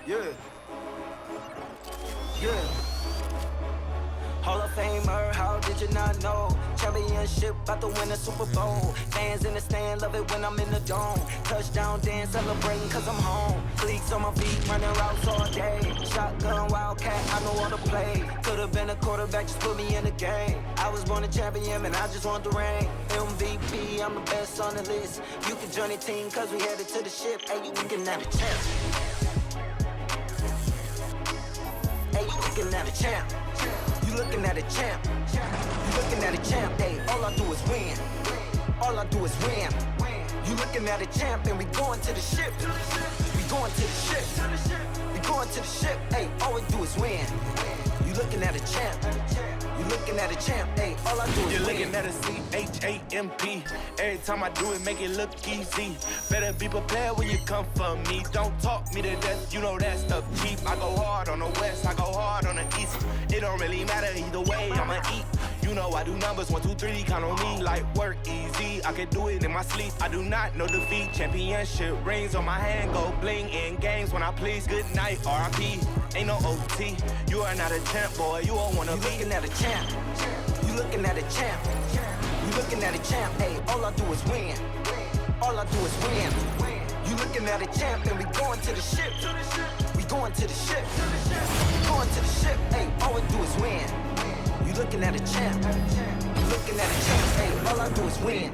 Yeah. Yeah. Hall of Famer, how did you not know? Championship, about to win a Super Bowl. Fans in the stand, love it when I'm in the dome. Touchdown dance, celebrating cause I'm home. Cleats on my feet, running routes all day. Shotgun, wildcat, I know all the play. Could've been a quarterback, just put me in the game. I was born a champion, and I just want the ring. MVP, I'm the best on the list. You can join the team cause we headed to the ship. Hey, you looking at a champ. Hey, you looking at a champ. You looking at a champ. You looking at a champ. Hey, all I do is win. All I do is win. You looking at a champ, and we going to the ship. We going to the ship. We going to the ship. Hey, all we do is win. You looking at a champ. You looking at a champ. Hey, all I do is You're win. looking at a C-H-A-M-P. Every time I do it, make it look easy. Better be prepared when you come for me. Don't talk me to death, you know that stuff cheap. I go hard on the west, I go hard on the east. It don't really matter either way, I'ma eat. You know I do numbers, 1, 2, 3, count on me like work easy. I can do it in my sleep, I do not know defeat. Championship rings on my hand, go bling in games when I please. Good night, R.I.P. Ain't no O.T. You are not a champ, boy, you don't wanna You be. looking at a champ. You looking at a champ. You looking at a champ. Hey, all I do is win. All I do is win. You looking at a champ, and we going to the ship. We going to the ship. We going to the ship. Hey, all we do is win. You looking at a champ. You looking at a champ. Hey, all I do is win.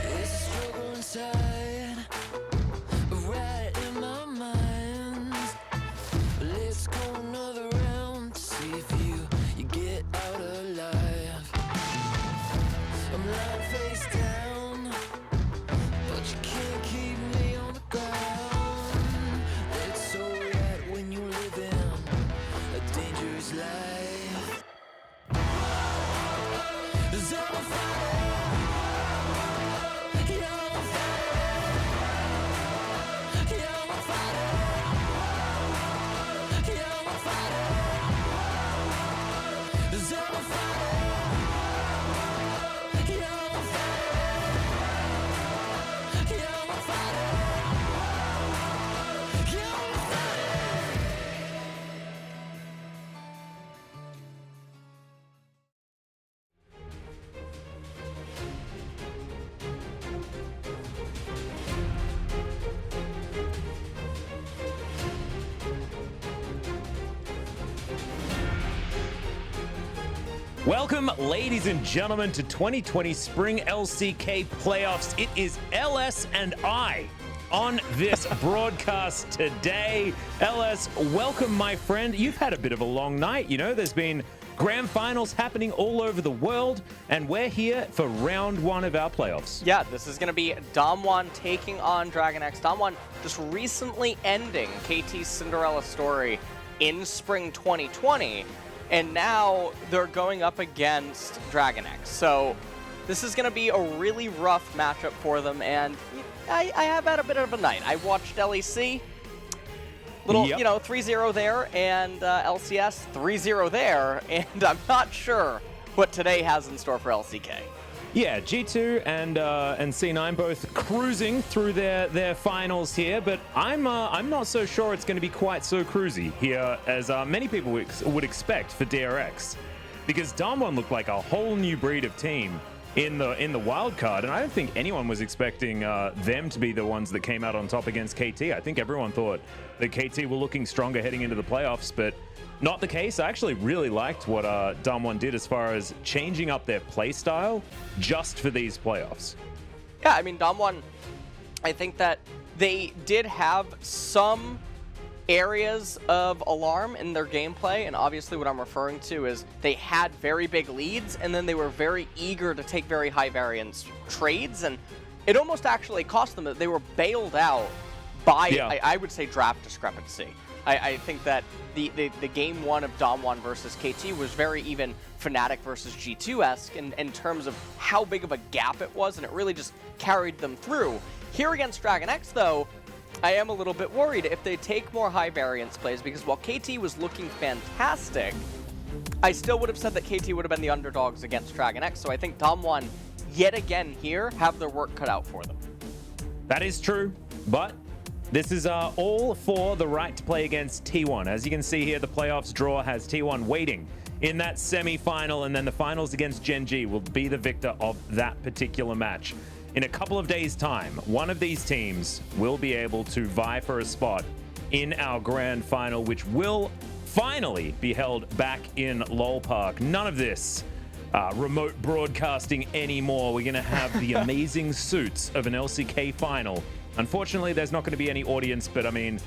There's a struggle inside, right in my mind. Let's go another round to see if you get out alive. I'm lying face down, but you can't keep me on the ground. That's so right when you live in a dangerous life. 'Cause I'm a fighter. Welcome, ladies and gentlemen, to 2020 Spring LCK Playoffs. It is LS and I on this broadcast today. LS, welcome, my friend. You've had a bit of a long night. You know, there's been grand finals happening all over the world, and we're here for round one of our playoffs. Yeah, this is going to be Damwon taking on DRX. Damwon just recently ending KT's Cinderella story in spring 2020, and now they're going up against DRX. So this is going to be a really rough matchup for them, and I have had a bit of a night. I watched LEC, little, Yep. 3-0 there, and LCS 3-0 there, and I'm not sure what today has in store for LCK. Yeah, G2 and C9 both cruising through their finals here, but I'm not so sure it's going to be quite so cruisy here as many people would expect for DRX, because Damwon looked like a whole new breed of team in the wild card, and I don't think anyone was expecting them to be the ones that came out on top against KT. I think everyone thought that KT were looking stronger heading into the playoffs, but not the case. I actually really liked what Damwon did as far as changing up their play style just for these playoffs. Yeah, I mean, Damwon, I think that they did have some areas of alarm in their gameplay, and obviously what I'm referring to is they had very big leads, and then they were very eager to take very high variance trades, and it almost actually cost them that they were bailed out by, I would say, draft discrepancy. I think that the game one of Damwon versus KT was very even Fnatic versus G2-esque in terms of how big of a gap it was, and it really just carried them through. Here against DRX, though, I am a little bit worried if they take more high variance plays, because while KT was looking fantastic, I still would have said that KT would have been the underdogs against Dragon X. So I think Damwon, yet again here, have their work cut out for them. That is true, but this is all for the right to play against T1. As you can see here, the playoffs draw has T1 waiting in that semi-final, and then the finals against Gen G will be the victor of that particular match. In a couple of days' time, one of these teams will be able to vie for a spot in our grand final, which will finally be held back in LOL Park. None of this remote broadcasting anymore. We're going to have the amazing suits of an LCK final. Unfortunately, there's not going to be any audience, but I mean,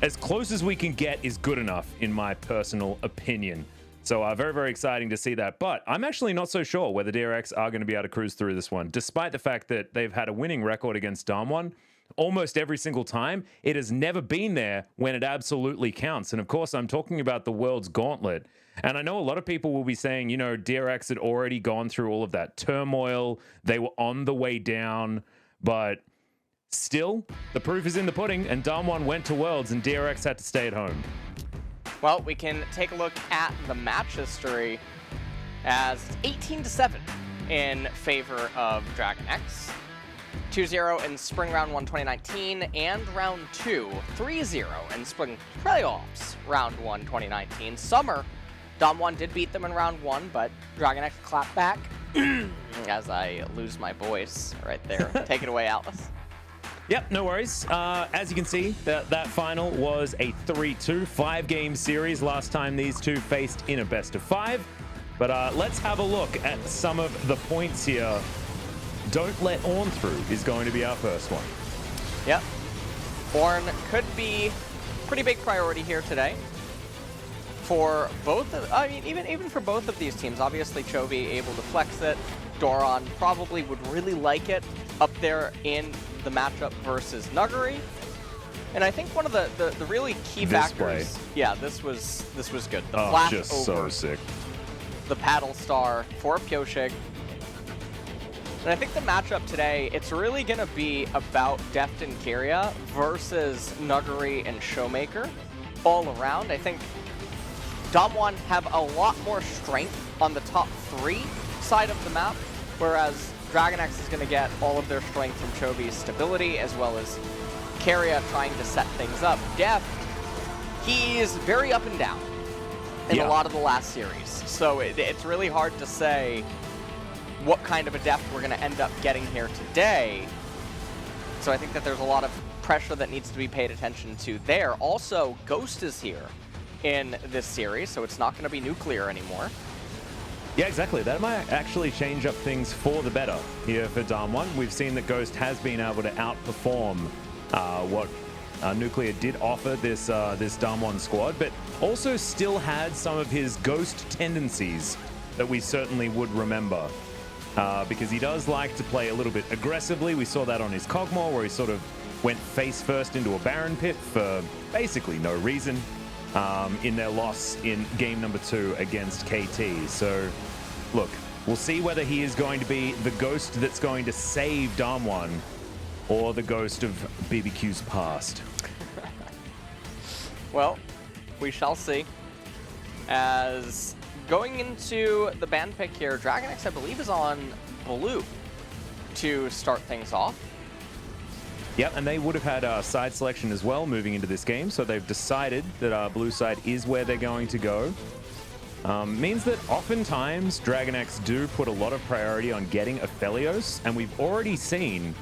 as close as we can get is good enough, in my personal opinion. So very, very exciting to see that. But I'm actually not so sure whether DRX are going to be able to cruise through this one, despite the fact that they've had a winning record against Damwon almost every single time. It has never been there when it absolutely counts. And of course, I'm talking about the World's Gauntlet. And I know a lot of people will be saying, you know, DRX had already gone through all of that turmoil. They were on the way down. But still, the proof is in the pudding. And Damwon went to Worlds and DRX had to stay at home. Well, we can take a look at the match history as 18-7 in favor of Dragon X. 2-0 in Spring Round 1 2019 and Round 2, 3-0 in Spring Playoffs Round 1 2019. Summer, Damwon did beat them in Round 1, but Dragon X clapped back as I lose my voice right there. Take it away, Atlas. Yep, no worries. As you can see, that final was a 3-2, 5-game series. Last time these two faced in a best of 5. But let's have a look at some of the points here. Don't let Ornn through is going to be our first one. Yep. Ornn could be pretty big priority here today. For both of, I mean, even for both of these teams, obviously Chovy able to flex it. Doron probably would really like it up there in the matchup versus Nuguri. And I think one of the really key factors. Yeah, this was good. The flash just over so sick. The paddle star for Pyoshig. And I think the matchup today, it's really going to be about Deft and Kyria versus Nuguri and Showmaker all around. I think Damwon have a lot more strength on the top 3 side of the map, whereas Dragon X is going to get all of their strength from Chovy's stability, as well as Kyria trying to set things up. Deft, he's very up and down in a lot of the last series. So it's really hard to say what kind of a Deft we're going to end up getting here today. So I think that there's a lot of pressure that needs to be paid attention to there. Also, Ghost is here in this series, so it's not going to be nuclear anymore. Yeah, exactly. That might actually change up things for the better here for Damwon. We've seen that Ghost has been able to outperform what Nuclear did offer this Damwon squad, but also still had some of his Ghost tendencies that we certainly would remember. Because he does like to play a little bit aggressively. We saw that on his Kog'Maw, where he sort of went face first into a Baron pit for basically no reason in their loss in game number 2 against KT. So, look, we'll see whether he is going to be the Ghost that's going to save Damwon or the Ghost of BBQ's past. Well, we shall see. As going into the ban pick here, Dragon X, I believe, is on blue to start things off. Yep, and they would have had side selection as well moving into this game, so they've decided that blue side is where they're going to go. Means that oftentimes Dragon X do put a lot of priority on getting Aphelios, and we've already seen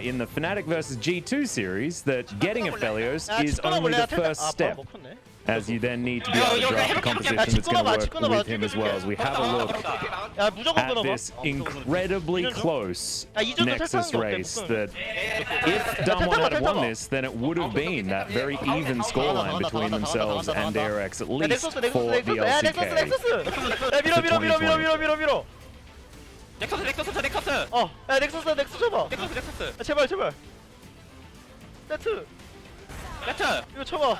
in the Fnatic versus G2 series that getting Aphelios is only the first step, as you then need to be able to draft the composition that's going to work with him as well. As we have a look at this incredibly close Nexus race, that if Damwon had won this, then it would have been that very even scoreline between themselves and DRX, at least for the LCK. 넥서스 야 넥서스 쳐봐 야, 제발 세트 이거 쳐봐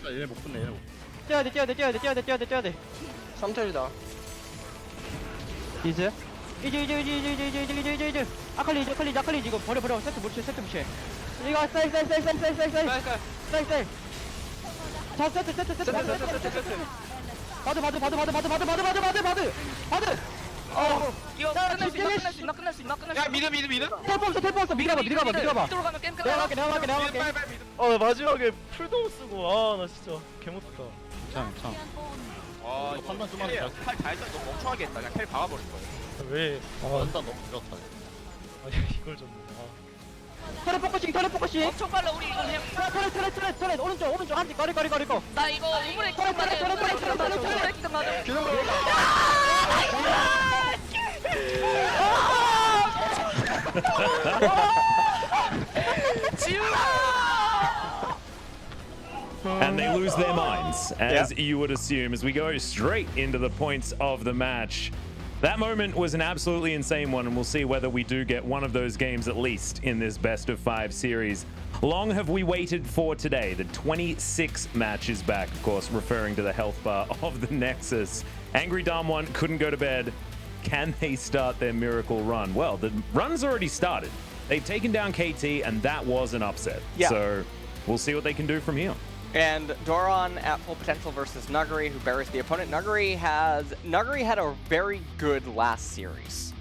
얘네 못 붙네 얘네 뛰어야 돼 3텔이다. 이제 아칼리 이거 버려 세트 무시해 이거 셀 자, 세트 바드 이거 끝낼 수 있나? 야 미드 텔포 없어 미드가봐 밑으로 가면 게임 끝나. 내가 갈게 나 마지막에 풀도 쓰고 나 진짜 개못했다. 괜찮아 아 이거 판단 좀 하자. 칼다 했다. 너 멍청하게 했다. 그냥 캘 박아버릴 거야. 왜? 판단 너무 늦었다. 이걸 좀. 터렛 포커싱 엄청 빨라 우리 이거 그냥. 터렛 오른쪽 한뒤 거리 거 나 이거 우물에 킥 맞아. 우물에 킥 맞아. And they lose their minds, as you would assume, as we go straight into the points of the match. That moment was an absolutely insane one, and we'll see whether we do get one of those games at least in this best of 5 series. Long have we waited for today. The 26 match is back, of course, referring to the health bar of the Nexus. Angry Dom 1 couldn't go to bed. Can they start their miracle run? Well, the run's already started. They've taken down KT, and that was an upset. Yeah. So we'll see what they can do from here. And Doran at full potential versus Nuguri, who buries the opponent. Nuguri had a very good last series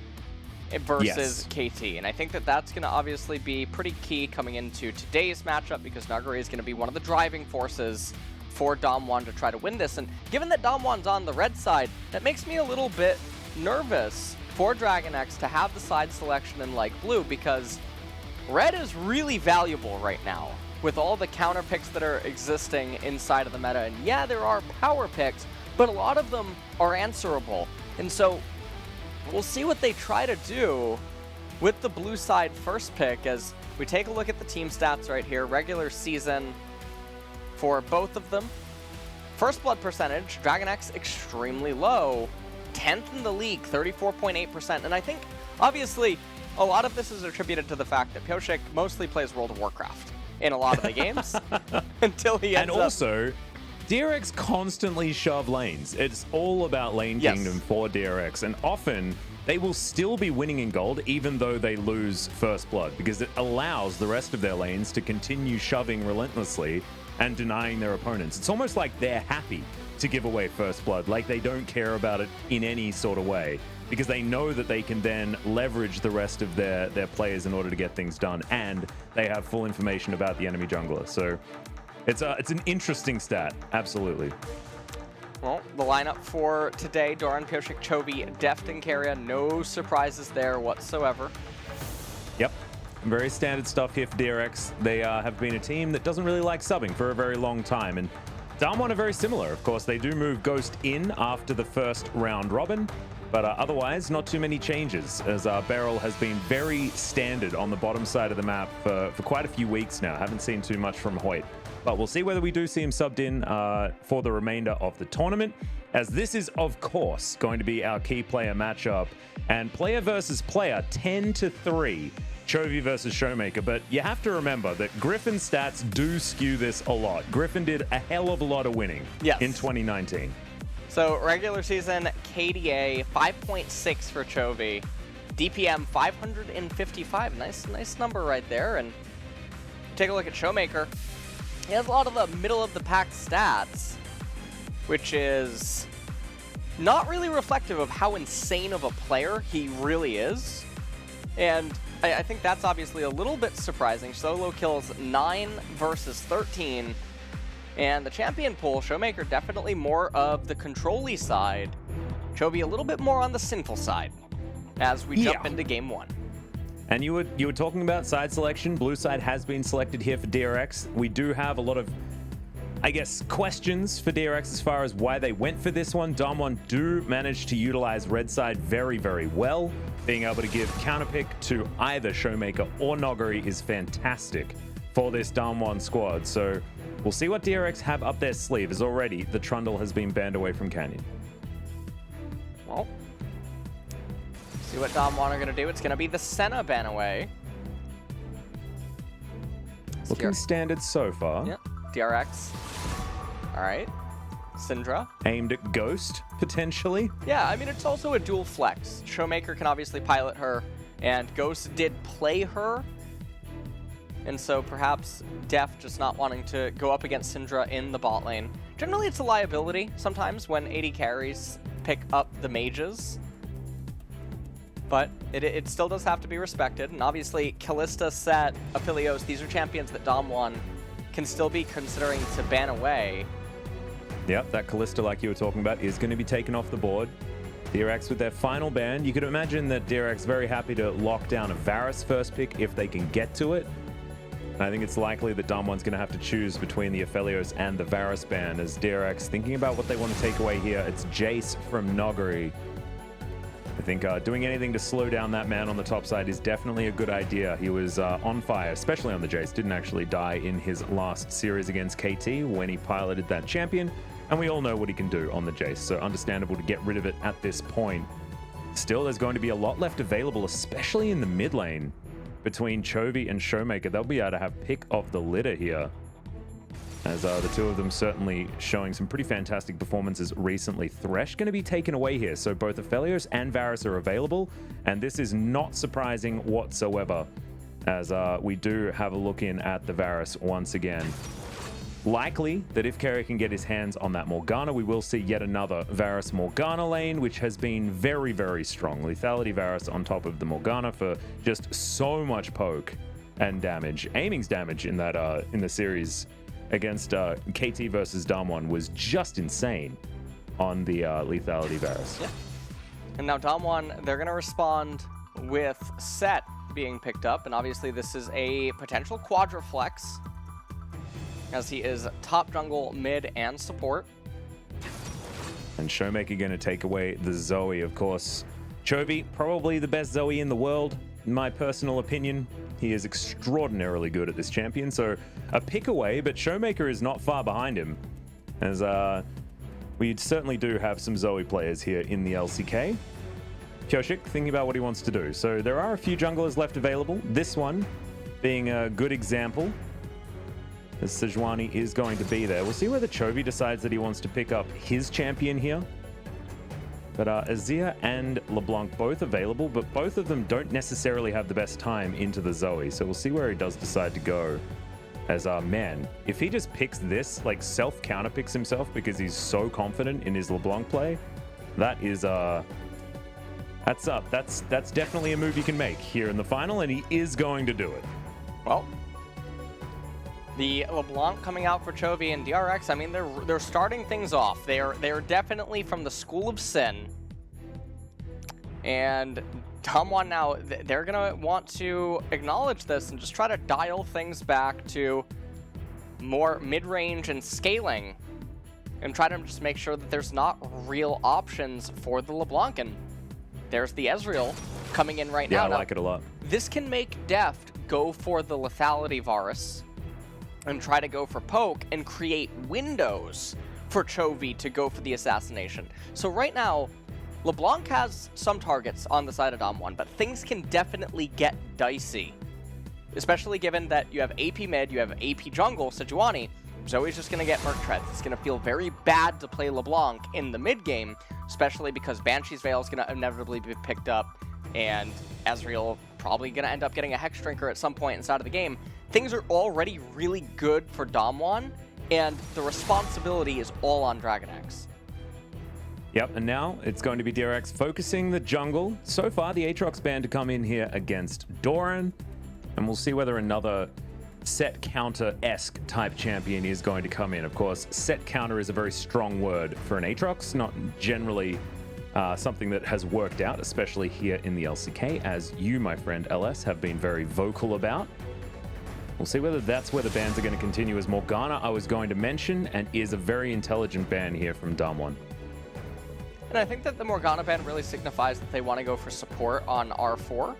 versus KT, and I think that that's going to obviously be pretty key coming into today's matchup, because Nuguri is going to be one of the driving forces for Damwon to try to win this. And given that Damwon's on the red side, that makes me a little bit nervous for Dragon X to have the side selection in like blue, because red is really valuable right now with all the counter picks that are existing inside of the meta. And yeah, there are power picks, but a lot of them are answerable. And so we'll see what they try to do with the blue side first pick as we take a look at the team stats right here. Regular season for both of them. First blood percentage, Dragon X extremely low. 10th in the league, 34.8%. And I think, obviously, a lot of this is attributed to the fact that Pioshik mostly plays World of Warcraft in a lot of the games until he ends And also, DRX constantly shove lanes. It's all about lane kingdom for DRX, and often they will still be winning in gold even though they lose first blood, because it allows the rest of their lanes to continue shoving relentlessly and denying their opponents. It's almost like they're happy to give away first blood, like they don't care about it in any sort of way, because they know that they can then leverage the rest of their players in order to get things done, and they have full information about the enemy jungler. So it's an interesting stat, absolutely. Well, the lineup for today, Doran, Pioshik, Chovy, Deft, and Keria. No surprises there whatsoever. Yep. Very standard stuff here for DRX. They have been a team that doesn't really like subbing for a very long time, and Damwon are very similar. Of course, they do move Ghost in after the first round robin, but otherwise, not too many changes, as Beryl has been very standard on the bottom side of the map for quite a few weeks now. Haven't seen too much from Hoyt, but we'll see whether we do see him subbed in for the remainder of the tournament, as this is, of course, going to be our key player matchup, and player versus player, 10-3. Chovy versus Showmaker, but you have to remember that Griffin's stats do skew this a lot. Griffin did a hell of a lot of winning in 2019. So regular season, KDA 5.6 for Chovy, DPM 555. Nice number right there. And take a look at Showmaker. He has a lot of the middle of the pack stats, which is not really reflective of how insane of a player he really is. And I think that's obviously a little bit surprising. Solo kills 9 versus 13. And the champion pool, Showmaker definitely more of the control-y side. Chovy a little bit more on the sinful side as we jump into game 1. And you were talking about side selection. Blue side has been selected here for DRX. We do have a lot of, I guess, questions for DRX as far as why they went for this one. Damwon do manage to utilize red side very, very well. Being able to give counterpick to either Showmaker or Noguri is fantastic for this Damwon squad. So we'll see what DRX have up their sleeve, as already the Trundle has been banned away from Canyon. Well, see what Damwon are going to do. It's going to be the Senna ban away. Looking standard so far. Yep. DRX. All right. Syndra. Aimed at Ghost, potentially. Yeah, I mean, it's also a dual flex. Showmaker can obviously pilot her And Ghost did play her, and so perhaps Def just not wanting to go up against Syndra in the bot lane. Generally, it's a liability sometimes when AD carries pick up the mages, but it still does have to be respected. And obviously, Kalista, Set, Aphelios, these are champions that Dom1 can still be considering to ban away. Yep, that Kalista, like you were talking about, is going to be taken off the board. DRX with their final ban. You could imagine that DRX very happy to lock down a Varus first pick if they can get to it. And I think it's likely that Dom1's going to have to choose between the Aphelios and the Varus ban, as DRX thinking about what they want to take away here. It's Jace from Noggery. I think doing anything to slow down that man on the top side is definitely a good idea. He was on fire, especially on the Jace. Didn't actually die in his last series against KT when he piloted that champion. And we all know what he can do on the Jace, so understandable to get rid of it at this point. Still, there's going to be a lot left available, especially in the mid lane. Between Chovy and Showmaker, they'll be able to have pick of the litter here. As the two of them certainly showing some pretty fantastic performances recently. Thresh going to be taken away here, so both Aphelios and Varus are available, and this is not surprising whatsoever, as we do have a look in at the Varus once again. Likely that if Kerry can get his hands on that Morgana, we will see yet another Varus Morgana lane, which has been very, very strong. Lethality Varus on top of the Morgana for just so much poke and damage. Aiming's damage in that in the series against KT versus Dom1 was just insane on the Lethality Varus. Yeah. And now Dom1, they're going to respond with Set being picked up, and obviously this is a potential quadriflex, as he is top jungle, mid, and support. And Showmaker going to take away the Zoe, of course. Chovy, probably the best Zoe in the world, in my personal opinion. He is extraordinarily good at this champion, so a pick away, but Showmaker is not far behind him, as we certainly do have some Zoe players here in the LCK. Kyoshik thinking about what he wants to do. So there are a few junglers left available, this one being a good example, as Sejuani is going to be there. We'll see whether Chovy decides that he wants to pick up his champion here. But Azir and LeBlanc both available, but both of them don't necessarily have the best time into the Zoe. So we'll see where he does decide to go. As man, if he just picks this, like self-counter picks himself because he's so confident in his LeBlanc play, that is that's up. That's definitely a move he can make here in the final, and he is going to do it. Well, the LeBlanc coming out for Chovy and DRX, I mean, they're starting things off. They're definitely from the School of Sin. And Dom1 now, they're going to want to acknowledge this and just try to dial things back to more mid-range and scaling, and try to just make sure that there's not real options for the LeBlanc. And there's the Ezreal coming in right now. Yeah, I like it a lot. This can make Deft go for the Lethality Varus and try to go for poke and create windows for Chovy to go for the assassination. So right now, LeBlanc has some targets on the side of Dom1, but things can definitely get dicey. Especially given that you have AP mid, you have AP jungle, Sejuani. Zoe's just going to get Merc Treads. It's going to feel very bad to play LeBlanc in the mid game, especially because Banshee's Veil is going to inevitably be picked up, and Ezreal probably going to end up getting a Hex Drinker at some point inside of the game. Things are already really good for Dom1, and the responsibility is all on DragonX. Yep, and now it's going to be DRX focusing the jungle. So far, the Aatrox ban to come in here against Doran, and we'll see whether another set counter-esque type champion is going to come in. Of course, set counter is a very strong word for an Aatrox, not generally something that has worked out, especially here in the LCK, as you, my friend LS, have been very vocal about. We'll see whether that's where the bans are going to continue, as Morgana I was going to mention, and is a very intelligent ban here from Dom1. And I think that the Morgana ban really signifies that they want to go for support on R4,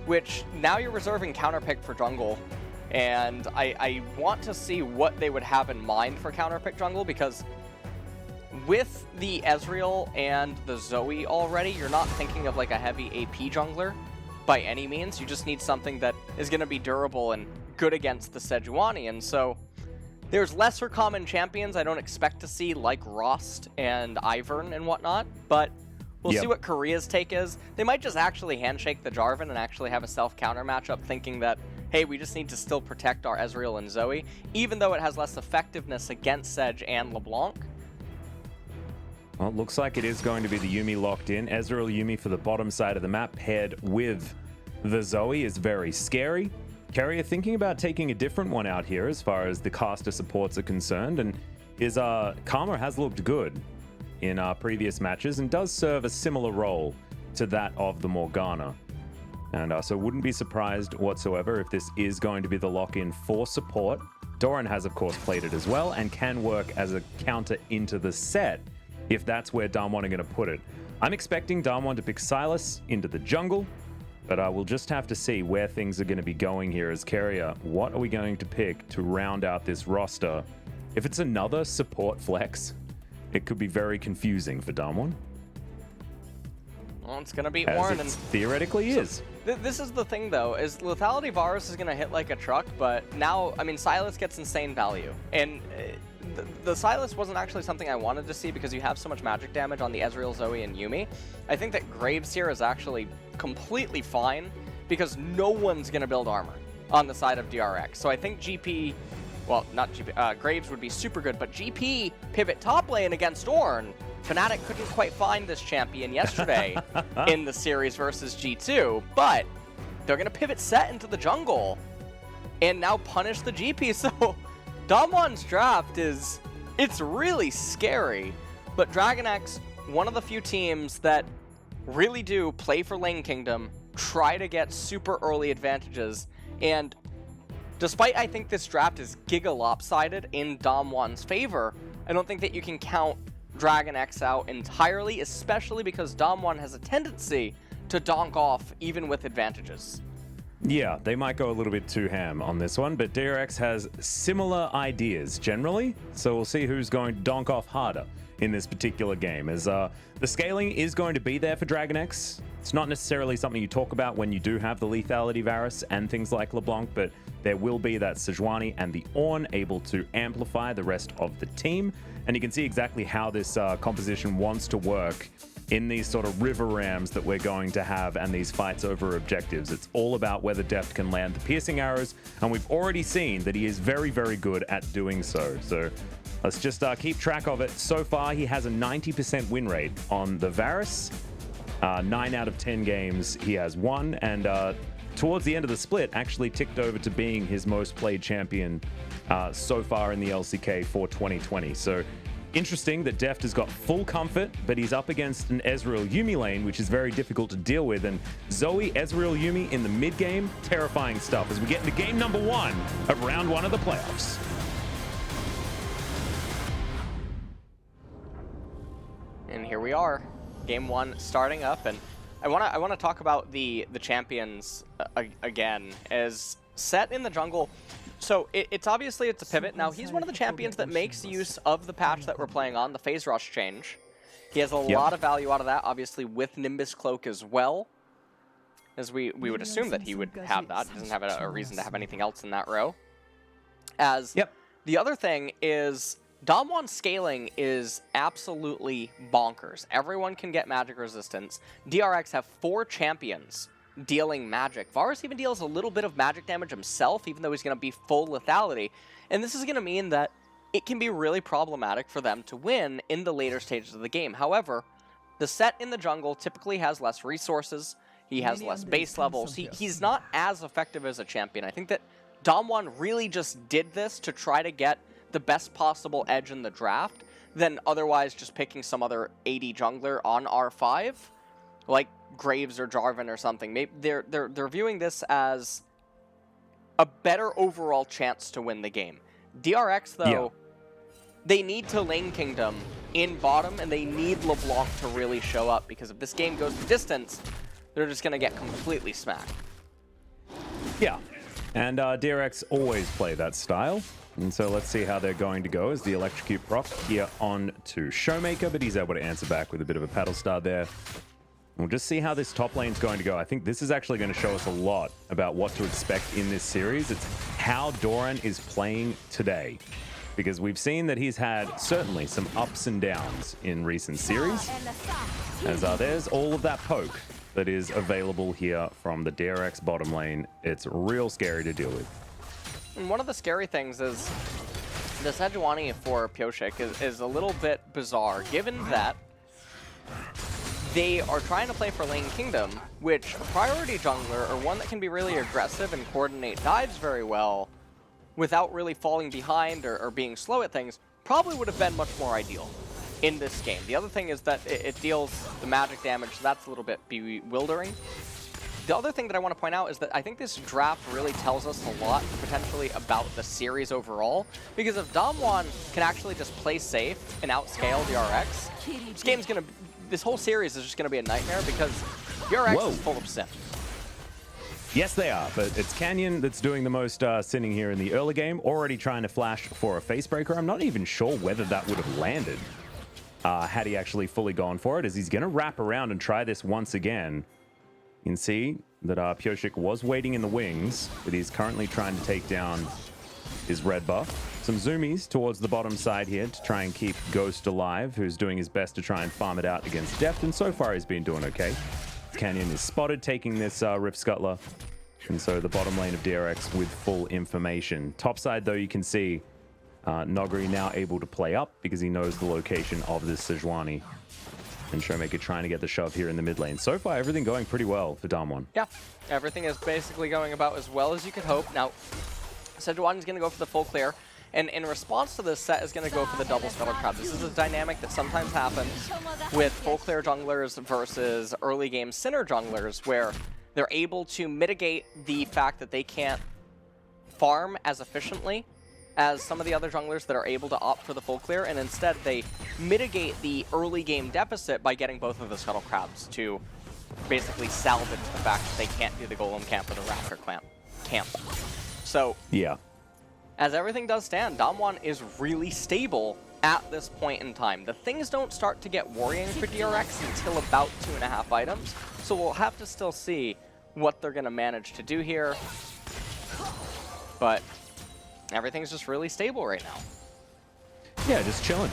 which now you're reserving counterpick for jungle. And I want to see what they would have in mind for counterpick jungle, because with the Ezreal and the Zoe already, you're not thinking of like a heavy AP jungler by any means. You just need something that is going to be durable and good against the Sejuani. And so there's lesser common champions I don't expect to see, like Rost and Ivern and whatnot, but We'll Yep. see what Korea's take is. They might just actually handshake the Jarvan and actually have a self-counter matchup, thinking that, hey, we just need to still protect our Ezreal and Zoe, even though it has less effectiveness against Sedge and LeBlanc. Well, it looks like it is going to be the Yuumi locked in. Ezreal Yuumi for the bottom side of the map, paired with the Zoe, is very scary. Keria thinking about taking a different one out here as far as the caster supports are concerned, and his Karma has looked good in previous matches and does serve a similar role to that of the Morgana. And so wouldn't be surprised whatsoever if this is going to be the lock-in for support. Doran has, of course, played it as well and can work as a counter into the set if that's where Damwon are going to put it. I'm expecting Damwon to pick Sylas into the jungle, but we'll just have to see where things are going to be going here as Keria. What are we going to pick to round out this roster? If it's another support flex, it could be very confusing for Damwon. Well, it's going to be As Ornn. it And theoretically is. this is the thing, though, is Lethality Varus is going to hit like a truck, but now, I mean, Sylas gets insane value. And the Sylas wasn't actually something I wanted to see because you have so much magic damage on the Ezreal, Zoe, and Yuumi. I think that Graves here is actually completely fine because no one's going to build armor on the side of DRX. So I think GP, well, not GP, Graves would be super good, but GP pivot top lane against Ornn. Fnatic couldn't quite find this champion yesterday in the series versus G2, but they're going to pivot set into the jungle and now punish the GP. So Damwon's draft it's really scary, but DragonX, one of the few teams that really do play for Lane Kingdom, try to get super early advantages, and despite I think this draft is giga lopsided in Damwon's favor, I don't think that you can count DragonX out entirely, especially because Damwon has a tendency to donk off even with advantages. Yeah, they might go a little bit too ham on this one, but DRX has similar ideas generally, so we'll see who's going to donk off harder in this particular game, as the scaling is going to be there for DragonX. It's not necessarily something you talk about when you do have the lethality Varus and things like LeBlanc, but there will be that Sejuani and the Ornn able to amplify the rest of the team, and you can see exactly how this composition wants to work in these sort of river rams that we're going to have and these fights over objectives. It's all about whether Deft can land the piercing arrows, and we've already seen that he is very, very good at doing so. So let's just keep track of it. So far, he has a 90% win rate on the Varus. 9 out of 10 games he has won, and towards the end of the split, actually ticked over to being his most played champion so far in the LCK for 2020. So interesting that Deft has got full comfort, but he's up against an Ezreal Yuumi lane, which is very difficult to deal with. And Zoe, Ezreal Yuumi in the mid game, terrifying stuff as we get into game number 1 of round 1 of the playoffs. And here we are, game 1 starting up, and I want to talk about the champions again. As Set in the jungle, so it's obviously it's a pivot. Now he's one of the champions that makes use of the patch that we're playing on, the phase rush change. He has a lot of value out of that, obviously with Nimbus Cloak as well, as we would assume that he would have that. He doesn't have a reason to have anything else in that row. As the other thing is, Damwon scaling is absolutely bonkers. Everyone can get magic resistance. DRX have 4 champions dealing magic. Varus even deals a little bit of magic damage himself, even though he's going to be full lethality. And this is going to mean that it can be really problematic for them to win in the later stages of the game. However, the Set in the jungle typically has less resources. He has less base levels. He's not as effective as a champion. I think that Damwon really just did this to try to get the best possible edge in the draft than otherwise just picking some other AD jungler on R5, like Graves or Jarvan or something. Maybe they're viewing this as a better overall chance to win the game. DRX, though, they need to Lane Kingdom in bottom, and they need LeBlanc to really show up, because if this game goes the distance, they're just going to get completely smacked. Yeah, and DRX always play that style. And so let's see how they're going to go as the Electrocute proc here on to Showmaker, but he's able to answer back with a bit of a paddle star there. We'll just see how this top lane's going to go. I think this is actually going to show us a lot about what to expect in this series. It's how Doran is playing today. because we've seen that he's had certainly some ups and downs in recent series. As there's all of that poke that is available here from the DRX bottom lane. It's real scary to deal with. And one of the scary things is the Sejuani for Pioshik is a little bit bizarre, given that they are trying to play for Lane Kingdom, which a priority jungler, or one that can be really aggressive and coordinate dives very well without really falling behind or being slow at things, probably would have been much more ideal in this game. The other thing is that it deals the magic damage, so that's a little bit bewildering. The other thing that I want to point out is that I think this draft really tells us a lot potentially about the series overall, because if Damwon can actually just play safe and outscale DRX, this whole series is just going to be a nightmare because DRX is full of sin. Yes, they are, but it's Canyon that's doing the most sinning here in the early game, already trying to flash for a facebreaker. I'm not even sure whether that would have landed had he actually fully gone for it, as he's going to wrap around and try this once again. You can see that Pioshik was waiting in the wings, but he's currently trying to take down his red buff. Some zoomies towards the bottom side here to try and keep Ghost alive, who's doing his best to try and farm it out against Deft, and so far he's been doing okay. Canyon is spotted taking this Rift Scuttler, and so the bottom lane of DRX with full information. Top side, though, you can see Nogri now able to play up because he knows the location of this Sejuani. And Showmaker trying to get the shove here in the mid lane. So far, everything going pretty well for Damwon. Yeah, everything is basically going about as well as you could hope. Now, Sejuani's going to go for the full clear, and in response to this, Set is going to go for the double scuttle crowd. This is a dynamic that sometimes happens with full clear junglers versus early game Sinner junglers, where they're able to mitigate the fact that they can't farm as efficiently as some of the other junglers that are able to opt for the full clear, and instead they mitigate the early game deficit by getting both of the scuttle crabs to basically salvage the fact that they can't do the golem camp or the raptor camp. So yeah, as everything does stand, Damwon is really stable at this point in time. The things don't start to get worrying for DRX until about 2.5 items, so we'll have to still see what they're going to manage to do here. But everything's just really stable right now. Yeah, just chilling.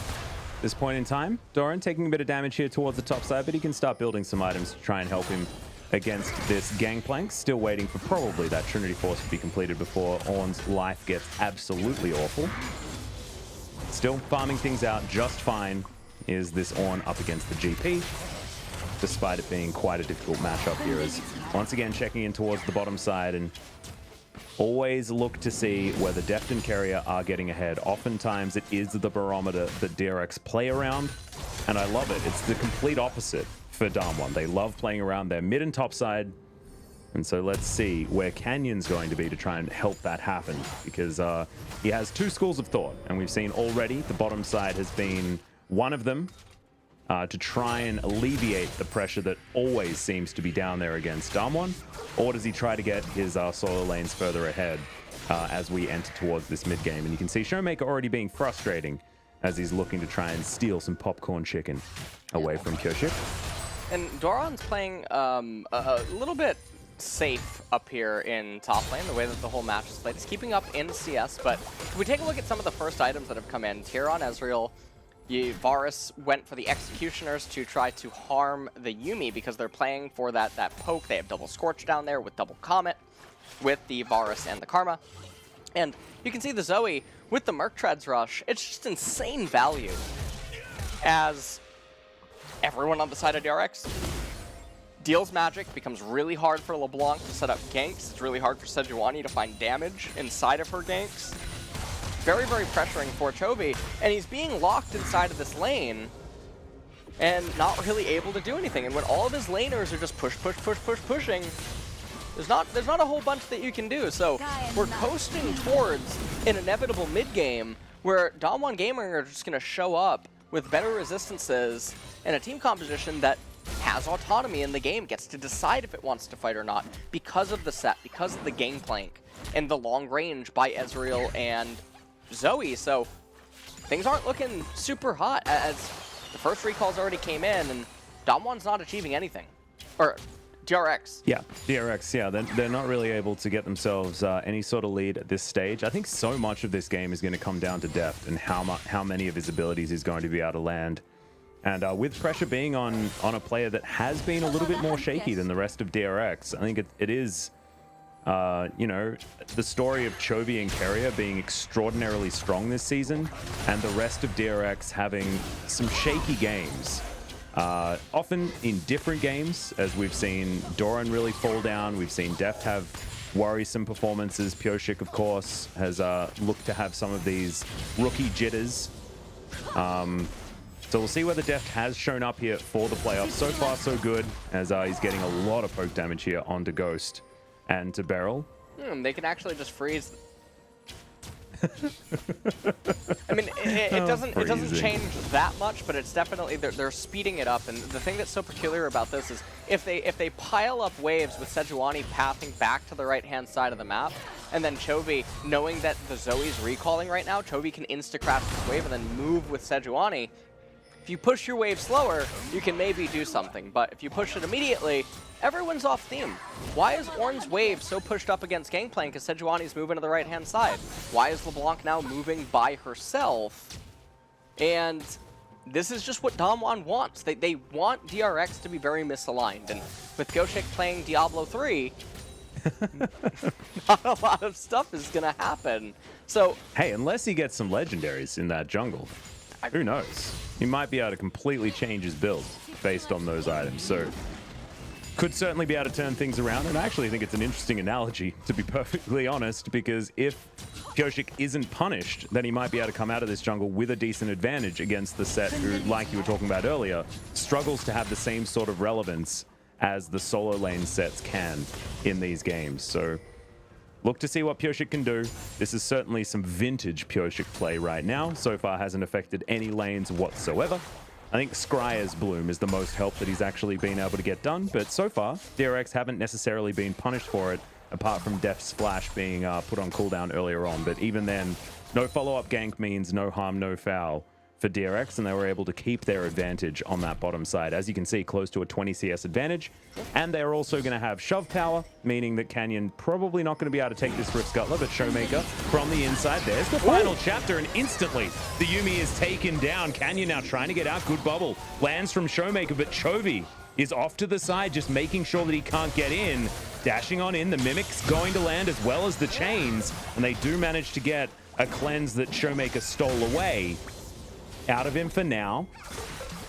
This point in time, Doran taking a bit of damage here towards the top side, but he can start building some items to try and help him against this Gangplank. Still waiting for probably that Trinity Force to be completed before Ornn's life gets absolutely awful. Still farming things out just fine is this Ornn up against the GP, despite it being quite a difficult matchup here, as once again checking in towards the bottom side, and always look to see where the Deft and Carrier are getting ahead. Oftentimes it is the barometer that DRX play around, and I love it. It's the complete opposite for Damwon. They love playing around their mid and top side, and so let's see where Canyon's going to be to try and help that happen, because he has two schools of thought, and we've seen already the bottom side has been one of them to try and alleviate the pressure that always seems to be down there against Damwon, or does he try to get his solo lanes further ahead as we enter towards this mid game? And you can see Showmaker already being frustrating as he's looking to try and steal some popcorn chicken away from Pioshik. And Doran's playing a little bit safe up here in top lane, the way that the whole match is played. He's keeping up in CS, but if we take a look at some of the first items that have come in, Tyrion, Ezreal, Varus went for the Executioners to try to harm the Yuumi because they're playing for that poke. They have double Scorch down there with double Comet with the Varus and the Karma. And you can see the Zoe with the Merc Treads rush. It's just insane value as everyone on the side of DRX deals magic, becomes really hard for LeBlanc to set up ganks. It's really hard for Sejuani to find damage inside of her ganks. Very, very pressuring for Chovy, and he's being locked inside of this lane and not really able to do anything. And when all of his laners are just pushing, there's not a whole bunch that you can do. So we're coasting towards an inevitable mid game where Damwon Gaming are just going to show up with better resistances and a team composition that has autonomy in the game, gets to decide if it wants to fight or not because of the set, because of the Gangplank and the long range by Ezreal and Zoe. So things aren't looking super hot as the first recalls already came in and Damwon's not achieving anything. Or DRX. Yeah, DRX, yeah, they're not really able to get themselves any sort of lead at this stage. I think so much of this game is going to come down to depth and how many of his abilities he's going to be able to land. And with pressure being on a player that has been a little bit more shaky than the rest of DRX, I think it is, you know, the story of Chovy and Carrier being extraordinarily strong this season and the rest of DRX having some shaky games. Often in different games, as we've seen Doran really fall down, we've seen Deft have worrisome performances. Pyosik, of course, has looked to have some of these rookie jitters. So we'll see whether Deft has shown up here for the playoffs. So far, so good, as he's getting a lot of poke damage here onto Ghost and to Beryl. They can actually just freeze. I mean, it doesn't change that much, but it's definitely they're speeding it up. And the thing that's so peculiar about this is if they pile up waves with Sejuani pathing back to the right-hand side of the map, and then Chovy knowing that the Zoe's recalling right now, Chovy can insta-crash this wave and then move with Sejuani. If you push your wave slower, you can maybe do something, but if you push it immediately, everyone's off theme. Why is Ornn's wave so pushed up against Gangplank because Sejuani's moving to the right-hand side? Why is LeBlanc now moving by herself? And this is just what Damwon wants. They want DRX to be very misaligned, and with Goshek playing Diablo 3, not a lot of stuff is going to happen. So, hey, unless he gets some legendaries in that jungle, who knows? He might be able to completely change his build based on those items. So could certainly be able to turn things around. And I actually think it's an interesting analogy, to be perfectly honest, because if Pyosik isn't punished, then he might be able to come out of this jungle with a decent advantage against the set who, like you were talking about earlier, struggles to have the same sort of relevance as the solo lane sets can in these games. So look to see what Pyosik can do. This is certainly some vintage Pyosik play right now. So far hasn't affected any lanes whatsoever. I think Scryer's Bloom is the most help that he's actually been able to get done, but so far, DRX haven't necessarily been punished for it, apart from Deft's Flash being put on cooldown earlier on. But even then, no follow-up gank means no harm, no foul for DRX, and they were able to keep their advantage on that bottom side. As you can see, close to a 20 CS advantage. And they're also going to have shove power, meaning that Canyon probably not going to be able to take this Rift Scuttler, but Showmaker from the inside. There's the final chapter, and instantly the Yuumi is taken down. Canyon now trying to get out. Good bubble. Lands from Showmaker, but Chovy is off to the side, just making sure that he can't get in. Dashing on in. The Mimic's going to land as well as the Chains, and they do manage to get a cleanse that Showmaker stole away out of him for now.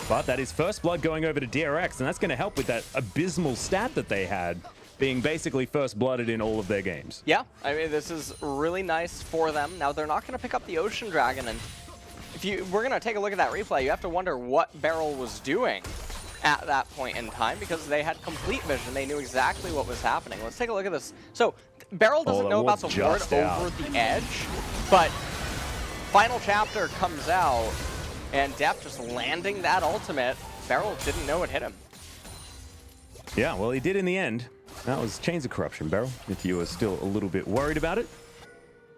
But that is first blood going over to DRX, and that's going to help with that abysmal stat that they had, being basically first blooded in all of their games. Yeah, I mean, this is really nice for them. Now, they're not going to pick up the Ocean Dragon, and if we're going to take a look at that replay, you have to wonder what Beryl was doing at that point in time, because they had complete vision. They knew exactly what was happening. Let's take a look at this. So, Beryl doesn't know about the ward over the edge, but final chapter comes out, and Deft just landing that ultimate. Beryl didn't know it hit him. Yeah, well, he did in the end. That was Chains of Corruption, Beryl, if you were still a little bit worried about it.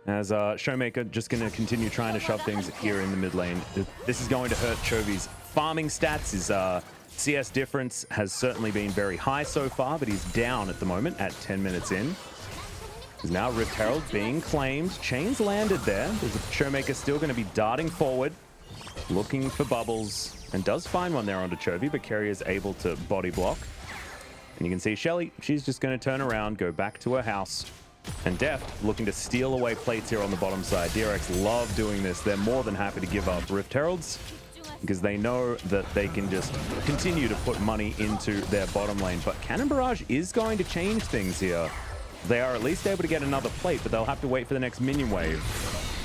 As Showmaker just going to continue trying to shove things here in the mid lane. This is going to hurt Chovy's farming stats. His CS difference has certainly been very high so far, but he's down at the moment at 10 minutes in. There's now Rift Herald being claimed. Chains landed there. There's a Showmaker still going to be darting forward, looking for bubbles, and does find one there onto Chovy, but Carrier is able to body block. And you can see Shelly, she's just going to turn around, go back to her house. And Deft looking to steal away plates here on the bottom side. DRX love doing this. They're more than happy to give up Rift Heralds because they know that they can just continue to put money into their bottom lane. But Cannon Barrage is going to change things here. They are at least able to get another plate, but they'll have to wait for the next minion wave.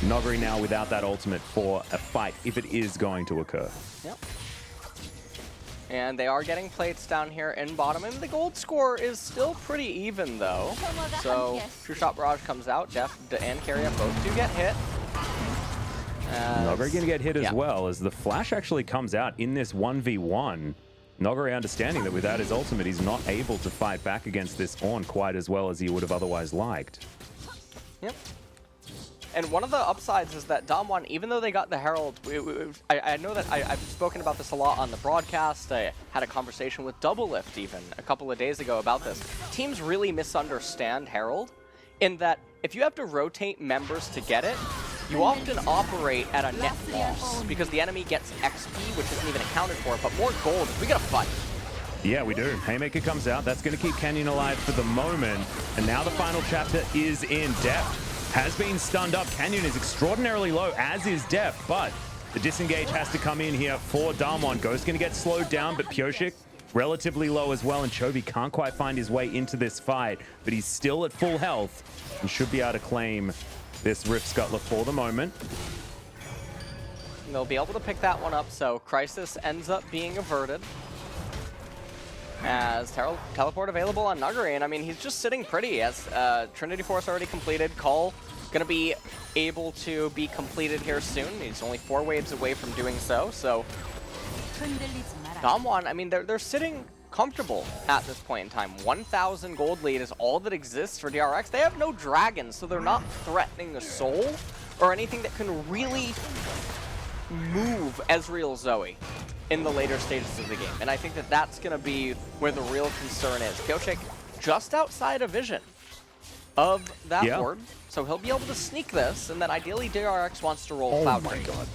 Noguri now without that ultimate for a fight, if it is going to occur. Yep. And they are getting plates down here in bottom, and the gold score is still pretty even, though. So, True Shot Barrage comes out, Deft and Carrier both do get hit. Noguri going to get hit as well, as the Flash actually comes out in this 1v1. Noguri understanding that without his ultimate, he's not able to fight back against this Ornn quite as well as he would have otherwise liked. Yep. And one of the upsides is that Damwon, even though they got the Herald, I know that I've spoken about this a lot on the broadcast. I had a conversation with Doublelift even a couple of days ago about this. Teams really misunderstand Herald in that if you have to rotate members to get it, you often operate at a net loss because the enemy gets XP, which isn't even accounted for, but more gold. We gotta fight. Yeah, we do. Haymaker comes out. That's going to keep Canyon alive for the moment. And now the final chapter is in. Deft has been stunned up. Canyon is extraordinarily low, as is Deft, but the disengage has to come in here for Damwon. Ghost going to get slowed down, but Pyoshik relatively low as well, and Chovy can't quite find his way into this fight, but he's still at full health and should be able to claim this Rift Scuttler for the moment. And they'll be able to pick that one up, so Crisis ends up being averted. As teleport available on Nuggery, and I mean, he's just sitting pretty as Trinity Force already completed. Call gonna be able to be completed here soon. He's only 4 waves away from doing so, so Damwon, I mean, they're sitting comfortable at this point in time. 1,000 gold lead is all that exists for DRX. They have no dragons, so they're not threatening the soul or anything that can really move Ezreal Zoe in the later stages of the game. And I think that that's going to be where the real concern is. Pyoshik just outside of vision of that ward, so he'll be able to sneak this, and then ideally DRX wants to roll Cloud. Oh my god.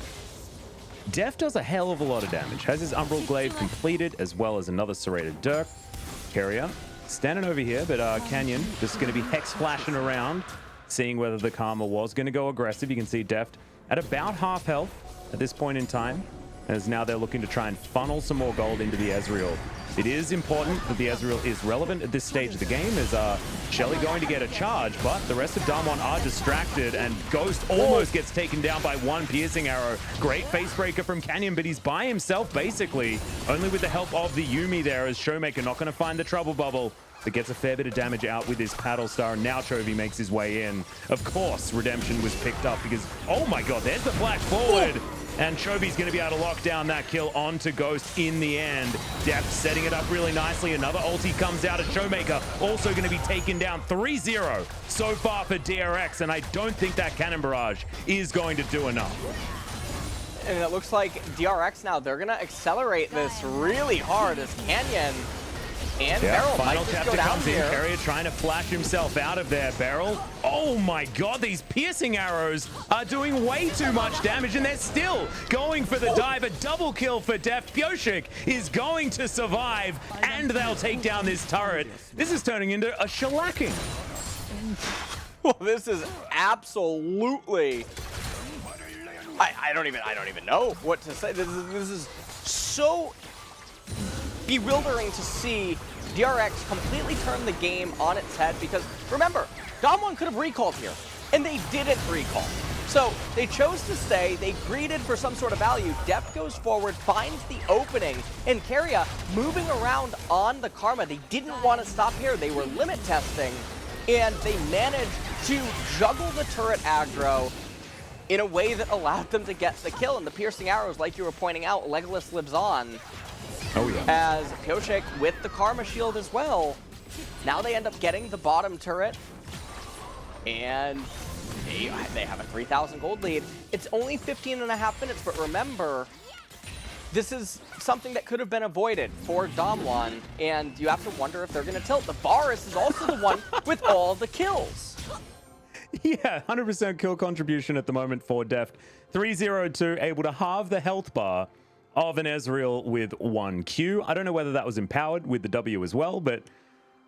Deft does a hell of a lot of damage. Has his Umbral Glaive completed, as well as another Serrated Dirk. Carrier standing over here, but Canyon just going to be Hex flashing around, seeing whether the Karma was going to go aggressive. You can see Deft at about half health at this point in time, as now they're looking to try and funnel some more gold into the Ezreal. It is important that the Ezreal is relevant at this stage of the game, as Shelly going to get a charge, but the rest of Damwon are distracted, and Ghost almost gets taken down by one piercing arrow. Great face breaker from Canyon, but he's by himself basically, only with the help of the Yuumi there, as Showmaker not going to find the trouble bubble, but gets a fair bit of damage out with his paddle star, and now Chovy makes his way in. Of course, Redemption was picked up because, oh my god, there's the flash forward! And Chovy's going to be able to lock down that kill onto Ghost in the end. Deft setting it up really nicely. Another ulti comes out of Showmaker. Also going to be taken down 3-0 so far for DRX. And I don't think that Cannon Barrage is going to do enough. And it looks like DRX now, they're going to accelerate this really hard as Canyon and Beryl might final just chapter go down comes here. in. Carrier trying to flash himself out of there. Beryl. Oh my god, these piercing arrows are doing way too much damage, and they're still going for the dive. A double kill for Deft. Pyoshik is going to survive, and they'll take down this turret. This is turning into a shellacking. Well, this is absolutely... I don't even know what to say. This is so bewildering to see DRX completely turn the game on its head, because remember, Damwon could have recalled here, and they didn't recall. So they chose to stay, they greeted for some sort of value. Deft goes forward, finds the opening, and Carrier moving around on the Karma. They didn't want to stop here, they were limit testing, and they managed to juggle the turret aggro in a way that allowed them to get the kill. And the piercing arrows, like you were pointing out, Legolas lives on. Oh yeah. As Pyoshik with the Karma Shield as well. Now they end up getting the bottom turret. And they have a 3,000 gold lead. It's only 15.5 minutes, but remember, this is something that could have been avoided for Damwon, and you have to wonder if they're going to tilt. The Varus is also the one with all the kills. Yeah, 100% kill contribution at the moment for Deft. 302, able to halve the health bar of an Ezreal with 1 Q. I don't know whether that was empowered with the W as well, but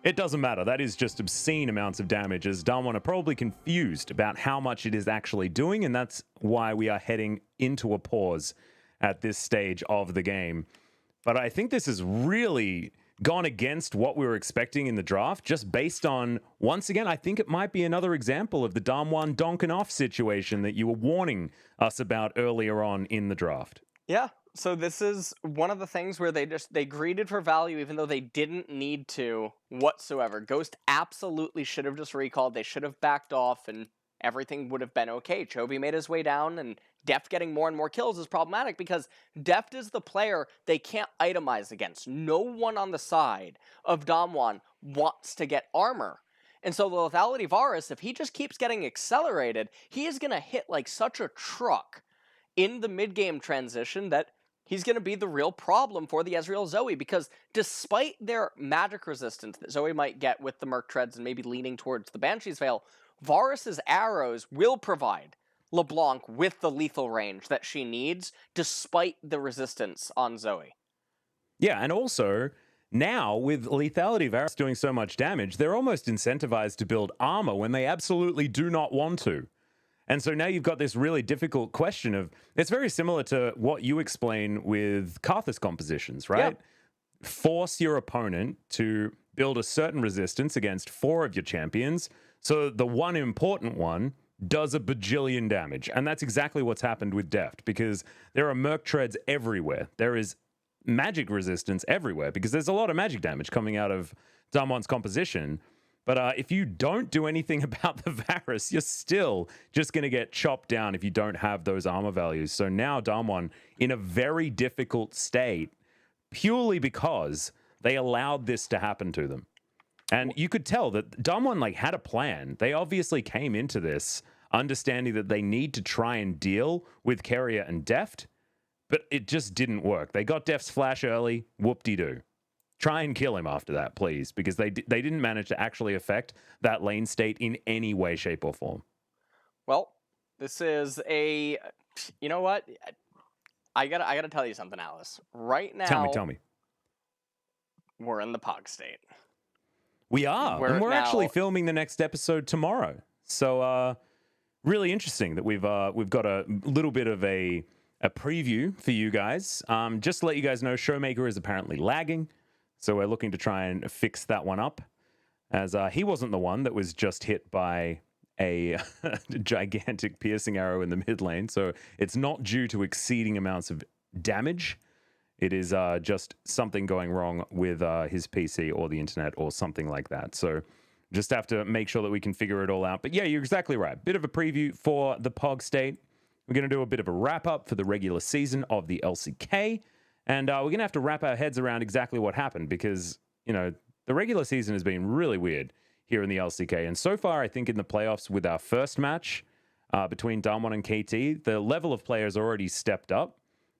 it doesn't matter. That is just obscene amounts of damage, as Damwon are probably confused about how much it is actually doing, and that's why we are heading into a pause at this stage of the game. But I think this has really gone against what we were expecting in the draft, just based on, once again, I think it might be another example of the Damwon donking off situation that you were warning us about earlier on in the draft. Yeah, so this is one of the things where they greeted for value even though they didn't need to whatsoever. Ghost absolutely should have just recalled. They should have backed off and everything would have been okay. Chovy made his way down, and Deft getting more and more kills is problematic because Deft is the player they can't itemize against. No one on the side of Damwon wants to get armor. And so the lethality Varus, if he just keeps getting accelerated, he is going to hit like such a truck in the mid-game transition that he's going to be the real problem for the Ezreal Zoe, because despite their magic resistance that Zoe might get with the Merc Treads and maybe leaning towards the Banshee's Veil, Varus's arrows will provide LeBlanc with the lethal range that she needs, despite the resistance on Zoe. Yeah, and also, now with lethality Varus doing so much damage, they're almost incentivized to build armor when they absolutely do not want to. And so now you've got this really difficult question of, it's very similar to what you explain with Karthus compositions, right? Yep. Force your opponent to build a certain resistance against 4 of your champions, so the one important one does a bajillion damage. And that's exactly what's happened with Deft, because there are Merc Treads everywhere. There is magic resistance everywhere, because there's a lot of magic damage coming out of Damwon's composition. But if you don't do anything about the Varus, you're still just going to get chopped down if you don't have those armor values. So now Damwon in a very difficult state, purely because they allowed this to happen to them. And you could tell that Damwon like had a plan. They obviously came into this understanding that they need to try and deal with Keria and Deft, but it just didn't work. They got Deft's flash early, whoop-de-doo. Try and kill him after that, please, because they didn't manage to actually affect that lane state in any way, shape, or form. Well, this is a... You know what? I gotta tell you something, Alice. Right now... Tell me. We're in the Pog state. We are, and we're actually filming the next episode tomorrow. So, really interesting that we've got a little bit of a preview for you guys. Just to let you guys know, Showmaker is apparently lagging, so we're looking to try and fix that one up, as he wasn't the one that was just hit by a gigantic piercing arrow in the mid lane, so it's not due to exceeding amounts of damage. It is just something going wrong with his PC or the internet or something like that. So just have to make sure that we can figure it all out. But yeah, you're exactly right. Bit of a preview for the Pog State. We're going to do a bit of a wrap-up for the regular season of the LCK. And we're going to have to wrap our heads around exactly what happened because, you know, the regular season has been really weird here in the LCK. And so far, I think in the playoffs with our first match between Damwon and KT, the level of players already stepped up.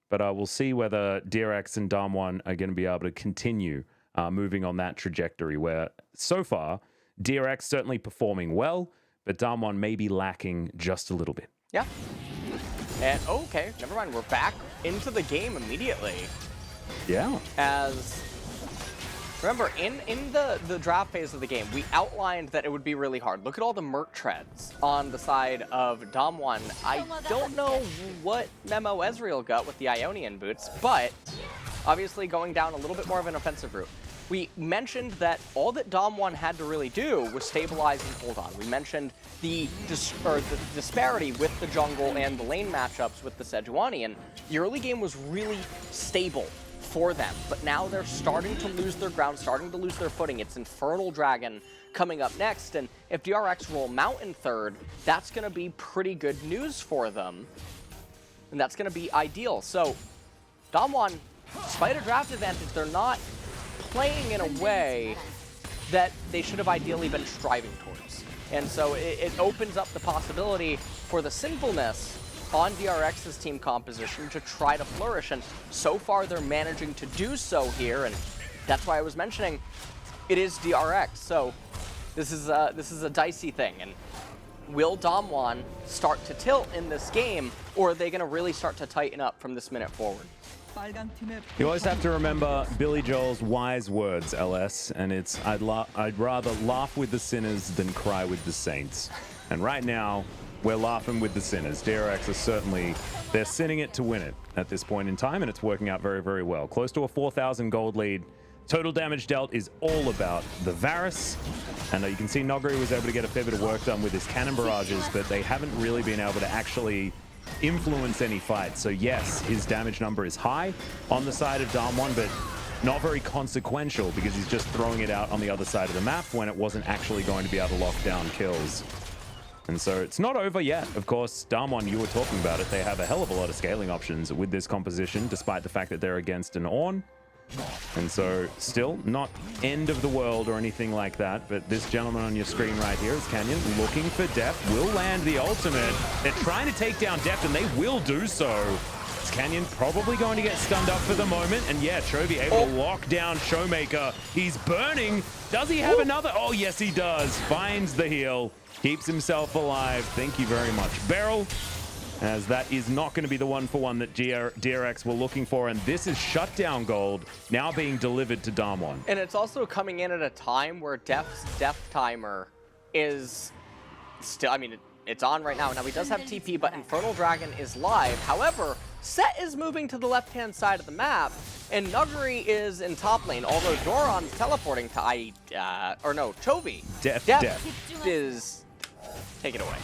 But we'll see whether DRX and Damwon are going to be able to continue moving on that trajectory where so far, DRX certainly performing well, but Damwon may be lacking just a little bit. Yeah. And, okay, never mind. We're back into the game immediately. Yeah. As... Remember, in the draft phase of the game, we outlined that it would be really hard. Look at all the Merc Treads on the side of Damwon. I don't know what memo Ezreal got with the Ionian boots, but obviously going down a little bit more of an offensive route. We mentioned that all that Damwon had to really do was stabilize and hold on. We mentioned the disparity with the jungle and the lane matchups with the Sejuani, and the early game was really stable for them, but now they're starting to lose their ground, starting to lose their footing. It's Infernal Dragon coming up next, and if DRX roll Mountain third, that's going to be pretty good news for them, and that's going to be ideal. So, Damwon, despite a draft advantage, they're not playing in a way that they should have ideally been striving towards. And so it opens up the possibility for the sinfulness on DRX's team composition to try to flourish, and so far they're managing to do so here, and that's why I was mentioning it is DRX. So this is a dicey thing, and will Damwon start to tilt in this game, or are they going to really start to tighten up from this minute forward? You always have to remember Billy Joel's wise words, LS, and it's I'd rather laugh with the sinners than cry with the saints. And right now, we're laughing with the sinners. DRX are certainly, they're sinning it to win it at this point in time, and it's working out very, very well. Close to a 4,000 gold lead. Total damage dealt is all about the Varus. And you can see Nogri was able to get a fair bit of work done with his cannon barrages, but they haven't really been able to actually influence any fights. So yes, his damage number is high on the side of Damwon, but not very consequential because he's just throwing it out on the other side of the map when it wasn't actually going to be able to lock down kills. And so it's not over yet. Of course, Damwon, you were talking about it. They have a hell of a lot of scaling options with this composition, despite the fact that they're against an Ornn. And so still not end of the world or anything like that, but this gentleman on your screen right here is Canyon looking for Deft, will land the ultimate. They're trying to take down Deft and they will do so. Is Canyon probably going to get stunned up for the moment? And yeah, Chovy able to lock down Showmaker. He's burning. Does he have another? Oh, yes, he does. Finds the heal, keeps himself alive. Thank you very much, Beryl. As that is not going to be the one-for-one that DRX were looking for, and this is shutdown gold now being delivered to Damwon. And it's also coming in at a time where Deft's death timer is still, I mean, it's on right now. Now, he does have TP, but Infernal Dragon is live. However, Set is moving to the left-hand side of the map, and Nuggery is in top lane, although Doran's teleporting to Chovy. Deft is... Take it away.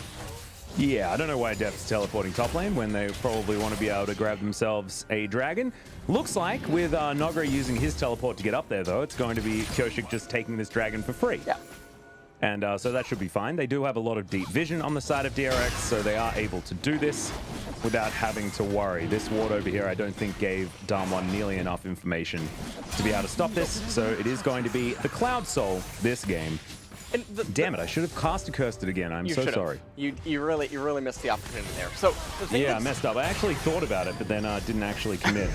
Yeah, I don't know why Deft's teleporting top lane when they probably want to be able to grab themselves a dragon. Looks like with Nogre using his teleport to get up there, though, it's going to be Kyoshik just taking this dragon for free. Yeah. And so that should be fine. They do have a lot of deep vision on the side of DRX, so they are able to do this without having to worry. This ward over here, I don't think gave Damwon nearly enough information to be able to stop this, so it is going to be the Cloud Soul this game. And Damn it, I should have cast it again. I'm so sorry. You really missed the opportunity there. So the thing I messed up. I actually thought about it, but then didn't actually commit,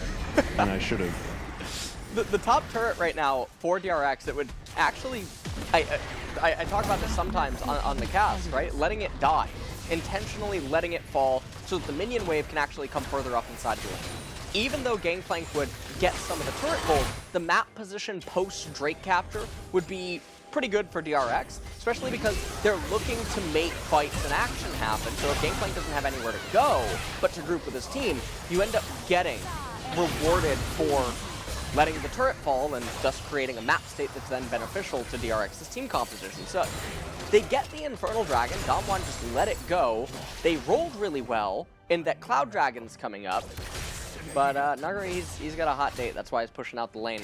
and I should have. The top turret right now for DRX, it would actually, I talk about this sometimes on the cast, right? Letting it die, intentionally letting it fall, so that the minion wave can actually come further up inside the lane. Even though Gangplank would get some of the turret gold, the map position post Drake capture would be pretty good for DRX, especially because they're looking to make fights and action happen. So if Gangplank doesn't have anywhere to go but to group with his team, you end up getting rewarded for letting the turret fall and thus creating a map state that's then beneficial to DRX's team composition. So they get the Infernal Dragon, Damwon just let it go. They rolled really well in that Cloud Dragon's coming up, but Nuggery, he's got a hot date, that's why he's pushing out the lane.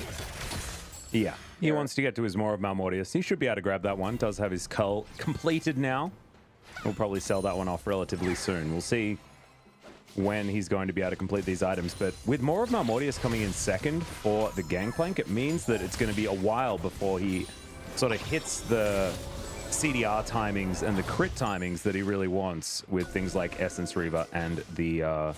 Yeah, he wants to get to his Maw of Malmortius. He should be able to grab that one. Does have his cull completed now. We'll probably sell that one off relatively soon. We'll see when he's going to be able to complete these items. But with Maw of Malmortius coming in second for the Gangplank, it means that it's going to be a while before he sort of hits the CDR timings and the crit timings that he really wants with things like Essence Reaver and the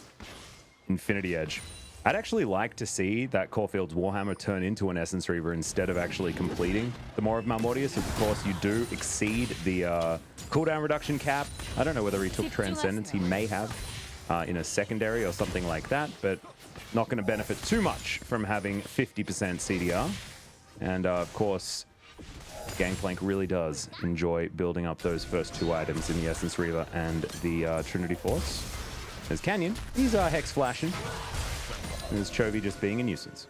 Infinity Edge. I'd actually like to see that Caulfield's Warhammer turn into an Essence Reaver instead of actually completing the Maw of Malmortius. Of course, you do exceed the cooldown reduction cap. I don't know whether he took Transcendence. He may have in a secondary or something like that, but not going to benefit too much from having 50% CDR. And of course, Gangplank really does enjoy building up those first two items in the Essence Reaver and the Trinity Force. There's Canyon. He's Hex flashing. There's Chovy just being a nuisance.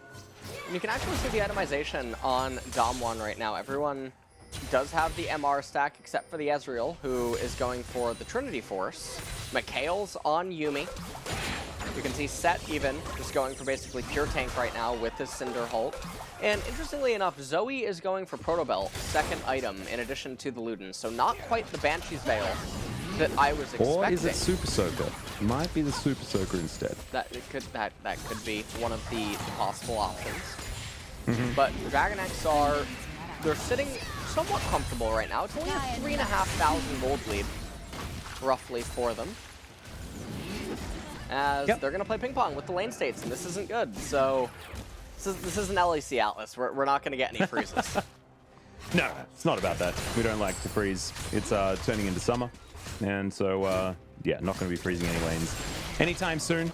You can actually see the itemization on Damwon right now. Everyone does have the MR stack except for the Ezreal, who is going for the Trinity Force. Mikhail's on Yuumi. You can see Set even just going for basically pure tank right now with his Cinder Hulk. And interestingly enough, Zoe is going for Protobelt, second item, in addition to the Luden. So not quite the Banshee's Veil that I was expecting. Or is it Super Soaker? Might be the Super Soaker instead. That could be one of the possible options. But Dragon XR, they're sitting somewhat comfortable right now. It's only a 3,500 gold lead, roughly, for them. As they're going to play ping pong with the lane states, and this isn't good. So this is an LEC Atlas. We're not going to get any freezes. No, it's not about that. We don't like to freeze. It's turning into summer. And so, yeah, not going to be freezing any lanes anytime soon.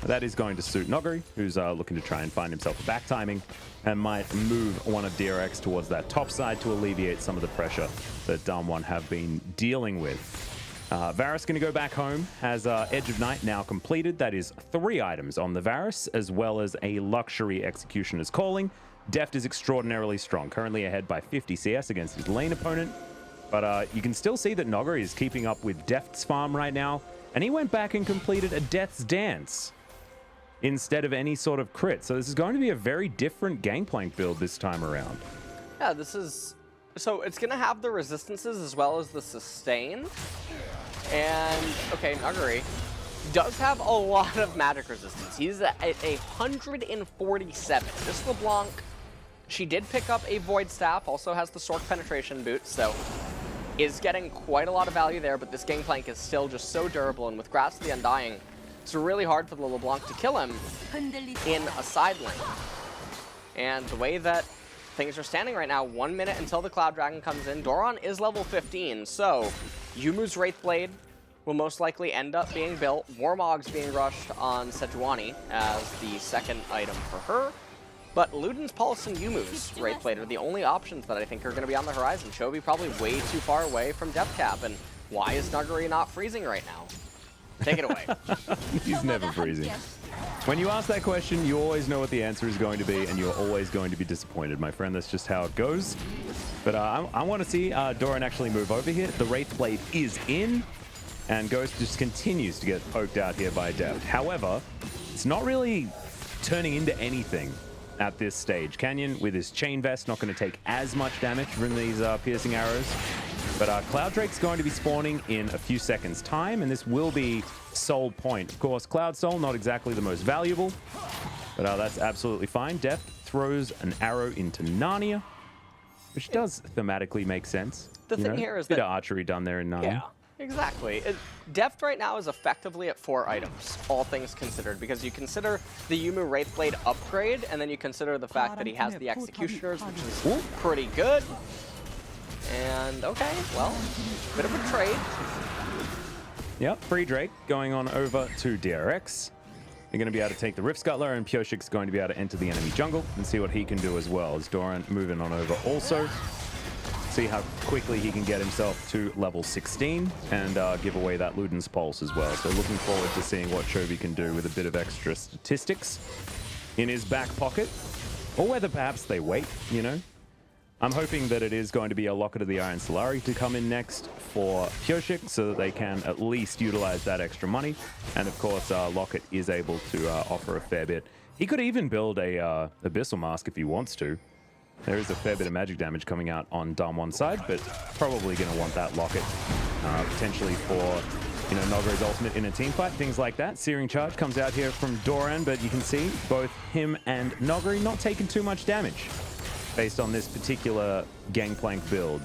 That is going to suit Noggery, who's looking to try and find himself a back timing and might move one of DRX towards that top side to alleviate some of the pressure that Damwon have been dealing with. Varus going to go back home, has Edge of Night now completed. That is 3 items on the Varus, as well as a Luxury Executioner's Calling. Deft is extraordinarily strong, currently ahead by 50 CS against his lane opponent. But you can still see that Noggery is keeping up with Deft's farm right now, and he went back and completed a Death's Dance instead of any sort of crit. So this is going to be a very different Gangplank build this time around. Yeah, this is... So it's going to have the resistances as well as the sustain. And, okay, Nuggery does have a lot of magic resistance. He's at 147. This LeBlanc, she did pick up a Void Staff, also has the Sork Penetration Boot, so is getting quite a lot of value there, but this Gangplank is still just so durable, and with Grasp of the Undying, it's really hard for the LeBlanc to kill him in a side lane. And the way that things are standing right now, 1 minute until the Cloud Dragon comes in. Doran is level 15, so Yumu's Wraithblade will most likely end up being built. Warmog's being rushed on Sejuani as the second item for her. But Luden's Pulse and Yumu's Wraithblade are the only options that I think are going to be on the horizon. Chovy probably way too far away from Death Cap, and why is Nuggery not freezing right now? Take it away. He's never freezing. When you ask that question, you always know what the answer is going to be, and you're always going to be disappointed, my friend. That's just how it goes. But I want to see Doran actually move over here. The Wraithblade is in, and Ghost just continues to get poked out here by Deft. However, it's not really turning into anything at this stage. Canyon, with his Chain Vest, not going to take as much damage from these piercing arrows. But Cloud Drake's going to be spawning in a few seconds' time, and this will be Soul Point. Of course, Cloud Soul, not exactly the most valuable, but that's absolutely fine. Deft throws an arrow into Narnia, which does thematically make sense. The thing here is bit that... of archery done there in Narnia. Yeah, exactly. Deft right now is effectively at 4 items, all things considered, because you consider the Yumu Wraithblade upgrade, and then you consider the fact that he has the Executioners, which is pretty good. And, okay, well, bit of a trade. Yep, free Drake going on over to DRX. They're going to be able to take the Rift Scuttler, and Pyoshik's going to be able to enter the enemy jungle and see what he can do as well. As Doran moving on over also. See how quickly he can get himself to level 16 and give away that Luden's Pulse as well. So looking forward to seeing what Chovy can do with a bit of extra statistics in his back pocket. Or whether perhaps they wait, you know. I'm hoping that it is going to be a Locket of the Iron Solari to come in next for Pyoshik so that they can at least utilize that extra money. And of course, Locket is able to offer a fair bit. He could even build a Abyssal Mask if he wants to. There is a fair bit of magic damage coming out on Damwon's side, but probably going to want that Locket potentially for, you know, Nogre's ultimate in a team fight, things like that. Searing Charge comes out here from Doran, but you can see both him and Nogre not taking too much damage based on this particular Gangplank build.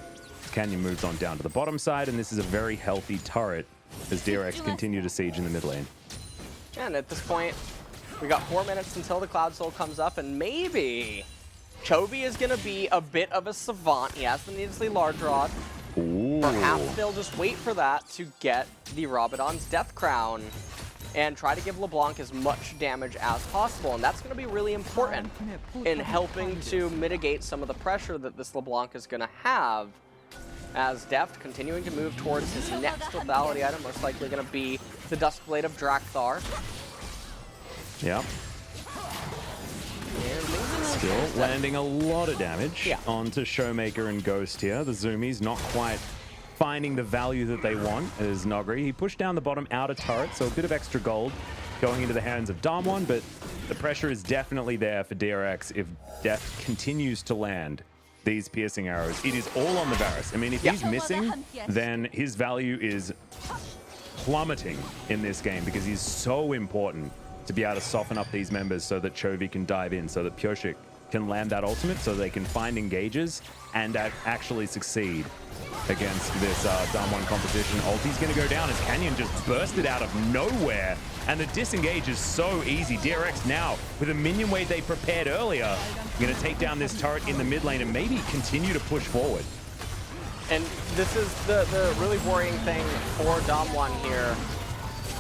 Canyon moves on down to the bottom side, and this is a very healthy turret as DRX continue to siege in the mid lane. And at this point, we got 4 minutes until the Cloud Soul comes up, and maybe Chovy is going to be a bit of a savant. He has the needlessly large rod. Ooh. Perhaps they'll just wait for that to get the Rabadon's Death Crown and try to give LeBlanc as much damage as possible. And that's going to be really important in helping to mitigate some of the pressure that this LeBlanc is going to have, as Deft continuing to move towards his next lethality item, most likely going to be the Duskblade of Drakthar. Yep. Still landing a lot of damage onto Showmaker and Ghost here. The Zoomies not quite finding the value that they want as Nogri. He pushed down the bottom outer turret, so a bit of extra gold going into the hands of Damwon, but the pressure is definitely there for DRX if Deft continues to land these piercing arrows. It is all on the Varus. I mean, if he's missing, then his value is plummeting in this game because he's so important to be able to soften up these members so that Chovy can dive in, so that Pyoshik can land that ultimate, so they can find engages and actually succeed against this Damwon composition. Ulti's going to go down as Canyon just bursted out of nowhere, and the disengage is so easy. DRX now, with a minion wave they prepared earlier, going to take down this turret in the mid lane and maybe continue to push forward. And this is the really worrying thing for Damwon here,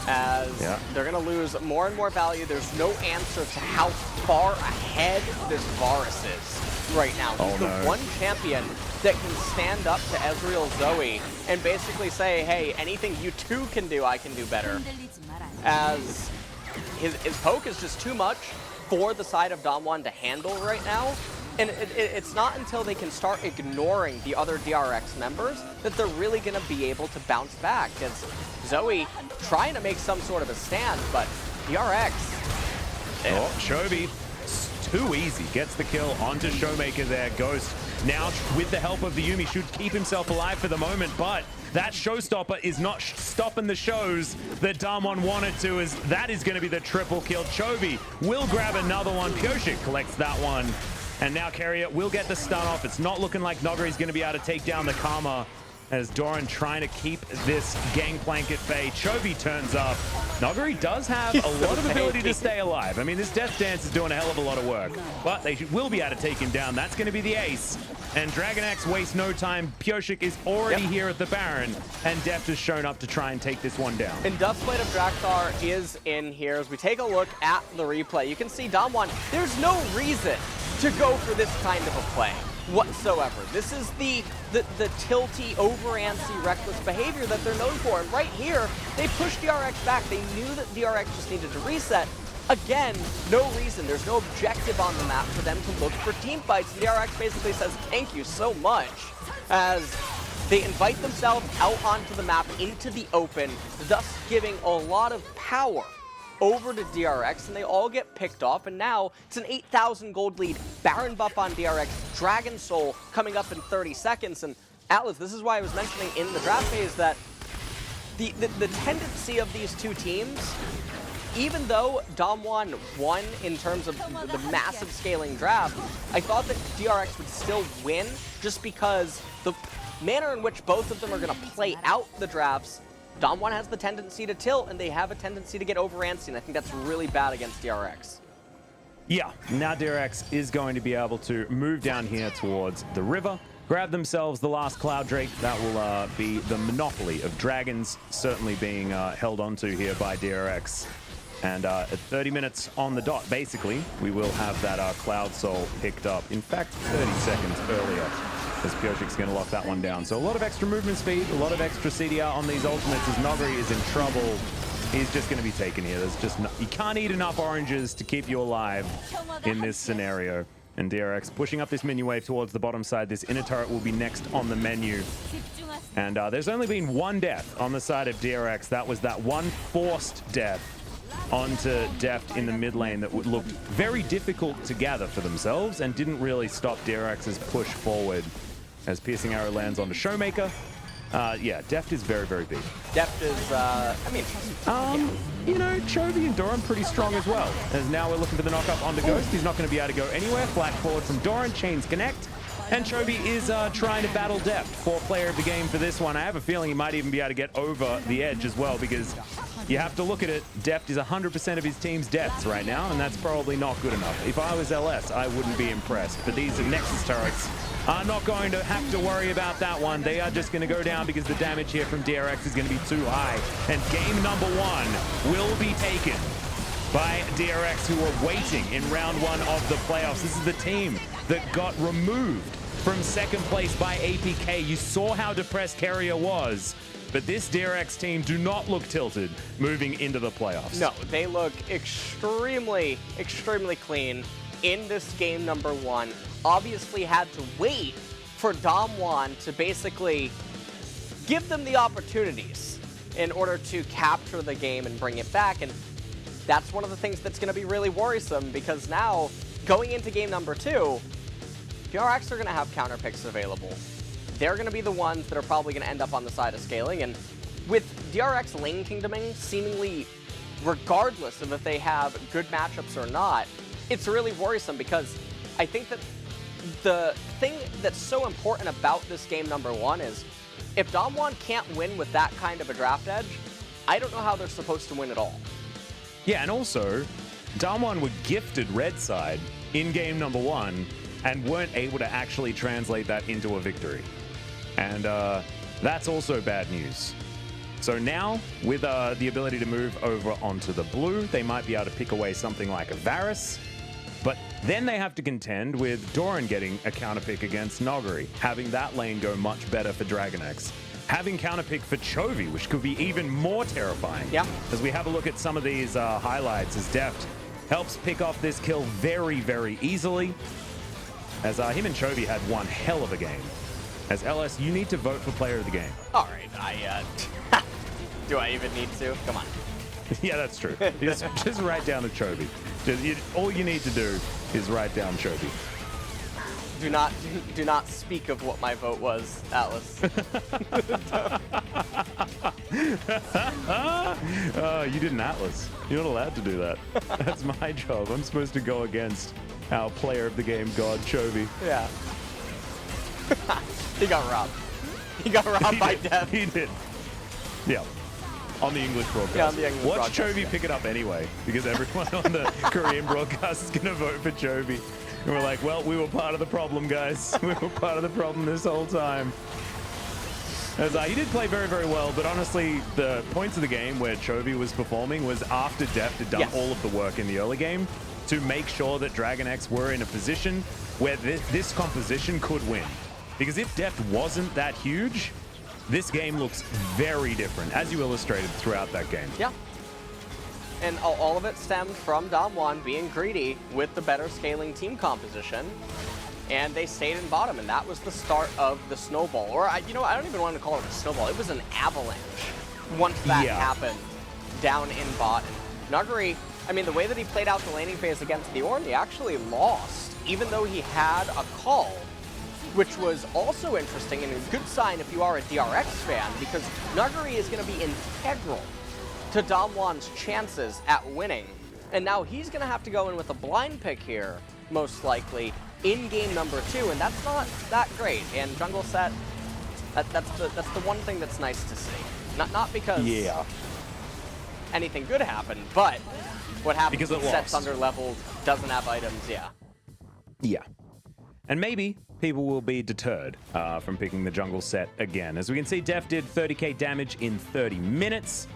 as they're going to lose more and more value. There's no answer to how far ahead this Varus is right now. He's the one champion that can stand up to Ezreal Zoe and basically say, hey, anything you two can do, I can do better. As his poke is just too much for the side of Damwon to handle right now. And it's not until they can start ignoring the other DRX members that they're really going to be able to bounce back. Because Zoe trying to make some sort of a stand, but DRX... Oh, Chovy, too easy. Gets the kill onto Showmaker there. Ghost now with the help of the Yuumi should keep himself alive for the moment, but that showstopper is not stopping the shows that Damwon wanted to, as that is going to be the triple kill. Chovy will grab another one. Pyoshik collects that one. And now Carrier will get the stun off. It's not looking like Nogari's going to be able to take down the Karma, as Doran trying to keep this gangplank at bay. Chovy turns up. Nogari does have a lot of ability to stay alive. I mean, this Death Dance is doing a hell of a lot of work, but they will be able to take him down. That's going to be the ace. And Dragon Axe wastes no time. Pyoshik is already here at the Baron, and Deft has shown up to try and take this one down. And Dustblade of Drakthar is in here. As we take a look at the replay, you can see Damwon, there's no reason to go for this kind of a play whatsoever. This is the tilty, over-antsy, reckless behavior that they're known for. And right here, they pushed DRX back. They knew that DRX just needed to reset. Again, no reason. There's no objective on the map for them to look for team fights. And DRX basically says, thank you so much, as they invite themselves out onto the map into the open, thus giving a lot of power over to DRX, and they all get picked off, and now it's an 8,000 gold lead. Baron buff on DRX, Dragon Soul coming up in 30 seconds, and Atlas, this is why I was mentioning in the draft phase that the tendency of these two teams, even though Damwon won in terms of the massive scaling draft, I thought that DRX would still win just because the manner in which both of them are going to play out the drafts, Damwon has the tendency to tilt, and they have a tendency to get over antsy, and I think that's really bad against DRX. Yeah, now DRX is going to be able to move down here towards the river, grab themselves the last Cloud Drake. That will be the monopoly of dragons, certainly being held onto here by DRX. And at 30 minutes on the dot, basically, we will have that Cloud Soul picked up. In fact, 30 seconds earlier, as Pyoshik's going to lock that one down. So a lot of extra movement speed, a lot of extra CDR on these ultimates, as Nogari is in trouble. He's just going to be taken here. There's just no, you can't eat enough oranges to keep you alive in this scenario. And DRX pushing up this menu wave towards the bottom side. This inner turret will be next on the menu. And there's only been one death on the side of DRX. That was that one forced death onto Deft in the mid lane that looked very difficult to gather for themselves and didn't really stop DRX's push forward, as Piercing Arrow lands onto Showmaker. Yeah, Deft is very, very big. Deft is, I mean... you know, Chovy and Doran pretty strong as well. As now we're looking for the knock-up onto Ghost. He's not going to be able to go anywhere. Flat forward from Doran, chains connect. And Chovy is trying to battle Deft for player of the game for this one. I have a feeling he might even be able to get over the edge as well, because you have to look at it. Deft is 100% of his team's deaths right now, and that's probably not good enough. If I was LS, I wouldn't be impressed. But these Nexus turrets are not going to have to worry about that one. They are just going to go down because the damage here from DRX is going to be too high. And game number one will be taken by DRX, who are waiting in round one of the playoffs. This is the team that got removed from second place by APK. You saw how depressed Carrier was, but this DRX team do not look tilted moving into the playoffs. No, they look extremely, extremely clean in this game number one. Obviously had to wait for Damwon to basically give them the opportunities in order to capture the game and bring it back. And that's one of the things that's going to be really worrisome, because now, going into game number two, DRX are going to have counter picks available. They're going to be the ones that are probably going to end up on the side of scaling. And with DRX lane kingdoming, seemingly regardless of if they have good matchups or not, it's really worrisome, because I think that the thing that's so important about this game number one is if Damwon can't win with that kind of a draft edge, I don't know how they're supposed to win at all. Yeah, and also, Damwon were gifted red side in game number one and weren't able to actually translate that into a victory. And that's also bad news. So now, with the ability to move over onto the blue, they might be able to pick away something like a Varus. But then they have to contend with Doran getting a counterpick against Nogari, having that lane go much better for Dragon Axe. Having counterpick for Chovy, which could be even more terrifying. Yeah. As we have a look at some of these highlights, as Deft helps pick off this kill very, very easily. As him and Chovy had one hell of a game. As LS, you need to vote for player of the game. All right, do I even need to? Come on. Yeah, that's true. Just write down the Chovy. All you need to do is write down Chovy. Do not speak of what my vote was, Atlas. You did an Atlas. You're not allowed to do that. That's my job. I'm supposed to go against our player of the game god, Chovy. Yeah. He got robbed. He got robbed by Dev. He did. Yeah. On the English broadcast. Yeah, on the English Watch broadcast, Chovy pick it up anyway, because everyone on the Korean broadcast is going to vote for Chovy. And we're like, well, we were part of the problem, guys. We were part of the problem this whole time. As he did play very, very well, but honestly, the points of the game where Chovy was performing was after Deft had done all of the work in the early game to make sure that Dragon X were in a position where this composition could win. Because if Deft wasn't that huge, this game looks very different, as you illustrated throughout that game. Yeah. And all of it stemmed from Damwon being greedy with the better scaling team composition. And they stayed in bottom, and that was the start of the snowball. Or, I don't even want to call it a snowball. It was an avalanche once that happened down in bot. And Nuguri, I mean, the way that he played out the laning phase against the Ornn, he actually lost, even though he had a call, which was also interesting and a good sign if you are a DRX fan, because Nuguri is going to be integral to Damwon's chances at winning. And now he's going to have to go in with a blind pick here, most likely, in game number 2, and that's not that great. And jungle set, that's the one thing that's nice to see. Not because anything good happened, but what happens because when set's under leveled, doesn't have items, Yeah. And maybe people will be deterred from picking the jungle set again. As we can see, Def did 30k damage in 30 minutes.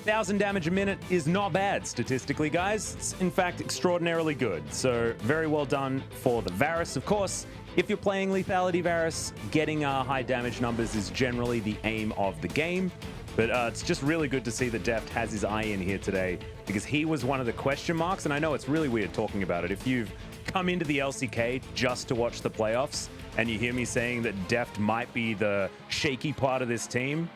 1,000 damage a minute is not bad statistically, guys. It's in fact extraordinarily good. So very well done for the Varus. Of course, if you're playing Lethality Varus, getting high damage numbers is generally the aim of the game. But it's just really good to see that Deft has his eye in here today, because he was one of the question marks. And I know it's really weird talking about it. If you've come into the LCK just to watch the playoffs and you hear me saying that Deft might be the shaky part of this team,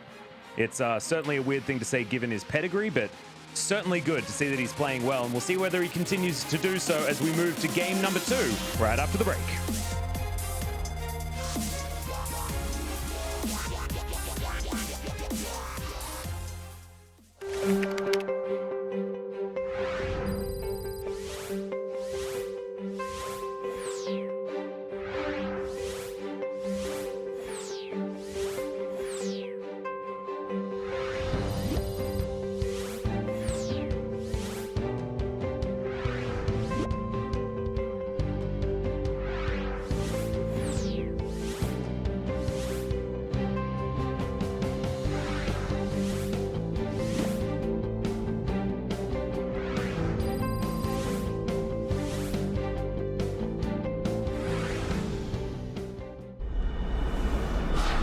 it's certainly a weird thing to say given his pedigree, but certainly good to see that he's playing well. And we'll see whether he continues to do so as we move to game number 2 right after the break.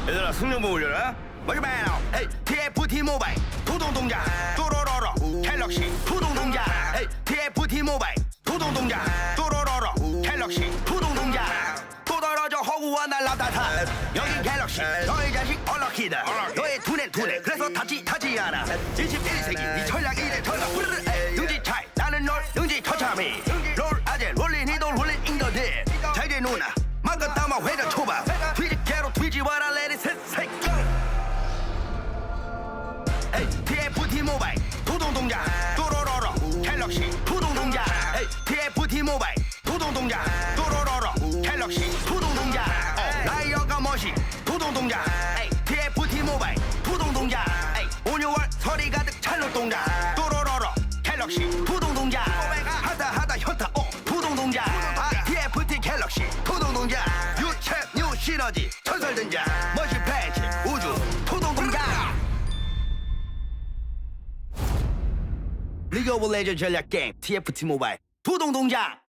얘들아 승용보 올려라 What you about? Hey, TFT 모바일 부동동작 또로로로 갤럭시 부동동작 Hey, TFT 모바일 부동동작 또로로로 갤럭시 부동동작 또 떨어져 허구와 날라다타 여기 갤럭시 너의 자식 얼럭키다 너의 두뇌 그래서 타지 않아 21세기 네 전략 이래 전략 능지 차이 나는 널 능지 처참히 롤 아재 롤린 이돌 롤린 인더들 자 이제 누나 망가 담아 회전 초밥 뒤집개로 뒤집어라 레디 새끼 TFT 모바일 부동동작 또로로로 갤럭시 부동동작 TFT 모바일 부동동작 또로로로 갤럭시 부동동작 라이어가 멋이 부동동작 TFT 모바일 부동동작 온유월 서리 가득 찰노동작 또로로로 갤럭시 부동동작 하다 현타 부동동작 TFT 갤럭시 부동동작 유체 뉴 시너지 전설등장 멋이 팬츠 우주 부동동작 리그 오브 레전드 전략 게임 TFT 모바일 부동동작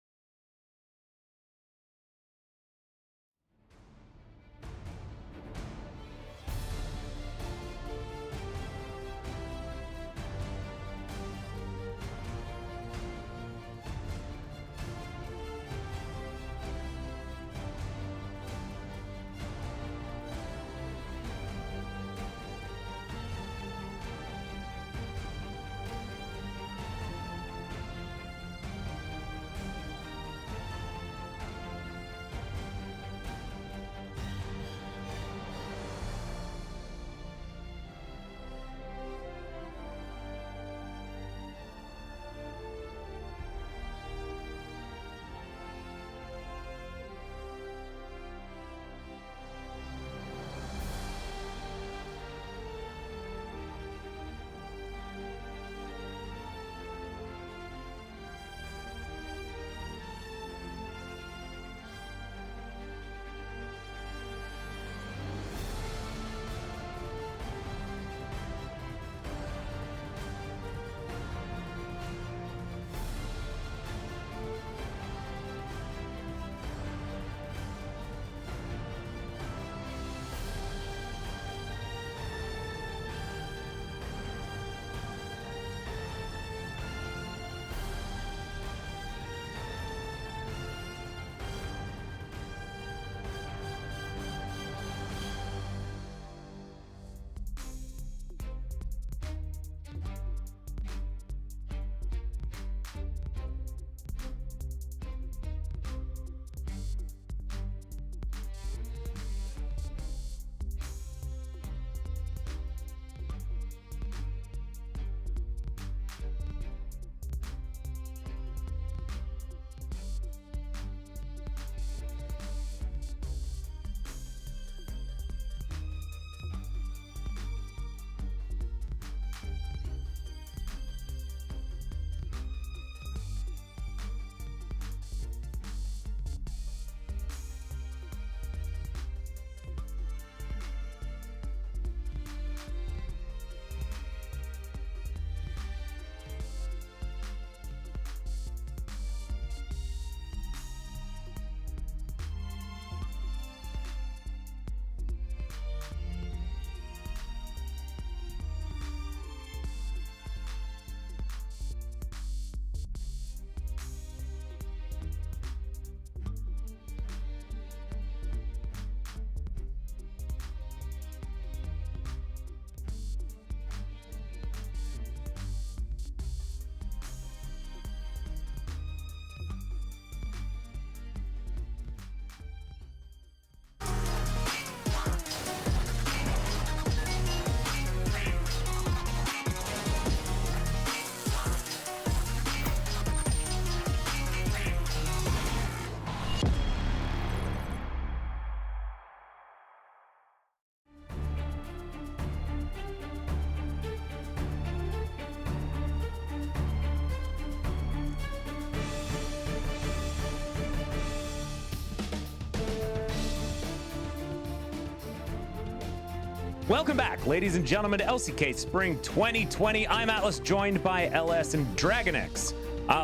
Welcome back, ladies and gentlemen, to LCK Spring 2020. I'm Atlas, joined by LS and DragonX,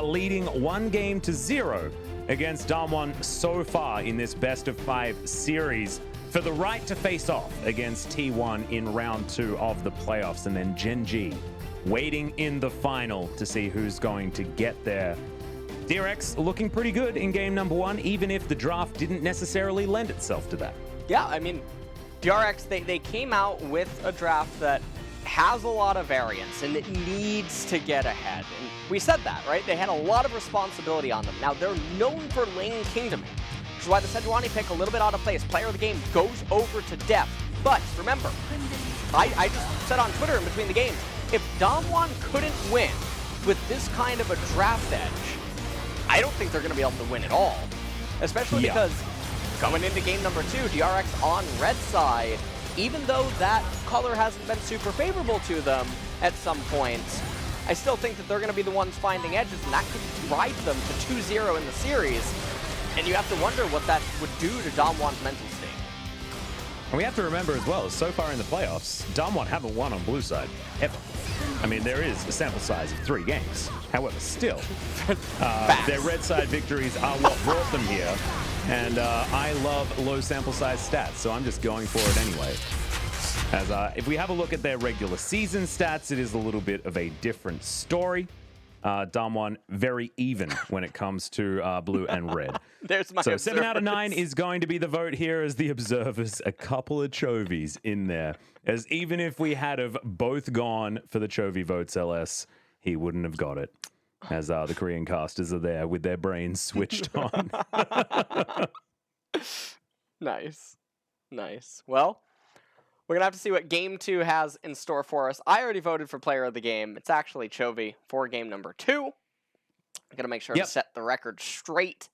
leading 1-0 against Damwon so far in this best-of-5 series for the right to face off against T1 in round 2 of the playoffs, and then Gen G waiting in the final to see who's going to get there. DRX looking pretty good in game number 1, even if the draft didn't necessarily lend itself to that. Yeah, I mean, DRX, they came out with a draft that has a lot of variance and it needs to get ahead. And we said that, right? They had a lot of responsibility on them. Now, they're known for lane kingdoming, which is why the Sejuani pick a little bit out of place. Player of the game goes over to depth. But remember, I just said on Twitter in between the games, if Damwon couldn't win with this kind of a draft edge, I don't think they're going to be able to win at all. Especially because going into game number 2, DRX on red side, even though that color hasn't been super favorable to them at some points, I still think that they're going to be the ones finding edges, and that could drive them to 2-0 in the series. And you have to wonder what that would do to Damwon's mental state. And we have to remember as well, so far in the playoffs, Damwon haven't won on blue side ever. I mean, there is a sample size of 3 games. However, still, their red side victories are what brought them here. And I love low sample size stats, so I'm just going for it anyway. As if we have a look at their regular season stats, it is a little bit of a different story. Damwon very even when it comes to blue and red. There's my so observers. 7 out of 9 is going to be the vote here as the observers. A couple of Chovies in there. As even if we had have both gone for the Chovy votes, LS, he wouldn't have got it. As the Korean casters are there with their brains switched on. Nice. Nice. Well, we're going to have to see what game 2 has in store for us. I already voted for player of the game. It's actually Chovy for game number 2. I'm going to make sure to set the record straight.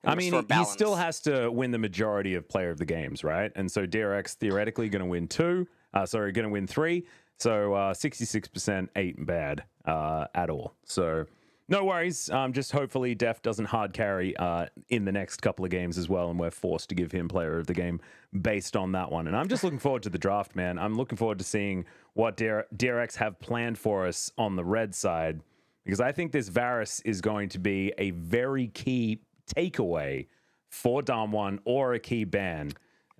I mean, he still has to win the majority of player of the games, right? And so DRX theoretically going to win 3. So 66% ain't bad at all. So no worries. Just hopefully Def doesn't hard carry in the next couple of games as well, and we're forced to give him player of the game based on that one. And I'm just looking forward to the draft, man. I'm looking forward to seeing what DRX have planned for us on the red side, because I think this Varus is going to be a very key takeaway for Damwon, or a key ban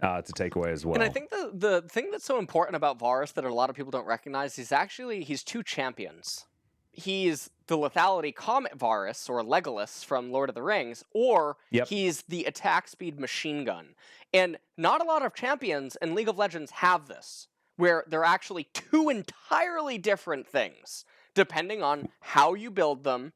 to take away as well. And I think the thing that's so important about Varus that a lot of people don't recognize is actually he's 2 champions. He's the lethality Comet Varus, or Legolas from Lord of the Rings, or he's the attack speed machine gun. And not a lot of champions in League of Legends have this, where they're actually 2 entirely different things, depending on how you build them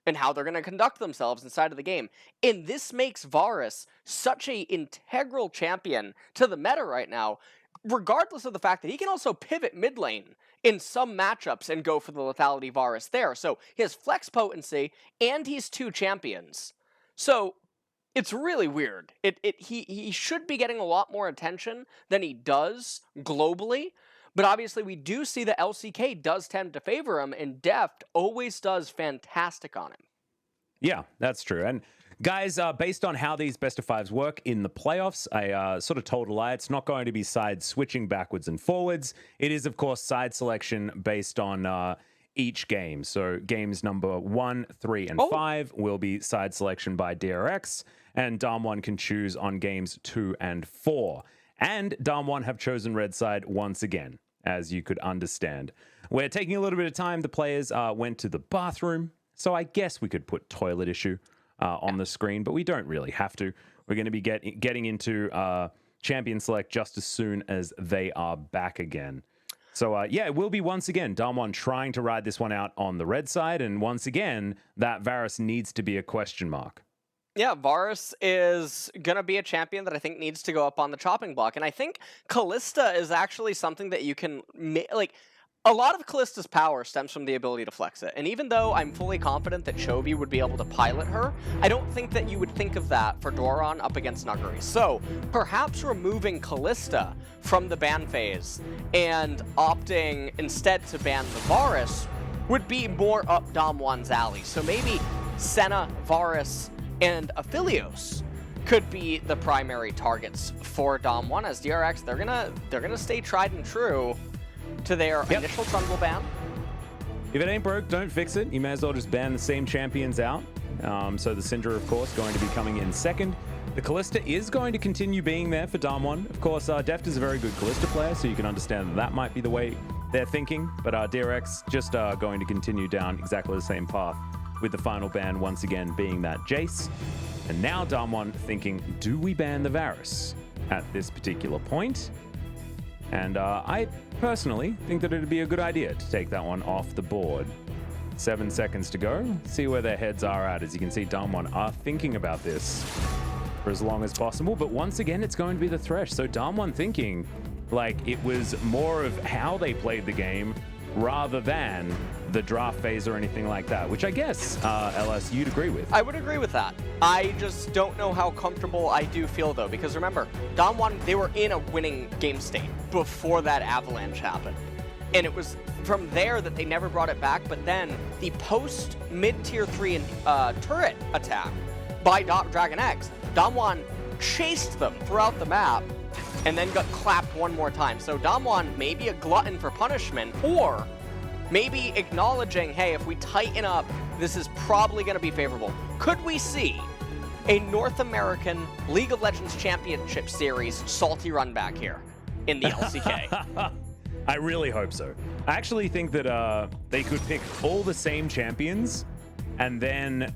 and how they're going to conduct themselves inside of the game. And this makes Varus such an integral champion to the meta right now, regardless of the fact that he can also pivot mid lane in some matchups and go for the lethality Varus there. So he has flex potency, and he's 2 champions. So it's really weird. He should be getting a lot more attention than he does globally. But obviously, we do see that LCK does tend to favor him, and Deft always does fantastic on him. Yeah, that's true. And guys, based on how these best of 5s work in the playoffs, I sort of told a lie. It's not going to be side switching backwards and forwards. It is, of course, side selection based on each game. So games number 1, 3, and 5 will be side selection by DRX, and Damwon can choose on games 2 and 4. And Damwon have chosen red side once again, as you could understand. We're taking a little bit of time. The players went to the bathroom, so I guess we could put toilet issue on the screen, but we don't really have to. We're going to be getting into champion select just as soon as they are back again. So yeah, it will be once again Damwon trying to ride this one out on the red side, and once again, that Varus needs to be a question mark. Yeah, Varus is going to be a champion that I think needs to go up on the chopping block. And I think Kalista is actually something that you can like. A lot of Kalista's power stems from the ability to flex it. And even though I'm fully confident that Chovy would be able to pilot her, I don't think that you would think of that for Doran up against Nuguri. So perhaps removing Kalista from the ban phase and opting instead to ban the Varus would be more up Damwon's alley. So maybe Senna, Varus, and Aphelios could be the primary targets for Dom1 as DRX. They're gonna stay tried and true to their initial jungle ban. If it ain't broke, don't fix it. You may as well just ban the same champions out. So the Syndra, of course, going to be coming in second. The Kalista is going to continue being there for Dom1. Of course, Deft is a very good Kalista player, so you can understand that that might be the way they're thinking. But DRX just going to continue down exactly the same path, with the final ban once again being that Jace. And now Dom1 thinking, do we ban the Varus at this particular point? And I personally think that it'd be a good idea to take that one off the board. 7 seconds to go. See where their heads are at. As you can see, Dom1 are thinking about this for as long as possible. But once again, it's going to be the Thresh. So Dom1 thinking like it was more of how they played the game rather than the draft phase or anything like that, which I guess, LS, you'd agree with. I would agree with that. I just don't know how comfortable I do feel, though, because remember, Dom1, they were in a winning game state before that avalanche happened. And it was from there that they never brought it back, but then the post mid-tier 3 turret attack by Dragon X, Dom1 chased them throughout the map and then got clapped one more time. So Dom1 may be a glutton for punishment, or maybe acknowledging, hey, if we tighten up, this is probably going to be favorable. Could we see a North American League of Legends Championship Series salty run back here in the LCK? I really hope so. I actually think that they could pick all the same champions and then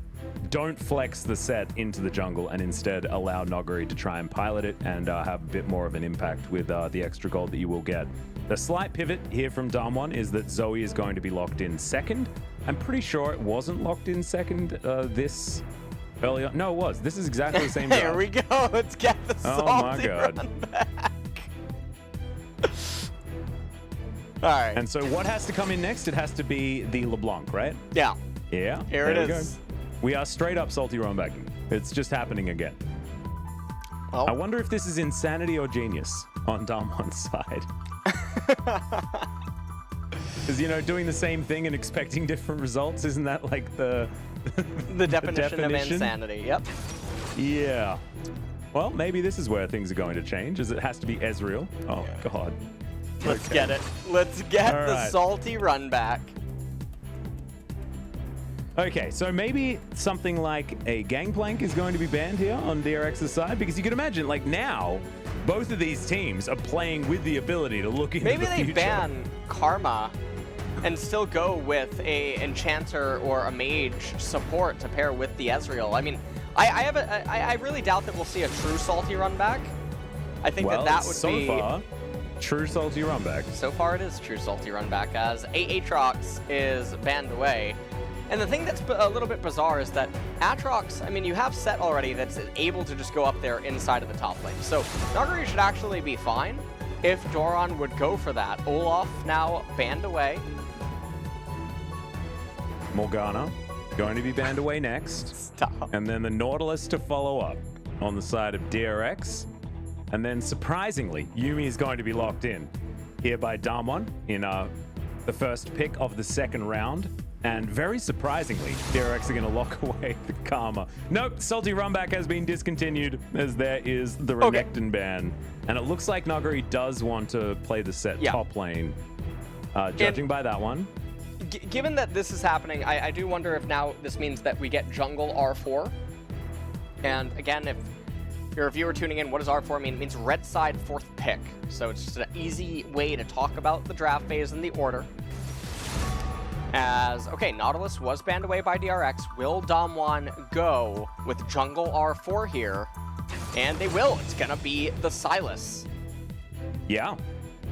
don't flex the set into the jungle and instead allow Noguri to try and pilot it and have a bit more of an impact with the extra gold that you will get. The slight pivot here from Dom1 is that Zoe is going to be locked in second. I'm pretty sure it wasn't locked in second this early on. No, it was. This is exactly the same. There we go. Let's get the salty run back. All right. And so what has to come in next? It has to be the LeBlanc, right? Yeah. Yeah. Here it is. We are straight up salty run backing. It's just happening again. Oh. I wonder if this is insanity or genius on Dom1's side. Because, you know, doing the same thing and expecting different results, isn't that like the definition of insanity? Yep. Yeah. Well, maybe this is where things are going to change, as it has to be Ezreal. Oh, God. Let's get it. Let's get the salty run back. Okay, so maybe something like a Gangplank is going to be banned here on DRX's side, because you can imagine, like, now both of these teams are playing with the ability to look into the future. Maybe they ban Karma and still go with a Enchanter or a Mage support to pair with the Ezreal. I mean, I really doubt that we'll see a true salty run back. I think that would be... so far, true salty run back. So far it is true salty run back, as Aatrox is banned away. And the thing that's a little bit bizarre is that Aatrox, I mean, you have Set already that's able to just go up there inside of the top lane. So Noguri should actually be fine if Doran would go for that. Olaf now banned away. Morgana going to be banned away next. Stop. And then the Nautilus to follow up on the side of DRX. And then surprisingly, Yuumi is going to be locked in here by Dom1 in the first pick of the second round. And very surprisingly, DRX are going to lock away the Karma. Nope, Salty Runback has been discontinued, as there is the Renekton ban. And it looks like Noguri does want to play the set top lane, judging by that one. Given that this is happening, I do wonder if now this means that we get jungle R4. And again, if you're a viewer tuning in, what does R4 mean? It means red side fourth pick. So it's just an easy way to talk about the draft phase and the order. As, okay, Nautilus was banned away by DRX. Will Dom1 go with jungle R4 here? And they will. It's going to be the Sylas. Yeah.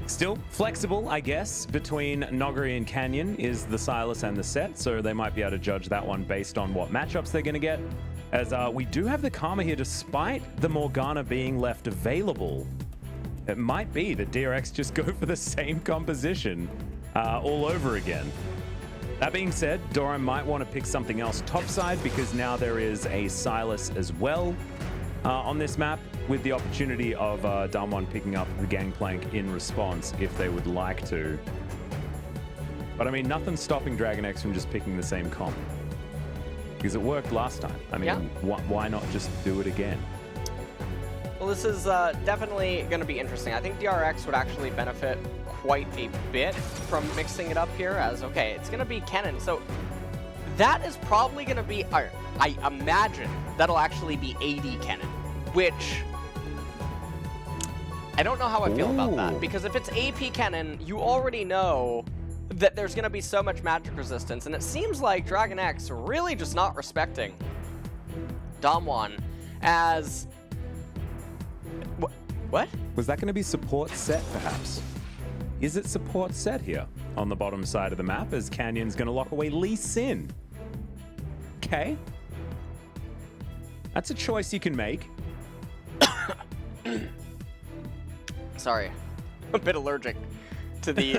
Still flexible, I guess, between Noguri and Canyon is the Sylas and the Set, so they might be able to judge that one based on what matchups they're going to get. As we do have the Karma here, despite the Morgana being left available. It might be that DRX just go for the same composition all over again. That being said, Doran might want to pick something else topside, because now there is a Sylas as well on this map, with the opportunity of Dom1 picking up the Gangplank in response if they would like to. But I mean, nothing's stopping Dragon X from just picking the same comp, because it worked last time. I mean, why not just do it again? Well, this is definitely going to be interesting. I think DRX would actually benefit quite a bit from mixing it up here as, okay, it's going to be Kennen. So that is probably going to be, I imagine that'll actually be AD Kennen, which I don't know how I feel about that. Because if it's AP Kennen, you already know that there's going to be so much magic resistance. And it seems like Dragon X really just not respecting Damwon as... What? Was that going to be support set, perhaps? Is it support set here on the bottom side of the map as Canyon's going to lock away Lee Sin? Okay. That's a choice you can make. Sorry. A bit allergic to the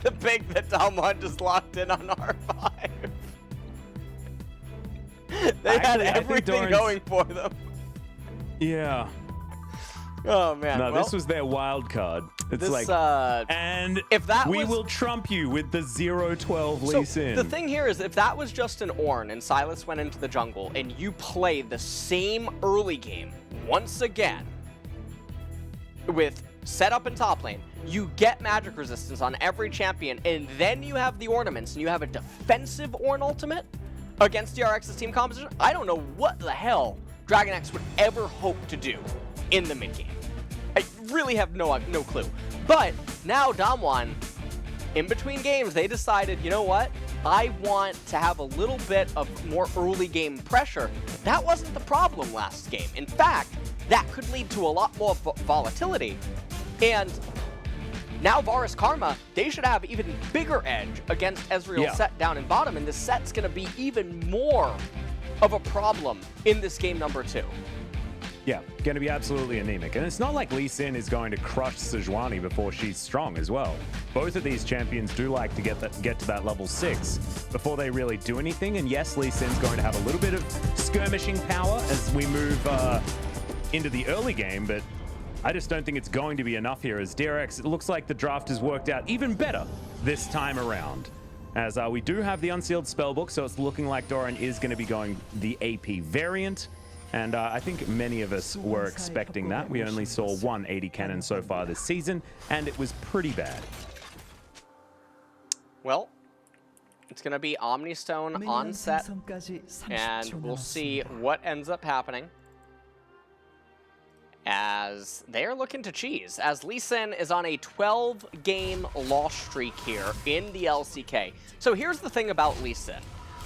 the pig that Damwon just locked in on R5. They had everything going for them. Yeah. Oh man. No, well, this was their wild card. It's this, like, and if that we was... will trump you with the 0-12 Lee So Sin. the thing here is, if that was just an Ornn and Silas went into the jungle and you play the same early game once again with setup and top lane, you get magic resistance on every champion, and then you have the ornaments and you have a defensive Ornn ultimate against DRX's team composition, I don't know what the hell Dragon X would ever hope to do in the mid game. I really have no clue. But now Damwon, in between games, they decided, you know what? I want to have a little bit of more early game pressure. That wasn't the problem last game. In fact, that could lead to a lot more volatility. And now Varus Karma, they should have even bigger edge against Ezreal set down in bottom, and this set's going to be even more of a problem in this game number 2. Yeah, going to be absolutely anemic. And it's not like Lee Sin is going to crush Sejuani before she's strong as well. Both of these champions do like to get to that level 6 before they really do anything. And yes, Lee Sin's going to have a little bit of skirmishing power as we move into the early game, but I just don't think it's going to be enough here as DRX, it looks like the draft has worked out even better this time around. As we do have the Unsealed Spellbook, so it's looking like Doran is going to be going the AP variant. And I think many of us were expecting that. We only saw one 80 cannon so far this season, and it was pretty bad. Well, it's going to be Omnistone on set, and we'll see what ends up happening. As they're looking to cheese, as Lee Sin is on a 12-game loss streak here in the LCK. So here's the thing about Lee Sin.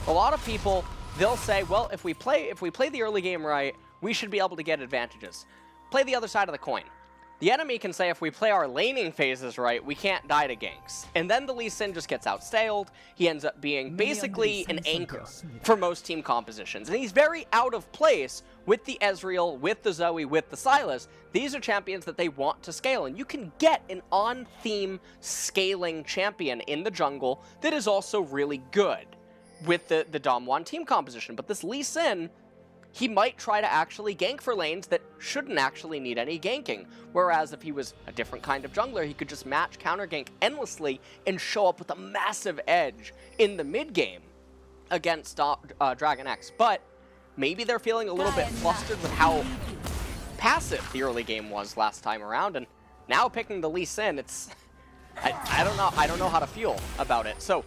A lot of people, they'll say, well, if we play the early game right, we should be able to get advantages. Play the other side of the coin. The enemy can say if we play our laning phases right, we can't die to ganks. And then the Lee Sin just gets outstyled. He ends up being basically an anchor for most team compositions. And he's very out of place with the Ezreal, with the Zoe, with the Sylas. These are champions that they want to scale. And you can get an on-theme scaling champion in the jungle that is also really good with the Damwon team composition. But this Lee Sin, he might try to actually gank for lanes that shouldn't actually need any ganking. Whereas if he was a different kind of jungler, he could just match counter gank endlessly and show up with a massive edge in the mid game against Dragon X. But maybe they're feeling a little bit flustered with how passive the early game was last time around, and now picking the Lee Sin, it's I don't know how to feel about it. So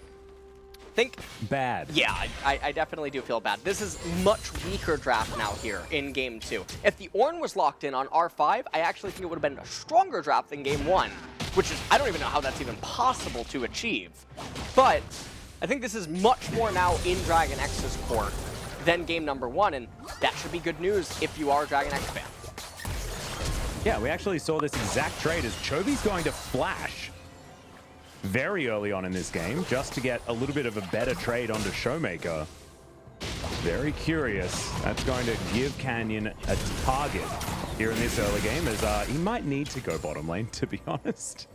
think bad. Yeah, I definitely do feel bad. This is much weaker draft now here in Game 2. If the Ornn was locked in on R5, I actually think it would have been a stronger draft than Game 1, which is, I don't even know how that's even possible to achieve. But I think this is much more now in Dragon X's court than Game number 1, and that should be good news if you are a Dragon X fan. Yeah, we actually saw this exact trade as Chovy's going to flash very early on in this game, just to get a little bit of a better trade onto Showmaker. Very curious. That's going to give Canyon a target here in this early game, as he might need to go bottom lane, to be honest.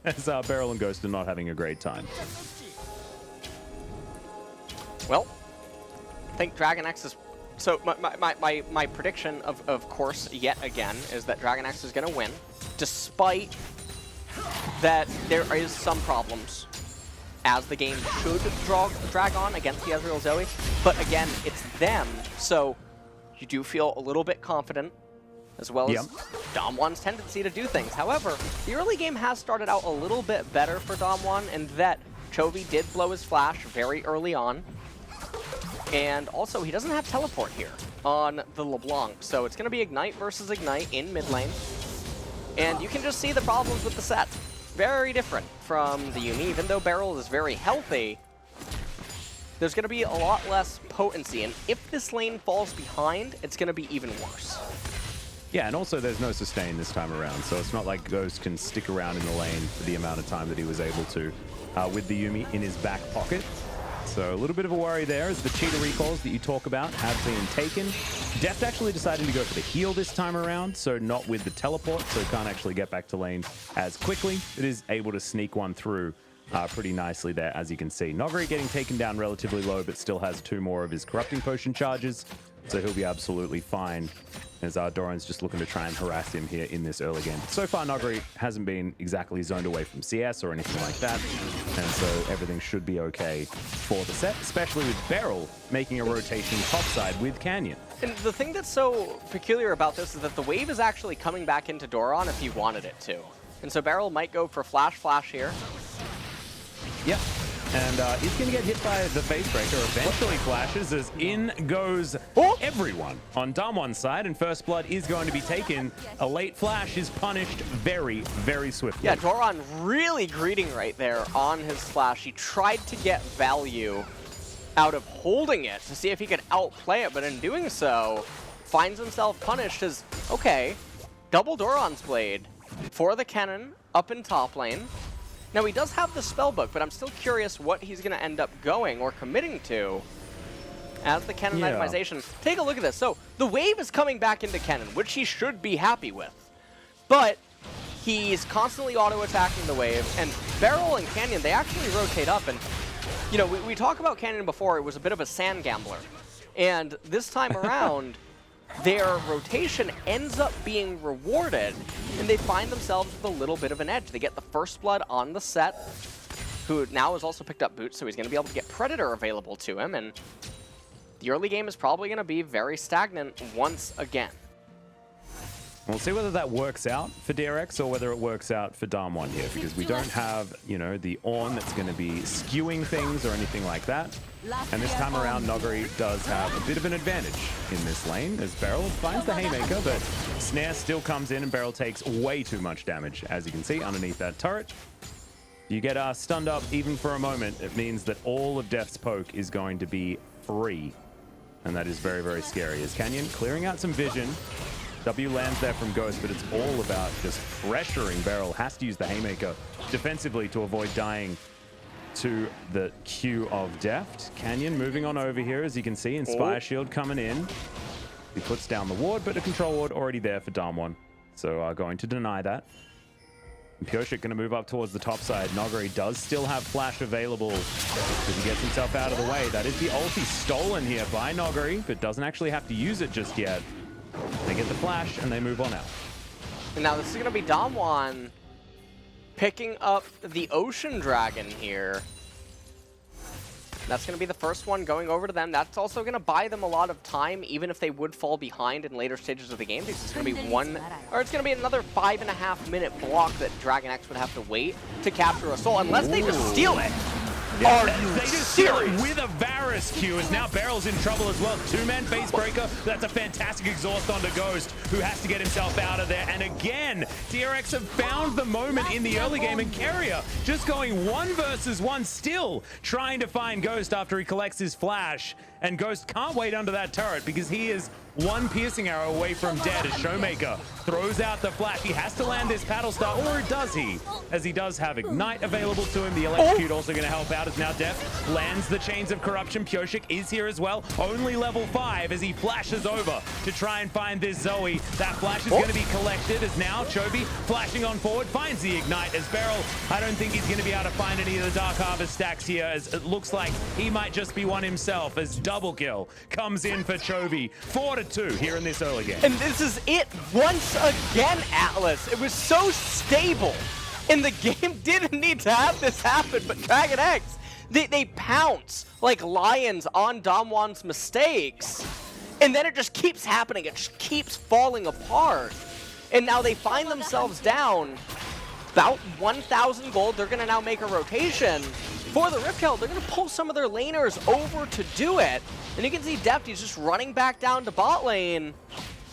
As Beryl and Ghost are not having a great time. Well, I think Dragon X is... So my prediction, of course, yet again, is that Dragon X is going to win, despite that there is some problems as the game should drag on against the Ezreal Zoe. But again, it's them, so you do feel a little bit confident, as well as Damwon's tendency to do things. However, the early game has started out a little bit better for Damwon, in that Chovy did blow his flash very early on. And also, he doesn't have teleport here on the LeBlanc, so it's going to be Ignite versus Ignite in mid lane. And you can just see the problems with the set. Very different from the Yuumi. Even though Beryl is very healthy, there's going to be a lot less potency, and if this lane falls behind, it's going to be even worse. Yeah, and also there's no sustain this time around, so it's not like Ghost can stick around in the lane for the amount of time that he was able to with the Yuumi in his back pocket. So a little bit of a worry there as the cheater recalls that you talk about have been taken. Deft actually deciding to go for the heal this time around, so not with the teleport, so can't actually get back to lane as quickly. It is able to sneak one through pretty nicely there, as you can see. Noguri getting taken down relatively low, but still has 2 more of his Corrupting Potion charges, so he'll be absolutely fine, as Doran's just looking to try and harass him here in this early game. So far, Noguri hasn't been exactly zoned away from CS or anything like that, and so everything should be okay for the set, especially with Beryl making a rotation topside with Canyon. And the thing that's so peculiar about this is that the wave is actually coming back into Doran if he wanted it to. And so Beryl might go for flash here. Yep. And he's going to get hit by the Phase Breaker. Eventually flashes as in goes everyone on Damwon's side, and First Blood is going to be taken. A late flash is punished very, very swiftly. Yeah, Doran really greeting right there on his flash. He tried to get value out of holding it to see if he could outplay it, but in doing so, finds himself punished as, okay, double Doran's Blade for the Kennen up in top lane. Now, he does have the spellbook, but I'm still curious what he's going to end up going or committing to as the Kennen itemization. Take a look at this. So, the wave is coming back into Kennen, which he should be happy with. But he's constantly auto-attacking the wave, and Beryl and Canyon, they actually rotate up. And, you know, we talked about Canyon before. It was a bit of a sand gambler. And this time around, their rotation ends up being rewarded, and they find themselves with a little bit of an edge. They get the First Blood on the set, who now has also picked up boots, so he's going to be able to get Predator available to him, and the early game is probably going to be very stagnant once again. We'll see whether that works out for DRX or whether it works out for Damwon here, because we don't have, you know, the Ornn that's going to be skewing things or anything like that. And this time around, Noguri does have a bit of an advantage in this lane, as Beryl finds the Haymaker, but Snare still comes in and Beryl takes way too much damage, as you can see underneath that turret. You get stunned up even for a moment, it means that all of Death's poke is going to be free. And that is very, very scary, as Canyon clearing out some vision. W lands there from Ghost, but it's all about just pressuring Beryl. Has to use the Haymaker defensively to avoid dying to the Q of Deft. Canyon moving on over here, as you can see. Inspire Shield coming in. He puts down the ward, but a control ward already there for Damwon. So going to deny that. And Pyoshik going to move up towards the top side. Noguri does still have flash available as he gets himself out of the way. That is the ulti stolen here by Noguri, but doesn't actually have to use it just yet. They get the flash and they move on out. And now this is going to be Damwon picking up the Ocean Dragon here. That's going to be the first one going over to them. That's also going to buy them a lot of time, even if they would fall behind in later stages of the game. Because it's going to be it's going to be another 5.5-minute block that Dragon X would have to wait to capture a soul, unless they just steal it. Yeah, they just steal it with a Varus Q, as now Beryl's in trouble as well. 2-man Phase Breaker. That's a fantastic exhaust onto Ghost, who has to get himself out of there. And again, DRX have found the moment in the early game, and Keria just going 1 versus 1, still trying to find Ghost after he collects his flash. And Ghost can't wait under that turret because he is 1 piercing arrow away from dead as Showmaker throws out the flash. He has to land this paddle star, or does he? As he does have Ignite available to him. The Electrocute also going to help out as now Deft lands the Chains of Corruption. Pyoshik is here as well. Only level 5 as he flashes over to try and find this Zoe. That flash is going to be collected as now Chovy flashing on forward finds the Ignite as Beryl. I don't think he's going to be able to find any of the Dark Harvest stacks here, as it looks like he might just be one himself, as double kill comes in for Chovy. 4-2 here in this early game. And this is it once again, Atlas. It was so stable, and the game didn't need to have this happen, but Dragon X, they pounce like lions on Damwon's mistakes. And then it just keeps happening. It just keeps falling apart. And now they find themselves down about 1,000 gold. They're going to now make a rotation for the Rift Herald. They're going to pull some of their laners over to do it. And you can see Deft, he's just running back down to bot lane.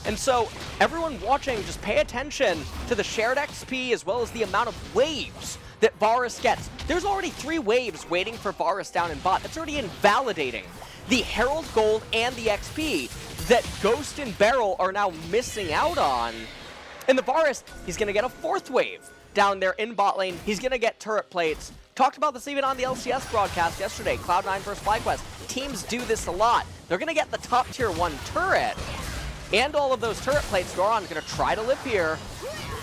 And so everyone watching, just pay attention to the shared XP as well as the amount of waves that Varus gets. There's already 3 waves waiting for Varus down in bot. That's already invalidating the Herald Gold and the XP that Ghost and Beryl are now missing out on. And the Varus, he's going to get a 4th wave down there in bot lane. He's going to get turret plates. Talked about this even on the LCS broadcast yesterday, Cloud9 versus FlyQuest. Teams do this a lot. They're going to get the top tier 1 turret and all of those turret plates. Doran's going to try to live here.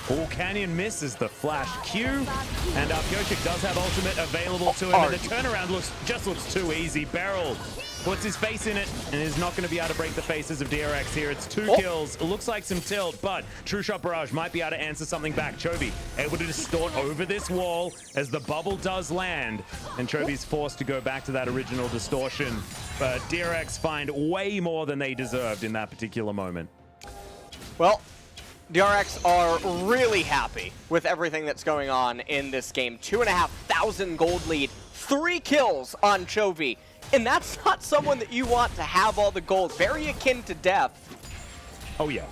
Oh, Canyon misses the flash Q, and Pyosik does have ultimate available to him, and the turnaround looks too easy. Beryl puts his face in it and is not going to be able to break the faces of DRX here. It's 2 kills. It looks like some tilt, but True Shot Barrage might be able to answer something back. Chovy able to distort over this wall as the bubble does land, and Chovy's forced to go back to that original distortion. But DRX find way more than they deserved in that particular moment. Well, DRX are really happy with everything that's going on in this game. 2,500 gold lead, 3 kills on Chovy. And that's not someone that you want to have all the gold. Very akin to Death. Oh, yeah.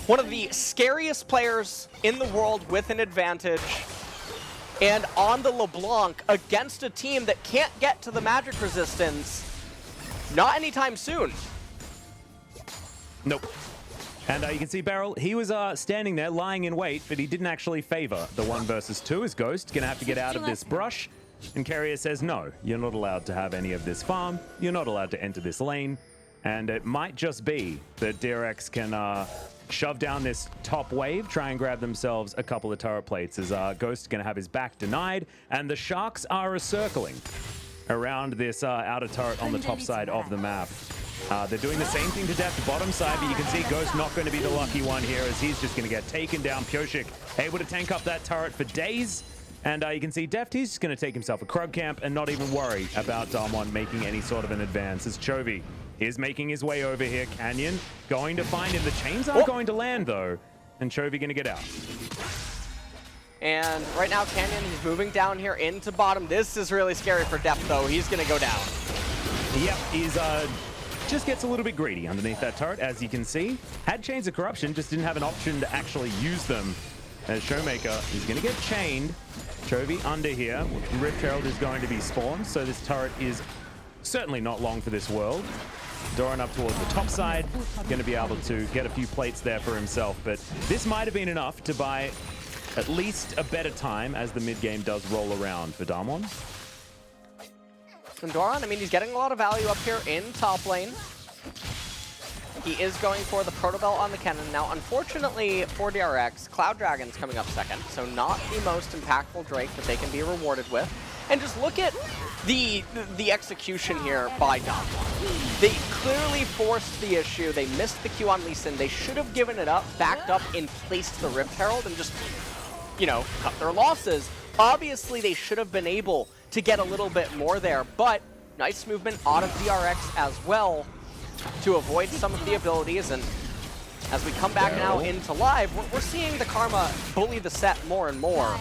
One of the scariest players in the world with an advantage. And on the LeBlanc against a team that can't get to the magic resistance. Not anytime soon. Nope. And you can see Beryl, he was standing there lying in wait, but he didn't actually favor the 1 versus 2 as Ghost. Gonna have to get out of this brush. And Carrier says, no, you're not allowed to have any of this farm. You're not allowed to enter this lane. And it might just be that DRX can shove down this top wave, try and grab themselves a couple of turret plates as Ghost is going to have his back denied. And the Sharks are circling around this outer turret on the top side of the map. They're doing the same thing to Deft bottom side, but you can see Ghost not going to be the lucky one here as he's just going to get taken down. Pyosik able to tank up that turret for days. And you can see Deft, he's just going to take himself a Krug camp and not even worry about Damwon making any sort of an advance as Chovy is making his way over here. Canyon going to find him. The chains aren't going to land though, and Chovy going to get out. And right now Canyon, he's moving down here into bottom. This is really scary for Deft though. He's going to go down. Yep, he's just gets a little bit greedy underneath that turret, as you can see. Had Chains of Corruption, just didn't have an option to actually use them. As Showmaker, he's going to get chained. Chovy under here. Rift Herald is going to be spawned, so this turret is certainly not long for this world. Doran up towards the top side, going to be able to get a few plates there for himself, but this might have been enough to buy at least a better time as the mid-game does roll around for Damwon. And Doran, I mean, he's getting a lot of value up here in top lane. He is going for the Proto Belt on the cannon. Now, unfortunately for DRX, Cloud Dragon's coming up second, so not the most impactful Drake that they can be rewarded with. And just look at the execution here by Damwon. They clearly forced the issue. They missed the Q on Lee Sin. They should have given it up, backed up, and placed the Rift Herald and just, you know, cut their losses. Obviously, they should have been able to get a little bit more there, but nice movement out of DRX as well to avoid some of the abilities. And as we come back now into live, we're seeing the Karma bully the set more and more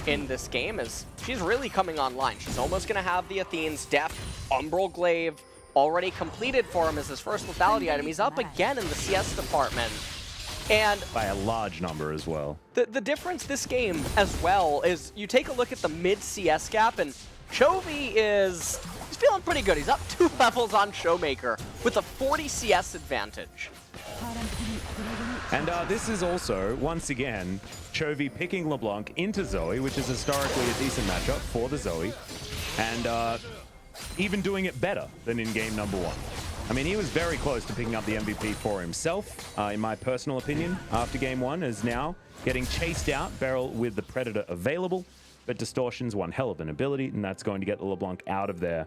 in this game as she's really coming online. She's almost going to have the Athene's Death, Umbral Glaive already completed for him as his first lethality item. He's up again in the CS department. And by a large number as well. The difference this game as well is you take a look at the mid CS gap, and Chovy he's feeling pretty good. He's up 2 levels on Showmaker with a 40 CS advantage. And this is also, once again, Chovy picking LeBlanc into Zoe, which is historically a decent matchup for the Zoe, and even doing it better than in game number 1. I mean, he was very close to picking up the MVP for himself, in my personal opinion, after game 1, is now getting chased out, Beryl with the Predator available, but Distortion's one hell of an ability, and that's going to get the LeBlanc out of there.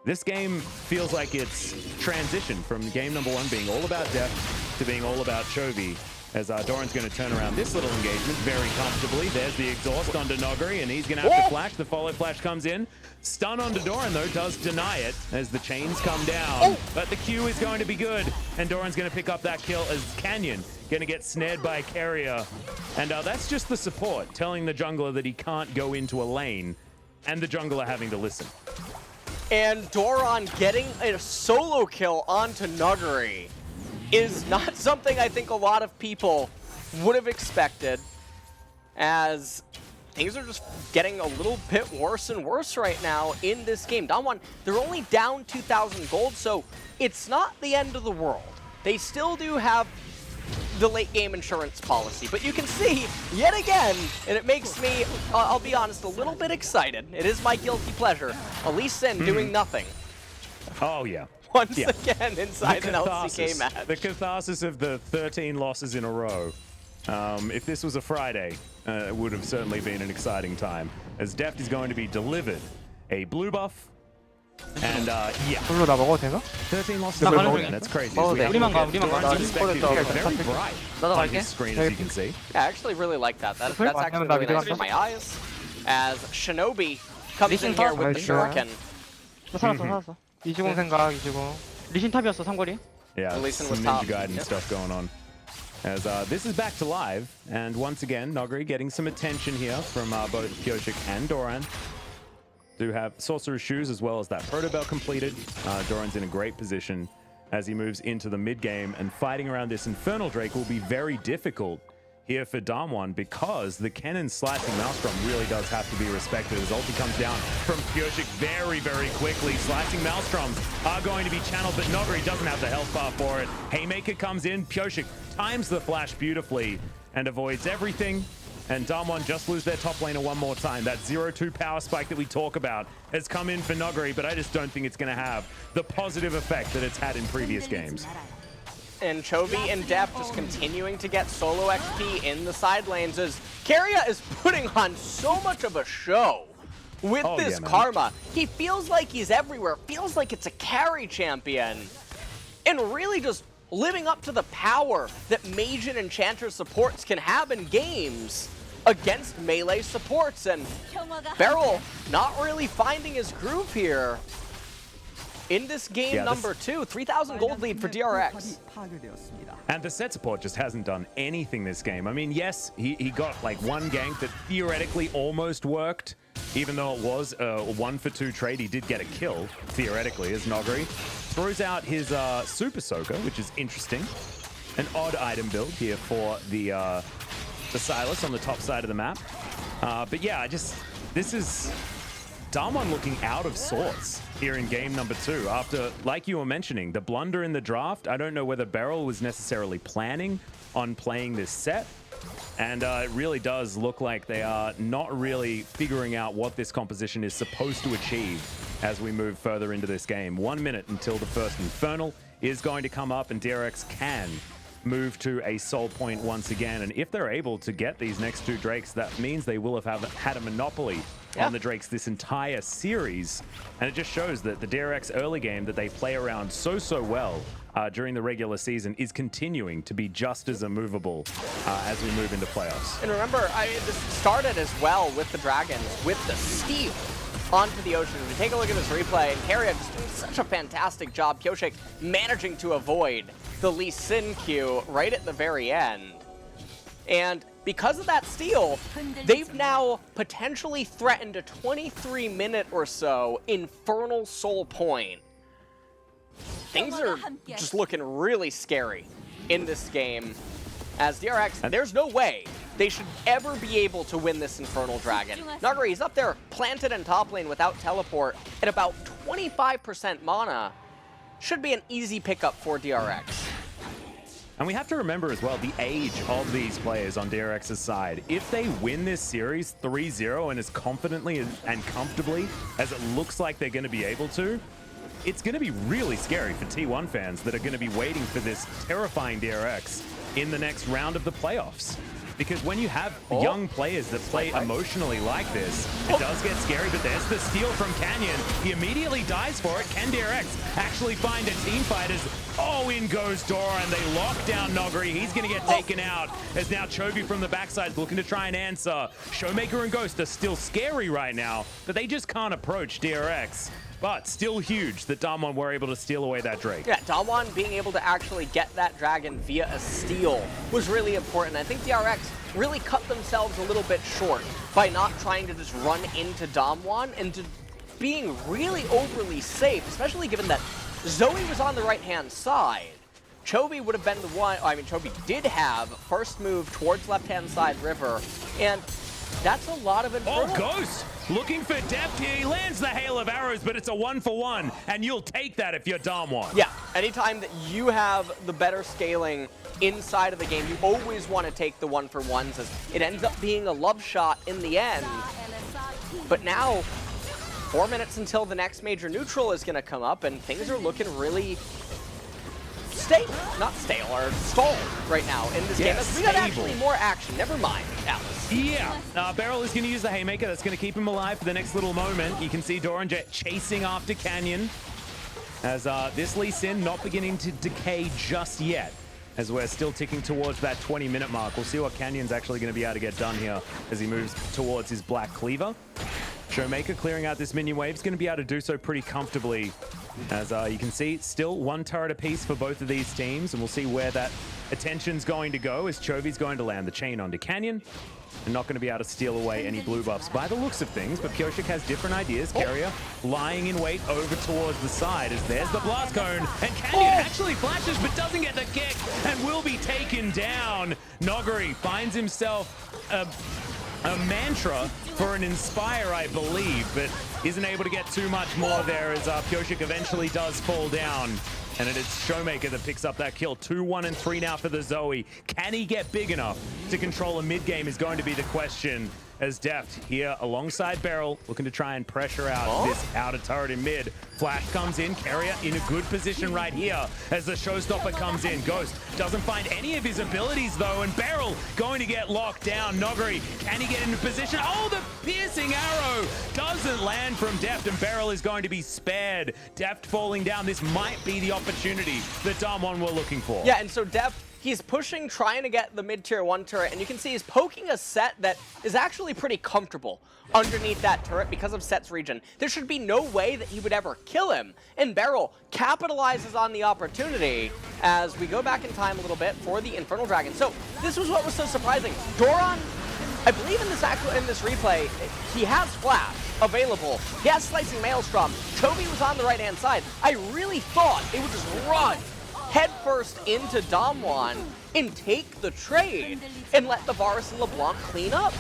This game feels like it's transitioned from game number 1 being all about Death to being all about Chovy, as Doran's going to turn around this little engagement very comfortably. There's the exhaust onto Noguri, and he's going to have to flash. The follow flash comes in. Stun onto Doran, though, does deny it as the chains come down. But the Q is going to be good, and Doran's going to pick up that kill as Canyon going to get snared by Carrier. And that's just the support telling the jungler that he can't go into a lane, and the jungler having to listen. And Doran getting a solo kill onto Nuggery is not something I think a lot of people would have expected, as things are just getting a little bit worse and worse right now in this game. Damwon, they're only down 2,000 gold, so it's not the end of the world. They still do have the late game insurance policy, but you can see yet again, and it makes me, I'll be honest, a little bit excited. It is my guilty pleasure. Lee Sin doing nothing. Oh, yeah. Once again inside an LCK match. The catharsis of the 13 losses in a row. If this was a Friday, it would have certainly been an exciting time, as Deft is going to be delivered a blue buff. And yeah, 블루 나 먹어도 되나? 13 losses 나 in a 가는 row. 중이야. That's crazy. 먹어도 돼. 우리만 가. Doran's perspective is very bright 나도 on 갈게. his screen, as you can see. Yeah, I actually really like that. That's 그래? actually 나 really 미드 nice for 갈게. my eyes. As Shinobi comes in here with the Shuriken. 나 살았어. 이주공 생각, 이주공. 리신 탑이었어, 삼거리. Yeah, Lee Sin was some top. Ninja Gaiden stuff going on. As this is back to live, and once again, Noguri getting some attention here from both Pyoshik and Doran. Do have Sorcerer's Shoes as well as that Proto Bell completed. Doran's in a great position as he moves into the mid game, and fighting around this Infernal Drake will be very difficult here for Damwon, because the Kennen slicing Maelstrom really does have to be respected as ulti comes down from Pyoshik very, very quickly. Slicing Maelstroms are going to be channeled, but Noguri doesn't have the health bar for it. Haymaker comes in, Pyoshik times the flash beautifully and avoids everything. And Damwon just lose their top laner one more time. That 0-2 power spike that we talk about has come in for Noguri, but I just don't think it's going to have the positive effect that it's had in previous games. And Chovy and Deft just continuing to get solo XP in the side lanes, as Carrier is putting on so much of a show with this Karma. He feels like he's everywhere, feels like it's a carry champion, and really just living up to the power that Mage and Enchanter supports can have in games against melee supports. And Beryl not really finding his groove here in this game number 2. 3,000 gold lead for DRX. And the set support just hasn't done anything this game. I mean, yes, he got like one gank that theoretically almost worked. Even though it was a 1-for-2 trade, he did get a kill, theoretically, as Noguri throws out his Super Soaker, which is interesting. An odd item build here for the Sylas on the top side of the map. But yeah, this is Damwon looking out of sorts here in game number 2. After, like you were mentioning, the blunder in the draft. I don't know whether Beryl was necessarily planning on playing this set. And it really does look like they are not really figuring out what this composition is supposed to achieve as we move further into this game. 1 minute until the first Infernal is going to come up, and DRX can move to a soul point once again. And if they're able to get these next 2 Drakes, that means they will have had a monopoly on the Drakes this entire series. And it just shows that the DRX early game that they play around so well during the regular season is continuing to be just as immovable as we move into playoffs. And remember, this started as well with the Dragons, with the steal onto the ocean. If you take a look at this replay, and Carrier just doing such a fantastic job. Pyoshik managing to avoid the Lee Sin Q right at the very end. And because of that steal, they've now potentially threatened a 23-minute or so Infernal Soul Point. Things are just looking really scary in this game, as DRX, there's no way they should ever be able to win this Infernal Dragon. Noguri is up there planted in top lane without teleport at about 25% mana. Should be an easy pickup for DRX. And we have to remember as well the age of these players on DRX's side. If they win this series 3-0 and as confidently and comfortably as it looks like they're going to be able to, it's going to be really scary for T1 fans that are going to be waiting for this terrifying DRX in the next round of the playoffs. Because when you have young players that play emotionally like this, it does get scary, but there's the steal from Canyon. He immediately dies for it. Can DRX actually find a team fight as Oh, in goes Dora, and they lock down Noggery. He's going to get taken out as now Chovy from the backside is looking to try and answer. Showmaker and Ghost are still scary right now, but they just can't approach DRX. But still huge that Damwon were able to steal away that Drake. Yeah, Damwon being able to actually get that dragon via a steal was really important. I think DRX really cut themselves a little bit short by not trying to just run into Damwon and to being really overly safe, especially given that Zoe was on the right-hand side. Chovy would have been the one, I mean, Chovy did have first move towards left-hand side river, and that's a lot of Infernal. Oh, Ghost looking for depth here. He lands the hail of arrows, but it's a 1-for-1, and you'll take that if you're Damwon. Yeah, anytime that you have the better scaling inside of the game, you always want to take the 1-for-1s, as it ends up being a love shot in the end. But now, 4 minutes until the next major neutral is going to come up, and things are looking really stale, not stale, or stalled right now in this game. We got actually more action. Never mind, Alice. Yeah, Beryl is going to use the Haymaker. That's going to keep him alive for the next little moment. You can see Doranjet chasing after Canyon as this Lee Sin not beginning to decay just yet, as we're still ticking towards that 20-minute mark. We'll see what Canyon's actually going to be able to get done here as he moves towards his Black Cleaver. Showmaker clearing out this minion wave is going to be able to do so pretty comfortably. As you can see, still one turret apiece for both of these teams, and we'll see where that attention's going to go as Chovy's going to land the chain onto Canyon and not going to be able to steal away any blue buffs by the looks of things, but Pioshik has different ideas. Carrier lying in wait over towards the side as there's the blast cone, and Canyon actually flashes but doesn't get the kick and will be taken down. Noggery finds himself a mantra for an Inspire, I believe, but isn't able to get too much more there as Pioshik eventually does fall down. And it is Showmaker that picks up that kill. 2, 1, and 3 now for the Zoe. Can he get big enough to control a mid-game is going to be the question, as Deft here alongside Beryl looking to try and pressure out this outer turret in mid. Flash comes in, Carrier in a good position right here as the showstopper comes in. Ghost doesn't find any of his abilities though, and Beryl going to get locked down. Noggery, can he get into position? Oh, the piercing arrow doesn't land from Deft, and Beryl is going to be spared. Deft falling down. This might be the opportunity that Damwon were looking for. Yeah, and so Deft, he's pushing, trying to get the mid-tier 1 turret, and you can see he's poking a Set that is actually pretty comfortable underneath that turret because of Set's region. There should be no way that he would ever kill him, and Beryl capitalizes on the opportunity as we go back in time a little bit for the Infernal Dragon. So this was what was so surprising. Doran, I believe in this replay, he has Flash available. He has Slicing Maelstrom. Chovy was on the right-hand side. I really thought it would just run headfirst into Damwon and take the trade and let the Varus and LeBlanc clean up.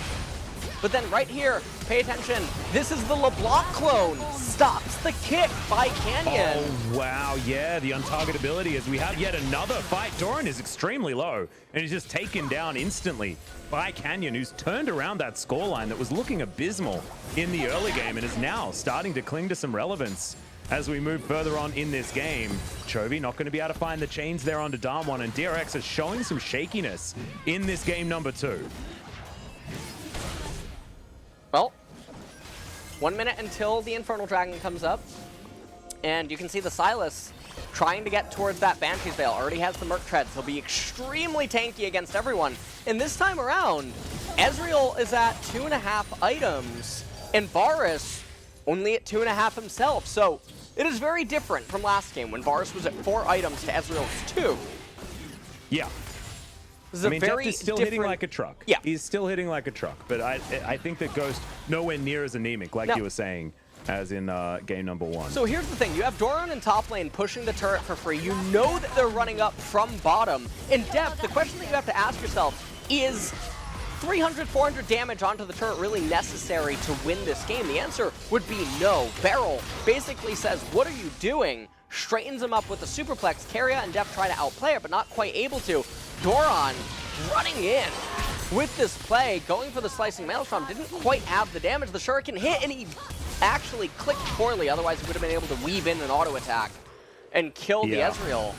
But then right here, pay attention, this is the LeBlanc clone. Stops the kick by Canyon. Oh, wow, yeah, the untargetability as we have yet another fight. Doran is extremely low, and he's just taken down instantly by Canyon, who's turned around that scoreline that was looking abysmal in the early game and is now starting to cling to some relevance as we move further on in this game. Chovy not going to be able to find the chains there onto Damwon, and DRX is showing some shakiness in this game number 2. Well, 1 minute until the Infernal Dragon comes up, and you can see the Silas trying to get towards that Banshee's Veil. Already has the Merc Treads. He'll be extremely tanky against everyone. And this time around, Ezreal is at 2.5 items, and Varus only at 2.5 himself. So it is very different from last game when Varus was at 4 items to Ezreal's 2. Yeah. This is I mean, a very Deft is still hitting like a truck. Yeah. He's still hitting like a truck, but I think that Ghost nowhere near as anemic, like you were saying, as in game number 1. So here's the thing. You have Doran in top lane pushing the turret for free. You know that they're running up from bottom. In depth, the question that you have to ask yourself is 300, 400 damage onto the turret really necessary to win this game? The answer would be no. Beryl basically says, what are you doing? Straightens him up with a superplex. Carrier and Deft try to outplay it, but not quite able to. Doran running in with this play, going for the Slicing Maelstrom, didn't quite have the damage. The Shuriken hit, and he actually clicked poorly. Otherwise, he would have been able to weave in an auto attack and kill the Ezreal.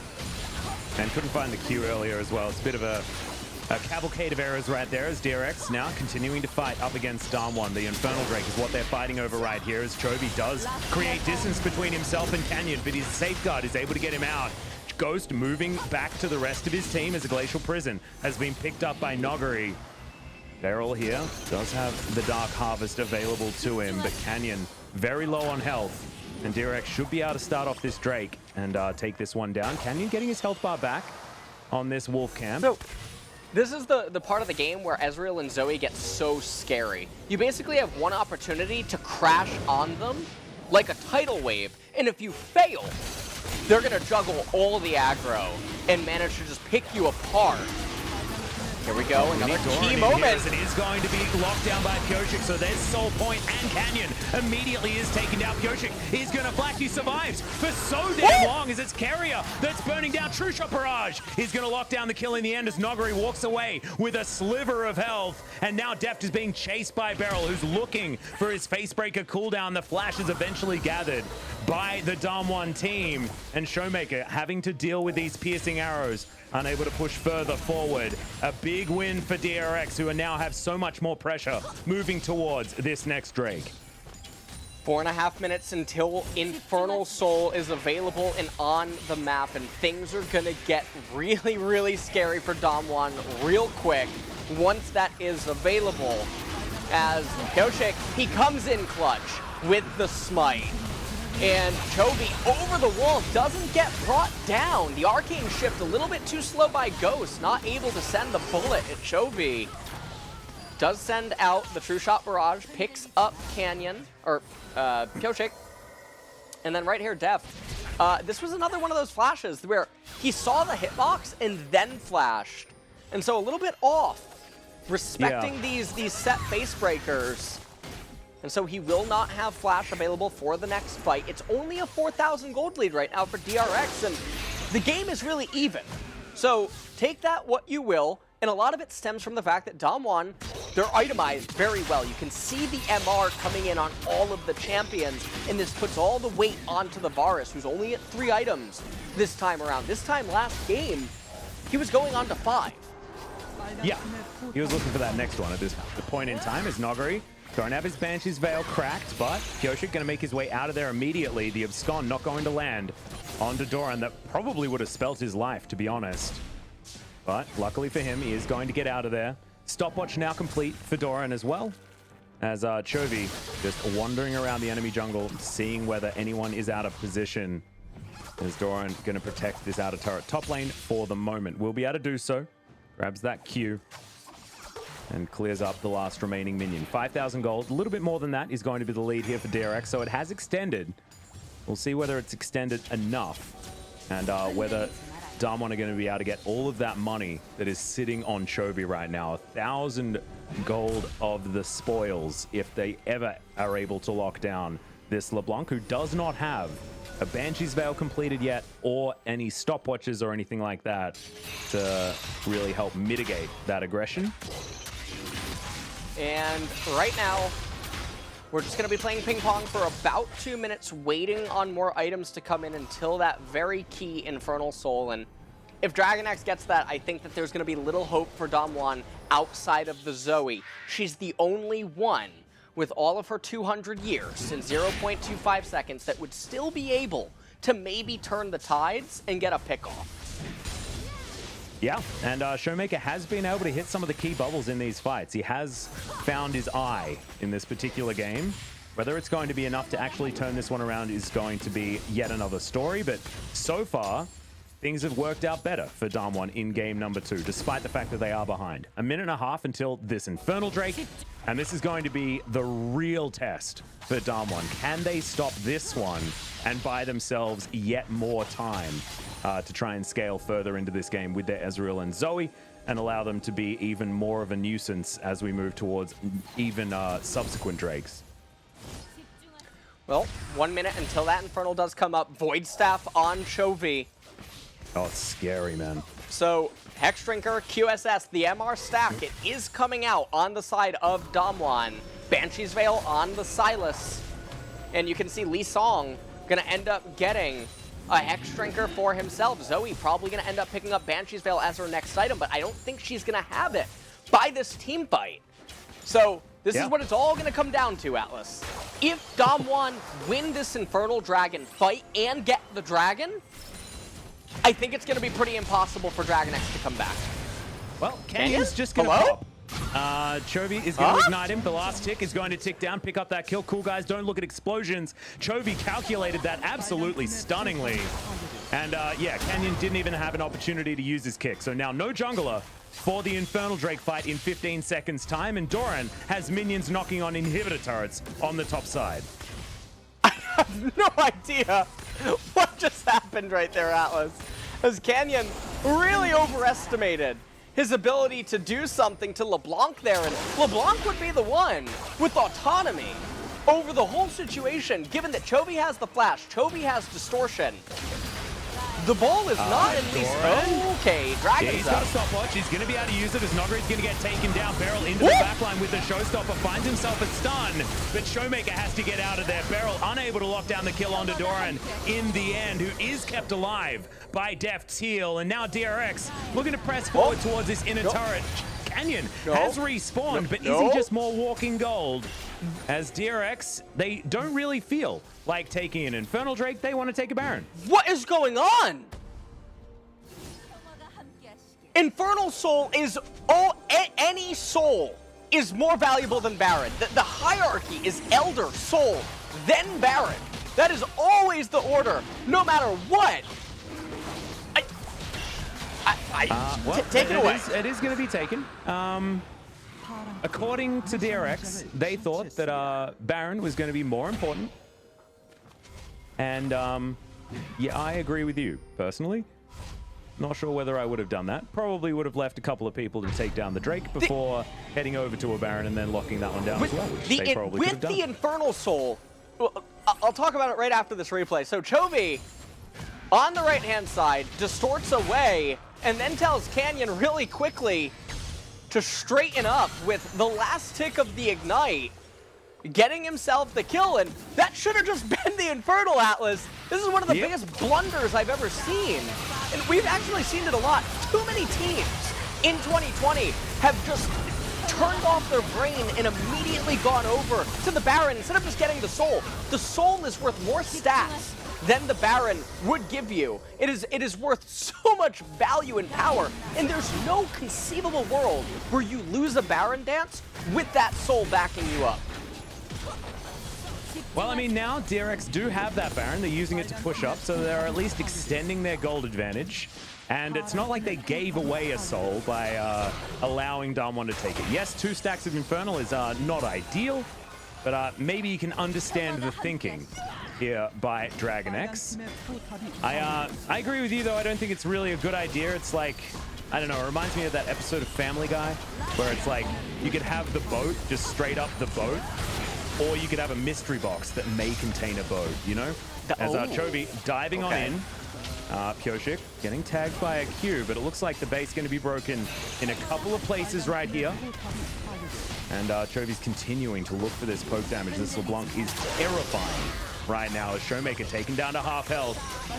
And couldn't find the Q earlier as well. It's a bit of a cavalcade of errors right there as DRX now continuing to fight up against Damwon. The Infernal Drake is what they're fighting over right here as Chovy does create distance between himself and Canyon, but his safeguard is able to get him out. Ghost moving back to the rest of his team as a Glacial Prison has been picked up by Nogari. Beryl here does have the Dark Harvest available to him, but Canyon very low on health. And DRX should be able to start off this Drake and take this one down. Canyon getting his health bar back on this Wolf Camp. So, this is the part of the game where Ezreal and Zoe get so scary. You basically have one opportunity to crash on them like a tidal wave, and if you fail, they're gonna juggle all the aggro and manage to just pick you apart. Here we go, another key moment. As it is going to be locked down by Piotrek, so there's Soul Point, and Canyon immediately is taken down. Piotrek, he's gonna flash, he survives for so damn long as it's Carrier that's burning down. True Shot Barrage. He's gonna lock down the kill in the end as Nogari walks away with a sliver of health, and now Deft is being chased by Beryl, who's looking for his Facebreaker cooldown. The flash is eventually gathered by the Damwon team, and Showmaker having to deal with these piercing arrows, unable to push further forward. A big win for DRX, who now have so much more pressure moving towards this next Drake. 4.5 minutes until Infernal Soul is available and on the map, and things are gonna get really, really scary for Damwon real quick once that is available. As Piotrek, he comes in clutch with the smite. And Chovy over the wall doesn't get brought down. The arcane shift a little bit too slow by Ghost, not able to send the bullet at Chovy. Does send out the True Shot Barrage, picks up Canyon, or Piotrek. And then right here, Deft. This was another one of those flashes where he saw the hitbox and then flashed. And so a little bit off, respecting these set base breakers. And so he will not have flash available for the next fight. It's only a 4,000 gold lead right now for DRX, and the game is really even. So take that what you will, and a lot of it stems from the fact that Damwon, they're itemized very well. You can see the MR coming in on all of the champions, and this puts all the weight onto the Varus, who's only at 3 items this time around. This time last game, he was going on to 5. Yeah, he was looking for that next one at this point in time as Nogari going to have his Banshee's Veil cracked, but Piotrek going to make his way out of there immediately. The Abscond not going to land onto Doran. That probably would have spelt his life, to be honest. But luckily for him, he is going to get out of there. Stopwatch now complete for Doran as well, as Chovy just wandering around the enemy jungle, seeing whether anyone is out of position. As Doran going to protect this outer turret top lane for the moment. Will be able to do so. Grabs that Q and clears up the last remaining minion. 5,000 gold, a little bit more than that is going to be the lead here for DRX, so it has extended. We'll see whether it's extended enough and whether Damwon are going to be able to get all of that money that is sitting on Chovy right now. 1,000 gold of the spoils if they ever are able to lock down this LeBlanc, who does not have a Banshee's Veil completed yet or any stopwatches or anything like that to really help mitigate that aggression. And right now, we're just going to be playing ping pong for about 2 minutes, waiting on more items to come in until that very key Infernal Soul. And if DragonX gets that, I think that there's going to be little hope for Damwon outside of the Zoe. She's the only one with all of her 200 years in 0.25 seconds that would still be able to maybe turn the tides and get a pick off. Yeah, and Showmaker has been able to hit some of the key bubbles in these fights. He has found his eye in this particular game. Whether it's going to be enough to actually turn this one around is going to be yet another story, but so far, things have worked out better for Damwon in game number 2, despite the fact that they are behind. 1.5 minutes until this Infernal Drake, and this is going to be the real test for Damwon. Can they stop this one and buy themselves yet more time to try and scale further into this game with their Ezreal and Zoe, and allow them to be even more of a nuisance as we move towards even subsequent Drakes? Well, 1 minute until that Infernal does come up. Void Staff on Chovy. Oh, it's scary, man. So, Hex Drinker, QSS, the MR stack, it is coming out on the side of Damwon. Banshee's Veil on the Silas. And you can see Lee Song gonna end up getting a Hex Drinker for himself. Zoe probably gonna end up picking up Banshee's Veil as her next item, but I don't think she's gonna have it by this team fight. So, this is what it's all gonna come down to, Atlas. If Damwon win this Infernal Dragon fight and get the dragon, I think it's going to be pretty impossible for Dragon X to come back. Well, Canyon's just going to Hello? pop. Chovy is going to ignite him. The last tick is going to tick down, pick up that kill. Cool guys, don't look at explosions. Chovy calculated that absolutely stunningly. And yeah, Canyon didn't even have an opportunity to use his kick. So now no jungler for the Infernal Drake fight in 15 seconds time. And Doran has minions knocking on inhibitor turrets on the top side. I have no idea what just happened right there, Atlas. As Canyon really overestimated his ability to do something to LeBlanc there, and LeBlanc would be the one with autonomy over the whole situation, given that Chovy has the flash, Chovy has distortion. The ball is not at least okay. Yeah, Dragon's he's up. got a stopwatch. He's going to be able to use it as Nogre's going to get taken down. Beryl into the backline with the showstopper, finds himself a stun, but Showmaker has to get out of there. Beryl unable to lock down the kill onto Doran in the end, who is kept alive by Deft's heal. And now DRX looking to press forward towards this inner turret. Canyon has respawned, but is he just more walking gold? As DRX, they don't really feel like taking an Infernal Drake. They want to take a Baron. What is going on? Infernal Soul is any soul is more valuable than Baron. The hierarchy is Elder, Soul, then Baron. That is always the order, no matter what. Take it away. It is going to be taken. According to DRX, they thought that Baron was going to be more important. And yeah, I agree with you, personally. Not sure whether I would have done that. Probably would have left a couple of people to take down the Drake before heading over to a Baron and then locking that one down as well, which they probably could have done. With the Infernal Soul, I'll talk about it right after this replay. So Chovy, on the right-hand side, distorts away and then tells Canyon really quickly to straighten up with the last tick of the Ignite, getting himself the kill, and that should have just been the Infernal Atlas. This is one of the biggest blunders I've ever seen. And we've actually seen it a lot. Too many teams in 2020 have just turned off their brain and immediately gone over to the Baron instead of just getting the Soul. The Soul is worth more stats than the Baron would give you. It is worth so much value and power, and there's no conceivable world where you lose a Baron dance with that Soul backing you up. Well, I mean, now DRX do have that Baron. They're using it to push up, so they're at least extending their gold advantage. And it's not like they gave away a soul by allowing Damwon to take it. Yes, 2 stacks of Infernal is not ideal, but maybe you can understand the thinking here by Dragon X. I agree with you, though. I don't think it's really a good idea. It's like, I don't know, it reminds me of that episode of Family Guy, where it's like, you could have the boat, just straight up the boat, or you could have a mystery box that may contain a boat, you know? As Chovy diving on in. Pyoshik getting tagged by a Q, but it looks like the base going to be broken in a couple of places right here. And Chovy's continuing to look for this poke damage. This LeBlanc is terrifying right now as Showmaker taken down to half health.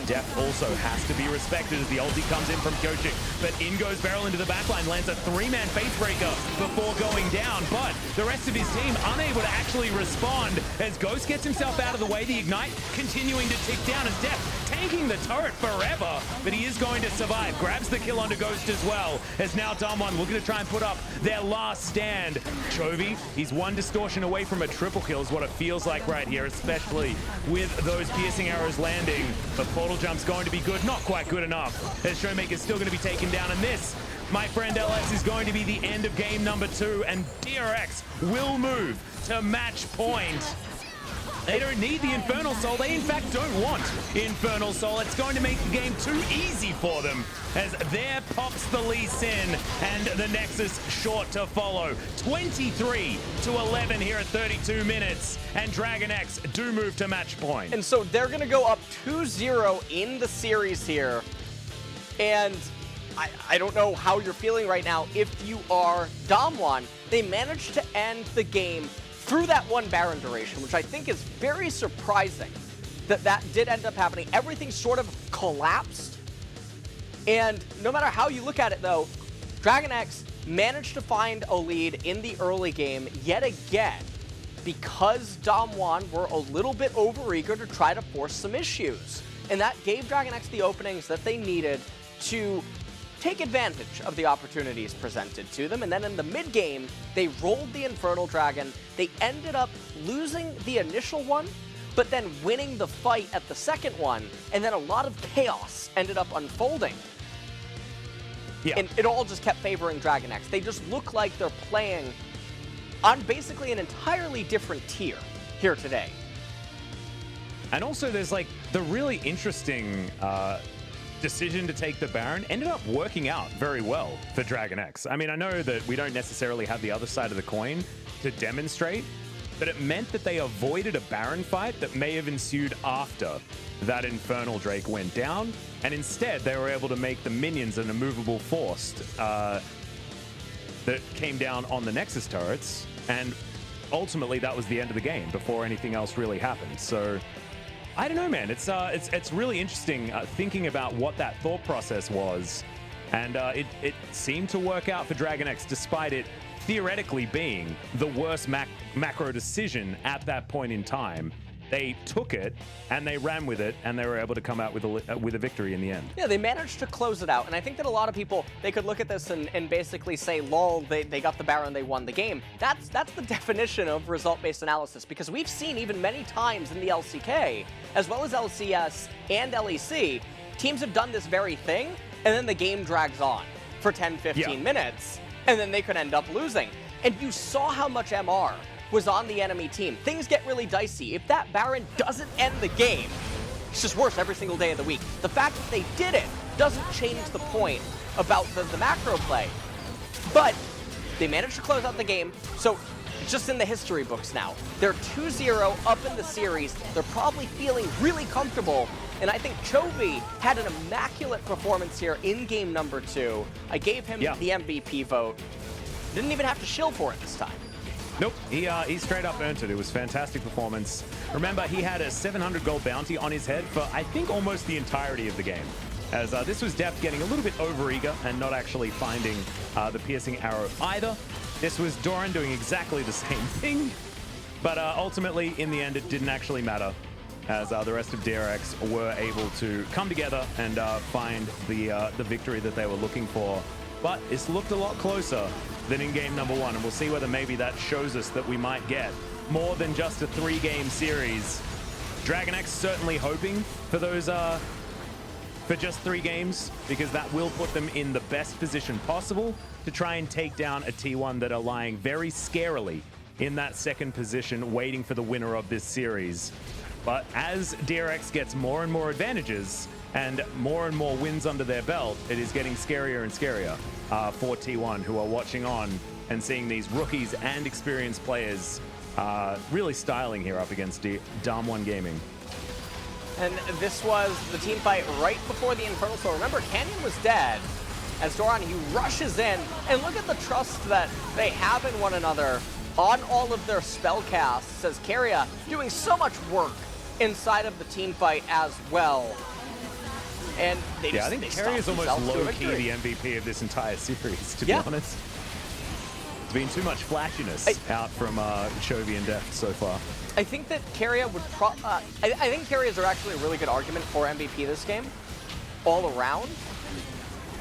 Deft also has to be respected as the ulti comes in from Pyoshik, but in goes Beryl into the backline, lands a 3-man Facebreaker before going down, but the rest of his team unable to actually respond as Ghost gets himself out of the way. The Ignite continuing to tick down as Deft tanking the turret forever, but he is going to survive. Grabs the kill onto Ghost as well, as now Damwon looking to try and put up their last stand. Chovy, he's 1 distortion away from a triple kill is what it feels like right here, especially with those piercing arrows landing. The portal jump's going to be good, not quite good enough, as Showmaker's still going to be taken down, and this, my friend LS, is going to be the end of game number 2, and DRX will move to match point. They don't need the Infernal Soul. They, in fact, don't want Infernal Soul. It's going to make the game too easy for them, as there pops the Lee Sin, and the Nexus short to follow. 23-11 here at 32 minutes, and Dragon X do move to match point. And so they're going to go up 2-0 in the series here, and I don't know how you're feeling right now. If you are Damwon, they managed to end the game through that 1 Baron duration, which I think is very surprising that that did end up happening. Everything sort of collapsed. And no matter how you look at it, though, Dragon X managed to find a lead in the early game yet again because Damwon were a little bit overeager to try to force some issues. And that gave Dragon X the openings that they needed to take advantage of the opportunities presented to them. And then in the mid game, they rolled the Infernal Dragon. They ended up losing the initial one, but then winning the fight at the second one. And then a lot of chaos ended up unfolding. Yeah. And it all just kept favoring Dragon X. They just look like they're playing on basically an entirely different tier here today. And also there's like the really interesting decision to take the Baron ended up working out very well for Dragon X. I mean, I know that we don't necessarily have the other side of the coin to demonstrate, but it meant that they avoided a Baron fight that may have ensued after that Infernal Drake went down, and instead they were able to make the minions an immovable force that came down on the Nexus turrets, and ultimately that was the end of the game before anything else really happened. So I don't know, man. It's really interesting thinking about what that thought process was, and it seemed to work out for Dragon X, despite it theoretically being the worst macro decision at that point in time. They took it and they ran with it, and they were able to come out with a victory in the end. Yeah, they managed to close it out, and I think that a lot of people, they could look at this and basically say, lol, they got the Baron, they won the game. That's the definition of result-based analysis, because we've seen even many times in the LCK, as well as LCS and LEC, teams have done this very thing, and then the game drags on for 10, 15 minutes, and then they could end up losing. And you saw how much MR was on the enemy team. Things get really dicey. If that Baron doesn't end the game, it's just worse every single day of the week. The fact that they did it doesn't change the point about the macro play. But they managed to close out the game, so it's just in the history books now. They're 2-0 up in the series. They're probably feeling really comfortable, and I think Chovy had an immaculate performance here in game number 2. I gave him the MVP vote. Didn't even have to shill for it this time. Nope, he straight up earned it. It was a fantastic performance. Remember, he had a 700 gold bounty on his head for, I think, almost the entirety of the game. As this was Deft getting a little bit overeager and not actually finding the piercing arrow either. This was Doran doing exactly the same thing. But ultimately, in the end, it didn't actually matter, as the rest of DRX were able to come together and find the victory that they were looking for. But it's looked a lot closer than in game number 1, and we'll see whether maybe that shows us that we might get more than just a 3-game series. Dragon X certainly hoping for those for just 3 games, because that will put them in the best position possible to try and take down a T1 that are lying very scarily in that second position, waiting for the winner of this series. But as DRX gets more and more advantages and more wins under their belt, it is getting scarier and scarier for T1, who are watching on and seeing these rookies and experienced players really styling here up against Dam1 Gaming. And this was the team fight right before the Infernal. So remember, Canyon was dead. As Doran, he rushes in, and look at the trust that they have in one another on all of their spell casts, as Keria doing so much work inside of the team fight as well. And they just, I think Keria is almost low-key the MVP of this entire series, to be honest. There's been too much flashiness out from Chovy and Deft so far. I think that Keria would I think Keria's are actually a really good argument for MVP this game, all around.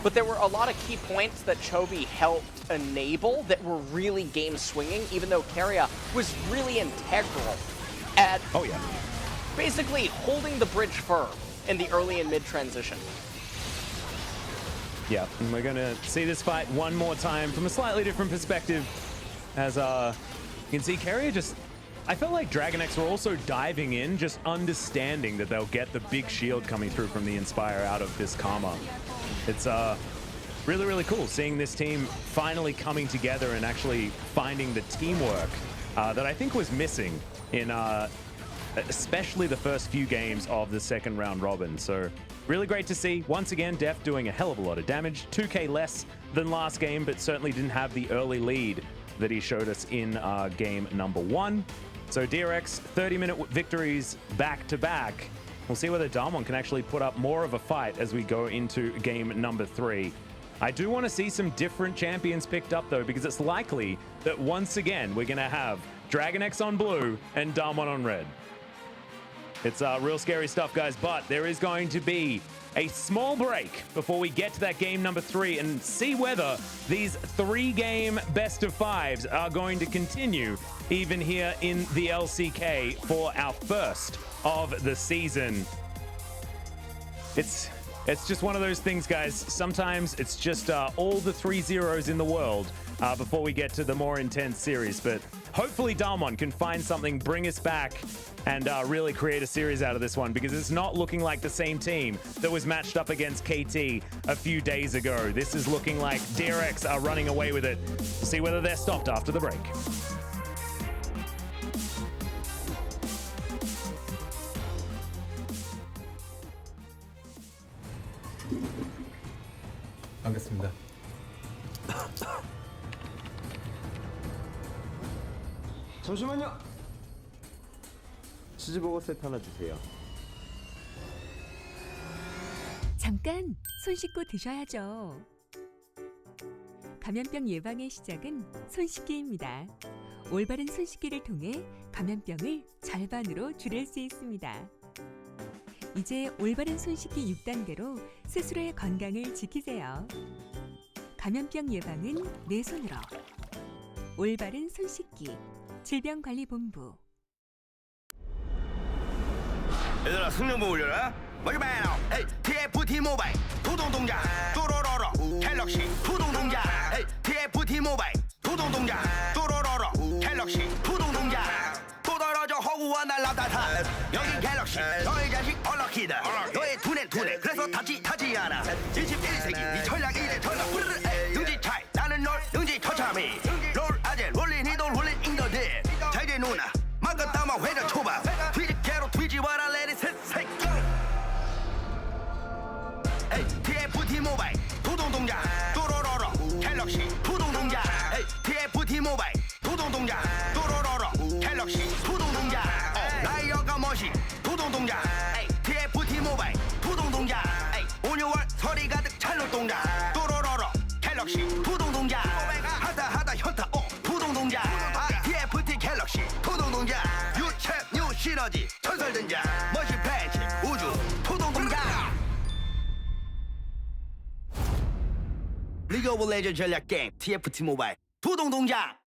But there were a lot of key points that Chovy helped enable that were really game-swinging, even though Keria was really integral at basically holding the bridge firm in the early and mid transition. Yeah, and we're gonna see this fight one more time from a slightly different perspective. As you can see, Keria just, I felt like Dragon X were also diving in, just understanding that they'll get the big shield coming through from the Inspire out of this Karma. It's really, really cool seeing this team finally coming together and actually finding the teamwork that I think was missing in especially the first few games of the second round robin. So really great to see. Once again, Deft doing a hell of a lot of damage. 2k less than last game, but certainly didn't have the early lead that he showed us in game number 1. So DRX, 30-minute victories back-to-back. We'll see whether Dam1 can actually put up more of a fight as we go into game number 3. I do want to see some different champions picked up, though, because it's likely that once again we're going to have Dragon X on blue and Dam1 on red. It's real scary stuff, guys, but there is going to be a small break before we get to that game number 3 and see whether these 3-game best of 5s are going to continue even here in the LCK for our first of the season. It's just one of those things, guys. Sometimes it's just all the 3-0s in the world before we get to the more intense series. But hopefully Dalmon can find something, bring us back, and really create a series out of this one, because it's not looking like the same team that was matched up against KT a few days ago. This is looking like DRX are running away with it. We'll see whether they're stopped after the break. 반갑습니다. 잠시만요. 치즈버거 세트 하나 주세요. 잠깐 손 씻고 드셔야죠. 감염병 예방의 시작은 손 씻기입니다. 올바른 손 씻기를 통해 감염병을 절반으로 줄일 수 있습니다. 이제 올바른 손 씻기 6단계로 스스로의 건강을 지키세요. 감염병 예방은 내 손으로. 올바른 손 씻기. 질병관리본부. 얘들아 승용보 올려라. 먹여봐요. TFT 모바일 도동동자 또로로로 갤럭시 도동동자 TFT 모바일 도동동자 또로로로 갤럭시 도동동자 또 떨어져 허구와 날라다타 여기 갤럭시 너의 자식 얼럭키다 너의 두뇌 그래서 타지 않아 21세기 네 전략 이래 전략 능지 차이 나는 널 능지 처참히 롤 아재 롤린 이돌 롤린 잉더들 잘돼 누나 막아 담아 회전 초밥 뒤집개로 뒤집어라 레디 셋색 TFT 모바일 도동동자 또로로로 갤럭시 도동동자 TFT 모바일 도동동자 또로로로 갤럭시 도동동자 라이어가 멋이 도동동자 TFT 모바일 도동동자 온유월 서리 가득 찰 노동자 또로로로 갤럭시 도동동자 하다 현타 도동동자 TFT 갤럭시 도동동자 유체 뉴 시너지 전설전자 멋이 팬치 우주 도동동자 리그 오브 레전드 전략 게임 TFT 모바일 도동동자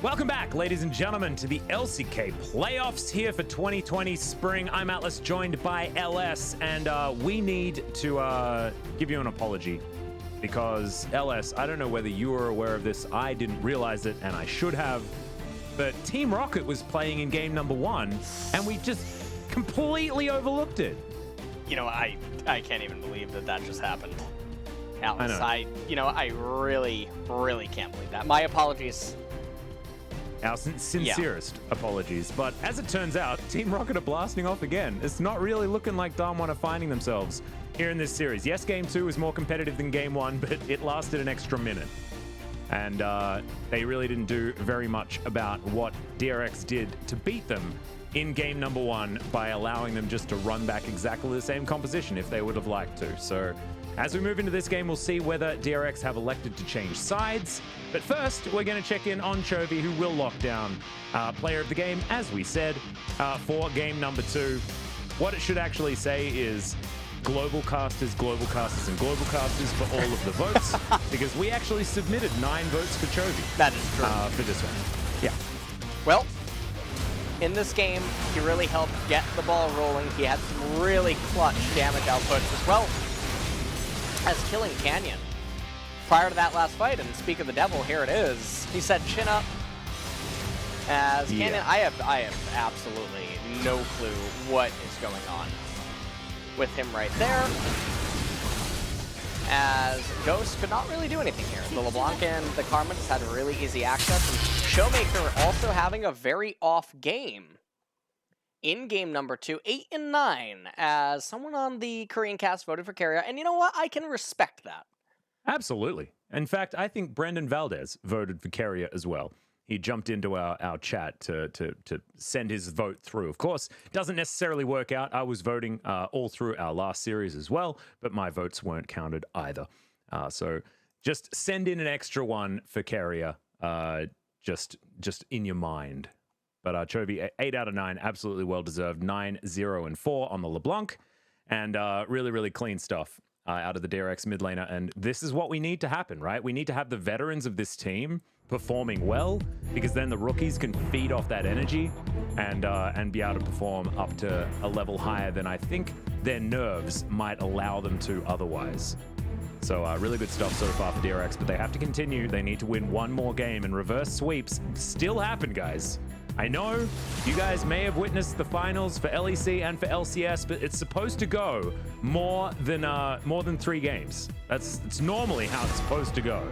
Welcome back, ladies and gentlemen, to the LCK playoffs here for 2020 spring. I'm Atlas, joined by LS, and we need to give you an apology because, LS, I don't know whether you were aware of this. I didn't realize it, and I should have. But Team Rocket was playing in game number 1, and we just completely overlooked it. You know, I can't even believe that just happened. Atlas, I know. I really can't believe that. My apologies. Our sincerest apologies. But as it turns out, Team Rocket are blasting off again. It's not really looking like Darm1 are finding themselves here in this series. Yes, Game 2 was more competitive than Game 1, but it lasted an extra minute. And they really didn't do very much about what DRX did to beat them in game number 1 by allowing them just to run back exactly the same composition if they would have liked to. So as we move into this game, we'll see whether DRX have elected to change sides. But first, we're going to check in on Chovy, who will lock down player of the game, as we said, for game number 2. What it should actually say is global casters, and global casters for all of the votes, because we actually submitted 9 votes for Chovy. That is true. For this one. Yeah. Well, in this game, he really helped get the ball rolling. He had some really clutch damage outputs as well as killing Canyon. Prior to that last fight, and speak of the devil, here it is. He said chin up. As Canyon, I have absolutely no clue what is going on with him right there. As Ghost could not really do anything here. The LeBlanc and the Karma just had really easy access. And Showmaker also having a very off game in game number 2, 8 and 9, as someone on the Korean cast voted for Keria. And you know what? I can respect that. Absolutely. In fact, I think Brendan Valdez voted for Keria as well. He jumped into our chat to send his vote through. Of course, doesn't necessarily work out. I was voting all through our last series as well, but my votes weren't counted either. So just send in an extra one for Keria, just in your mind. But Chovy, 8 out of 9, absolutely well-deserved. 9, 0, and 4 on the LeBlanc. And really clean stuff out of the DRX mid laner. And this is what we need to happen, right? We need to have the veterans of this team performing well, because then the rookies can feed off that energy and be able to perform up to a level higher than I think their nerves might allow them to otherwise. So really good stuff so far for DRX, but they have to continue. They need to win one more game, and reverse sweeps still happen, guys. I know you guys may have witnessed the finals for LEC and for LCS, but it's supposed to go more than 3 games. It's normally how it's supposed to go.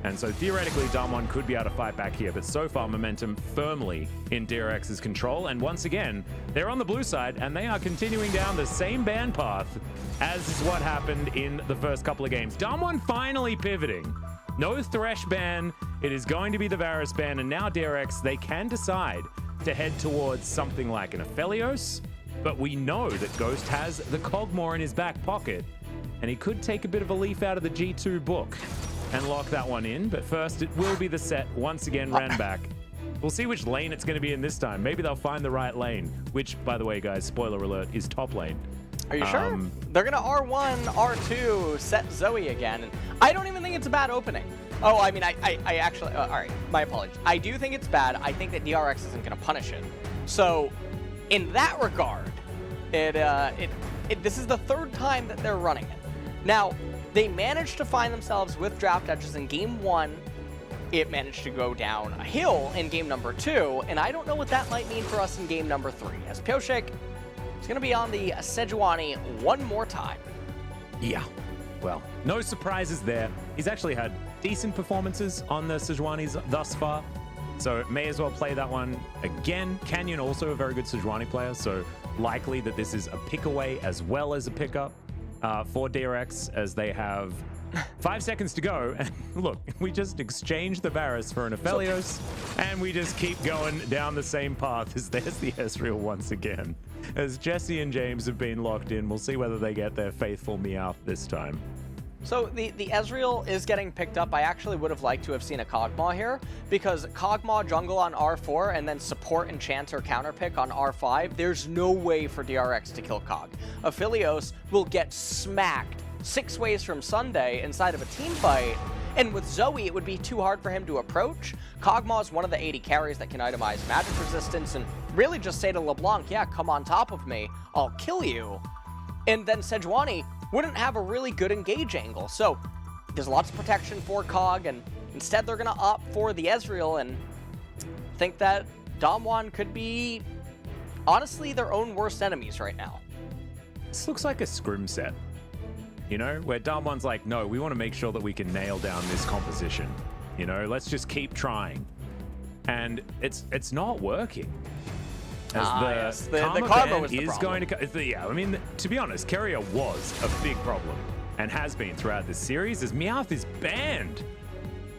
And so theoretically, Darm1 could be able to fight back here, but so far momentum firmly in DRX's control. And once again, they're on the blue side, and they are continuing down the same ban path as is what happened in the first couple of games. Darm1 finally pivoting. No Thresh ban. It is going to be the Varus ban, and now DRX, they can decide to head towards something like an Aphelios, but we know that Ghost has the Cogmore in his back pocket, and he could take a bit of a leaf out of the G2 book and lock that one in. But first, it will be the set once again ran back. We'll see which lane it's going to be in this time. Maybe they'll find the right lane, which, by the way, guys, spoiler alert, is top lane. Are you sure? They're going to R1, R2, set Zoe again. And I don't even think it's a bad opening. Oh, I mean, I actually, all right, my apologies. I do think it's bad. I think that DRX isn't going to punish it. So, in that regard, this is the 3rd time that they're running it. Now, they managed to find themselves with draft edges in game 1. It managed to go down a hill in game number 2, and I don't know what that might mean for us in game number 3, as Pioshek is going to be on the Sejuani one more time. Yeah, well, no surprises there. He's actually had decent performances on the Sejuanis thus far, so may as well play that one again. Canyon also a very good Sejuani player, so likely that this is a pick away as well as a pickup for DRX, as they have 5 seconds to go. And look, we just exchanged the Varus for an Aphelios, and we just keep going down the same path. As there's the Ezreal once again. As Jesse and James have been locked in, we'll see whether they get their faithful Meowth this time. So the Ezreal is getting picked up. I actually would have liked to have seen a Kog'Maw here, because Kog'Maw jungle on R4 and then support Enchanter counterpick on R5, there's no way for DRX to kill Kog. Aphelios will get smacked 6 ways from Sunday inside of a team fight, And with Zoe, it would be too hard for him to approach. Kog'Maw is one of the 80 carries that can itemize magic resistance and really just say to LeBlanc, yeah, come on top of me, I'll kill you. And then Sejuani wouldn't have a really good engage angle. So there's lots of protection for Kog, and instead they're going to opt for the Ezreal and think that Damwon could be, honestly, their own worst enemies right now. This looks like a scrim set, you know, where Damwon's like, no, we want to make sure that we can nail down this composition. You know, let's just keep trying. And it's not working. As the karma was the is problem. going to, yeah, I mean, to be honest, Keria was a big problem and has been throughout this series as Meowth is banned.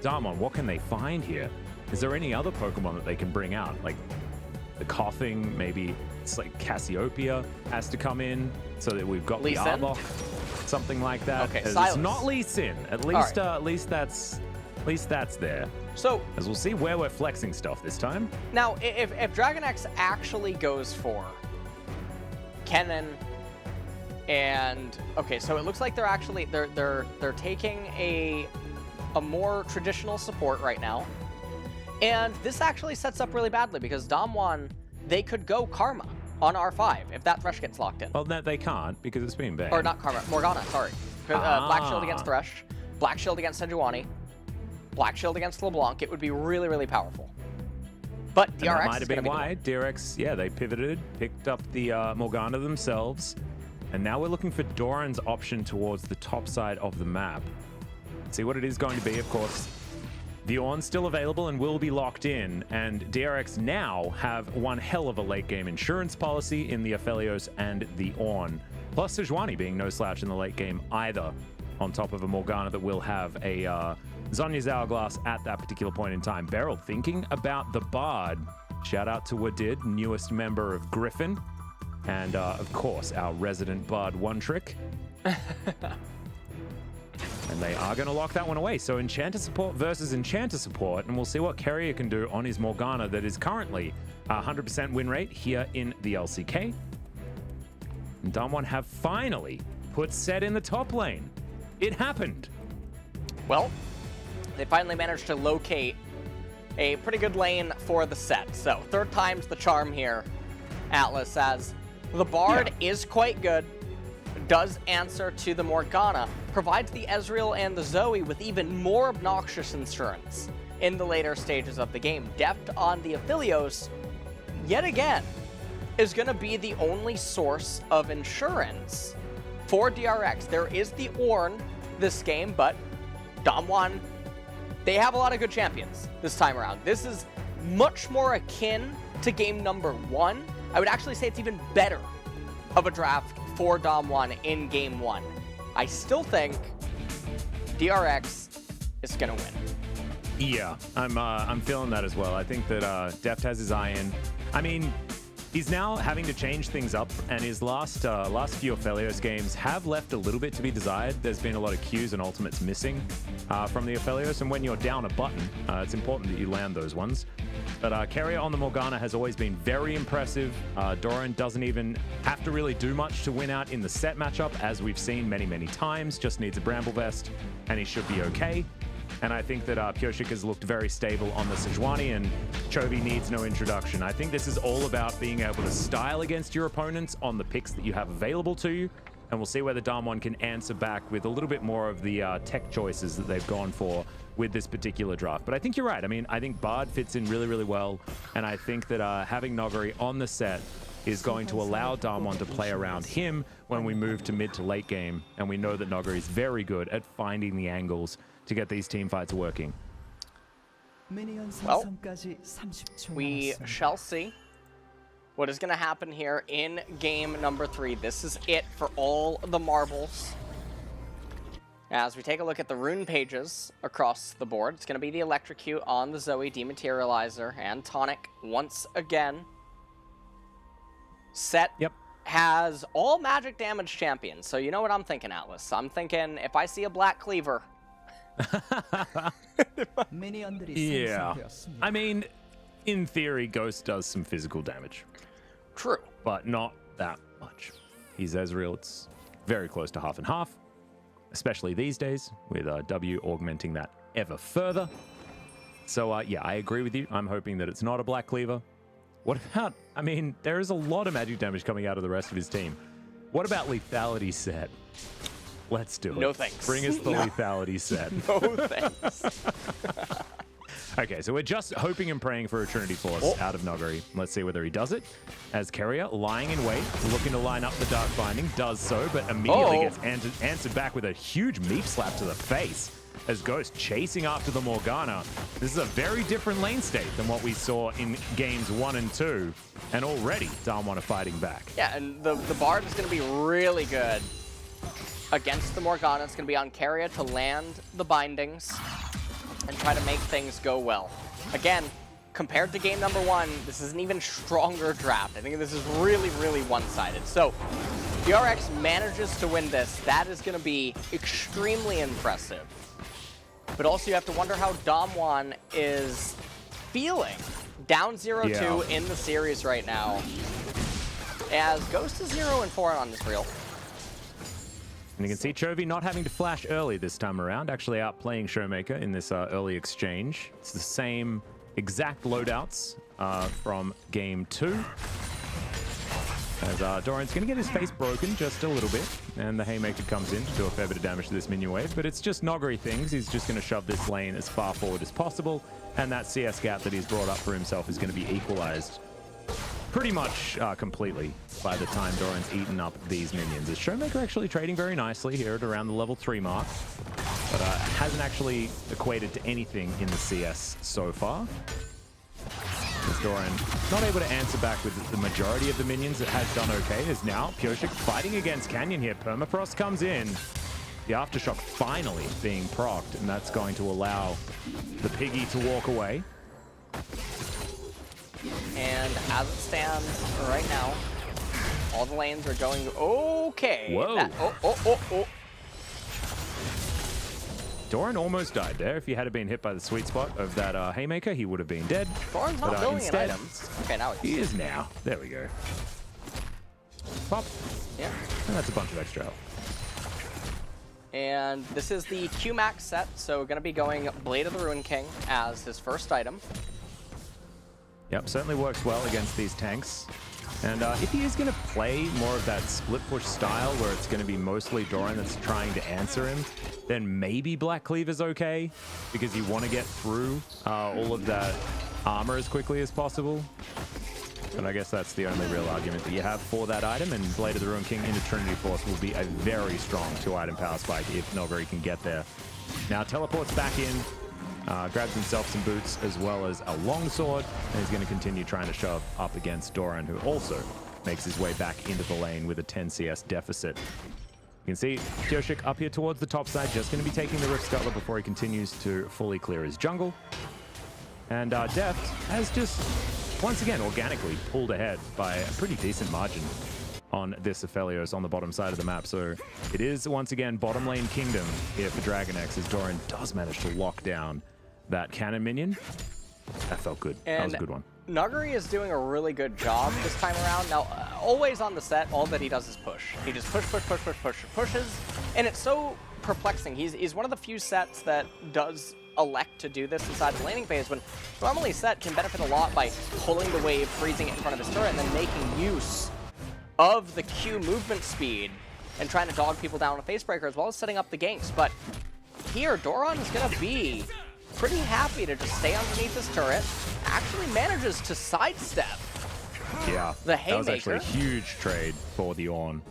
Damwon, what can they find here? Is there any other Pokemon that they can bring out? Like the Coughing, maybe it's like Cassiopeia has to come in so that we've got Lee the Sin? Arbok, something like that. Okay, As Silas. it's not Lee Sin. At least that's there. So As we'll see where we're flexing stuff this time. now, if Dragon X actually goes for Kennen and okay, so it looks like they're taking a more traditional support right now, and this actually sets up really badly because Damwon, they could go Karma on R5 if that Thresh gets locked in. Well, they can't because it's been banned. Or not Karma, Morgana, sorry. Black Shield against Thresh, Black Shield against Sejuani, Black Shield against LeBlanc. It would be really, really powerful. But And DRX that might is have going to been be why DRX, yeah, they pivoted, picked up the Morgana themselves, and now we're looking for Doran's option towards the top side of the map. See what it is going to be, of course. The Ornn's still available and will be locked in, and DRX now have one hell of a late game insurance policy in the Aphelios and the Ornn. Plus Sejuani being no slouch in the late game either, on top of a Morgana that will have a Zonya's Hourglass at that particular point in time. Beryl thinking about the Bard. Shout out to Wadid, newest member of Griffin, and of course our resident Bard One Trick. And they are going to lock that one away. So Enchanter support versus Enchanter support. And we'll see what Keria can do on his Morgana that is currently 100% win rate here in the LCK. And Damwon have finally put Set in the top lane. It happened. Well, they finally managed to locate a pretty good lane for the Set. So third time's the charm here, Atlas, as the Bard is quite good, does answer to the Morgana, provides the Ezreal and the Zoe with even more obnoxious insurance in the later stages of the game. Deft on the Aphelios, yet again, is going to be the only source of insurance for DRX. There is the Ornn this game, but Damwon, they have a lot of good champions this time around. This is much more akin to game number 1. I would actually say it's even better of a draft for Damwon in game 1. I still think DRX is going to win. Yeah, I'm feeling that as well. I think that Deft has his eye in. I mean, he's now having to change things up, and his last few Aphelios games have left a little bit to be desired. There's been a lot of Qs and ultimates missing from the Aphelios, and when you're down a button, it's important that you land those ones. But Keria on the Morgana has always been very impressive. Doran doesn't even have to really do much to win out in the Set matchup, as we've seen many, many times. Just needs a Bramble Vest, and he should be okay. And I think that Pioshik has looked very stable on the Sejuani, and Chovy needs no introduction. I think this is all about being able to style against your opponents on the picks that you have available to you. And we'll see whether Damwon can answer back with a little bit more of the tech choices that they've gone for with this particular draft. But I think you're right. I mean, I think Bard fits in really, really well. And I think that having Nogari on the Set is going to allow Damwon to play around him when we move to mid to late game. And we know that Nogari is very good at finding the angles to get these team fights working. Well, we shall see what is going to happen here in game number 3. This is it for all the marbles. As we take a look at the rune pages across the board, it's going to be the Electrocute on the Zoe, Dematerializer, and Tonic once again. Set has all magic damage champions, so you know what I'm thinking, Atlas. I'm thinking if I see a Black Cleaver... Yeah. I mean, in theory, Ghost does some physical damage. True. But not that much. He's Ezreal. It's very close to half and half, especially these days, with W augmenting that ever further. So yeah, I agree with you. I'm hoping that it's not a Black Cleaver. What about, I mean, there is a lot of magic damage coming out of the rest of his team. What about lethality set? Let's do it. No thanks. Bring us the lethality set. No thanks. Okay, so we're just hoping and praying for a Trinity Force out of Nogari. Let's see whether he does it. As Keria, lying in wait, looking to line up the Dark Binding, does so, but immediately gets answered back with a huge meat slap to the face. As Ghost chasing after the Morgana. This is a very different lane state than what we saw in games 1 and 2. And already, Darmon are fighting back. Yeah, and the Bard is going to be really good against the Morgana. It's going to be on Keria to land the bindings and try to make things go well. Again, compared to game number 1, this is an even stronger draft. I think this is really, really one-sided. So, DRX manages to win this. That is going to be extremely impressive. But also you have to wonder how Damwon is feeling. Down 0-2 in the series right now. As Ghost is 0-4 on this reel. And you can see Chovy not having to flash early this time around, actually outplaying Showmaker in this early exchange. It's the same exact loadouts from game 2. As Doran's going to get his face broken just a little bit, and the Haymaker comes in to do a fair bit of damage to this minion wave, but it's just Nogari things. He's just going to shove this lane as far forward as possible, and that CS gap that he's brought up for himself is going to be equalized pretty much completely by the time Doran's eaten up these minions. Is Showmaker actually trading very nicely here at around the level 3 mark, but hasn't actually equated to anything in the CS so far. As Doran not able to answer back with the majority of the minions that has done okay, is now Pyosik fighting against Canyon here. Permafrost comes in. The Aftershock finally being procced, and that's going to allow the Piggy to walk away. And as it stands right now, all the lanes are going okay. Whoa. Doran almost died there. If he had been hit by the sweet spot of that Haymaker, he would have been dead. Doran's not building instead, an item. Okay, now he is now. There we go. Pop. Yeah. And that's a bunch of extra health. And this is the Q-Max set, so going to be going Blade of the Ruin King as his first item. Yep, certainly works well against these tanks. And if he is going to play more of that split push style where it's going to be mostly Doran that's trying to answer him, then maybe Black Cleave is okay because you want to get through all of that armor as quickly as possible. And I guess that's the only real argument that you have for that item, and Blade of the Ruin King into Trinity Force will be a very strong 2-item power spike if Nogari can get there. Now teleports back in, grabs himself some boots as well as a longsword, and he's going to continue trying to shove up against Doran, who also makes his way back into the lane with a 10 CS deficit. You can see Pyosik up here towards the top side, just going to be taking the Rift Scuttler before he continues to fully clear his jungle. And Deft has just, once again, organically pulled ahead by a pretty decent margin on this Aphelios on the bottom side of the map. So it is, once again, bottom lane kingdom here for Dragon X, as Doran does manage to lock down that cannon minion. That felt good. And that was a good one. Nogari is doing a really good job this time around. Now, always on the set, all that he does is push. He just pushes, and it's so perplexing. He's one of the few sets that does elect to do this inside the laning phase, when normally set can benefit a lot by pulling the wave, freezing it in front of his turret, and then making use of the Q movement speed and trying to dog people down with a Facebreaker, as well as setting up the ganks. But here, Doran is going to be pretty happy to just stay underneath this turret. Actually manages to sidestep the Haymaker. That was actually a huge trade for the Ornn.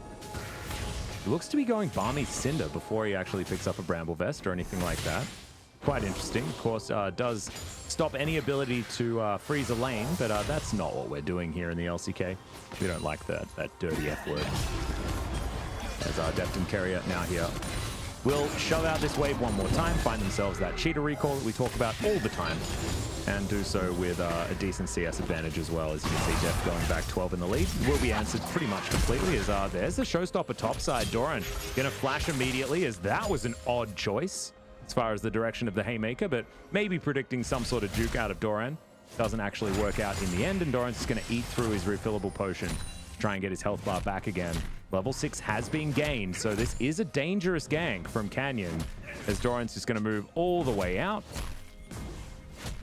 He looks to be going Balmy Cinder before he actually picks up a Bramble Vest or anything like that. Quite interesting. Of course, does stop any ability to freeze a lane, but that's not what we're doing here in the LCK. We don't like that dirty F word. As Deft and Keria now here will shove out this wave one more time, find themselves that cheater recall that we talk about all the time, and do so with a decent CS advantage as well. As you can see, Deft going back 12 in the lead will be answered pretty much completely, as there's the showstopper topside. Doran gonna flash immediately, as that was an odd choice as far as the direction of the Haymaker, but maybe predicting some sort of juke out of Doran. Doesn't actually work out in the end, and Doran's just gonna eat through his refillable potion try and get his health bar back again. Level 6 has been gained, so this is a dangerous gank from Canyon, as Doran's just going to move all the way out.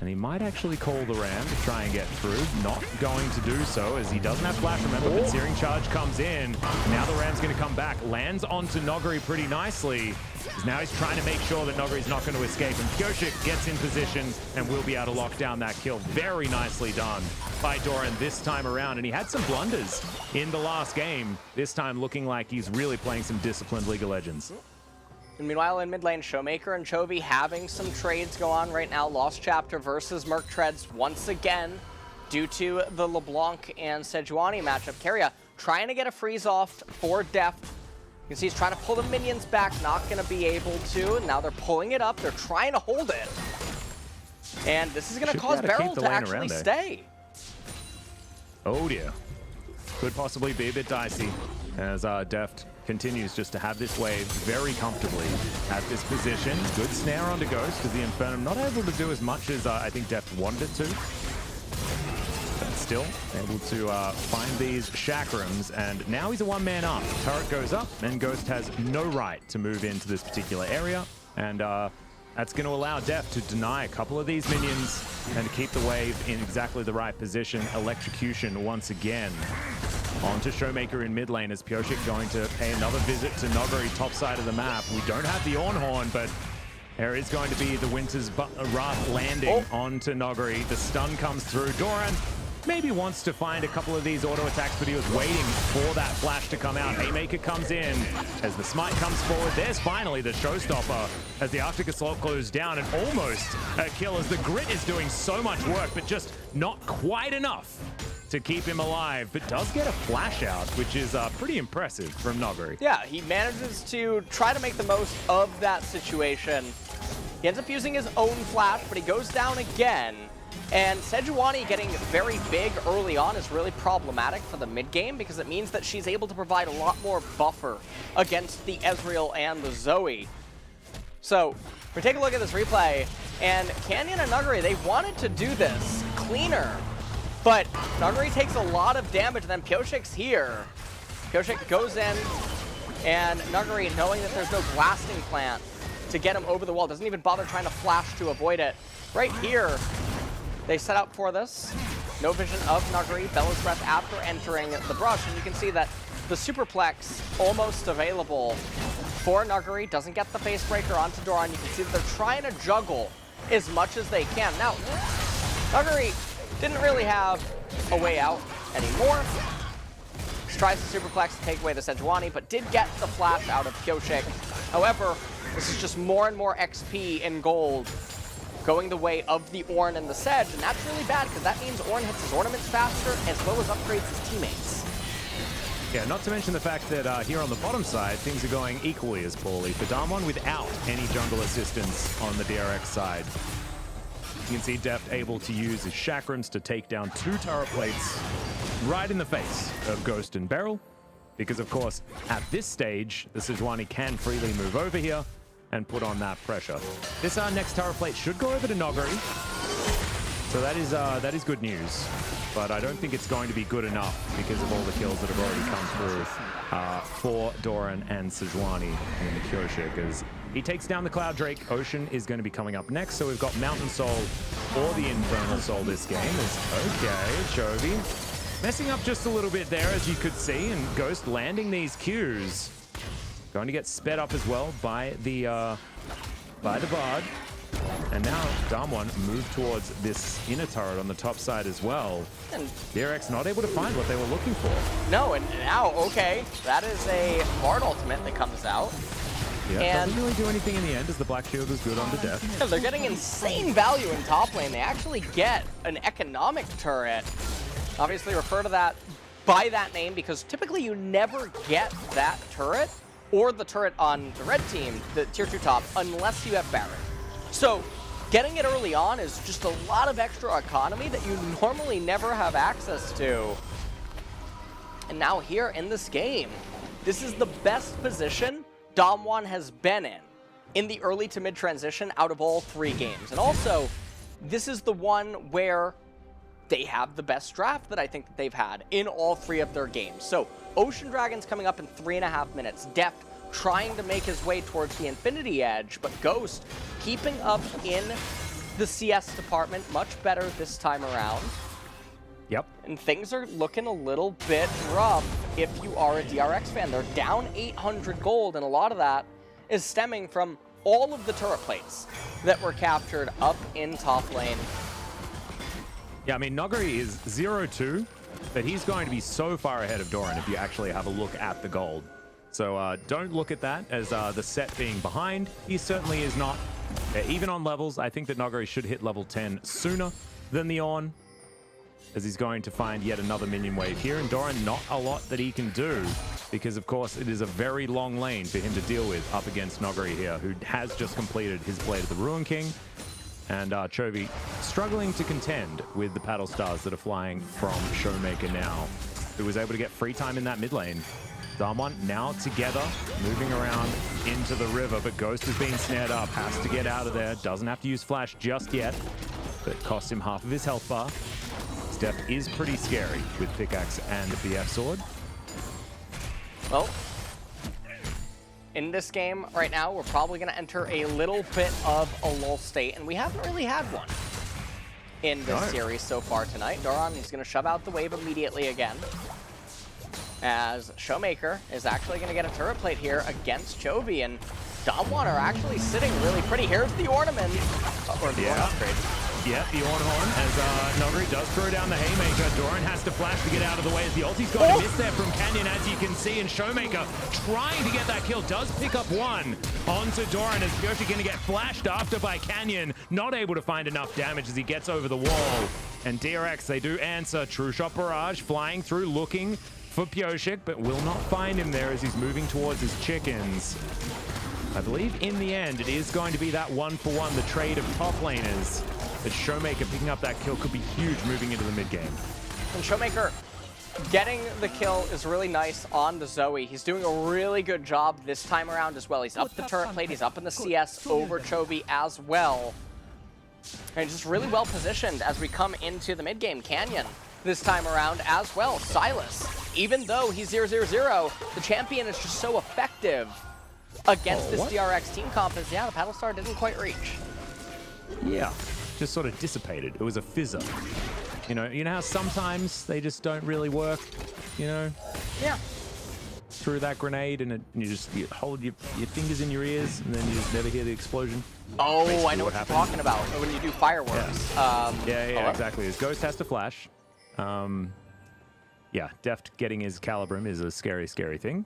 And he might actually call the Ram to try and get through. Not going to do so, as he doesn't have flash, remember, but Searing Charge comes in. Now the Ram's going to come back, lands onto Noguri pretty nicely. Now he's trying to make sure that Noguri's not going to escape, and Pioshik gets in position and will be able to lock down that kill. Very nicely done by Doran this time around, and he had some blunders in the last game. This time looking like he's really playing some disciplined League of Legends. And meanwhile, in mid lane, Showmaker and Chovy having some trades go on right now. Lost Chapter versus Merc Treads once again due to the LeBlanc and Sejuani matchup. Keria trying to get a freeze off for Deft. You can see he's trying to pull the minions back, not going to be able to. And now they're pulling it up. They're trying to hold it. And this is going to cause Beryl to actually stay. Oh dear. Could possibly be a bit dicey as Deft continues just to have this wave very comfortably at this position. Good snare onto Ghost, because the Infernum not able to do as much as I think Deft wanted it to. But still able to find these chakrams, and now he's a one-man up. Turret goes up, and Ghost has no right to move into this particular area. And that's going to allow Deft to deny a couple of these minions and to keep the wave in exactly the right position. Electrocution once again onto Showmaker in mid lane, as Pioshik going to pay another visit to Noguri top side of the map. We don't have the Ornhorn, but there is going to be the Winter's Wrath landing onto Noguri. The stun comes through. Doran maybe wants to find a couple of these auto attacks, but he was waiting for that flash to come out. Haymaker comes in as the smite comes forward. There's finally the showstopper as the Arctic Assault goes down, and almost a kill as the Grit is doing so much work, but just not quite enough to keep him alive, but does get a flash out, which is pretty impressive from Noguri. Yeah, he manages to try to make the most of that situation. He ends up using his own flash, but he goes down again. And Sejuani getting very big early on is really problematic for the mid game, because it means that she's able to provide a lot more buffer against the Ezreal and the Zoe. So, we take a look at this replay, and Canyon and Noguri, they wanted to do this cleaner, but Noguri takes a lot of damage, and then Pioshik's here. Pioshik goes in, and Noguri, knowing that there's no blasting plant to get him over the wall, doesn't even bother trying to flash to avoid it. Right here, they set up for this. No vision of Noguri. Bella's Breath after entering the brush, and you can see that the Superplex almost available for Noguri. Doesn't get the face breaker onto Doran. You can see that they're trying to juggle as much as they can. Now, Noguri didn't really have a way out anymore. He tries the Superplex to take away the Sejuani, but did get the flash out of Pioshik. However, this is just more and more XP and gold going the way of the Ornn and the Sedge, and that's really bad, because that means Ornn hits his ornaments faster, as well as upgrades his teammates. Yeah, not to mention the fact that here on the bottom side, things are going equally as poorly for Damwon without any jungle assistance on the DRX side. You can see Deft able to use his chakrams to take down 2 turret plates right in the face of Ghost and Beryl, because of course, at this stage, the Sejuani can freely move over here and put on that pressure. This next turret plate should go over to Noguri, so that is good news. But I don't think it's going to be good enough because of all the kills that have already come through for Doran and Sejuani in the Pioshik, as he takes down the Cloud Drake. Ocean is going to be coming up next, so we've got Mountain Soul or the Infernal Soul this game. Okay, Chovy messing up just a little bit there, as you could see, and Ghost landing these Qs. Going to get sped up as well by the Bard. And now Damwon moved towards this inner turret on the top side as well. And DRX not able to find what they were looking for. No, and now, okay, that is a Bard ultimate that comes out. Yeah, and doesn't really do anything in the end, as the Black Shield was good on the death. Yeah, they're getting insane value in top lane. They actually get an economic turret. Obviously refer to that by that name, because typically you never get that turret or the turret on the red team, the tier 2 top, unless you have Baron. So getting it early on is just a lot of extra economy that you normally never have access to. And now here in this game, this is the best position Damwon has been in the early to mid transition out of all 3 games. And also, this is the one where they have the best draft that I think that they've had in all 3 of their games. So Ocean Dragon's coming up in 3.5 minutes. Deft trying to make his way towards the Infinity Edge, but Ghost keeping up in the CS department much better this time around. Yep. And things are looking a little bit rough if you are a DRX fan. They're down 800 gold, and a lot of that is stemming from all of the turret plates that were captured up in top lane. Yeah, I mean, Noguri is 0-2, but he's going to be so far ahead of Doran if you actually have a look at the gold. So don't look at that as the set being behind. He certainly is not. Even on levels, I think that Noguri should hit level 10 sooner than the Ornn, as he's going to find yet another minion wave here. And Doran, not a lot that he can do, because of course it is a very long lane for him to deal with up against Noguri here, who has just completed his Blade of the Ruin King. And Chovy struggling to contend with the paddle stars that are flying from Showmaker now, who was able to get free time in that mid lane. Damwon now together, moving around into the river, but Ghost is being snared up, has to get out of there, doesn't have to use Flash just yet, but it costs him half of his health bar. Steph is pretty scary with Pickaxe and the BF Sword. Well, in this game right now, we're probably going to enter a little bit of a lull state, and we haven't really had one in this series so far tonight. Doran is going to shove out the wave immediately again, as Showmaker is actually going to get a turret plate here against Chovy, and Damwon are actually sitting really pretty. Here's the ornament, or the Ornn upgrade. Yeah, the Ornn Horn, as Noguri does throw down the Haymaker. Doran has to flash to get out of the way as the ulti's going to miss there from Canyon, as you can see, and Showmaker trying to get that kill, does pick up one onto Doran, as Pyoshi going to get flashed after by Canyon, not able to find enough damage as he gets over the wall. And DRX, they do answer. True Shot Barrage flying through, looking for Pyoshik, but will not find him there as he's moving towards his chickens. I believe in the end it is going to be that 1-for-1, the trade of top laners. But Showmaker picking up that kill could be huge moving into the mid game. And Showmaker getting the kill is really nice on the Zoe. He's doing a really good job this time around as well. He's up the turret plate, he's up in the CS over Chovy as well. And just really well positioned as we come into the mid game. Canyon this time around as well. Silas, even though he's 0-0-0, the champion is just so effective against this DRX team comp, as the Paddle Star didn't quite reach. Yeah, just sort of dissipated. It was a fizzer. You know how sometimes they just don't really work, you know? Yeah. Through that grenade, and you hold your fingers in your ears, and then you just never hear the explosion. Oh, Basically I know what you're talking about, when you do fireworks. Yeah, exactly. His Ghost has to flash. Yeah, Deft getting his Calibrum is a scary, scary thing.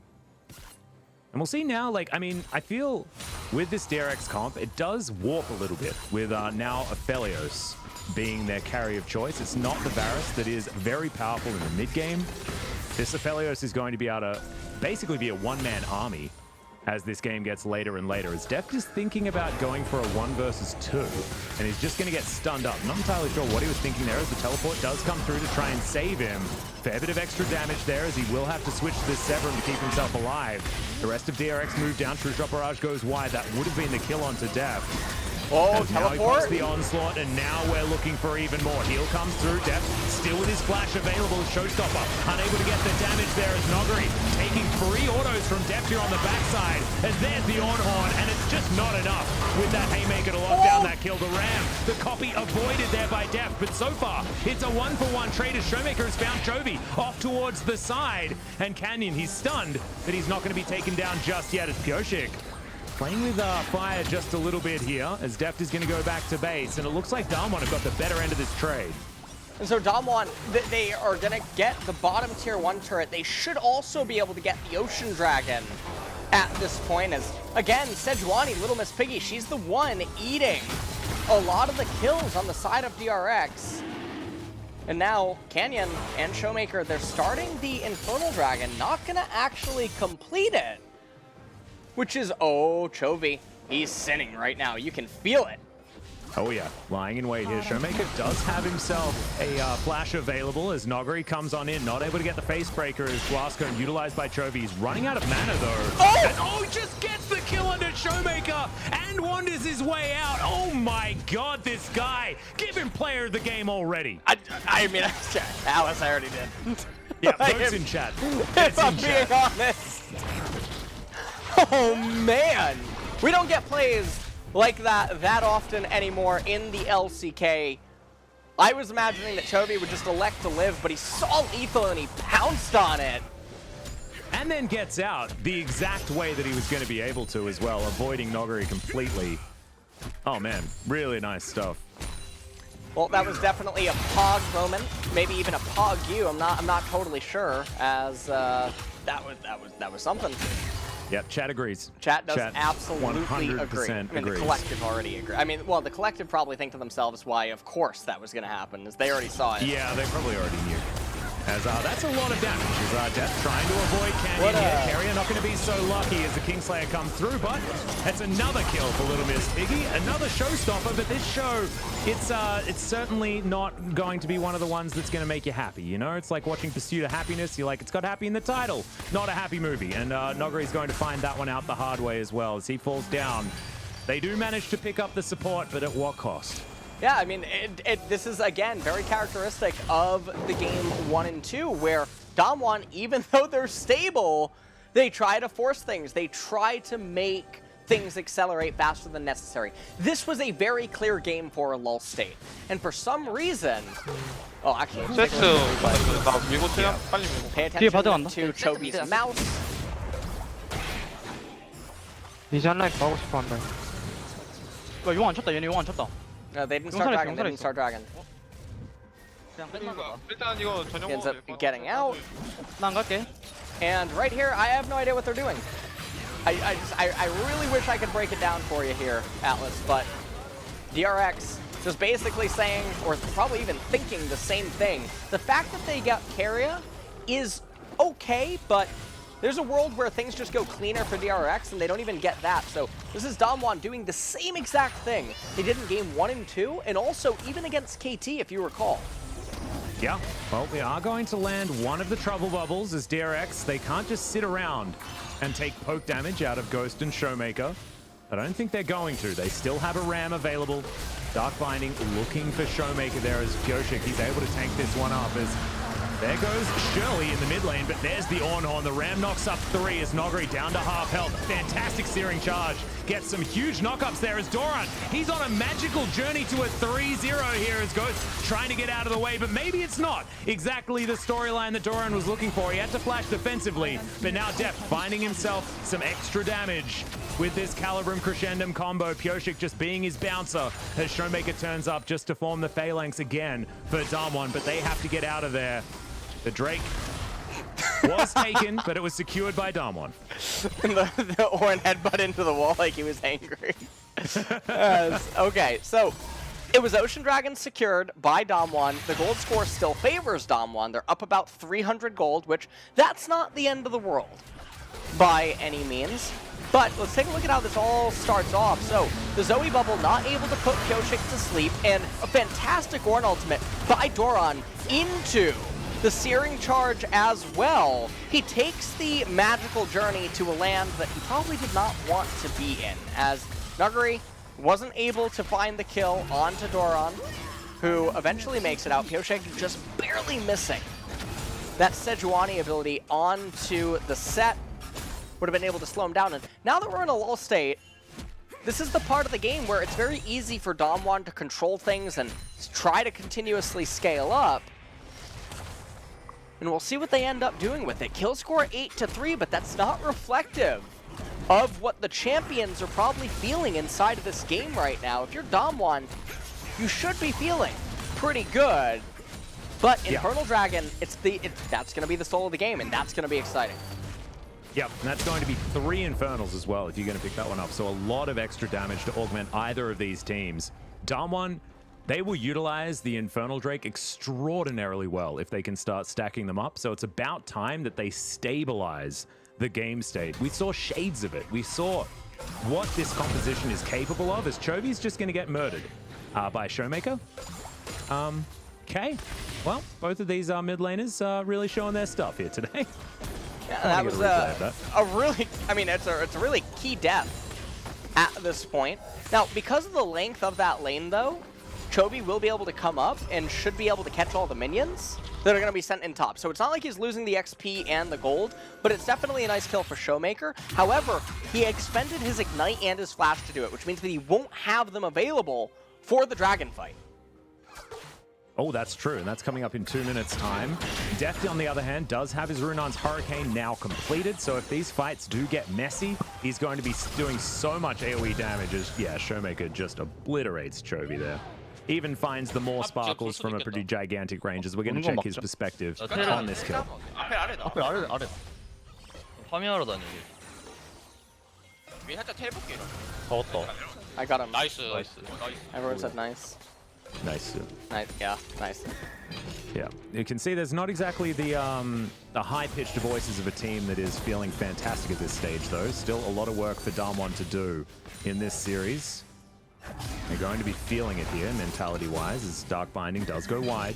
And we'll see now, like, I mean, I feel with this DRX comp, it does warp a little bit with now Aphelios being their carry of choice. It's not the Varus that is very powerful in the mid game. This Aphelios is going to be able to basically be a one-man army as this game gets later and later. As Deft is thinking about going for a 1 versus 2, and he's just going to get stunned up. Not entirely sure what he was thinking there, as the teleport does come through to try and save him. Fair bit of extra damage there, as he will have to switch to this Severum to keep himself alive. The rest of DRX move down. True Shot Barrage goes wide. That would have been the kill onto Deft. Oh, as now he teleport! pops the onslaught, and now we're looking for even more. Heal comes through. Deft still with his flash available. Showstopper unable to get the damage there as Noguri taking 3 autos from Deft here on the backside. As there's the Ornn Horn, and it's just not enough with that Haymaker to lock down that kill. The Ram, the copy avoided there by Deft, but so far it's a 1-for-1 trade as Showmaker has found Chovy off towards the side. And Canyon, he's stunned, but he's not going to be taken down just yet as Pyoshik playing with fire just a little bit here, as Deft is going to go back to base, and it looks like Damwon have got the better end of this trade. And so Damwon, they are going to get the bottom tier 1 turret. They should also be able to get the Ocean Dragon at this point, as, again, Sejuani, Little Miss Piggy, she's the one eating a lot of the kills on the side of DRX. And now Canyon and Showmaker, they're starting the Infernal Dragon, not going to actually complete it. Which is, oh, Chovy, he's sinning right now. You can feel it. Oh yeah, lying in wait here. Showmaker does have himself a flash available as Noguri comes on in, not able to get the face breaker as Blasco utilized by Chovy. He's running out of mana though. Oh! And just gets the kill under Showmaker and wanders his way out. Oh my god, this guy. Give him player of the game already. I mean, Alice, I already did. Yeah, votes in chat. If I'm being honest. Oh man, we don't get plays like that often anymore in the LCK. I was imagining that Chovy would just elect to live, but he saw lethal and he pounced on it. And then gets out the exact way that he was going to be able to as well, avoiding Noguri completely. Oh man, really nice stuff. Well, that was definitely a Pog moment, maybe even a Pog U. I'm not totally sure, as that was something. Yep, chat agrees. Chat does absolutely 100% agree. I mean, the agrees. collective already agree. I mean, well, the collective probably think to themselves, why, of course that was going to happen, as they already saw it. Yeah, they probably already knew. As that's a lot of damage. As Death trying to avoid Canyon here. Carrier not going to be so lucky as the Kingslayer comes through, but that's another kill for Little Miss Piggy. Another showstopper, but this show, it's certainly not going to be one of the ones that's going to make you happy, you know? It's like watching Pursuit of Happiness. You're like, it's got happy in the title. Not a happy movie. And Noguri's going to find that one out the hard way as well as he falls down. They do manage to pick up the support, but at what cost? Yeah, I mean, this is, again, very characteristic of the game 1 and 2, where Damwon, even though they're stable, they try to force things. They try to make things accelerate faster than necessary. This was a very clear game for Lull State. And for some reason... Oh, actually... 세트 나 밀고 튀어 빨리 밀고. Pay 뒤에 바드 attention 간다. to Chovy's mouse. 이제 한 라이프 가고 싶어 한다. 이거 용 안 쳤다. 얘네 용 안 쳤다. No, they didn't start 용살했어, Dragon. They didn't start Dragon. 일단 이거 전용 He ends up getting out. 나 안 갈게. And right here, I have no idea what they're doing. I really wish I could break it down for you here, Atlas, but DRX just basically saying, or probably even thinking the same thing. The fact that they got Carrier is okay, but there's a world where things just go cleaner for DRX and they don't even get that. So this is Damwon doing the same exact thing they did in game 1 and 2, and also even against KT, if you recall. Yeah, well, we are going to land one of the trouble bubbles as DRX. They can't just sit around and take poke damage out of Ghost and Showmaker. I don't think they're going to. They still have a Ram available. Dark Binding looking for Showmaker there as Pyoshik. He's able to tank this one up as there goes Shirley in the mid lane, but there's the Ornhorn. The Ram knocks up 3 as Noguri down to half health. Fantastic searing charge. Gets some huge knockups there as Doran. He's on a magical journey to a 3-0 here as Ghost trying to get out of the way, but maybe it's not exactly the storyline that Doran was looking for. He had to flash defensively, but now Deft finding himself some extra damage with this Calibrum Crescendum combo. Pyoshik just being his bouncer as Showmaker turns up just to form the Phalanx again for Damwon, but they have to get out of there. The Drake was taken, but it was secured by Damwon. the Orin headbutt into the wall like he was angry. Okay, so it was Ocean Dragon secured by Damwon. The gold score still favors Damwon. They're up about 300 gold, which that's not the end of the world by any means. But let's take a look at how this all starts off. So the Zoe bubble not able to put Pyoshik to sleep, and a fantastic Ornn ultimate by Doran into the searing charge as well. He takes the magical journey to a land that he probably did not want to be in, as Noguri wasn't able to find the kill onto Doran, who eventually makes it out. Pyoshik just barely missing that Sejuani ability onto the set. Would have been able to slow him down. And now that we're in a lull state, this is the part of the game where it's very easy for Damwon to control things and try to continuously scale up. And we'll see what they end up doing with it. Kill score 8-3, but that's not reflective of what the champions are probably feeling inside of this game right now. If you're Damwon, you should be feeling pretty good. But Infernal Dragon, that's going to be the soul of the game, and that's going to be exciting. Yep, and that's going to be 3 Infernals as well if you're going to pick that one up. So a lot of extra damage to augment either of these teams. Damwon, they will utilize the Infernal Drake extraordinarily well if they can start stacking them up. So it's about time that they stabilize the game state. We saw shades of it. We saw what this composition is capable of as Chovy's just going to get murdered. by Showmaker. Okay. Well, both of these mid laners really showing their stuff here today. Yeah, that was a really, I mean, it's a really key death at this point. Now, because of the length of that lane, though, Chovy will be able to come up and should be able to catch all the minions that are going to be sent in top. So it's not like he's losing the XP and the gold, but it's definitely a nice kill for Showmaker. However, he expended his Ignite and his Flash to do it, which means that he won't have them available for the dragon fight. Oh, that's true, and that's coming up in 2 minutes' time. Death, on the other hand, does have his Runon's Hurricane now completed, so if these fights do get messy, he's going to be doing so much AoE damage as, yeah, Showmaker just obliterates Chovy there. Even finds the more sparkles from a pretty gigantic range, as we're going to check his perspective on this kill. 앞에 아래. 파밍하러 다니기. 위에 살짝 텔 볼게. 잡았다. I got him. 나이스. Everyone said nice. Nice. Nice, yeah, nice. Yeah, you can see there's not exactly the high-pitched voices of a team that is feeling fantastic at this stage, though. Still a lot of work for Damwon to do in this series. They're going to be feeling it here, mentality-wise, as Dark Binding does go wide.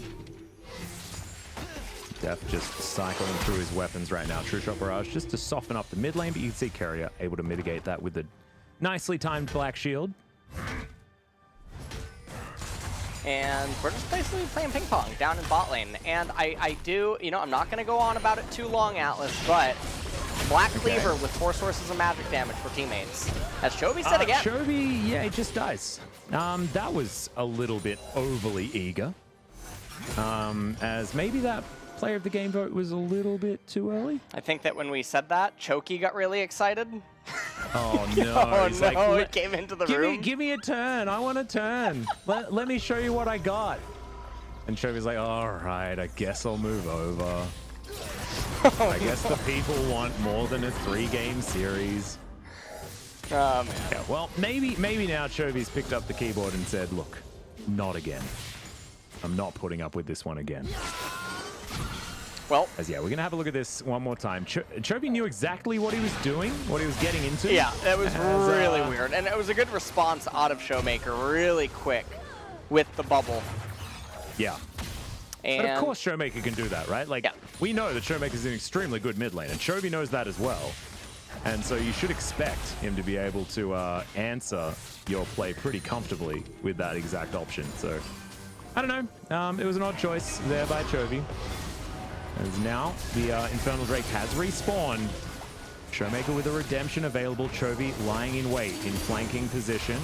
Def just cycling through his weapons right now. True Shot Barrage just to soften up the mid lane, but you can see Carrier able to mitigate that with the nicely timed Black Shield. And we're just basically playing ping pong down in bot lane. And I do, you know, I'm not going to go on about it too long, Atlas, but Black Cleaver with 4 sources of magic damage for teammates. As Chovy said again. Chovy, yeah, it just dies. That was a little bit overly eager. As maybe that player of the game vote was a little bit too early. I think that when we said that, Choki got really excited. Oh no! Oh He's no! like, It came into the room. Give me a turn. I want a turn. Let me show you what I got. And Chovy's like, all right, I guess I'll move over. I guess the people want more than a 3-game series. Man. Yeah, well, maybe now Chovy's picked up the keyboard and said, look, not again. I'm not putting up with this one again. Well, as yeah, we're gonna have a look at this one more time. Chovy knew exactly what he was doing, what he was getting into. Yeah, it was really weird, and it was a good response out of Showmaker, really quick with the bubble. Yeah. And but of course Showmaker can do that, right? Like, yeah. We know that Showmaker is an extremely good mid lane, and Chovy knows that as well. And so you should expect him to be able to answer your play pretty comfortably with that exact option. So, I don't know. It was an odd choice there by Chovy. As now, the Infernal Drake has respawned. Showmaker with a redemption available. Chovy lying in wait in flanking position.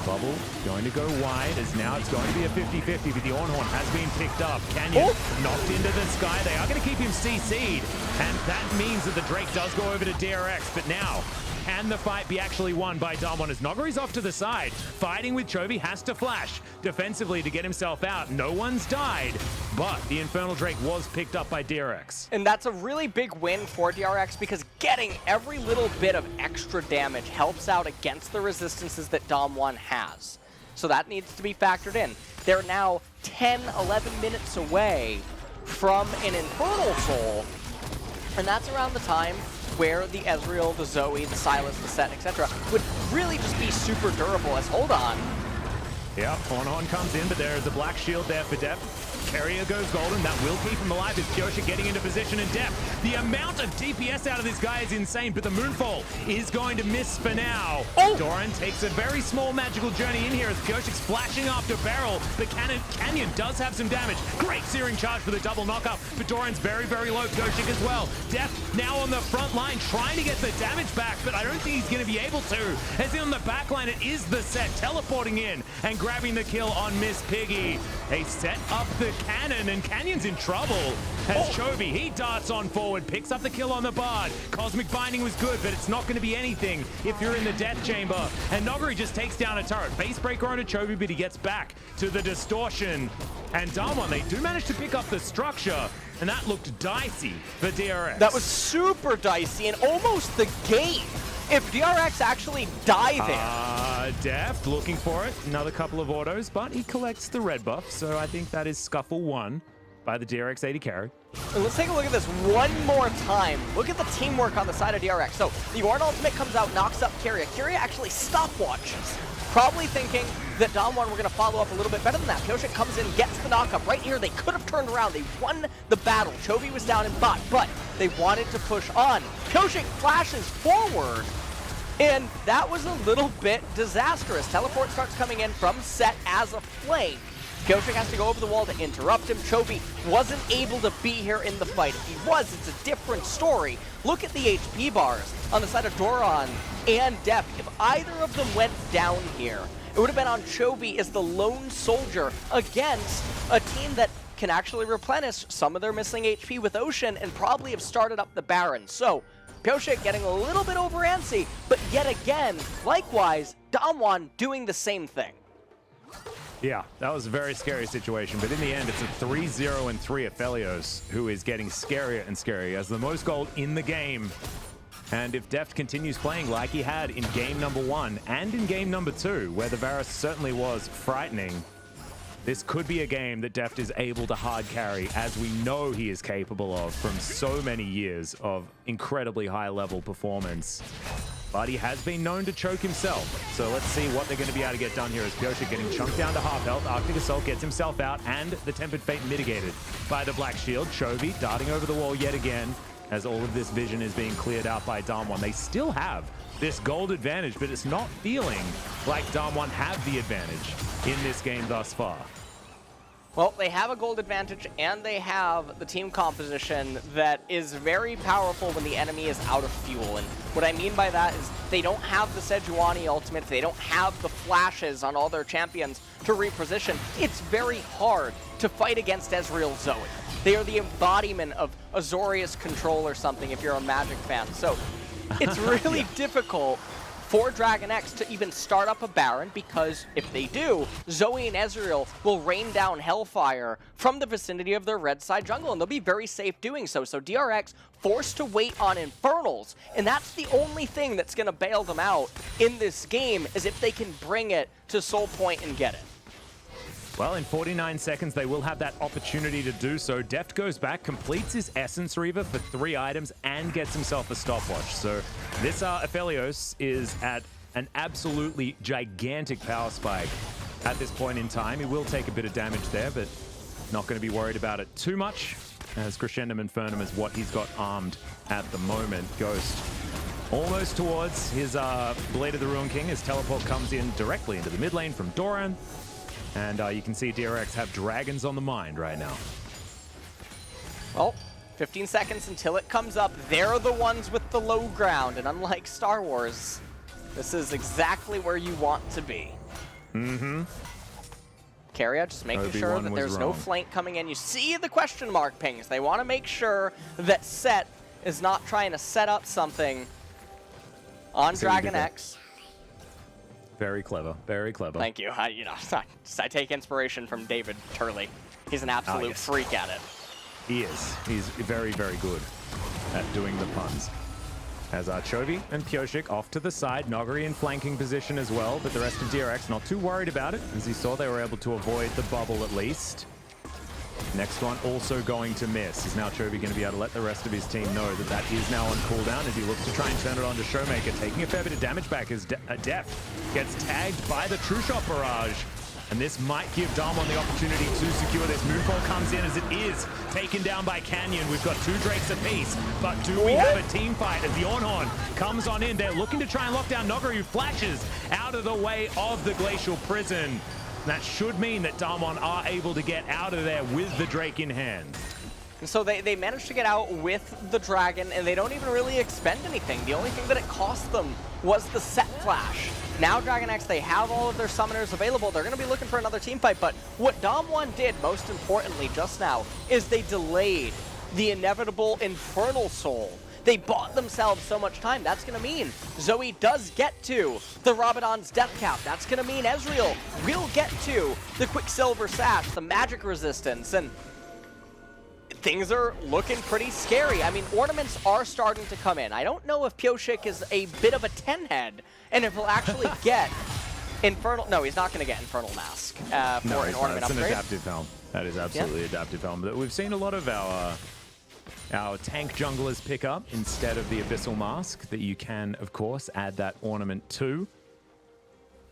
Bubble going to go wide, as now it's going to be a 50-50, but the Ornhorn has been picked up. Canyon knocked into the sky. They are going to keep him CC'd, and that means that the Drake does go over to DRX, but now, can the fight be actually won by Damwon as Nogari's off to the side, fighting with Chovy, has to flash defensively to get himself out. No one's died, but the Infernal Drake was picked up by DRX. And that's a really big win for DRX because getting every little bit of extra damage helps out against the resistances that Damwon has. So that needs to be factored in. They're now 10, 11 minutes away from an Infernal Soul, and that's around the time where the Ezreal, the Zoe, the Sylas, the Set, etc. would really just be super durable as hold on. Yeah, Ornhorn comes in, but there is a Black Shield there for Depth. Carrier goes golden. That will keep him alive as Pyosha getting into position in Depth. The amount of DPS out of this guy is insane, but the Moonfall is going to miss for now. Doran takes a very small magical journey in here as Pyoshik's flashing after Beryl, but Canyon does have some damage. Great Searing Charge for the double knockup, but Doran's very, very low. Pyoshik as well. Depth now on the front line trying to get the damage back, but I don't think he's going to be able to. As in on the back line, it is the Set teleporting in and grabbing the kill on Miss Piggy. They set up the cannon, and Canyon's in trouble as Chovy, he darts on forward, picks up the kill on the Bard. Cosmic Binding was good, but it's not going to be anything if you're in the Death Chamber. And Nogari just takes down a turret. Face Breaker onto Chovy, but he gets back to the Distortion. And Damwon, they do manage to pick up the structure, and that looked dicey for DRX. That was super dicey and almost the game. If DRX actually die there. Deft looking for it. Another couple of autos, but he collects the red buff, so I think that is Scuffle 1. by the DRX 80 carry. And let's take a look at this one more time. Look at the teamwork on the side of DRX. So the Ornn ultimate comes out, knocks up Kyria. Kyria actually stopwatches, probably thinking that Damwon were going to follow up a little bit better than that. Pyosik comes in, gets the knock up. Right here, they could have turned around. They won the battle. Chovy was down in bot, but they wanted to push on. Pyosik flashes forward, and that was a little bit disastrous. Teleport starts coming in from set as a flank. Pyosik has to go over the wall to interrupt him. Chovy wasn't able to be here in the fight. If he was, it's a different story. Look at the HP bars on the side of Doran and Def. If either of them went down here, it would have been on Chovy as the lone soldier against a team that can actually replenish some of their missing HP with Ocean and probably have started up the Baron. So Pyosik getting a little bit over antsy, but yet again, likewise, Damwon doing the same thing. Yeah, that was a very scary situation, but in the end, it's a 3-0 and 3 Aphelios who is getting scarier and scarier as the most gold in the game. And if Deft continues playing like he had in game number 1 and in game number 2, where the Varus certainly was frightening, this could be a game that Deft is able to hard carry, as we know he is capable of from so many years of incredibly high-level performance. But he has been known to choke himself. So let's see what they're going to be able to get done here as Pyosik getting chunked down to half health. Arctic Assault gets himself out, and the Tempered Fate mitigated by the Black Shield. Chovy darting over the wall yet again as all of this vision is being cleared out by Damwon. They still have this gold advantage, but it's not feeling like Damwon have the advantage in this game thus far. Well, they have a gold advantage, and they have the team composition that is very powerful when the enemy is out of fuel. And what I mean by that is they don't have the Sejuani ultimate, they don't have the flashes on all their champions to reposition. It's very hard to fight against Ezreal Zoe. They are the embodiment of Azorius Control or something if you're a Magic fan. So it's really difficult for Dragon X to even start up a Baron, because if they do, Zoe and Ezreal will rain down Hellfire from the vicinity of their red side jungle, and they'll be very safe doing so. So DRX forced to wait on Infernals, and that's the only thing that's going to bail them out in this game, is if they can bring it to Soul Point and get it. Well, in 49 seconds, they will have that opportunity to do so. Deft goes back, completes his Essence Reaver for 3 items, and gets himself a stopwatch. So this Aphelios is at an absolutely gigantic power spike at this point in time. He will take a bit of damage there, but not going to be worried about it too much, as Crescendum Infernum is what he's got armed at the moment. Ghost almost towards his Blade of the Ruin King. His teleport comes in directly into the mid lane from Doran. And you can see DRX have dragons on the mind right now. Well, 15 seconds until it comes up. They're the ones with the low ground. And unlike Star Wars, this is exactly where you want to be. Mm-hmm. Keria just making Obi-Wan sure that there's no flank coming in. You see the question mark pings. They want to make sure that Set is not trying to set up something on Dragon X. Very clever, very clever. Thank you. I take inspiration from David Turley. He's an absolute freak at it. He is. He's very, very good at doing the puns. As Chovy and Pyosik off to the side, Nogari in flanking position as well, but the rest of DRX not too worried about it. As you saw, they were able to avoid the bubble at least. Next one also going to miss. Is now Chovy going to be able to let the rest of his team know that that is now on cooldown as he looks to try and turn it on to Showmaker, taking a fair bit of damage back as Def gets tagged by the True Shot Barrage. And this might give Damwon the opportunity to secure this. Moonfall comes in as it is taken down by Canyon. We've got 2 Drakes apiece, but do we have a team fight as the Ornn comes on in? They're looking to try and lock down Nogari, who flashes out of the way of the Glacial Prison. That should mean that Damwon are able to get out of there with the Drake in hand. And so they managed to get out with the Dragon, and they don't even really expend anything. The only thing that it cost them was the Set Flash. Now Dragon X, they have all of their summoners available. They're going to be looking for another team fight, but what Damwon did, most importantly just now, is they delayed the inevitable Infernal Soul. They bought themselves so much time. That's going to mean Zoe does get to the Rabadon's Death Cap. That's going to mean Ezreal will get to the Quicksilver Sash, the magic resistance, and things are looking pretty scary. I mean, ornaments are starting to come in. I don't know if Pyosik is a bit of a 10-head, and if he'll actually get Infernal... No, he's not going to get Infernal Mask for an ornament it's upgrade. an adaptive helm. That is absolutely adaptive helm. But we've seen a lot of our tank junglers pick up instead of the Abyssal Mask that you can, of course, add that ornament to.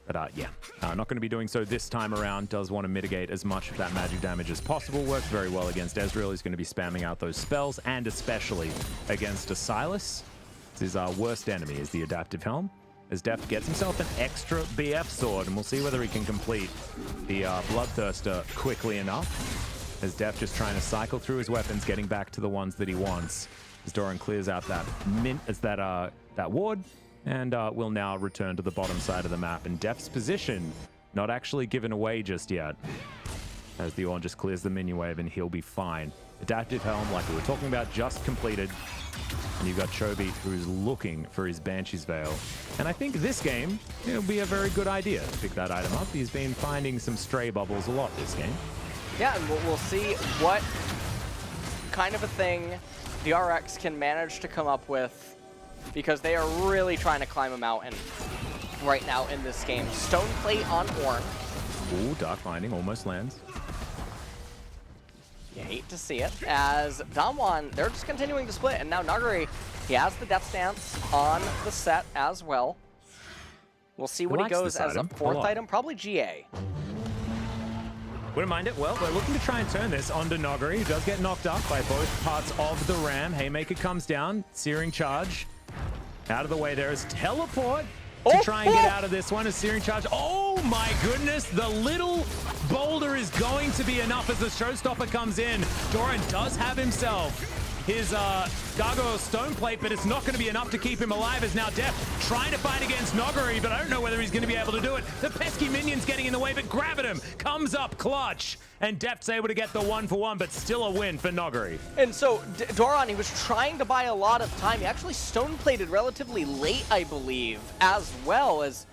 But yeah, not going to be doing so this time around. Does want to mitigate as much of that magic damage as possible. Works very well against Ezreal. He's going to be spamming out those spells, and especially against a Sylas. This is our worst enemy, is the adaptive helm. As Deft gets himself an extra BF sword, and we'll see whether he can complete the Bloodthirster quickly enough. As Deft just trying to cycle through his weapons, getting back to the ones that he wants. As Doran clears out that that ward, and will now return to the bottom side of the map. And Deft's position not actually given away just yet. As the Ornn just clears the minion wave, and he'll be fine. Adaptive helm, like we were talking about, just completed. And you've got Chobi, who's looking for his Banshee's Veil. And I think this game, it'll be a very good idea to pick that item up. He's been finding some stray bubbles a lot this game. Yeah, and we'll see what kind of a thing DRX can manage to come up with, because they are really trying to climb him out and right now in this game. Stone Plate on Ornn. Ooh, Dark Binding almost lands. You hate to see it, as Damwon, they're just continuing to split, and now Nuguri, he has the Death Stance on the set as well. We'll see what he goes as a fourth item, probably GA. Wouldn't mind it. Well, we're looking to try and turn this onto Nuguri, who does get knocked up by both parts of the Ram. Haymaker comes down, Searing Charge. Out of the way, there is Teleport to try and get out of this one. A Searing Charge. Oh my goodness, the little boulder is going to be enough as the Showstopper comes in. Doran does have himself his Gargoyle Stone Plate, but it's not going to be enough to keep him alive, as now Deft trying to fight against Nuguri, but I don't know whether he's going to be able to do it. The pesky minion's getting in the way, but Gravitum comes up clutch, and Deft's able to get the 1-for-1, but still a win for Nuguri. And so Doran, he was trying to buy a lot of time. He actually Stone Plated relatively late, I believe, as well, as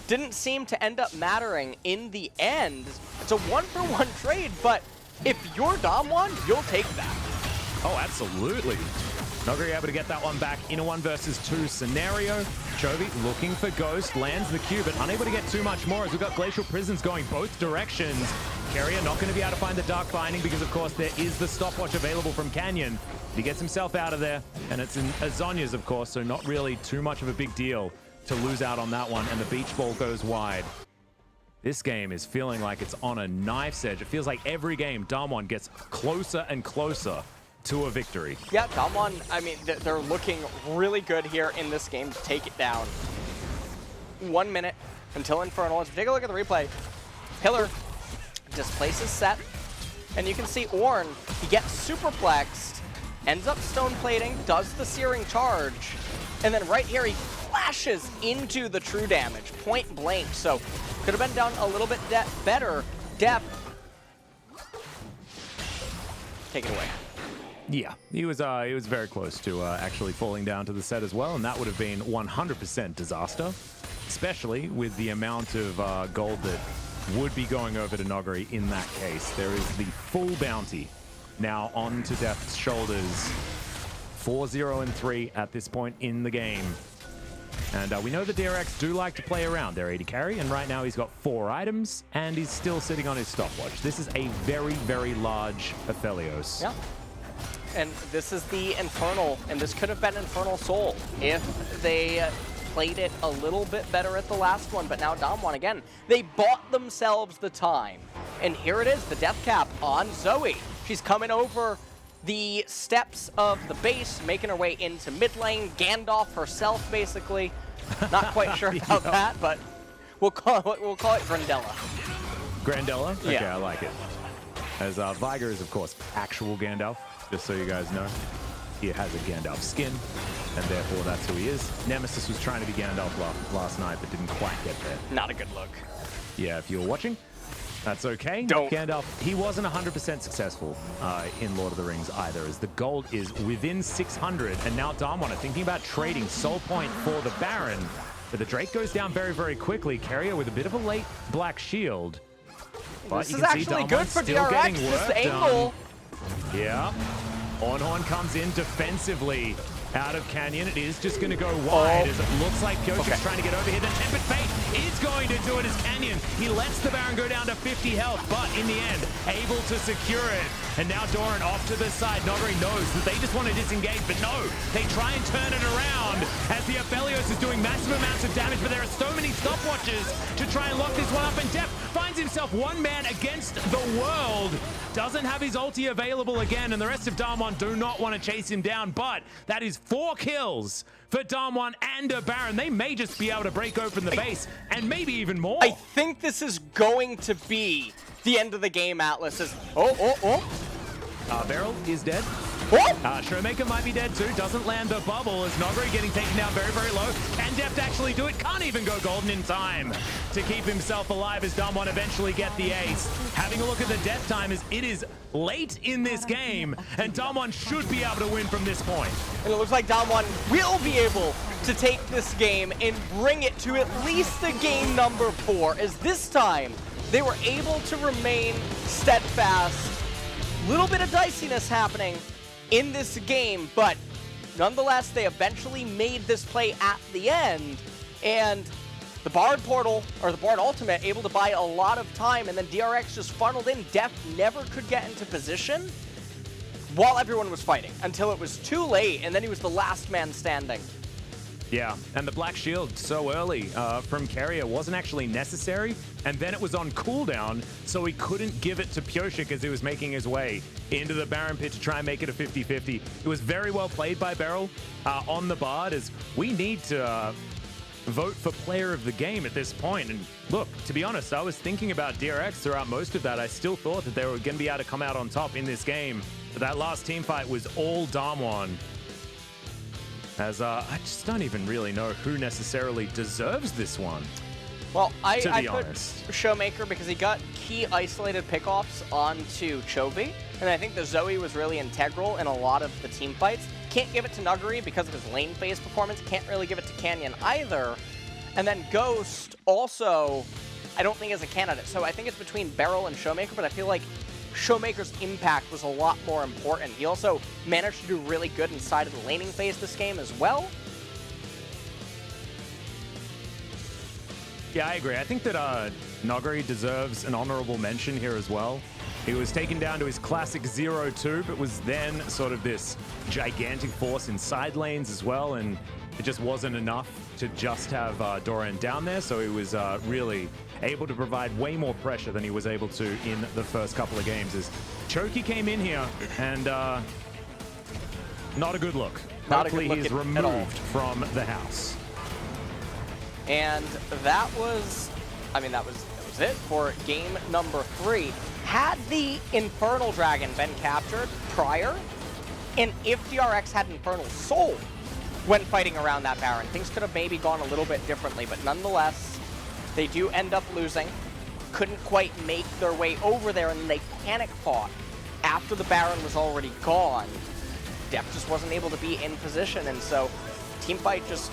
didn't seem to end up mattering in the end. It's a 1-for-1 trade, but if you're Damwon, you'll take that. Oh, absolutely. Nuguri able to get that one back in a 1 versus 2 scenario. Chovy looking for Ghost, lands the Q, but unable to get too much more, as we've got Glacial Prisons going both directions. Keria not going to be able to find the Dark Binding, because of course there is the stopwatch available from Canyon. He gets himself out of there, and it's in Azonia's, of course, so not really too much of a big deal to lose out on that one, and the Beach Ball goes wide. This game is feeling like it's on a knife's edge. It feels like every game Damwon gets closer and closer to a victory. Yeah, Damwon, I mean, they're looking really good here in this game to take it down. 1 minute until Infernal. Let's take a look at the replay. Pillar displaces set, and you can see Ornn, he gets superplexed, ends up stone plating, does the Searing Charge, and then right here he flashes into the true damage, point blank. So could have been down a little bit better. Depth. Take it away. Yeah, he was very close to actually falling down to the set as well, and that would have been 100% disaster, especially with the amount of gold that would be going over to Nuguri in that case. There is the full bounty now onto Deft's shoulders. 4-0-3 at this point in the game. And we know the DRX do like to play around their AD carry, and right now he's got 4 items, and he's still sitting on his stopwatch. This is a very, very large Aphelios. Yeah. And this is the Infernal, and this could have been Infernal Soul if they played it a little bit better at the last one. But now Damwon, again, they bought themselves the time. And here it is, the death cap on Zoe. She's coming over the steps of the base, making her way into mid lane. Gandalf herself, basically. Not quite sure about that, but we'll call it Grandella. Grandella? Okay, Yeah. I like it. As Viger is, of course, actual Gandalf, just so you guys know. He has a Gandalf skin, and therefore that's who he is. Nemesis was trying to be Gandalf last night, but didn't quite get there. Not a good look. Yeah, if you were watching, that's okay. Don't. Gandalf, he wasn't 100% successful in Lord of the Rings either, as the gold is within 600, and now Damwon are thinking about trading Soul Point for the Baron, but the Drake goes down very, very quickly. Keria with a bit of a late Black Shield. But This is actually good for DRX, this angle. Yeah. Ornn comes in defensively. out of Canyon. It is just going to go wide as it looks like Piotr's trying to get over here. The Tempered Fate is going to do it as Canyon. He lets the Baron go down to 50 health, but in the end, able to secure it. And now Doran off to the side. Noguri knows that they just want to disengage, but no, they try and turn it around as the Aphelios is doing massive amounts of damage, but there are so many stopwatches to try and lock this one up, and Def finds himself one man against the world. Doesn't have his ulti available again, and the rest of Damwon do not want to chase him down, but that is 4 kills for Damwon and a Baron. They may just be able to break open the base, and maybe even more. I think this is going to be the end of the game, Atlas. Beryl is dead. Showmaker might be dead too. Doesn't land the bubble as Noguri getting taken down very, very low. Can Deft actually do it? Can't even go golden in time to keep himself alive as Damwon eventually get the ace. Having a look at the death time as it is late in this game, and Damwon should be able to win from this point. And it looks like Damwon will be able to take this game and bring it to at least the game number 4, as this time they were able to remain steadfast. Little bit of diciness happening in this game, but nonetheless, they eventually made this play at the end, and the Bard Portal, or the Bard Ultimate, able to buy a lot of time, and then DRX just funneled in. Def never could get into position while everyone was fighting, until it was too late, and then he was the last man standing. Yeah, and the Black Shield so early from Carrier wasn't actually necessary, and then it was on cooldown, so he couldn't give it to Piotrek as he was making his way into the Baron pit to try and make it a 50-50. It was very well played by Beryl on the Bard, as we need to vote for player of the game at this point. And look, to be honest, I was thinking about DRX throughout most of that. I still thought that they were going to be able to come out on top in this game, but that last team fight was all Damwon. As I just don't even really know who necessarily deserves this one. Well, I put honest. Showmaker because he got key isolated pickoffs onto Chovy, and I think the Zoe was really integral in a lot of the team fights. Can't give it to Nuguri because of his lane phase performance. Can't really give it to Canyon either. And then Ghost also, I don't think is a candidate. So I think it's between Beryl and Showmaker, but I feel like Showmaker's impact was a lot more important. He also managed to do really good inside of the laning phase this game as well. Yeah, I agree. I think that Noguri deserves an honorable mention here as well. He was taken down to his classic 0-2, but was then sort of this gigantic force in side lanes as well, and it just wasn't enough to just have Doran down there, so he was really able to provide way more pressure than he was able to in the first couple of games. As Choki came in here, and not a good look. Hopefully he's removed from the house. And that was, I mean, that was it for game number 3. Had the Infernal Dragon been captured prior, and if DRX had Infernal Soul when fighting around that Baron, things could have maybe gone a little bit differently, but nonetheless, they do end up losing. Couldn't quite make their way over there, and then they panic fought after the Baron was already gone. Def just wasn't able to be in position, and so teamfight just...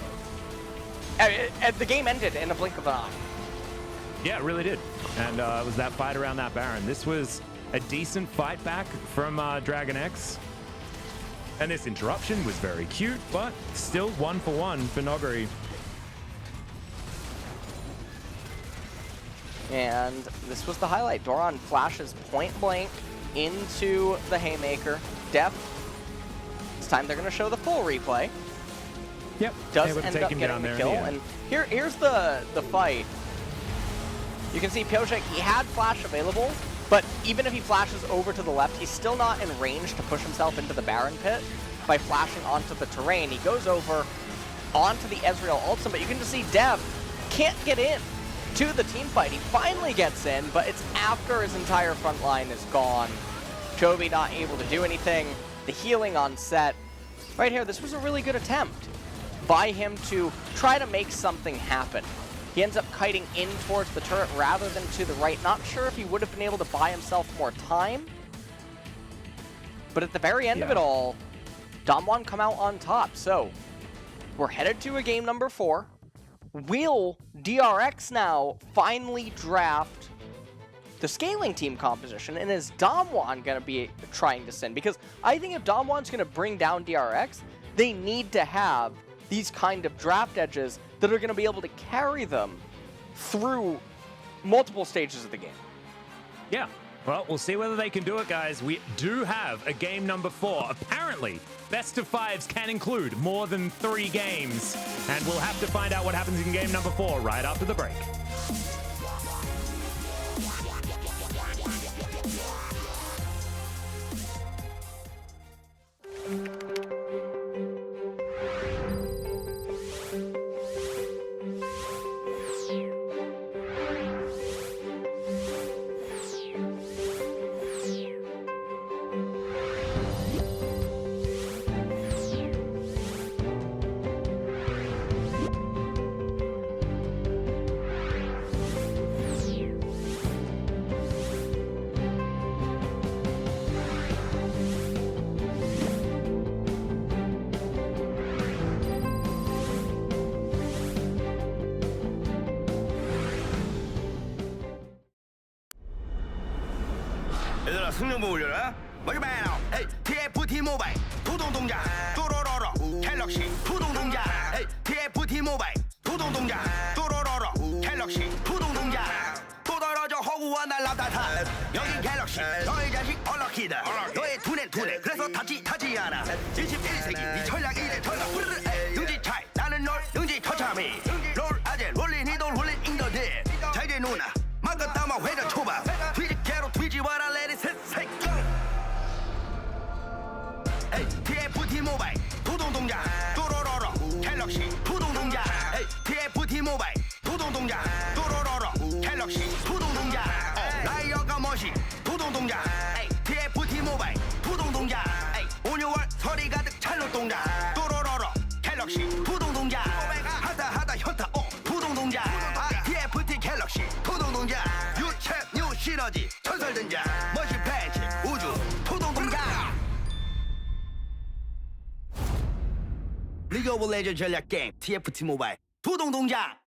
the game ended in a blink of an eye. Yeah, it really did. And it was that fight around that Baron. This was a decent fight back from Dragon X. And this interruption was very cute, but still 1-for-1 for Noguri. And this was the highlight. Doran flashes point blank into the Haymaker. Def, this time they're going to show the full replay. Yep. Does end up getting the kill. And here's the fight. You can see Piotrek, he had flash available, but even if he flashes over to the left, he's still not in range to push himself into the Baron pit by flashing onto the terrain. He goes over onto the Ezreal ultimate. You can just see Dev can't get in to the team fight. He finally gets in, but it's after his entire front line is gone. Chovy not able to do anything. The healing on set. Right here, this was a really good attempt by him to try to make something happen. He ends up kiting in towards the turret rather than to the right. Not sure if he would have been able to buy himself more time. But at the very end of it all, Damwon come out on top. So we're headed to a game number 4. Will DRX now finally draft the scaling team composition? And is Damwon going to be trying to send? Because I think if Damwon's going to bring down DRX, they need to have these kind of draft edges that are going to be able to carry them through multiple stages of the game. Yeah. Well, we'll see whether they can do it, guys. We do have a game number 4. Apparently, best of 5s can include more than 3 games. And we'll have to find out what happens in game number 4 right after the break. 얘들아 승용보 올려라. 머리 매너. 헤이 TFT 모바일 도동 동작. 또로로로 갤럭시 도동 동작. 헤이 TFT 모바일 도동 동작. 또로로로 갤럭시 도동 동작. 또 떨어져 허구와 날라다타. 여기 갤럭시 너의 자식 얼럭키다. 너의 두뇌 그래서 타지 않아. 21세기 네 전략 이래 전략. 능지 차이 나는 널 능지 처참히. 롤 아재 롤린 이돌 롤린 인더들. 잘돼 누나 막아 담아 회전 초밥. 뒤집개로 뒤집어라 레디 새끼. 에이 TFT 모바일 도동 동작. 또로로로 갤럭시 도동 동작. 에이 TFT 모바일 도동 동작. 또로로로 갤럭시 도동 동작. 라이어가 멋이 도동 동작. 에이 TFT 모바일 도동 동작. 에이 온유월 서리 가득 찰로 동작. 또로로로 갤럭시 도동 동작. 하다 현타 도동 동작. TFT 갤럭시 도동 동작. 유체 뉴 시너지 전설 등장. 멋이 팬치 우주 도동 동작. 리그 오브 레전드 전략 게임 TFT 모바일 도동 동작.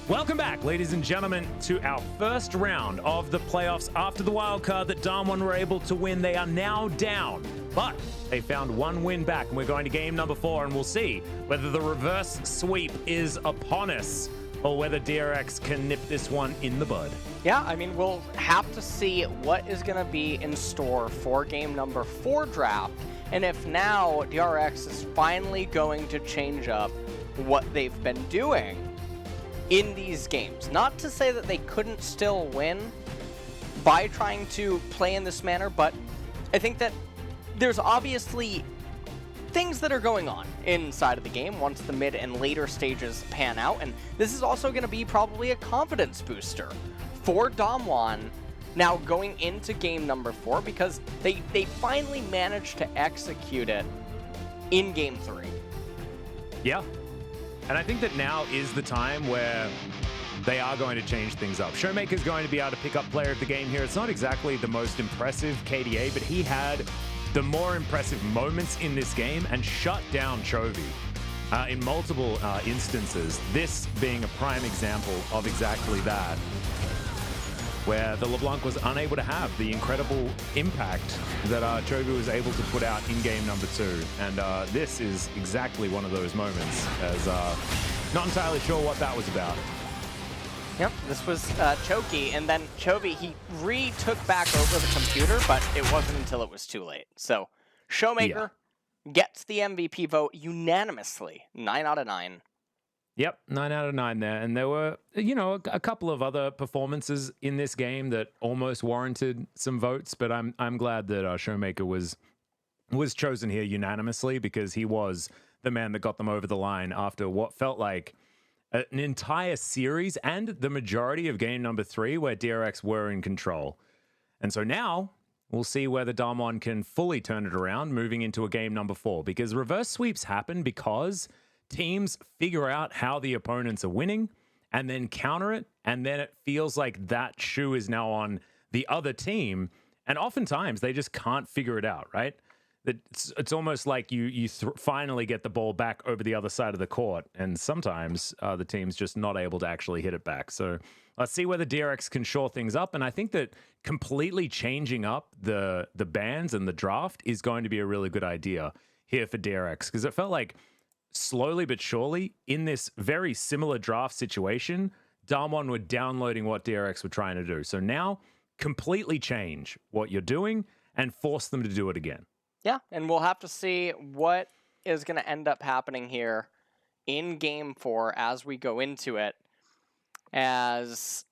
Welcome back, ladies and gentlemen, to our first round of the playoffs after the wild card that Damwon were able to win. They are now down, but they found one win back, and we're going to game number 4, and we'll see whether the reverse sweep is upon us or whether DRX can nip this one in the bud. Yeah, I mean, we'll have to see what is going to be in store for game number 4 draft, and if now DRX is finally going to change up what they've been doing in these games. Not to say that they couldn't still win by trying to play in this manner, but I think that there's obviously things that are going on inside of the game once the mid and later stages pan out, and this is also going to be probably a confidence booster for Damwon now going into game number 4, because they finally managed to execute it in game 3. Yeah. And I think that now is the time where they are going to change things up. Showmaker's going to be able to pick up player of the game here. It's not exactly the most impressive KDA, but he had the more impressive moments in this game and shut down Chovy in multiple instances. This being a prime example of exactly that, where the LeBlanc was unable to have the incredible impact that Chovy was able to put out in game number 2. And this is exactly one of those moments, as not entirely sure what that was about. Yep, this was Choky, and then Chovy, he retook back over the computer, but it wasn't until it was too late. So, Showmaker gets the MVP vote unanimously, 9 out of 9. Yep, 9 out of 9 there. And there were, you know, a couple of other performances in this game that almost warranted some votes, but I'm glad that Showmaker was chosen here unanimously, because he was the man that got them over the line after what felt like an entire series and the majority of game number 3 where DRX were in control. And so now we'll see whether Damwon can fully turn it around moving into a game number 4, because reverse sweeps happen because teams figure out how the opponents are winning and then counter it, and then it feels like that shoe is now on the other team, and oftentimes they just can't figure it out, right? It's almost like you finally get the ball back over the other side of the court, and sometimes the team's just not able to actually hit it back. So let's see whether DRX can shore things up, and I think that completely changing up the bans and the draft is going to be a really good idea here for DRX, because it felt like slowly but surely in this very similar draft situation, Damwon were downloading what DRX were trying to do. So now completely change what you're doing and force them to do it again. Yeah, and we'll have to see what is going to end up happening here in Game 4 as we go into it. As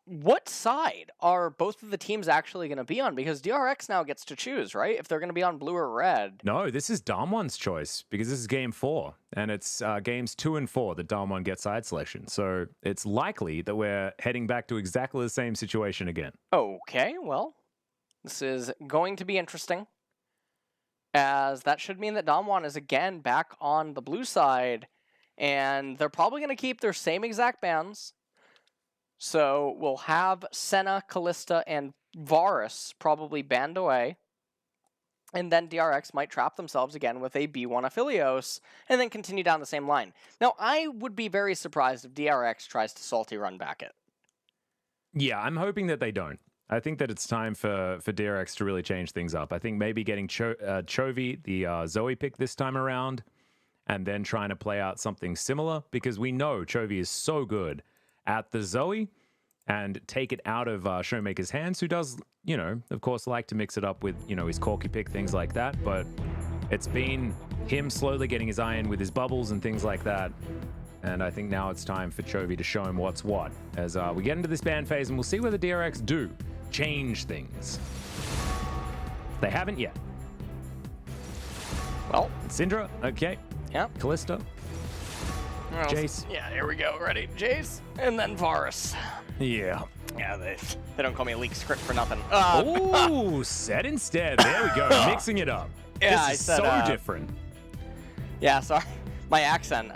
what side are both of the teams actually going to be on? Because DRX now gets to choose, right? If they're going to be on blue or red. No, this is Damwon's choice, because this is Game 4, and it's Games 2 and 4 that Damwon gets side selection. So it's likely that we're heading back to exactly the same situation again. Okay, well, this is going to be interesting, as that should mean that Damwon is again back on the blue side, and they're probably going to keep their same exact bans. So we'll have Senna, Kalista, and Varus probably banned away, and then DRX might trap themselves again with a B1 Aphelios, and then continue down the same line. Now, I would be very surprised if DRX tries to salty run back it. Yeah, I'm hoping that they don't. I think that it's time for DRX to really change things up. I think maybe getting Chovy, the Zoe pick this time around, and then trying to play out something similar, because we know Chovy is so good at the Zoe, and take it out of Showmaker's hands, who does, you know, of course, like to mix it up with, you know, his Corky pick, things like that. But it's been him slowly getting his eye in with his bubbles and things like that. And I think now it's time for Chovy to show him what's what, as we get into this ban phase, and we'll see whether DRX do change things. They haven't yet. Well, Syndra, okay. Yeah. Kalista. Jace. Yeah, here we go. Ready? Jace, and then Varus. Yeah. Yeah, they don't call me a leak script for nothing. Ooh, set instead. There we go. Mixing it up. Yeah, this is so different. Yeah, sorry. My accent,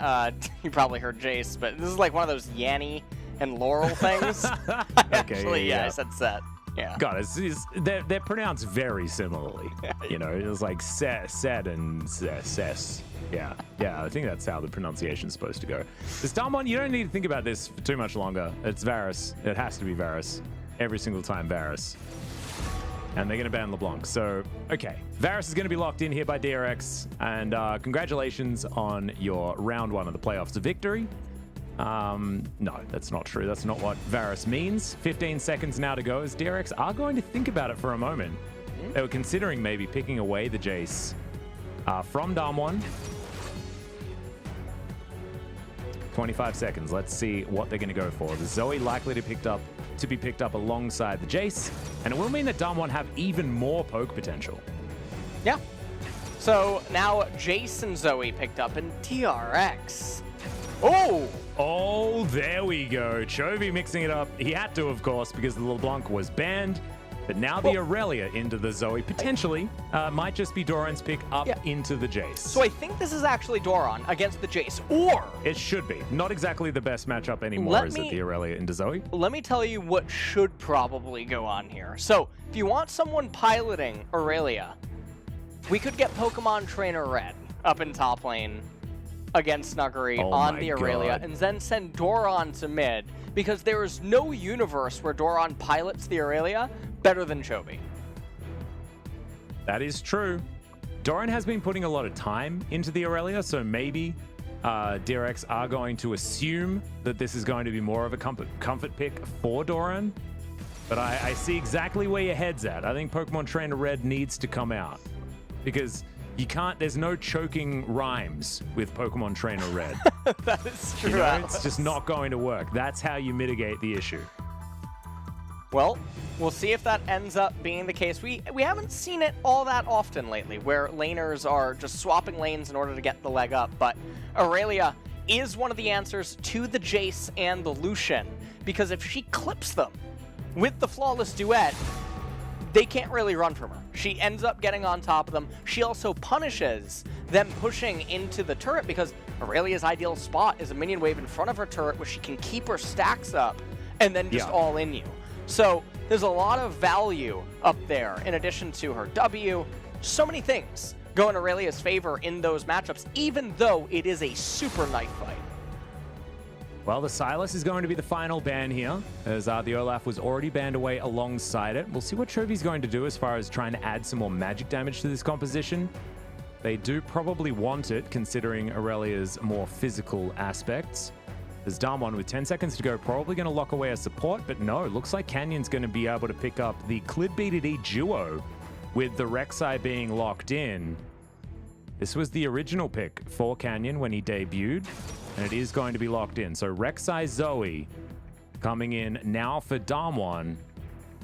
you probably heard Jace, but this is like one of those Yanny and Laurel things. Actually, yeah, I said set. Yeah. God, they're pronounced very similarly. You know, it was like set and ses. Yeah, I think that's how the pronunciation's supposed to go. This Damwon, you don't need to think about this for too much longer. It's Varus. It has to be Varus. Every single time Varus. And they're going to ban LeBlanc. So, okay. Varus is going to be locked in here by DRX. And congratulations on your round 1 of the playoffs victory. No, that's not true. That's not what Varus means. 15 seconds now to go as DRX are going to think about it for a moment. They were considering maybe picking away the Jace from Damwon. 25 seconds. Let's see what they're going to go for. The Zoe likely to be picked up alongside the Jace, and it will mean that Damwon have even more poke potential. Yeah. So now Jace and Zoe picked up in DRX. Oh, there we go. Chovy mixing it up. He had to, of course, because the LeBlanc was banned. But now the Aurelia into the Zoe potentially might just be Doran's pick up into the Jace. So I think this is actually Doran against the Jace, or... It should be. Not exactly the best matchup anymore, is it, the Aurelia into Zoe? Let me tell you what should probably go on here. So, if you want someone piloting Aurelia, we could get Pokemon Trainer Red up in top lane against Snuggery on the Aurelia, and then send Doran to mid, because there is no universe where Doran pilots the Aurelia better than Chovy. That is true. Doran has been putting a lot of time into the Aurelia, so maybe DRX are going to assume that this is going to be more of a comfort pick for Doran. But I see exactly where your head's at. I think Pokemon Trainer Red needs to come out, because you can't, there's no choking rhymes with Pokemon Trainer Red. That is true. You know, it's just not going to work. That's how you mitigate the issue. Well, we'll see if that ends up being the case. We haven't seen it all that often lately, where laners are just swapping lanes in order to get the leg up, but Aurelia is one of the answers to the Jace and the Lucian, because if she clips them with the Flawless Duet, they can't really run from her. She ends up getting on top of them. She also punishes them pushing into the turret, because Aurelia's ideal spot is a minion wave in front of her turret where she can keep her stacks up and then just all in you. So there's a lot of value up there in addition to her W. So many things go in Aurelia's favor in those matchups, even though it is a super knife fight. Well, the Silas is going to be the final ban here, as the Olaf was already banned away alongside it. We'll see what Chovy's going to do as far as trying to add some more magic damage to this composition. They do probably want it, considering Aurelia's more physical aspects. There's Damwon with 10 seconds to go, probably going to lock away a support, but no, it looks like Canyon's going to be able to pick up the Clid BDD duo with the Rek'Sai being locked in. This was the original pick for Canyon when he debuted, and it is going to be locked in. So Rek'Sai Zoe coming in now for Damwon.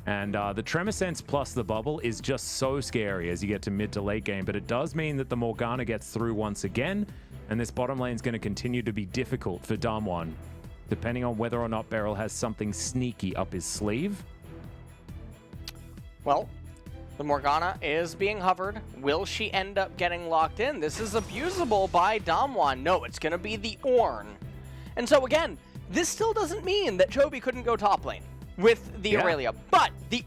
And the Tremor Sense plus the bubble is just so scary as you get to mid to late game, but it does mean that the Morgana gets through once again, and this bottom lane is going to continue to be difficult for Damwon, depending on whether or not Beryl has something sneaky up his sleeve. Well, the Morgana is being hovered. Will she end up getting locked in? This is abusable by Damwon. No, it's going to be the Ornn. And so again, this still doesn't mean that Chovy couldn't go top lane with the Aurelia, but the...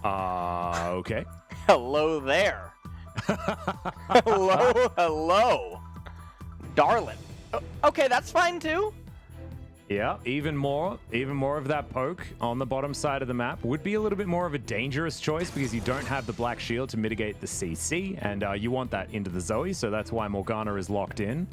Okay. Hello there. hello. Darlin. Okay, that's fine too. Yeah, even more of that poke on the bottom side of the map would be a little bit more of a dangerous choice, because you don't have the Black Shield to mitigate the CC, and you want that into the Zoe, so that's why Morgana is locked in.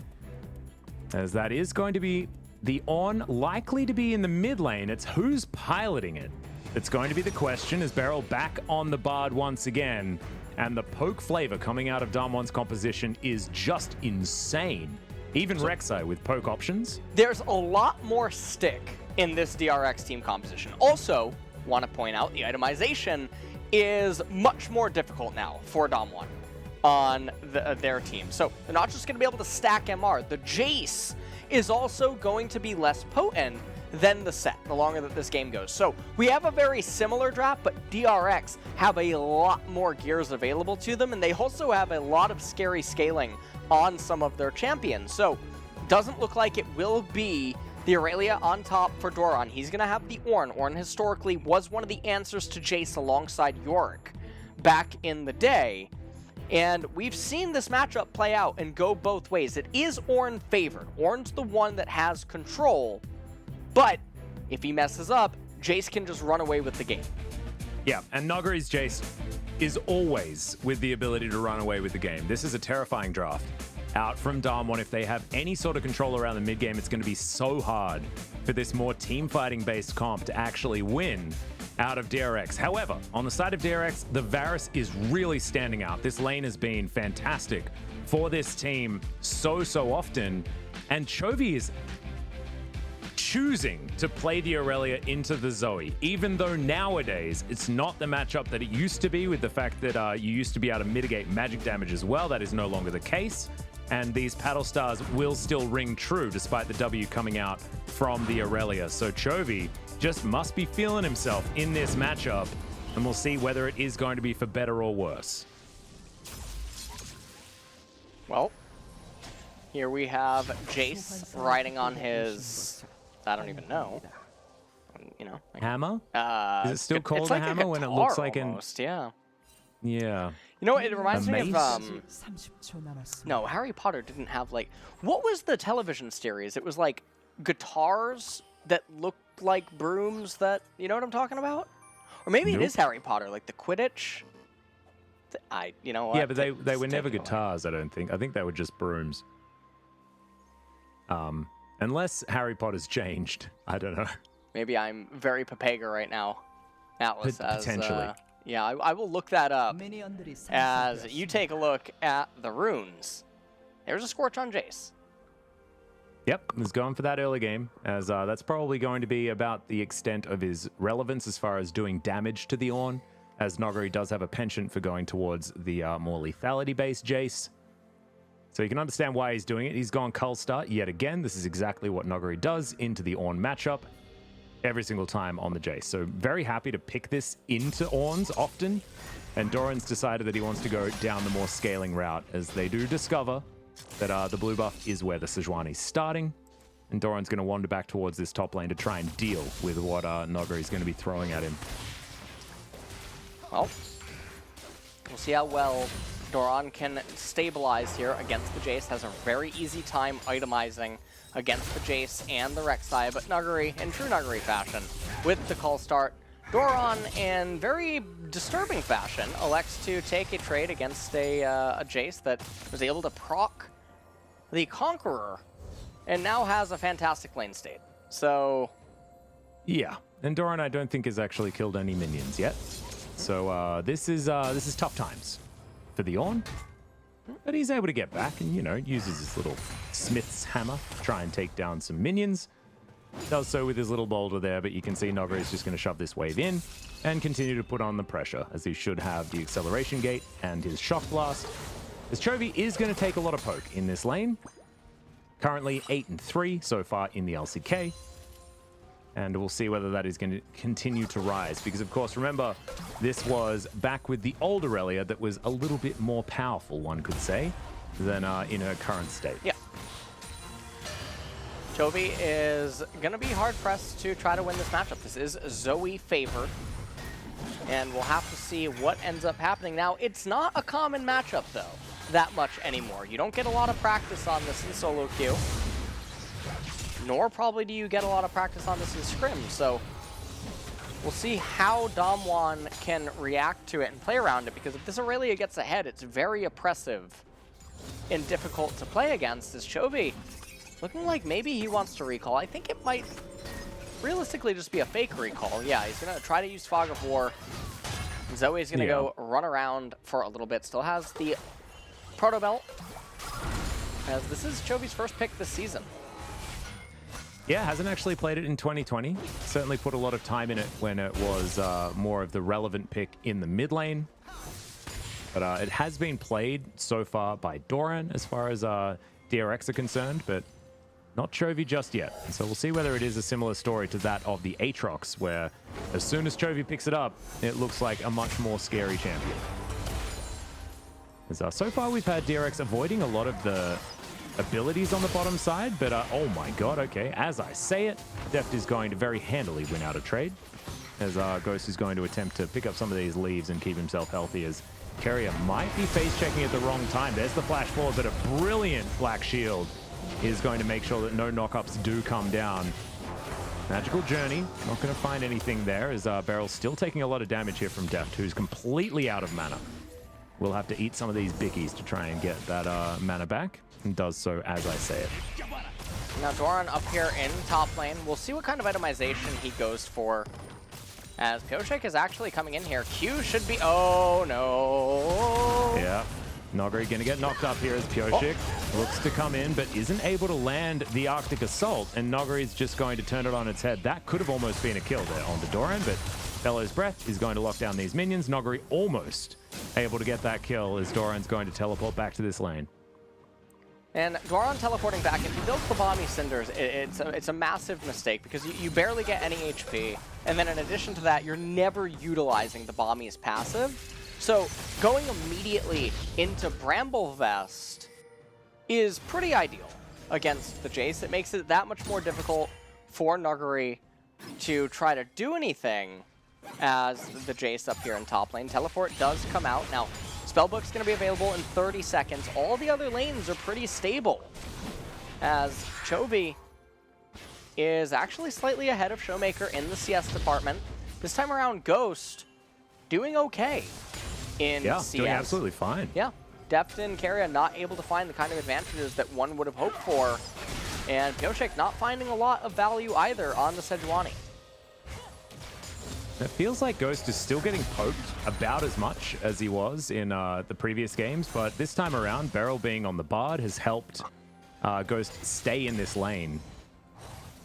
As that is going to be the Ornn, likely to be in the mid lane. It's who's piloting it. It's going to be the question, as Beryl back on the Bard once again. And the poke flavor coming out of Damwon's composition is just insane. Even Rek'Sai with poke options. There's a lot more stick in this DRX team composition. Also, want to point out the itemization is much more difficult now for Damwon on their team. So they're not just going to be able to stack MR. The Jace is also going to be less potent than the set, the longer that this game goes. So we have a very similar draft, but DRX have a lot more gears available to them, and they also have a lot of scary scaling on some of their champions. So doesn't look like it will be the Aurelia on top for Doran. He's going to have the Ornn. Ornn historically was one of the answers to Jace alongside Yorick back in the day. And we've seen this matchup play out and go both ways. It is Ornn favored. Ornn's the one that has control, but if he messes up, Jace can just run away with the game. Yeah, and Nuggery's Jace is always with the ability to run away with the game. This is a terrifying draft. Out from Damwon, if they have any sort of control around the mid game, it's going to be so hard for this more team fighting based comp to actually win out of DRX. However, on the side of DRX, the Varus is really standing out. This lane has been fantastic for this team so often, and Chovy is choosing to play the Aurelia into the Zoe, even though nowadays it's not the matchup that it used to be, with the fact that you used to be able to mitigate magic damage as well. That is no longer the case, and these paddle stars will still ring true despite the W coming out from the Aurelia. So Chovy just must be feeling himself in this matchup, and we'll see whether it is going to be for better or worse. Well, here we have Jace riding on his, I don't even know, you know. Like, Hammer? Is it still called it's a like hammer when it looks like almost, yeah. Yeah. You know what, it reminds A me of, mace? no, Harry Potter didn't have like, what was the television series? It was like guitars that looked like brooms that, you know what I'm talking about? Or maybe it is Harry Potter, like the Quidditch. You know what? Yeah, but they were never guitars, I don't think. I think they were just brooms. Unless Harry Potter's changed. I don't know. Maybe I'm very Papega right now, Atlas. Potentially. Yeah, I will look that up as you take a look at the runes. There's a Scorch on Jace. Yep, he's going for that early game, as that's probably going to be about the extent of his relevance as far as doing damage to the Ornn, as Nuggery does have a penchant for going towards the more lethality-based Jace. So you can understand why he's doing it. He's gone Cull Start yet again. This is exactly what Nuggery does into the Ornn matchup every single time on the Jace. So very happy to pick this into Ornn's often, and Doran's decided that he wants to go down the more scaling route, as they do discover that the blue buff is where the Sejuani's starting, and Doran's going to wander back towards this top lane to try and deal with what Nuggery's going to be throwing at him. Well, we'll see how well Doran can stabilize here against the Jace. Has a very easy time itemizing against the Jace and the Rek'Sai, but Nuggery, in true Nuggery fashion, with the Cull Start, Doran, in very disturbing fashion, elects to take a trade against a Jace that was able to proc the Conqueror, and now has a fantastic lane state. So, yeah, and Doran I don't think has actually killed any minions yet. So this is tough times for the Ornn, but he's able to get back and, you know, uses his little Smith's hammer to try and take down some minions. Does so with his little boulder there, but you can see Nuggery is just going to shove this wave in and continue to put on the pressure, as he should have the acceleration gate and his shock blast. As Chovy is going to take a lot of poke in this lane. Currently 8-3 so far in the LCK. And we'll see whether that is going to continue to rise, because of course, remember, this was back with the old Aurelia that was a little bit more powerful, one could say, than in her current state. Yeah. Chovy is going to be hard-pressed to try to win this matchup. This is Zoe favored, and we'll have to see what ends up happening. Now, it's not a common matchup, though, that much anymore. You don't get a lot of practice on this in solo queue, nor probably do you get a lot of practice on this in scrim, so we'll see how Damwon can react to it and play around it, because if this Aurelia gets ahead, it's very oppressive and difficult to play against. As Chovy looking like maybe he wants to recall. I think it might realistically just be a fake recall. Yeah, he's going to try to use Fog of War. Zoe's going to go run around for a little bit. Still has the Proto Belt, as this is Chovy's first pick this season. Yeah, hasn't actually played it in 2020. Certainly put a lot of time in it when it was more of the relevant pick in the mid lane. But it has been played so far by Doran as far as DRX are concerned, but not Chovy just yet. And so we'll see whether it is a similar story to that of the Aatrox, where as soon as Chovy picks it up, it looks like a much more scary champion. As, so far we've had DRX avoiding a lot of the abilities on the bottom side, but oh my god, okay, as I say it, Deft is going to very handily win out a trade, as Ghost is going to attempt to pick up some of these leaves and keep himself healthy, as Keria might be face-checking at the wrong time. There's the flash forward, but a brilliant Black Shield is going to make sure that no knockups do come down. Magical Journey, not going to find anything there as Beryl's still taking a lot of damage here from Deft, who's completely out of mana. We'll have to eat some of these bickies to try and get that mana back, and does so as I say it. Now Doran up here in top lane. We'll see what kind of itemization he goes for. As Pioshek is actually coming in here. Q should be... Oh, no. Yeah. Nogri going to get knocked up here as Pioshek looks to come in, but isn't able to land the Arctic Assault, and Nogri is just going to turn it on its head. That could have almost been a kill there onto Doran, but Bellow's Breath is going to lock down these minions. Nogri almost able to get that kill as Doran's going to teleport back to this lane. And Doran teleporting back, if he builds the Bomby Cinders, it's a massive mistake because you barely get any HP. And then in addition to that, you're never utilizing the Bomby's passive. So going immediately into Bramble Vest is pretty ideal against the Jace. It makes it that much more difficult for Nuguri to try to do anything as the Jace up here in top lane. Teleport does come out. Now, Spellbook's going to be available in 30 seconds. All the other lanes are pretty stable, as Chovy is actually slightly ahead of Showmaker in the CS department. This time around, Ghost doing okay in CS. Doing absolutely fine. Yeah, Deft and Keria not able to find the kind of advantages that one would have hoped for, and Pioshek not finding a lot of value either on the Sejuani. It feels like Ghost is still getting poked about as much as he was in the previous games, but this time around, Beryl being on the Bard has helped Ghost stay in this lane.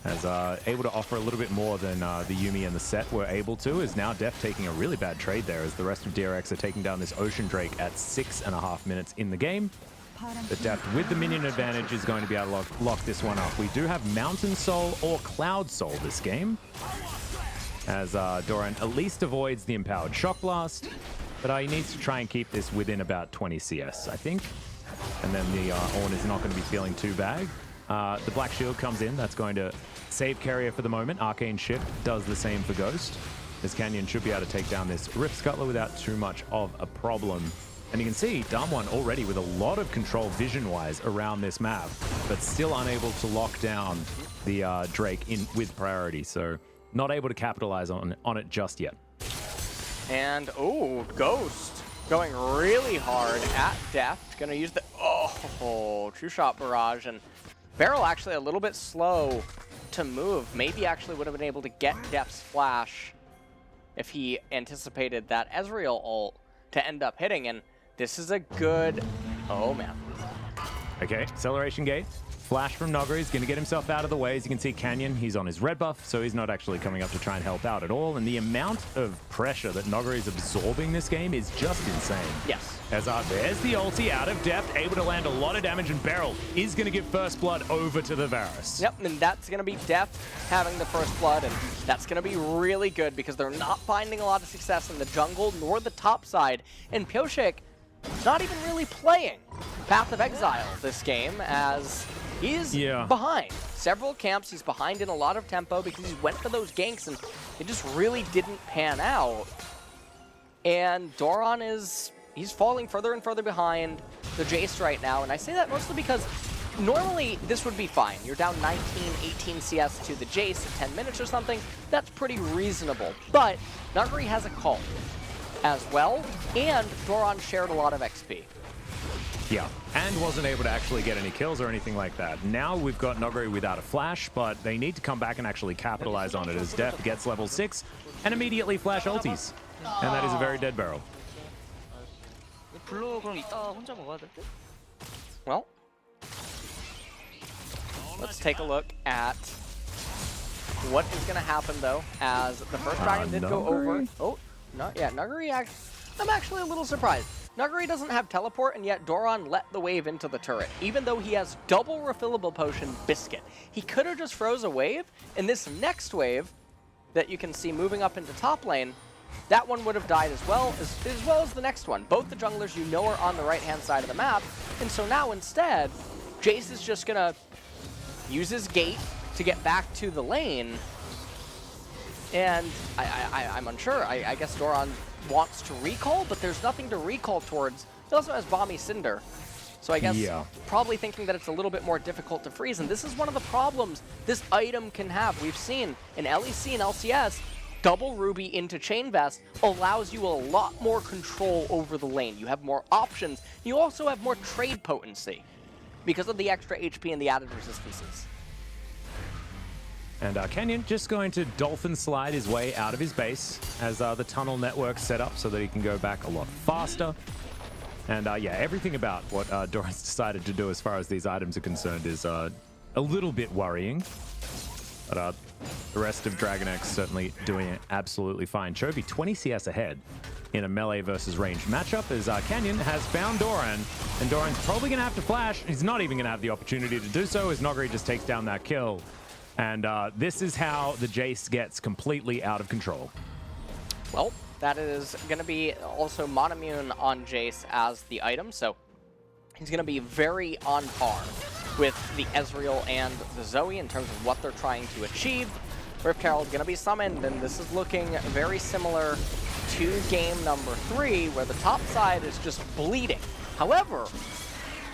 As able to offer a little bit more than the Yuumi and the Set were able to, is now Deft taking a really bad trade there as the rest of DRX are taking down this Ocean Drake at 6.5 minutes in the game. But Deft, with the minion advantage, is going to be able to lock this one up. We do have Mountain Soul or Cloud Soul this game, as Doran at least avoids the Empowered Shock Blast, but he needs to try and keep this within about 20 CS, I think. And then the Ornn is not going to be feeling too bad. The Black Shield comes in, that's going to save Keria for the moment. Arcane Shift does the same for Ghost, as Canyon should be able to take down this Rift Scuttler without too much of a problem. And you can see Damwon already with a lot of control vision-wise around this map, but still unable to lock down the Drake in with priority, so not able to capitalize on it just yet. And, oh, Ghost going really hard at Deft. Going to use the, True Shot Barrage. And Beryl actually a little bit slow to move. Maybe actually would have been able to get Deft's flash if he anticipated that Ezreal ult to end up hitting. And this is a good, oh man. Okay, Acceleration Gate. Flash from Nogri is going to get himself out of the way. As you can see, Canyon, he's on his red buff, so he's not actually coming up to try and help out at all. And the amount of pressure that Nogri is absorbing this game is just insane. Yes. As there's the ulti out of Deft, able to land a lot of damage, and Beryl is going to give first blood over to the Varus. Yep, and that's going to be Deft having the first blood, and that's going to be really good because they're not finding a lot of success in the jungle nor the top side. And Pioshek not even really playing Path of Exile this game, as he's behind. Several camps, he's behind in a lot of tempo because he went for those ganks and it just really didn't pan out. And Doran he's falling further and further behind the Jace right now, and I say that mostly because normally this would be fine. You're down 19, 18 CS to the Jace at 10 minutes or something. That's pretty reasonable. But Nuguri has a call as well, and Doran shared a lot of XP. Yeah, and wasn't able to actually get any kills or anything like that. Now we've got Noguri without a flash, but they need to come back and actually capitalize on it as Deft gets level 6 and immediately flash ultis. And that is a very dead Beryl. Well, let's take a look at what is going to happen, though, as the first dragon did go over. Oh, no, yeah, Nuguri, I'm actually a little surprised. Nuguri doesn't have teleport, and yet Doran let the wave into the turret, even though he has double refillable potion Biscuit. He could have just froze a wave, and this next wave that you can see moving up into top lane, that one would have died as well as the next one. Both the junglers you know are on the right-hand side of the map, and so now instead, Jace is just going to use his gate to get back to the lane, and I'm unsure. I guess Doran wants to recall, but there's nothing to recall towards. He also has Bomby Cinder. So I guess probably thinking that it's a little bit more difficult to freeze, and this is one of the problems this item can have. We've seen in LEC and LCS, double Ruby into Chain Vest allows you a lot more control over the lane. You have more options. You also have more trade potency because of the extra HP and the added resistances. And Canyon just going to Dolphin slide his way out of his base as the tunnel network set up so that he can go back a lot faster. And yeah, everything about what Doran's decided to do as far as these items are concerned is a little bit worrying. But the rest of Dragon X certainly doing it absolutely fine. Chovy 20 CS ahead in a melee versus ranged matchup as Canyon has found Doran. And Doran's probably going to have to flash. He's not even going to have the opportunity to do so as Noguri just takes down that kill. And this is how the Jace gets completely out of control. Well, that is going to be also Monomune on Jace as the item, so he's going to be very on par with the Ezreal and the Zoe in terms of what they're trying to achieve. Rift Herald going to be summoned, and this is looking very similar to game number 3, where the top side is just bleeding. However,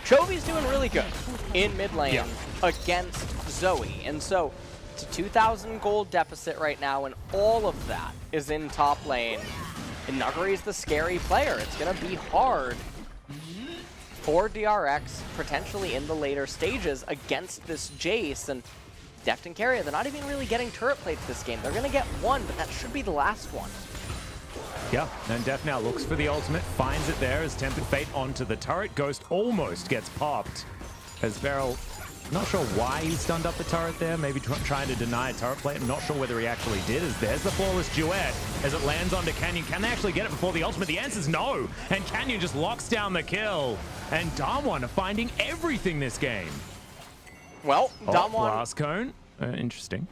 Chovy's doing really good in mid lane against Zoe, and so it's a 2,000 gold deficit right now, and all of that is in top lane. And Nuguri's the scary player. It's going to be hard for DRX, potentially in the later stages, against this Jace. And Deft and Keria, they're not even really getting turret plates this game. They're going to get one, but that should be the last one. Yeah, and Deft now looks for the ultimate, finds it there as Tempted Fate onto the turret. Ghost almost gets popped as Beryl, not sure why he stunned up the turret there, maybe trying to deny a turret plate. I'm not sure whether he actually did, as there's the flawless duet as it lands onto Canyon. Can they actually get it before the ultimate? The answer's no, and Canyon just locks down the kill. And Damwon are finding everything this game. Well, Damwon... Blast cone, interesting.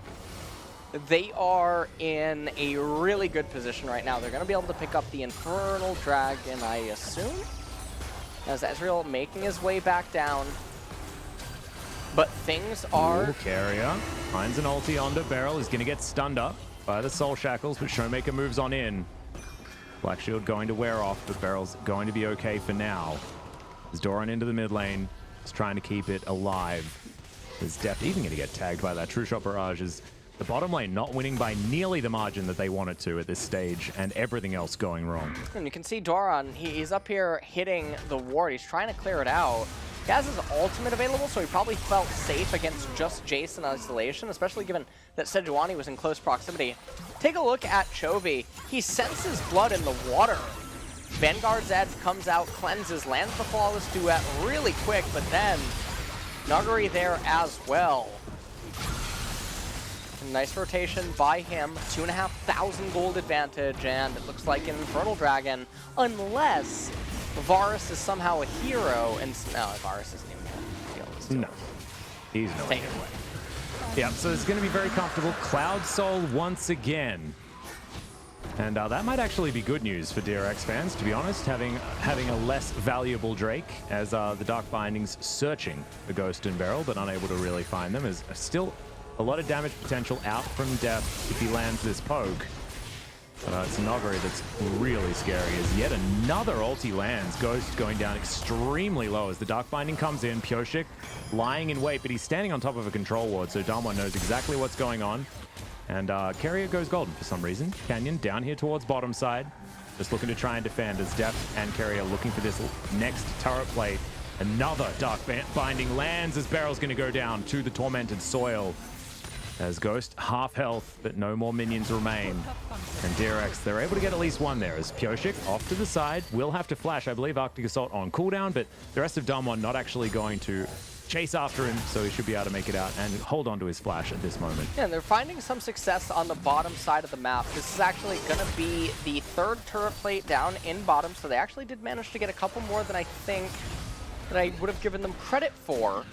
They are in a really good position right now. They're going to be able to pick up the Infernal Dragon, I assume, as Ezreal making his way back down. But things are... Keria finds an ulti onto Beryl. He's going to get stunned up by the Soul Shackles, but Showmaker moves on in. Black Shield going to wear off, but Beryl's going to be okay for now. As Doran into the mid lane, is trying to keep it alive. Is Deft even going to get tagged by that True Shot Barrage? Is the bottom lane not winning by nearly the margin that they wanted to at this stage, and everything else going wrong. And you can see Doran, he's up here hitting the ward. He's trying to clear it out. He has his ultimate available, so he probably felt safe against just Jace in isolation, especially given that Sejuani was in close proximity. Take a look at Chovy. He senses blood in the water. Vanguard's Edge comes out, cleanses, lands the flawless duet really quick, but then Nuguri there as well. Nice rotation by him, 2,500 gold advantage, and it looks like an Infernal Dragon, unless Varus is somehow a hero, and no, Varus isn't even a hero. No, he's no hero. Yeah, so it's going to be very comfortable. Cloud Soul once again. And that might actually be good news for DRX fans, to be honest, having a less valuable Drake, as the Dark Bindings searching for Ghost and Beryl, but unable to really find them, is still a lot of damage potential out from Deft if he lands this poke. But it's Noguri that's really scary, as yet another ulti lands. Ghost going down extremely low as the Dark Binding comes in. Pyoshik lying in wait, but he's standing on top of a control ward, so Damwon knows exactly what's going on. And Keria goes golden for some reason. Canyon down here towards bottom side, just looking to try and defend as Deft and Keria looking for this next turret plate. Another Dark Binding lands as Beryl's going to go down to the Tormented Soil. As Ghost half health, but no more minions remain. And DRX, they're able to get at least one there as Pyoshik off to the side. Will have to flash, I believe, Arctic Assault on cooldown, but the rest of Damwon not actually going to chase after him, so he should be able to make it out and hold on to his flash at this moment. Yeah, and they're finding some success on the bottom side of the map. This is actually going to be the third turret plate down in bottom, so they actually did manage to get a couple more than I think that I would have given them credit for.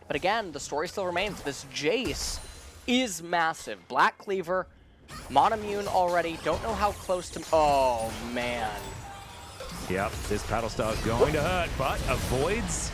But again, the story still remains. This Jace is massive. Black Cleaver, Monomune already. Don't know how close to... Oh, man. Yep, this Paddle Star is going to hurt, but avoids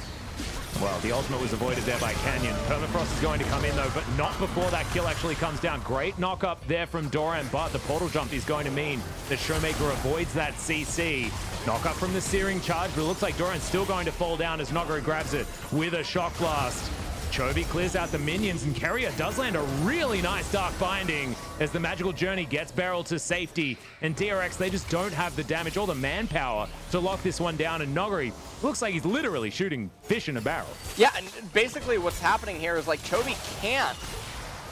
Well, the ultimate was avoided there by Canyon. Permafrost is going to come in though, but not before that kill actually comes down. Great knock up there from Doran, but the portal jump is going to mean that Showmaker avoids that CC. Knock up from the Searing Charge, but it looks like Doran's still going to fall down as Noguri grabs it with a Shock Blast. Chovy clears out the minions, and Keria does land a really nice Dark Binding as the Magical Journey gets Beryl to safety. And DRX, they just don't have the damage or the manpower to lock this one down, and Noguri looks like he's literally shooting fish in a barrel. Yeah, and basically what's happening here is like Chovy can't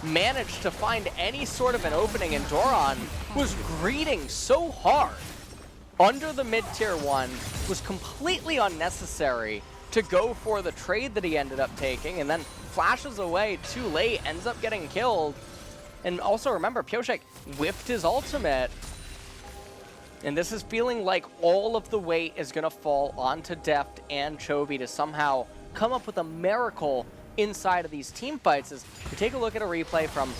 manage to find any sort of an opening, and Doran was greeting so hard under the mid-tier 1, was completely unnecessary to go for the trade that he ended up taking, and then flashes away too late, ends up getting killed. And also remember, Pioshek whiffed his ultimate, and this is feeling like all of the weight is going to fall onto Deft and Chovy to somehow come up with a miracle inside of these team fights. As we take a look at a replay from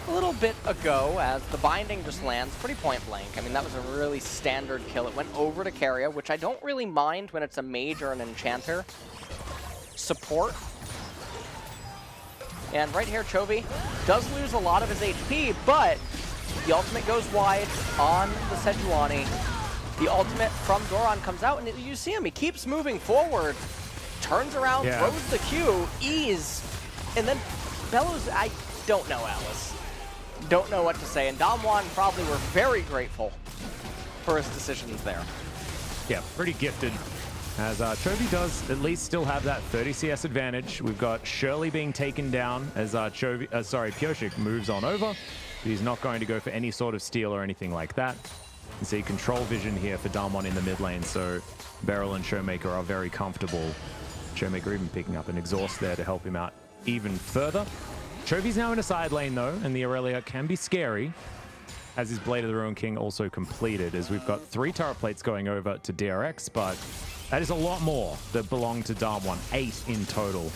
a little bit ago, as the binding just lands pretty point blank. I mean, that was a really standard kill. It went over to Keria, which I don't really mind when it's a mage or an enchanter support. And right here, Chovy does lose a lot of his HP, but the ultimate goes wide on the Sejuani. The ultimate from Doran comes out, and you see him. He keeps moving forward, turns around, throws the Q, ease, and then Bellows, I don't know, Alice. Don't know what to say, and Damwon probably were very grateful for his decisions there. Yeah, pretty gifted, as Chovy does at least still have that 30 CS advantage. We've got Shirley being taken down as Pioshek moves on over. He's not going to go for any sort of steal or anything like that. You see control vision here for Damwon in the mid lane, so Beryl and Showmaker are very comfortable. Showmaker even picking up an exhaust there to help him out even further. Chovy's now in a side lane though, and the Aurelia can be scary, as his Blade of the Ruin King also completed, as we've got 3 turret plates going over to DRX, but that is a lot more that belong to Damwon, 8 in total,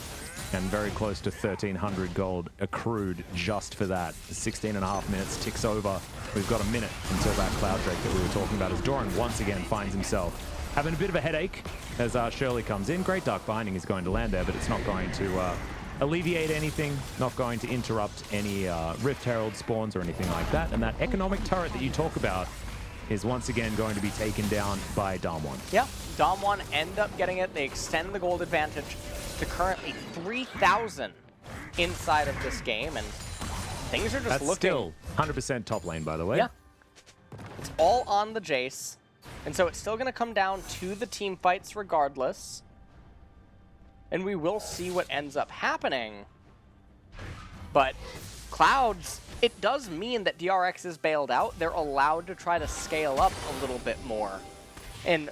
and very close to 1,300 gold accrued just for that. 16.5 minutes ticks over. We've got a minute until that Cloud Drake that we were talking about, as Doran once again finds himself having a bit of a headache as Shirley comes in. Great Dark Binding is going to land there, but it's not going to alleviate anything, not going to interrupt any Rift Herald spawns or anything like that. And that economic turret that you talk about is once again going to be taken down by Damwon. Yeah, Damwon end up getting it. They extend the gold advantage to currently 3,000 inside of this game, and things are just looking... still 100% top lane, by the way. Yeah. It's all on the Jace, and so it's still going to come down to the team fights regardless. And we will see what ends up happening. But Clouds, it does mean that DRX is bailed out. They're allowed to try to scale up a little bit more. And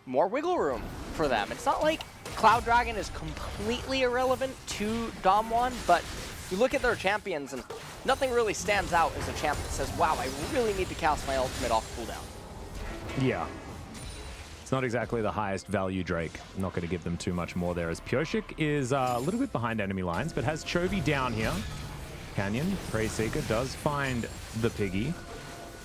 more wiggle room for them. It's not like Cloud Dragon is completely irrelevant to Damwon, but you look at their champions and nothing really stands out as a champ that says, wow, I really need to cast my ultimate off cooldown. Yeah. It's not exactly the highest value Drake. I'm not going to give them too much more there, as Pioshek is a little bit behind enemy lines, but has Chovy down here. Canyon, Prey Seeker does find the Piggy.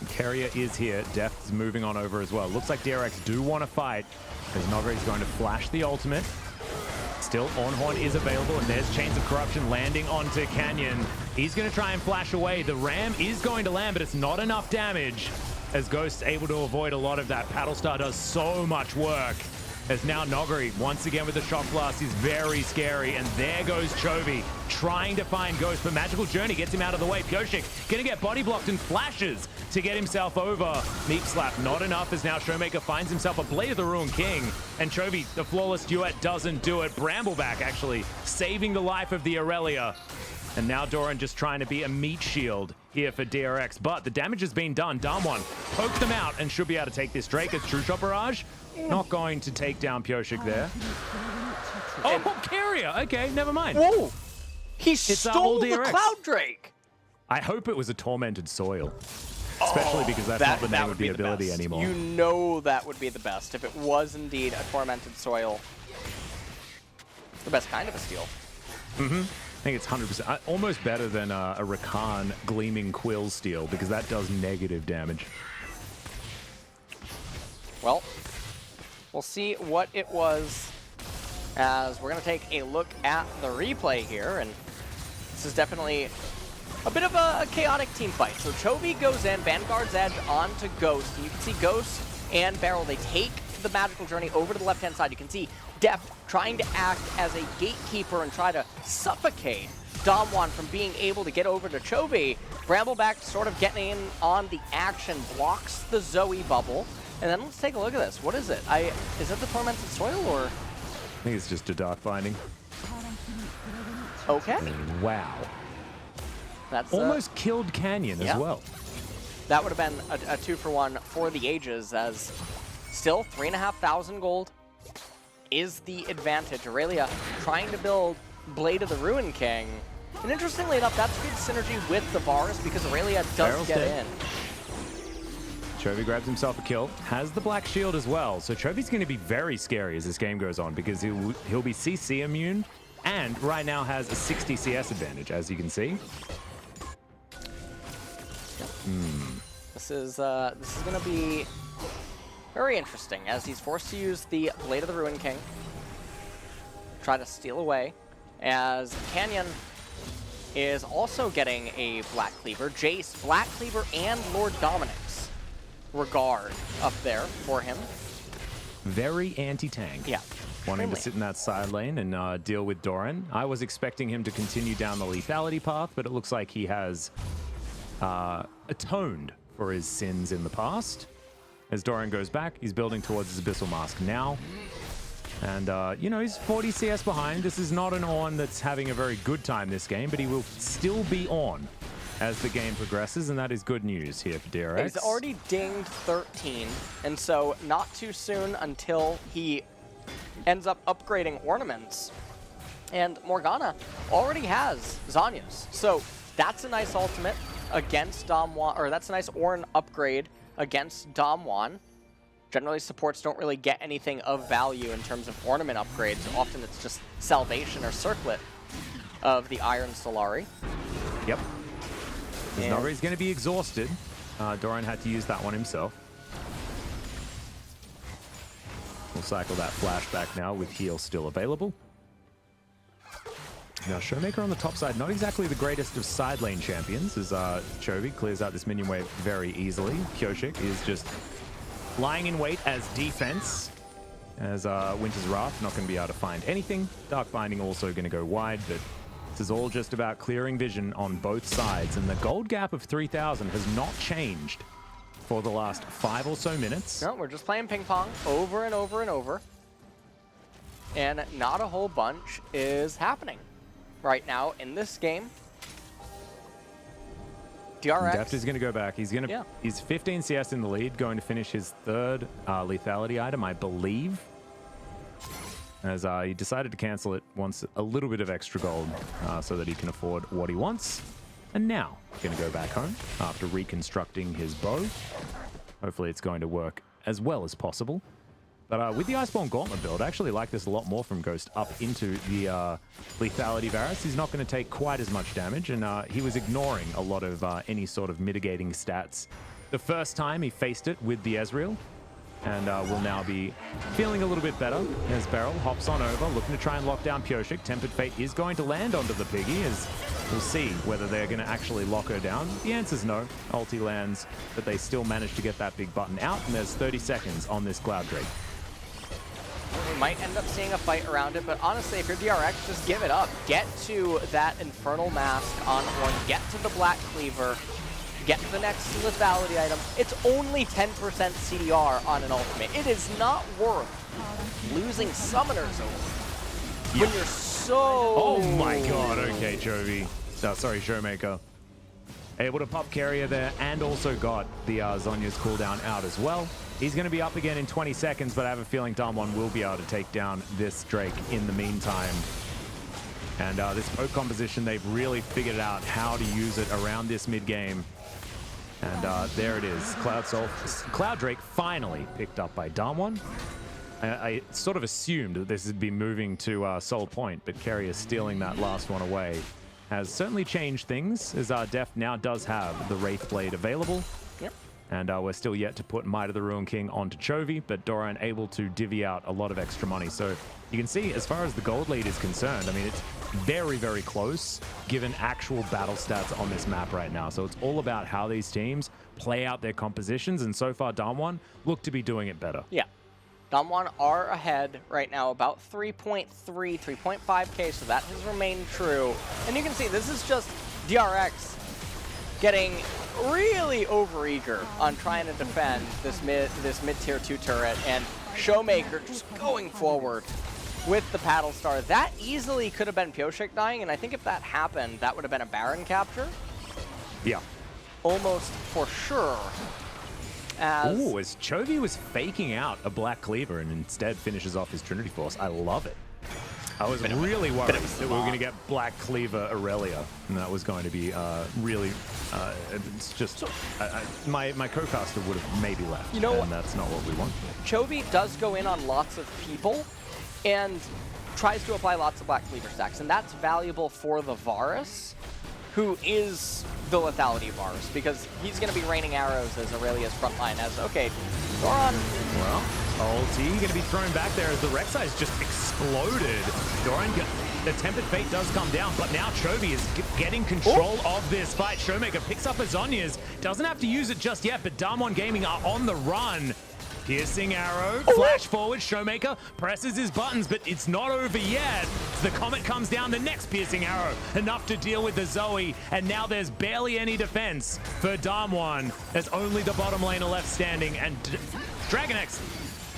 Keria is here. Deft is moving on over as well. Looks like DRX do want to fight, as Noguri is going to flash the ultimate. Still, Ornhorn is available, and there's Chains of Corruption landing onto Canyon. He's going to try and flash away. The Ram is going to land, but it's not enough damage, as Ghost's able to avoid a lot of that. Paddlestar does so much work, as now Noguri, once again with the Shock Blast, is very scary, and there goes Chovy, trying to find Ghost, but Magical Journey gets him out of the way. Pioshek gonna get body blocked and flashes to get himself over. Meep Slap, not enough, as now Showmaker finds himself a Blade of the Ruin King, and Chovy, the flawless duet, doesn't do it. Brambleback actually saving the life of the Aurelia. And now Doran just trying to be a meat shield here for DRX, but the damage has been done. Damwon poked them out and should be able to take this Drake. It's True Shot Barrage. Not going to take down Pioshek there. Oh, Keria. Okay, never mind. Whoa! He stole the Cloud Drake! I hope it was a Tormented Soil. Especially because that's not the name of the ability anymore. You know that would be the best if it was indeed a Tormented Soil. It's the best kind of a steal. Mm-hmm. I think it's 100%. Almost better than a Rakan Gleaming Quill steal, because that does negative damage. Well, we'll see what it was as we're going to take a look at the replay here, and this is definitely a bit of a chaotic team fight. So Chovy goes in, Vanguard's Edge onto Ghost, and you can see Ghost and Beryl, they take the magical journey over to the left-hand side. You can see Deft trying to act as a gatekeeper and try to suffocate Damwon from being able to get over to Chovy. Brambleback sort of getting in on the action, blocks the Zoe bubble. And then let's take a look at this. What is it? Is it the Tormented Soil, or? I think it's just a Dark Binding. Okay. Wow. That's almost killed Canyon as well. That would have been a 2-for-1 for the ages, as still 3,500 gold is the advantage. Aurelia trying to build Blade of the Ruin King. And interestingly enough, that's good synergy with the Varus because Aurelia does Barrel's get dead. in. Chovy grabs himself a kill, has the Black Shield as well. So Chovy's going to be very scary as this game goes on because he'll be CC immune and right now has a 60 CS advantage, as you can see. This is going to be very interesting as he's forced to use the Blade of the Ruin King. Try to steal away as Canyon is also getting a Black Cleaver. Jace, Black Cleaver, and Lord Dominic's regard up there for him. Very anti-tank. Yeah. Wanting to extremely. sit in that side lane and deal with Doran. I was expecting him to continue down the lethality path, but it looks like he has atoned for his sins in the past. As Doran goes back, he's building towards his Abyssal Mask now. And, you know, he's 40 CS behind. This is not an Ornn that's having a very good time this game, but he will still be on as the game progresses, and that is good news here for DRX. He's already dinged 13, and so not too soon until he ends up upgrading ornaments. And Morgana already has Zhonya's, so that's a nice ultimate against Damwon, or that's a nice Ornn upgrade against Damwon. Generally, supports don't really get anything of value in terms of ornament upgrades. Often it's just Salvation or Circlet of the Iron Solari. Yep. He's going to be exhausted. Doran had to use that one himself. We'll cycle that flashback now with heal still available. Now, Showmaker on the top side, not exactly the greatest of side lane champions, as Chovy clears out this minion wave very easily. Kyoshik is just lying in wait as defense, as Winter's Wrath not going to be able to find anything. Dark Binding also going to go wide, but this is all just about clearing vision on both sides, and the gold gap of 3,000 has not changed for the last 5 or so minutes. No, we're just playing ping pong over and over and over. And not a whole bunch is happening right now in this game. DRX. Deft is going to go back. He's 15 CS in the lead, going to finish his third lethality item, I believe. As he decided to cancel it, wants a little bit of extra gold so that he can afford what he wants. And now, going to go back home after reconstructing his bow. Hopefully it's going to work as well as possible. But with the Iceborne Gauntlet build, I actually like this a lot more from Ghost up into the lethality Varus. He's not going to take quite as much damage, and he was ignoring a lot of any sort of mitigating stats the first time he faced it with the Ezreal. And will now be feeling a little bit better as Beryl hops on over, looking to try and lock down Kyoshik. Tempered Fate is going to land onto the Piggy, as we'll see whether they're going to actually lock her down. The answer's no. Ulti lands, but they still manage to get that big button out, and there's 30 seconds on this Cloud Drake. We might end up seeing a fight around it, but honestly, if you're DRX, just give it up. Get to that Infernal Mask on Ornn, get to the Black Cleaver, get to the next lethality item. It's only 10% CDR on an ultimate. It is not worth losing summoners over when you're so... Oh my god, okay, Chovy. Sorry, Showmaker. Able to pop carrier there, and also got the Zhonya's cooldown out as well. He's going to be up again in 20 seconds, but I have a feeling Damwon will be able to take down this Drake in the meantime. And this poke composition, they've really figured out how to use it around this mid-game. And there it is. Cloud Drake finally picked up by Damwon. I sort of assumed that this would be moving to Soul Point, but Carrier stealing that last one away has certainly changed things, as Deft now does have the Wraith Blade available. Yep. And we're still yet to put Might of the Ruin King onto Chovy, but Doran able to divvy out a lot of extra money. So you can see, as far as the gold lead is concerned, I mean, it's very, very close given actual battle stats on this map right now. So it's all about how these teams play out their compositions, and so far Damwon look to be doing it better. Yeah. Damwon are ahead right now, about 3.3, 3.5k, so that has remained true. And you can see this is just DRX getting really overeager on trying to defend this mid-tier 2 turret, and Showmaker just going forward with the Paddle Star. That easily could have been Pyosik dying, and I think if that happened, that would have been a Baron capture. Yeah. Almost for sure. As Chovy was faking out a Black Cleaver and instead finishes off his Trinity Force. I love it. I was really worried that we were going to get Black Cleaver Aurelia, and that was going to be really, it's just, my co-caster would have maybe left, and that's not what we want. Chovy does go in on lots of people and tries to apply lots of Black Cleaver stacks, and that's valuable for the Varus, who is the lethality of Varus, because he's going to be raining arrows as Aurelia's front line as, okay, Doran. Well, ulti going to be thrown back there as the Rek'Sai's just exploded. Doran, the Tempered Fate does come down, but now Chovy is getting control of this fight. Showmaker picks up his Zhonya's, doesn't have to use it just yet, but Damwon Gaming are on the run. Piercing arrow, flash forward, Showmaker presses his buttons, but it's not over yet. The Comet comes down, the next piercing arrow, enough to deal with the Zoe, and now there's barely any defense for Damwon. There's only the bottom laner left standing, and Dragon X,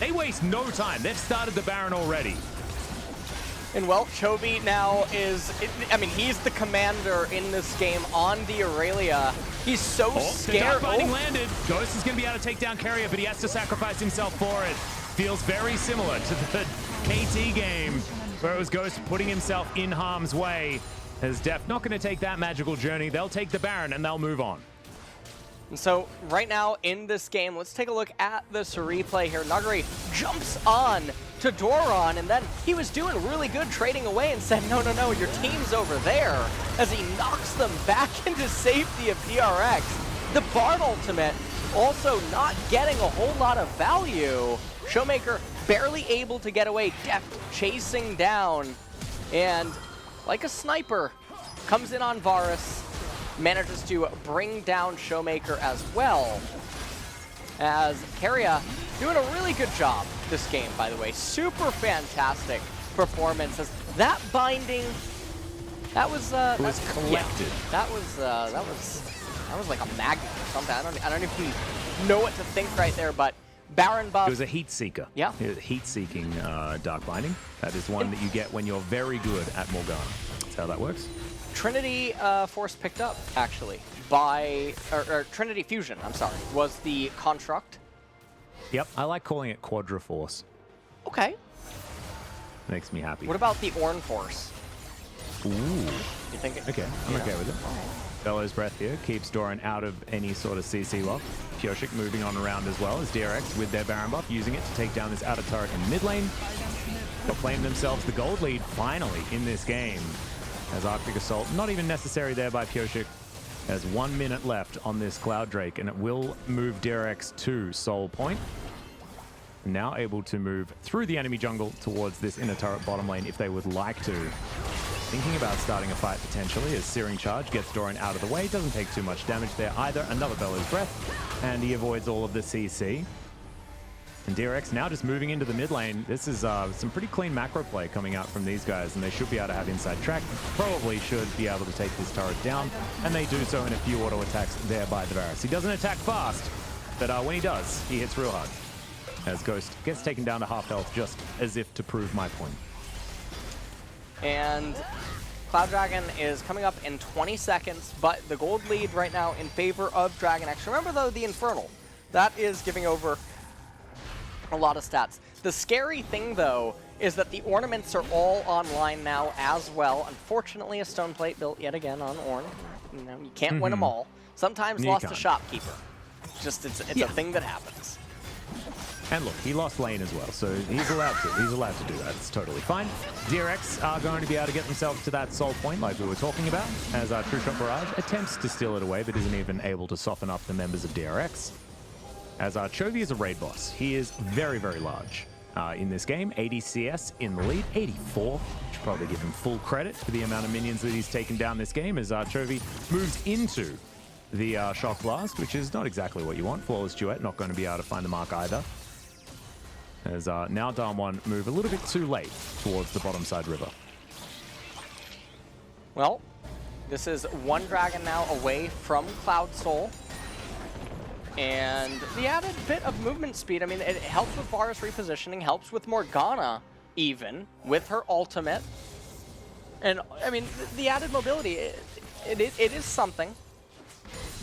they waste no time. They've started the Baron already. And well, Chovy now is, I mean, he's the commander in this game on the Aurelia. He's so scared. The Dark landed. Ghost is going to be able to take down Carrier, but he has to sacrifice himself for it. Feels very similar to the KT game, where it was Ghost putting himself in harm's way. As Def not going to take that magical journey. They'll take the Baron, and they'll move on. And so right now in this game, let's take a look at this replay here. Nuguri jumps on to Doran, and then he was doing really good trading away and said, no, no, no, your team's over there, as he knocks them back into safety of DRX. The Bard ultimate also not getting a whole lot of value. Showmaker barely able to get away, Deft chasing down, and like a sniper, comes in on Varus, manages to bring down Showmaker as well. As Carrier doing a really good job this game, by the way. Super fantastic performance. As that binding, that was it was collected. Yeah, that was like a magnet or something. I don't even know what to think right there, but Baron buff. It was a Heat Seeker. Yeah. Heat-seeking Dark Binding. That is one that you get when you're very good at Morgana. That's how that works. Trinity Force picked up, actually, by, or Trinity Fusion, I'm sorry, was the construct. Yep, I like calling it Quadra Force. Okay. Makes me happy. What about the Ornn Force? Ooh. You think it? Okay, I'm okay with it. Bellow's Breath here keeps Doran out of any sort of CC lock. Pyosik moving on around as well as DRX with their Baron buff, using it to take down this outer turret in mid lane. Proclaim themselves the gold lead finally in this game. As Arctic Assault, not even necessary there by Pyosik. There's 1 minute left on this Cloud Drake, and it will move DRX to Soul Point. Now able to move through the enemy jungle towards this inner turret bottom lane if they would like to. Thinking about starting a fight potentially as Searing Charge gets Doran out of the way. Doesn't take too much damage there either. Another Bellow's Breath, and he avoids all of the CC. And DRX now just moving into the mid lane. This is some pretty clean macro play coming out from these guys, and they should be able to have inside track. Probably should be able to take this turret down, and they do so in a few auto attacks there by the Varus. He doesn't attack fast, but when he does, he hits real hard. As Ghost gets taken down to half health, just as if to prove my point. And Cloud Dragon is coming up in 20 seconds, but the gold lead right now in favor of Dragon X. Remember though, the Infernal, that is giving over a lot of stats. The scary thing though is that the ornaments are all online now as well. Unfortunately, a stone plate built yet again on Ornn. You know, you can't win them all. Sometimes lost to Shopkeeper. Just it's a thing that happens. And look, he lost lane as well, so he's allowed to. He's allowed to do that. It's totally fine. DRX are going to be able to get themselves to that Soul Point like we were talking about, as True Shot Barrage attempts to steal it away, but isn't even able to soften up the members of DRX. as Chovy is a raid boss. He is very, very large in this game. 80 CS in the lead, 84. Should probably give him full credit for the amount of minions that he's taken down this game as Chovy moves into the Shock Blast, which is not exactly what you want. Flawless Duet, not going to be able to find the mark either. As now Damwon move a little bit too late towards the bottom side river. Well, this is one dragon now away from Cloud Soul. And the added bit of movement speed, I mean, it helps with Varus repositioning, helps with Morgana even, with her ultimate. And, I mean, the added mobility, it is something.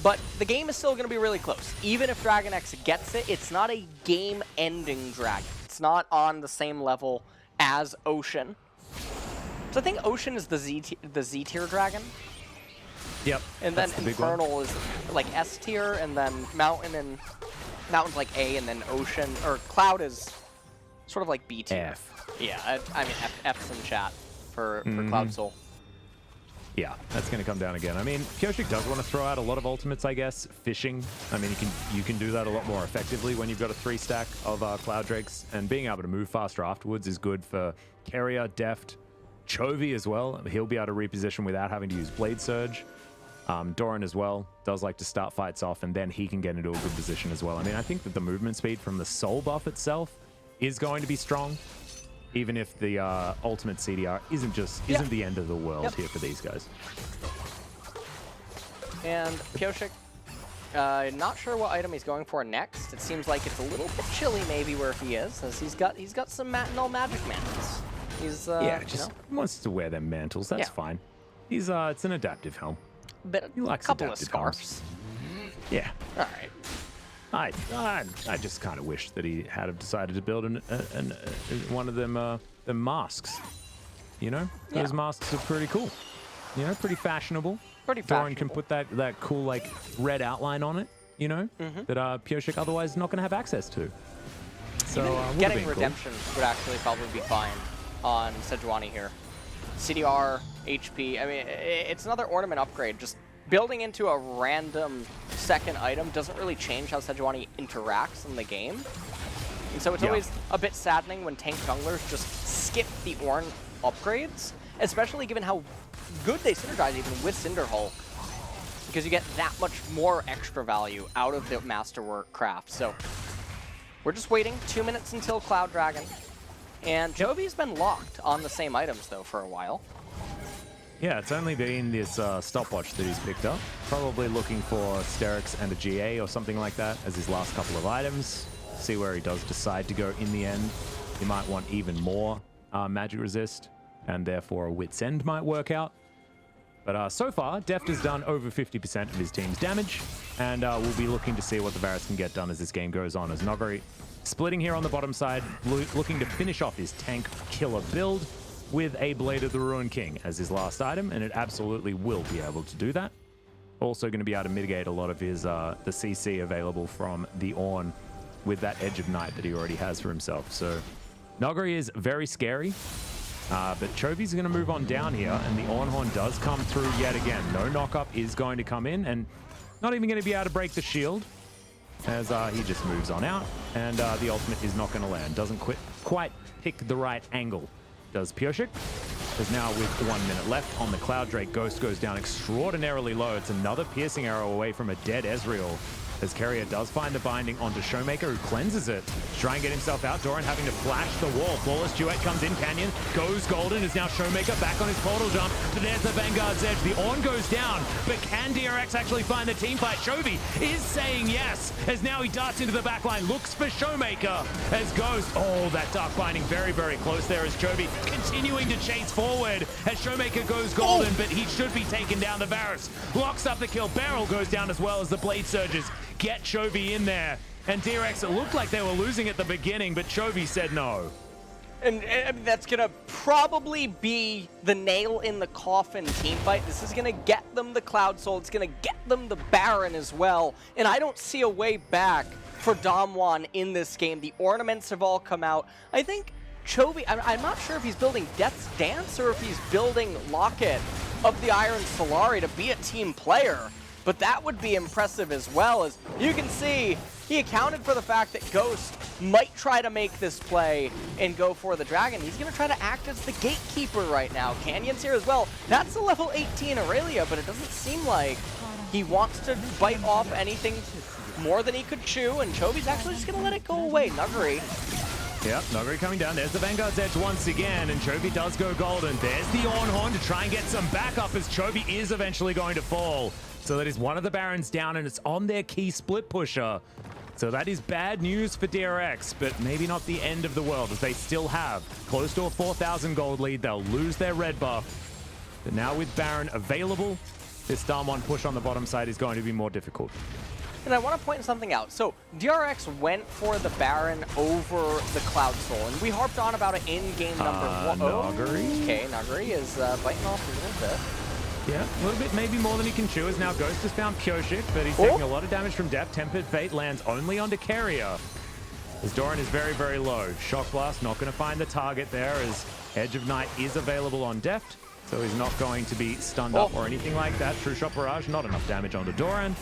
But the game is still going to be really close. Even if Dragon X gets it, it's not a game-ending dragon. It's not on the same level as Ocean. So I think Ocean is the Z tier dragon. Yep. And then Infernal is like S tier, and then Mountain's like A, and then Ocean or Cloud is sort of like B tier. F. Yeah, I mean F's in chat for Cloud Soul. Yeah, that's going to come down again. I mean, Pyosik does want to throw out a lot of ultimates, I guess. Fishing. I mean, you can do that a lot more effectively when you've got a 3-stack of Cloud Drakes, and being able to move faster afterwards is good for Carrier, Deft, Chovy as well. He'll be able to reposition without having to use Blade Surge. Doran as well does like to start fights off, and then he can get into a good position as well. I mean, I think that the movement speed from the Soul buff itself is going to be strong, even if the ultimate CDR isn't the end of the world here for these guys. And Pyosik, not sure what item he's going for next. It seems like it's a little bit chilly maybe where he is, as he's got some null magic mantles. He's just wants to wear them mantles. That's fine. He's it's an adaptive helm. But he likes a couple of adaptive scarves. helms. Yeah. All right. I just kind of wish that he had decided to build one of them masks. You know, those masks are pretty cool. You know, pretty fashionable. Doran can put that cool like red outline on it. You know, that Pyosik otherwise not going to have access to. So getting redemption would actually probably be fine on Sejuani here. CDR, HP, I mean, it's another ornament upgrade. Just building into a random second item doesn't really change how Sejuani interacts in the game. And so it's always a bit saddening when tank junglers just skip the Ornn upgrades, especially given how good they synergize even with Cinderhulk, because you get that much more extra value out of the Masterwork craft. So we're just waiting 2 minutes until Cloud Dragon. And Jovi's been locked on the same items, though, for a while. Yeah, it's only been this stopwatch that he's picked up. Probably looking for Sterix and a GA or something like that as his last couple of items. See where he does decide to go in the end. He might want even more magic resist, and therefore a Wit's End might work out. But so far, Deft has done over 50% of his team's damage, and we'll be looking to see what the Varus can get done as this game goes on. As Nogari splitting here on the bottom side, looking to finish off his tank killer build with a Blade of the Ruined King as his last item, and it absolutely will be able to do that. Also going to be able to mitigate a lot of his the CC available from the Ornn with that Edge of Night that he already has for himself. So Nogari is very scary, but Chovy's going to move on down here, and the Ornn Horn does come through yet again. No knockup is going to come in, and not even going to be able to break the shield, as he just moves on out, and the ultimate is not going to land. Doesn't quite pick the right angle, does Pyosik. Because now with 1 minute left on the Cloud Drake, Ghost goes down extraordinarily low. It's another piercing arrow away from a dead Ezreal, as Carrier does find the binding onto Showmaker, who cleanses it to try and get himself out. Doran having to flash the wall. Flawless Duet comes in. Canyon goes golden. Is now Showmaker back on his portal jump. But there's the Vanguard's Edge. The Ornn goes down. But can DRX actually find the team fight? Chovy is saying yes, as now he darts into the back line. Looks for Showmaker as Ghost. Oh, that dark binding very, very close there as Chovy continuing to chase forward as Showmaker goes golden, but he should be taken down. The Varus locks up the kill. Barrel goes down as well as the Blade Surges get Chovy in there. And DRX, it looked like they were losing at the beginning, but Chovy said no. And that's going to probably be the nail in the coffin team fight. This is going to get them the Cloud Soul. It's going to get them the Baron as well. And I don't see a way back for Damwon in this game. The ornaments have all come out. I think Chovy, I'm not sure if he's building Death's Dance or if he's building Locket of the Iron Solari to be a team player. but that would be impressive as well. As you can see, he accounted for the fact that Ghost might try to make this play and go for the Dragon. He's going to try to act as the gatekeeper right now. Canyon's here as well. That's a level 18 Aurelia, but it doesn't seem like he wants to bite off anything more than he could chew, and Chovy's actually just going to let it go away. Nuguri. Yep, Nuguri coming down. There's the Vanguard's Edge once again, and Chovy does go golden. There's the Ornhorn to try and get some backup as Chovy is eventually going to fall. So that is one of the Barons down, and it's on their key split pusher. So that is bad news for DRX, but maybe not the end of the world, as they still have close to a 4,000 gold lead. They'll lose their red buff. But now with Baron available, this Damwon push on the bottom side is going to be more difficult. And I want to point something out. So DRX went for the Baron over the Cloud Soul, and we harped on about it in game number 1. Nuguri? Okay, Nuguri is biting off a little bit. Yeah, a little bit, maybe more than he can chew, as now Ghost has found Pure Shit, but he's taking a lot of damage from Depth. Tempered Fate lands only onto Carrier, as Doran is very, very low. Shock Blast not going to find the target there, as Edge of Night is available on Deft, so he's not going to be stunned up or anything like that. True Shot Barrage, not enough damage onto Doran,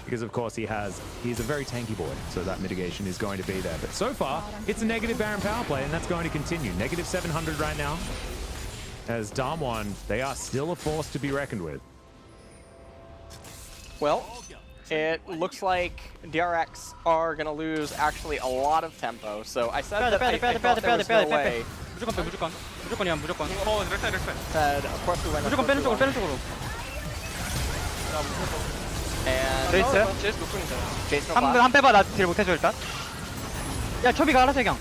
because of course he's a very tanky boy, so that mitigation is going to be there. But so far, it's a negative Baron power play, and that's going to continue. Negative 700 right now. As Damwon, they are still a force to be reckoned with. Well, it looks like DRX are going to lose actually a lot of tempo. So I said that I thought there was no way. 무조건 빼, 무조건. 무조건이야, 무조건. Said, of course we went 무조건 빼는 쪽으로, 빼는 쪽으로. And 제이스? Jason 한 빼봐, 나 딜 못해줘, 일단. 야, 초비가 알아서 해, 그냥.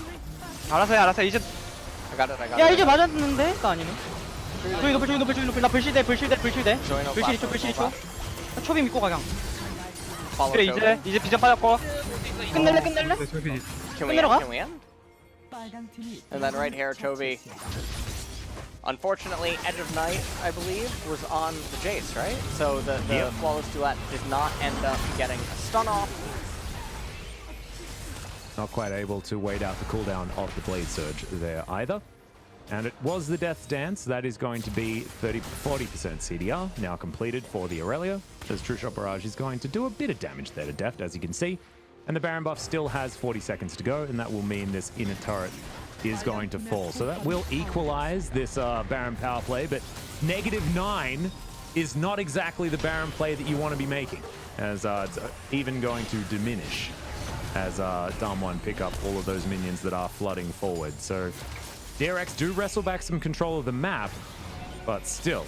알아서 해, 알아서 해. 이제. I got it. 야, 이제 맞았는데? 나 아니네. 저기 높을. 나 불시대. 불시 2초. 초비 믿고 가, 그냥. 그래, 이제 비전 빠졌고. 끝낼래? Can we end? And then right here, Chovy. Unfortunately, Edge of Night, I believe, was on the Jace, right? So the Flawless Duet did not end up getting a stun off. Not quite able to wait out the cooldown of the Blade Surge there either. And it was the Death's Dance. That is going to be 40% CDR, now completed for the Aurelia. As True Shot Barrage is going to do a bit of damage there to Deft, as you can see. And the Baron buff still has 40 seconds to go, and that will mean this inner turret is going to fall. So that will equalize this Baron power play, but -9 is not exactly the Baron play that you want to be making, as it's even going to diminish as Damwon pick up all of those minions that are flooding forward. So DRX do wrestle back some control of the map, but still,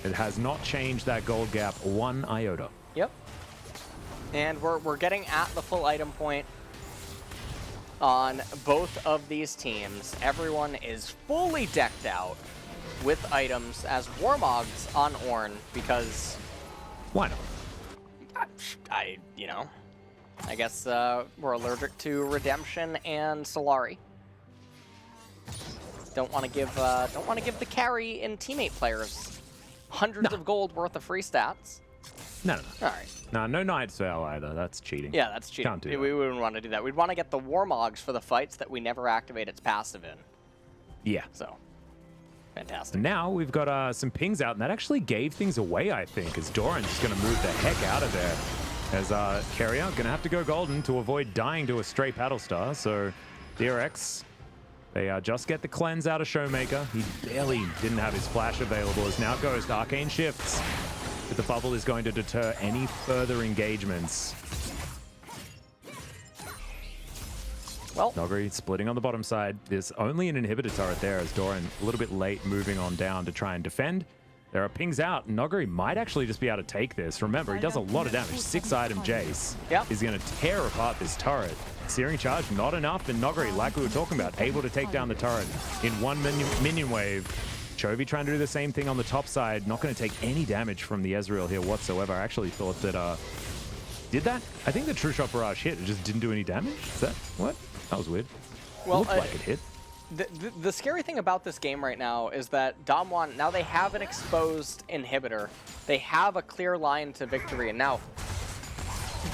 it has not changed that gold gap one iota. Yep. And we're getting at the full item point on both of these teams. Everyone is fully decked out with items as Warmog's on Ornn, because why not? I guess we're allergic to Redemption and Solari. Don't want to give the carry and teammate players hundreds of gold worth of free stats. No. All right. No Knight's Veil either. That's cheating. Yeah, that's cheating. Can't do that. We wouldn't want to do that. We'd want to get the Warmogs for the fights that we never activate its passive in. Yeah. So, fantastic. Now we've got some pings out, and that actually gave things away, I think, as Doran's just going to move the heck out of there. As Carrier going to have to go golden to avoid dying to a stray Paddle Star. So DRX, they just get the cleanse out of Showmaker. He barely didn't have his flash available, as now goes to Arcane Shifts. But the bubble is going to deter any further engagements. Well, Nuguri splitting on the bottom side. There's only an inhibitor turret there, as Doran a little bit late moving on down to try and defend. There are pings out. Nuguri might actually just be able to take this. Remember, he does a lot of damage. 6-item Jace is going to tear apart this turret. Searing Charge, not enough. And Nuguri, like we were talking about, able to take down the turret in one minion wave. Chovy trying to do the same thing on the top side. Not going to take any damage from the Ezreal here whatsoever. I actually thought that... did that? I think the True Shot Barrage hit. It just didn't do any damage? Is that... what? That was weird. Well, looked like it hit. The scary thing about this game right now is that Damwon, now they have an exposed inhibitor. They have a clear line to victory, and now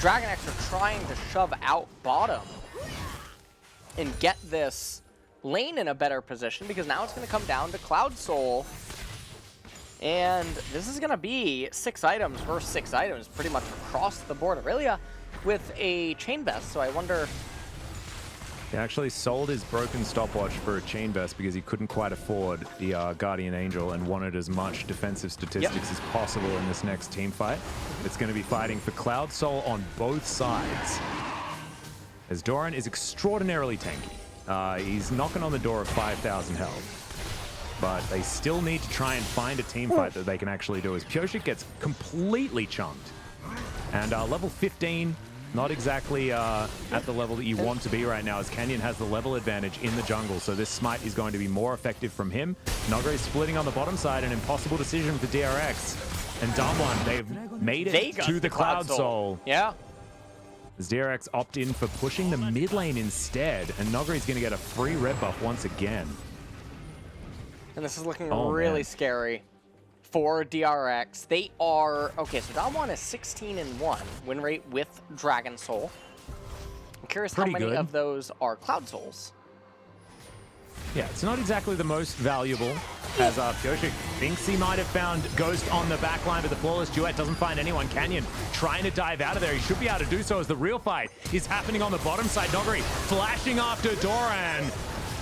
Dragon X are trying to shove out bottom and get this lane in a better position, because now it's going to come down to Cloud Soul And this is going to be 6 items versus 6 items pretty much across the board. Aurelia with a chain vest, so I wonder... He actually sold his broken stopwatch for a chain vest because he couldn't quite afford the Guardian Angel and wanted as much defensive statistics as possible in this next team fight. It's going to be fighting for Cloud Soul on both sides, as Doran is extraordinarily tanky. He's knocking on the door of 5,000 health. But they still need to try and find a team fight that they can actually do, as Pyosik gets completely chunked. And level 15, not exactly at the level that you want to be right now, as Canyon has the level advantage in the jungle, so this smite is going to be more effective from him. Nogre splitting on the bottom side, an impossible decision for DRX. And Damwon, they've made it to the Cloud Soul. Yeah. As DRX opt in for pushing the mid lane instead, and Nogre is going to get a free red buff once again. And this is looking really scary for DRX. They are... Okay, so Damwon is 16-1 win rate with Dragon Soul. I'm curious how many of those are Cloud Souls. Yeah, it's not exactly the most valuable, as Pyosik thinks he might have found Ghost on the backline, but the flawless duet doesn't find anyone. Canyon trying to dive out of there. He should be able to do so, as the real fight is happening on the bottom side. Nogre flashing after Doran,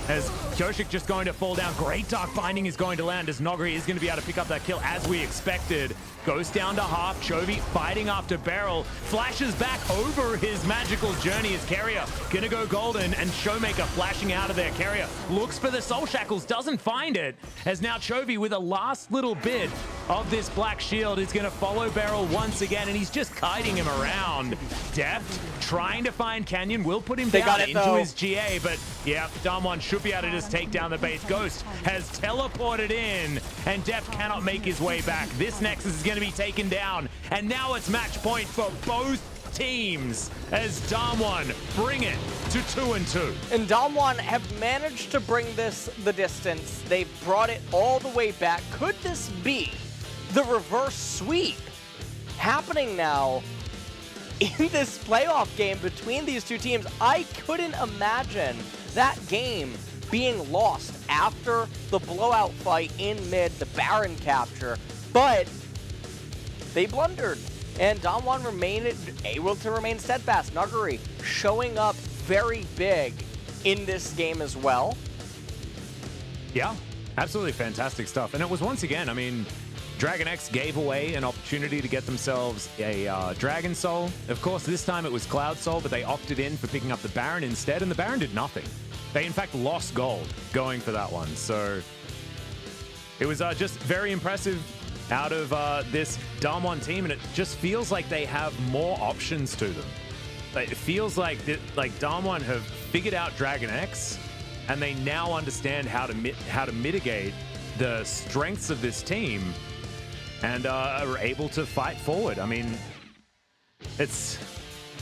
as Pyosik just going to fall down. Great Dark Binding is going to land, as Nogre is going to be able to pick up that kill as we expected. Goes down to half. Chovy fighting after Beryl. Flashes back over his magical journey as Carrier gonna go golden, and Showmaker flashing out of there. Carrier looks for the Soul Shackles, doesn't find it, as now Chovy with a last little bit of this black shield is gonna follow Beryl once again, and he's just kiting him around. Deft trying to find Canyon, will put him down into his GA, but yeah, Damwon should be able to just take down the base. Ghost has teleported in, and Deft cannot make his way back. This Nexus is going to be taken down, and now it's match point for both teams as Damwon bring it to 2-2. And Damwon have managed to bring this the distance. They've brought it all the way back. Could this be the reverse sweep happening now in this playoff game between these two teams? I couldn't imagine that game being lost after the blowout fight in mid, the Baron capture, but they blundered, and Damwon remained able to remain steadfast. Nuguri showing up very big in this game as well. Yeah, absolutely fantastic stuff. And it was once again, I mean, Dragon X gave away an opportunity to get themselves a Dragon Soul. Of course, this time it was Cloud Soul, but they opted in for picking up the Baron instead, and the Baron did nothing. They, in fact, lost gold going for that one. So it was just very impressive out of this Damwon team, and it just feels like they have more options to them. It feels like Damwon have figured out Dragon X, and they now understand how to mitigate the strengths of this team, and are able to fight forward. I mean, it's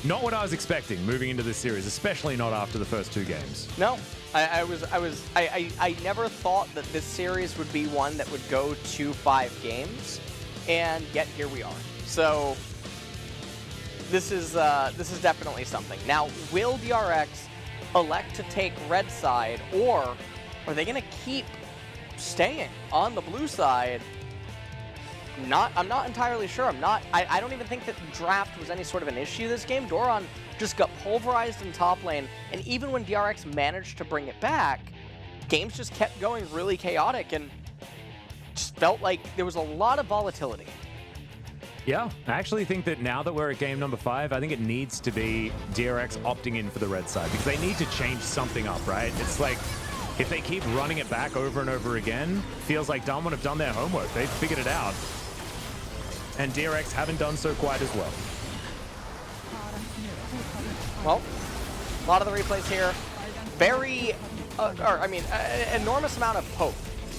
not what I was expecting moving into this series, especially not after the first 2 games. No, I never thought that this series would be one that would go to 5 games, and yet here we are. So this is definitely something. Now, will DRX elect to take red side, or are they going to keep staying on the blue side? I'm not entirely sure. I don't even think that draft was any sort of an issue this game. Doran just got pulverized in top lane, and even when DRX managed to bring it back, games just kept going really chaotic, and just felt like there was a lot of volatility. Yeah, I actually think that now that we're at game number 5, I think it needs to be DRX opting in for the red side, because they need to change something up, right? It's like, if they keep running it back over and over again, feels like Damwon have done their homework. They've figured it out. And DRX haven't done so quite as well. Well, a lot of the replays here, very, enormous amount of hope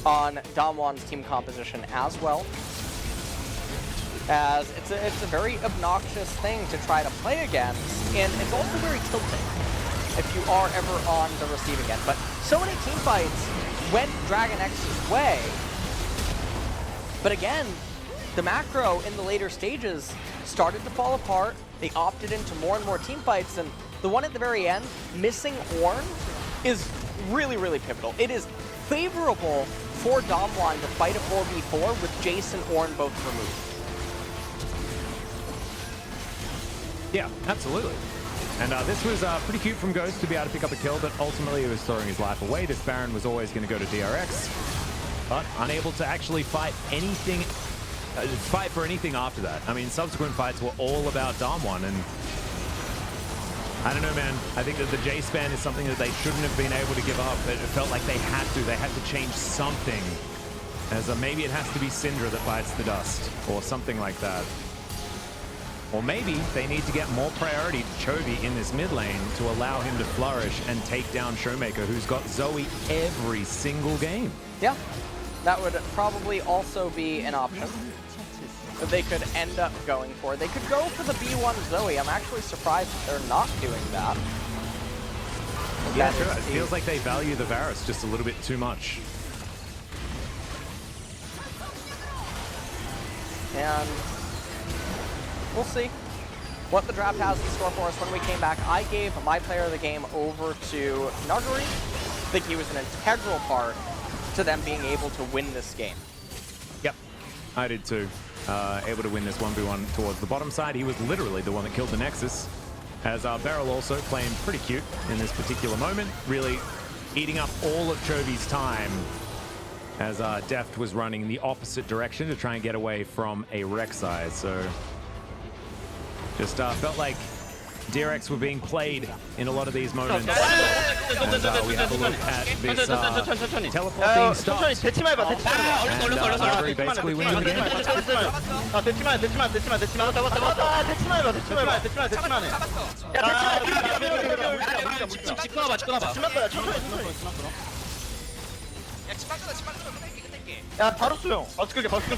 on Damwon's team composition as well, as it's a very obnoxious thing to try to play against, and it's also very tilting if you are ever on the receiving end. But so many team fights went Dragon X's way, but again, the macro in the later stages started to fall apart. They opted into more and more team fights, and the one at the very end, missing Ornn, is really, really pivotal. It is favorable for Damwon to fight a 4v4 with Jace and Ornn both removed. Yeah, absolutely. And this was pretty cute from Ghost to be able to pick up a kill, but ultimately he was throwing his life away. This Baron was always going to go to DRX, but unable to actually fight anything, fight for anything after that. I mean, subsequent fights were all about Damwon, and I don't know, man. I think that the J span is something that they shouldn't have been able to give up. It felt like they had to. They had to change something. As maybe it has to be Syndra that bites the dust, or something like that. Or maybe they need to get more priority to Chovy in this mid lane to allow him to flourish and take down Showmaker, who's got Zoe every single game. Yeah, that would probably also be an option that they could end up going for. They could go for the B1 Zoe. I'm actually surprised that they're not doing that. Yeah, sure. It feels like they value the Varus just a little bit too much. And we'll see what the draft has in store for us when we came back. I gave my player of the game over to Nuguri. I think he was an integral part to them being able to win this game. Yep, I did too. Able to win this 1v1 towards the bottom side. He was literally the one that killed the Nexus. As Beryl also playing pretty cute in this particular moment, really eating up all of Chovy's time as Deft was running in the opposite direction to try and get away from a Rek'Sai. So just felt like DRX were being played in a lot of these moments. And we have a look at this teleport being stopped. And Nuguri basically winning the game. 야 바로 수용. 바스 끌게. 바스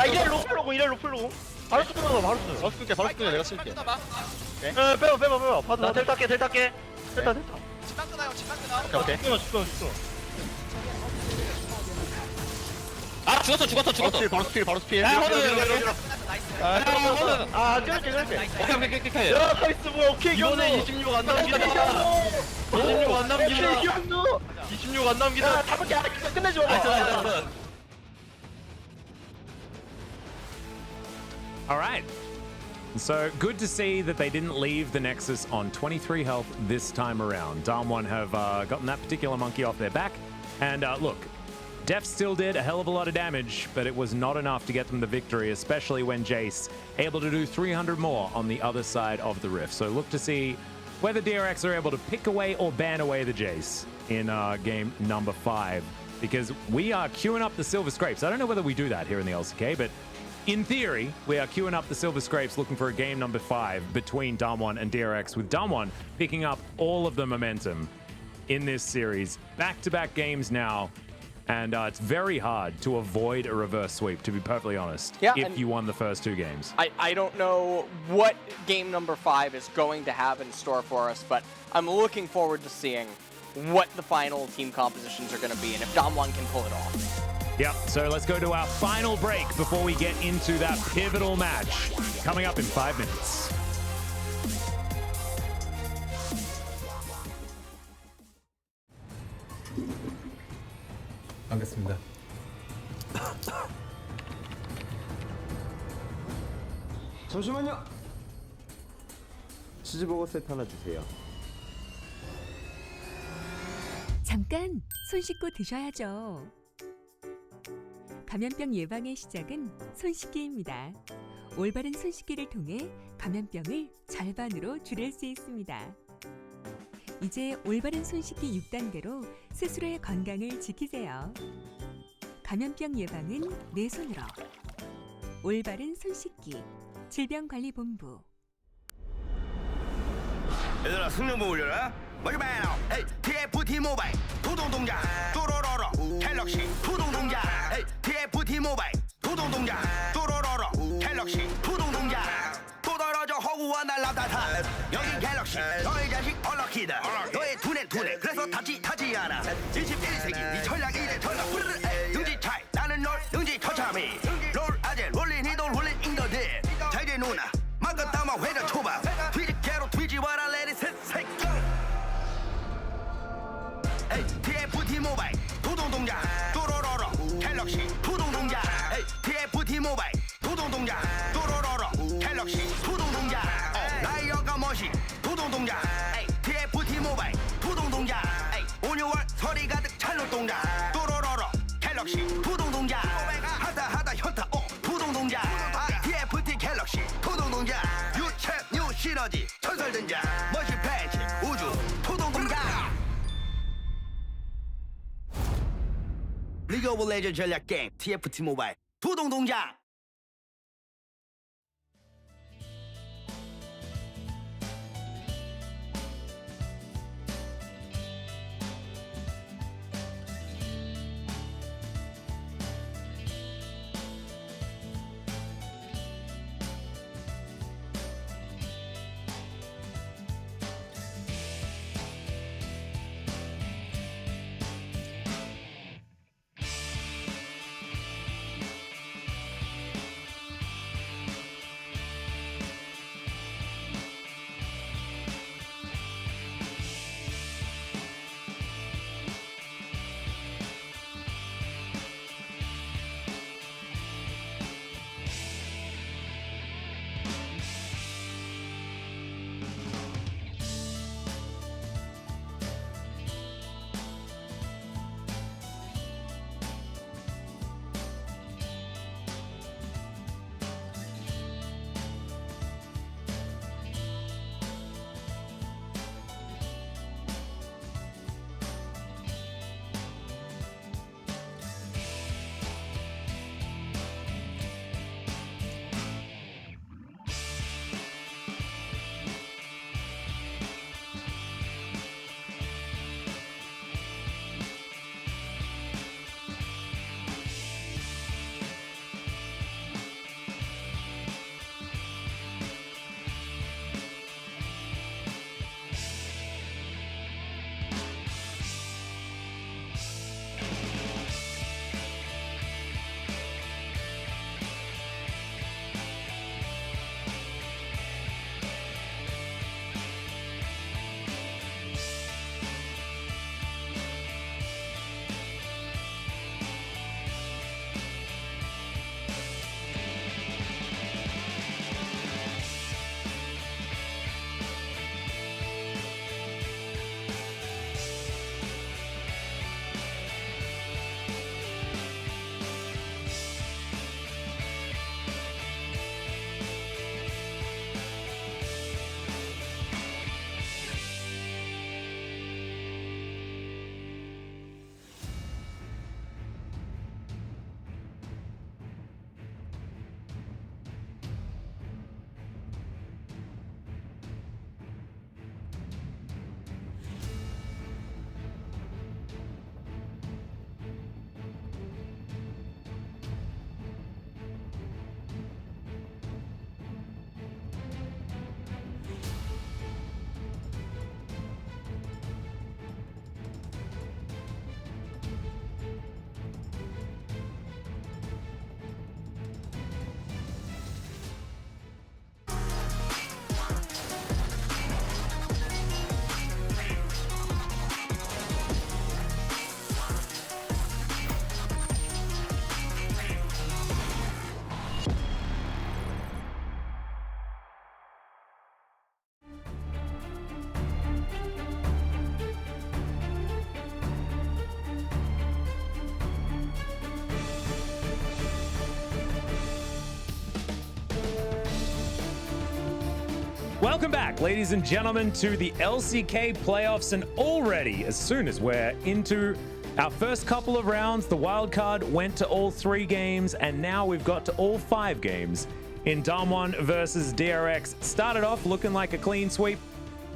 이래 로플로고. 바로 수 끊어봐. 바로 수. 바로 끌게. 내가 쓸게. 빼봐. 봐도 델 탈게. 델타. 집만 끊어요. 오케이. 끊어. 아 죽었어. 바로 스피해. 찔게. 오케이. 야 카이스 뭐 오케이 이번에 26 안 남기다. 26 안 남기다. 야 다밖에 안 했어. 끝내지 마. All right. So good to see that they didn't leave the Nexus on 23 health this time around. Damwon have gotten that particular monkey off their back. And look, Def still did a hell of a lot of damage, but it was not enough to get them the victory, especially when Jace able to do 300 more on the other side of the rift. So look to see whether DRX are able to pick away or ban away the Jace in game number 5, because we are queuing up the Silver Scrapes. I don't know whether we do that here in the LCK, but in theory, we are queuing up the Silver Scrapes looking for a game number 5 between Damwon and DRX, with Damwon picking up all of the momentum in this series. Back-to-back games now, and it's very hard to avoid a reverse sweep, to be perfectly honest, if you won the first 2 games. I don't know what game number 5 is going to have in store for us, but I'm looking forward to seeing what the final team compositions are going to be and if Damwon can pull it off. Yep, so let's go to our final break before we get into that pivotal match coming up in 5 minutes. 반갑습니다. 잠시만요. 치즈버거 세트 하나 주세요. 잠깐 손 씻고 드셔야죠. 감염병 예방의 시작은 손 씻기입니다. 올바른 손 씻기를 통해 감염병을 절반으로 줄일 수 있습니다. 이제 올바른 손 씻기 6단계로 스스로의 건강을 지키세요. 감염병 예방은 내 손으로. 올바른 손 씻기. 질병관리본부. 얘들아 승용보 올려라. 뭐지마요? 에이 TFT 모바일 부동동작 또로로로 갤럭시 부동동작 에이 TFT 모바일 부동동작 또로로로 갤럭시 부동동작 또 떨어져 허구와 날라다타 여기 갤럭시 너의 자식 얼럭키드 너의 두뇌 그래서 타지 않아 21세기 네 전략 이래 전략 능지 차이 나는 널 능지 처참히 롤 아재 롤린 이돌 롤린 인더들 잘게 누나 막간 따마 회전 초밥 뒤집개로 뒤집어라 레디 셋 새끼 TFT 모바일 도동 리그 오브 레전드 전략 게임 TFT 모바일 부동동장. Welcome back, ladies and gentlemen, to the LCK playoffs, and already, as soon as we're into our first couple of rounds, the wild card went to all 3 games, and now we've got to all 5 games in Damwon versus DRX. Started off looking like a clean sweep,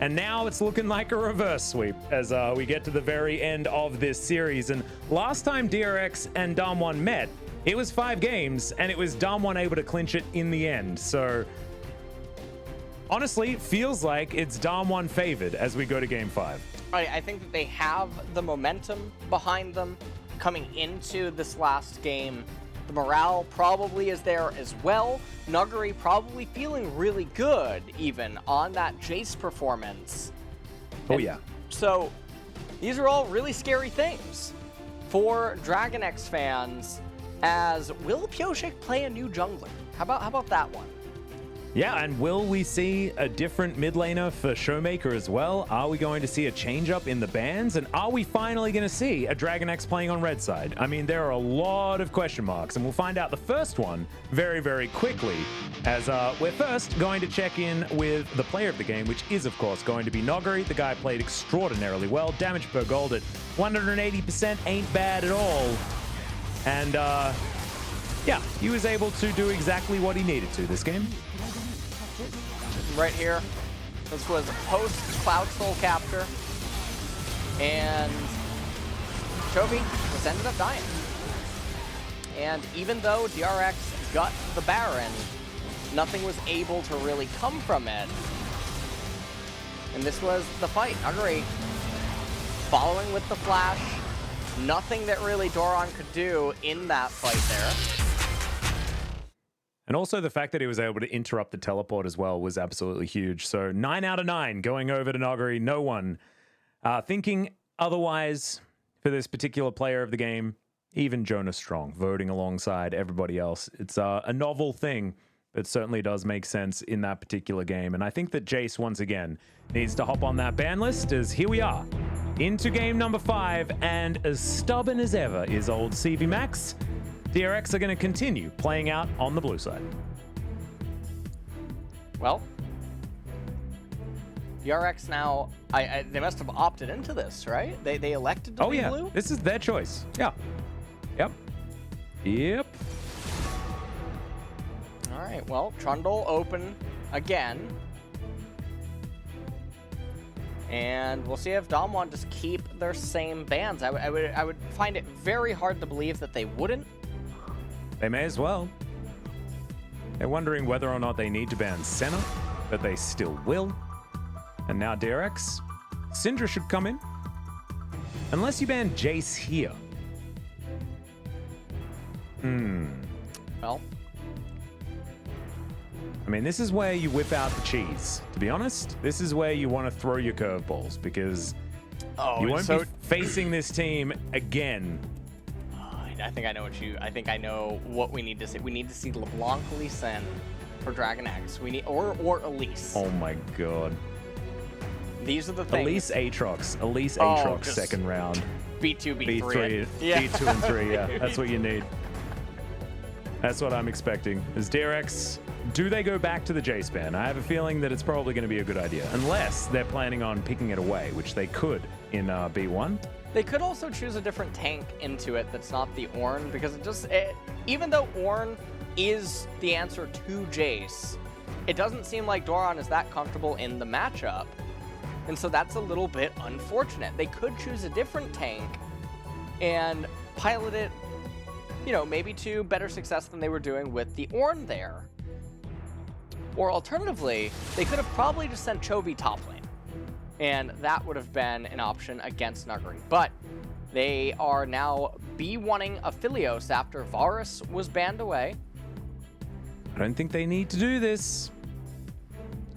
and now it's looking like a reverse sweep as we get to the very end of this series. And last time DRX and Damwon met, it was 5 games, and it was Damwon able to clinch it in the end. So honestly, feels like it's Damwon favored as we go to game 5. I think that they have the momentum behind them coming into this last game. The morale probably is there as well. Nuguri probably feeling really good even on that Jace performance. Oh yeah. So these are all really scary things for Dragon X fans, as will Pyosik play a new jungler? How about that one? Yeah, and will we see a different mid laner for Showmaker as well? Are we going to see a change up in the bans? And are we finally going to see a Dragon X playing on red side? I mean, there are a lot of question marks, and we'll find out the first one very, very quickly, as we're first going to check in with the player of the game, which is, of course, going to be Nuguri. The guy played extraordinarily well. Damage per gold at 180% ain't bad at all. And yeah, he was able to do exactly what he needed to this game. Right here, this was post Cloud Soul capture, and Chovy was ended up dying. And even though DRX got the Baron, nothing was able to really come from it. And this was the fight. Nuguri following with the flash. Nothing that really Doran could do in that fight there. And also the fact that he was able to interrupt the teleport as well was absolutely huge. So 9 out of 9 going over to Nuguri. No one thinking otherwise for this particular player of the game. Even Jonas Strong voting alongside everybody else. It's a novel thing, but certainly does make sense in that particular game. And I think that Jace, once again, needs to hop on that ban list, as here we are into game number 5, and as stubborn as ever is old CV Max. DRX are going to continue playing out on the blue side. Well, DRX now, they must have opted into this, right? They elected to be blue? This is their choice. Yeah. Yep. All right, well, Trundle open again. And we'll see if Damwon just keep their same bans. I would find it very hard to believe that they wouldn't. They may as well. They're wondering whether or not they need to ban Senna, but they still will. And now DRX. Syndra should come in. Unless you ban Jace here. Well, I mean, this is where you whip out the cheese. To be honest, this is where you want to throw your curveballs, because you won't be facing this team again. I think I know I think I know what we need to see. We need to see LeBlanc Lee Sin for Dragon X. We need or Elise. Oh my god. These are the things. Elise Aatrox second round. B2, B3. B3, Yeah. B2 and 3, yeah. That's what you need. That's what I'm expecting. Is DRX, do they go back to the Jace ban? I have a feeling that it's probably going to be a good idea, unless they're planning on picking it away, which they could in B1. They could also choose a different tank into it that's not the Ornn, because even though Ornn is the answer to Jace, it doesn't seem like Doran is that comfortable in the matchup. And so that's a little bit unfortunate. They could choose a different tank and pilot it, maybe to better success than they were doing with the Ornn there. Or alternatively, they could have probably just sent Chovy top lane. And that would have been an option against Nuguri. But they are now B1ing Aphelios after Varus was banned away. I don't think they need to do this,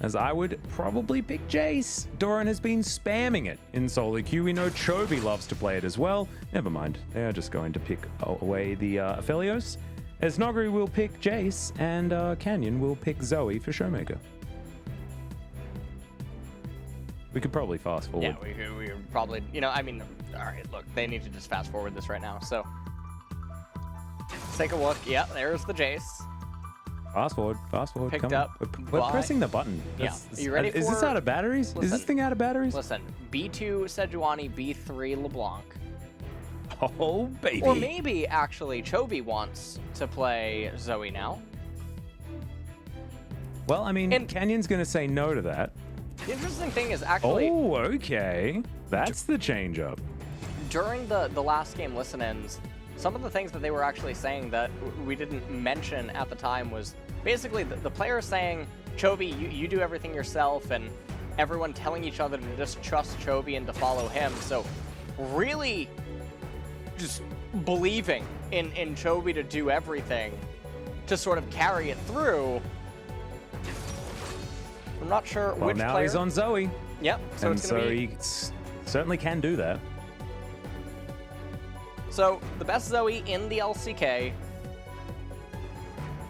as I would probably pick Jace. Doran has been spamming it in solo queue. We know Chovy loves to play it as well. Never mind. They are just going to pick away the Aphelios, as Nuguri will pick Jace, and Canyon will pick Zoe for Showmaker. We could probably fast forward. Yeah, we could probably, all right, look, they need to just fast forward this right now. So let's take a look. Yeah, there's the Jace. Fast forward. Picked Come up on. We're pressing the button. Yeah. Are you ready Is this out of batteries? Is this thing out of batteries? Listen, B2 Sejuani, B3 LeBlanc. Oh, baby. Or maybe, actually, Chovy wants to play Zoe now. Well, I mean, Canyon's going to say no to that. The interesting thing is actually... Oh, okay. That's the change-up. During the last game listen-ins, some of the things that they were actually saying that we didn't mention at the time was basically the players saying, Chovy, you do everything yourself, and everyone telling each other to just trust Chovy and to follow him. So really just believing in Chovy to do everything to sort of carry it through. I'm not sure which player. Well, now he's on Zoe. Yep. So and so he certainly can do that. So the best Zoe in the LCK.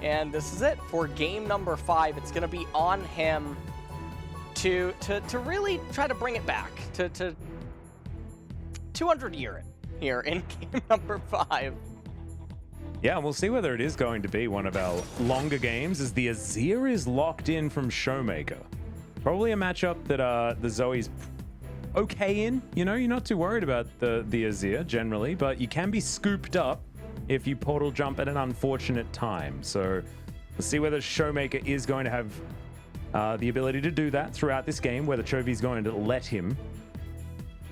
And this is it for game number 5. It's going to be on him to really try to bring it back, to 200 year it here in game number 5. Yeah, and we'll see whether it is going to be one of our longer games, as the Azir is locked in from Showmaker. Probably a matchup that the Zoe's okay in. You're not too worried about the Azir generally, but you can be scooped up if you portal jump at an unfortunate time. So we'll see whether Showmaker is going to have the ability to do that throughout this game, whether Chovy's going to let him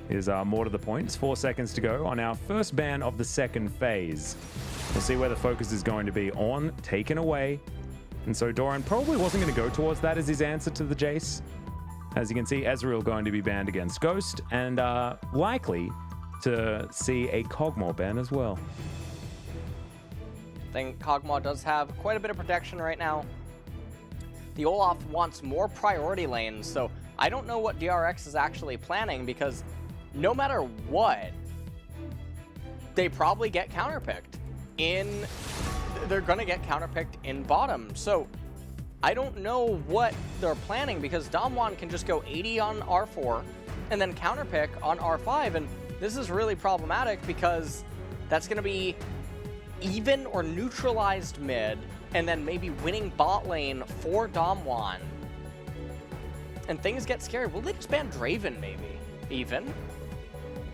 is more to the point. It's 4 seconds to go on our first ban of the second phase. We'll see where the focus is going to be on, taken away. And so Doran probably wasn't going to go towards that as his answer to the Jace. As you can see, Ezreal going to be banned against Ghost, and likely to see a Kog'Maw ban as well. I think Kog'Maw does have quite a bit of protection right now. The Olaf wants more priority lanes, so I don't know what DRX is actually planning, because no matter what, they probably get counterpicked in... They're going to get counterpicked in bottom. So I don't know what they're planning, because Damwon can just go 80 on R4 and then counterpick on R5. And this is really problematic, because that's going to be even or neutralized mid, and then maybe winning bot lane for Damwon. And things get scary. Will they just ban Draven, maybe? Even?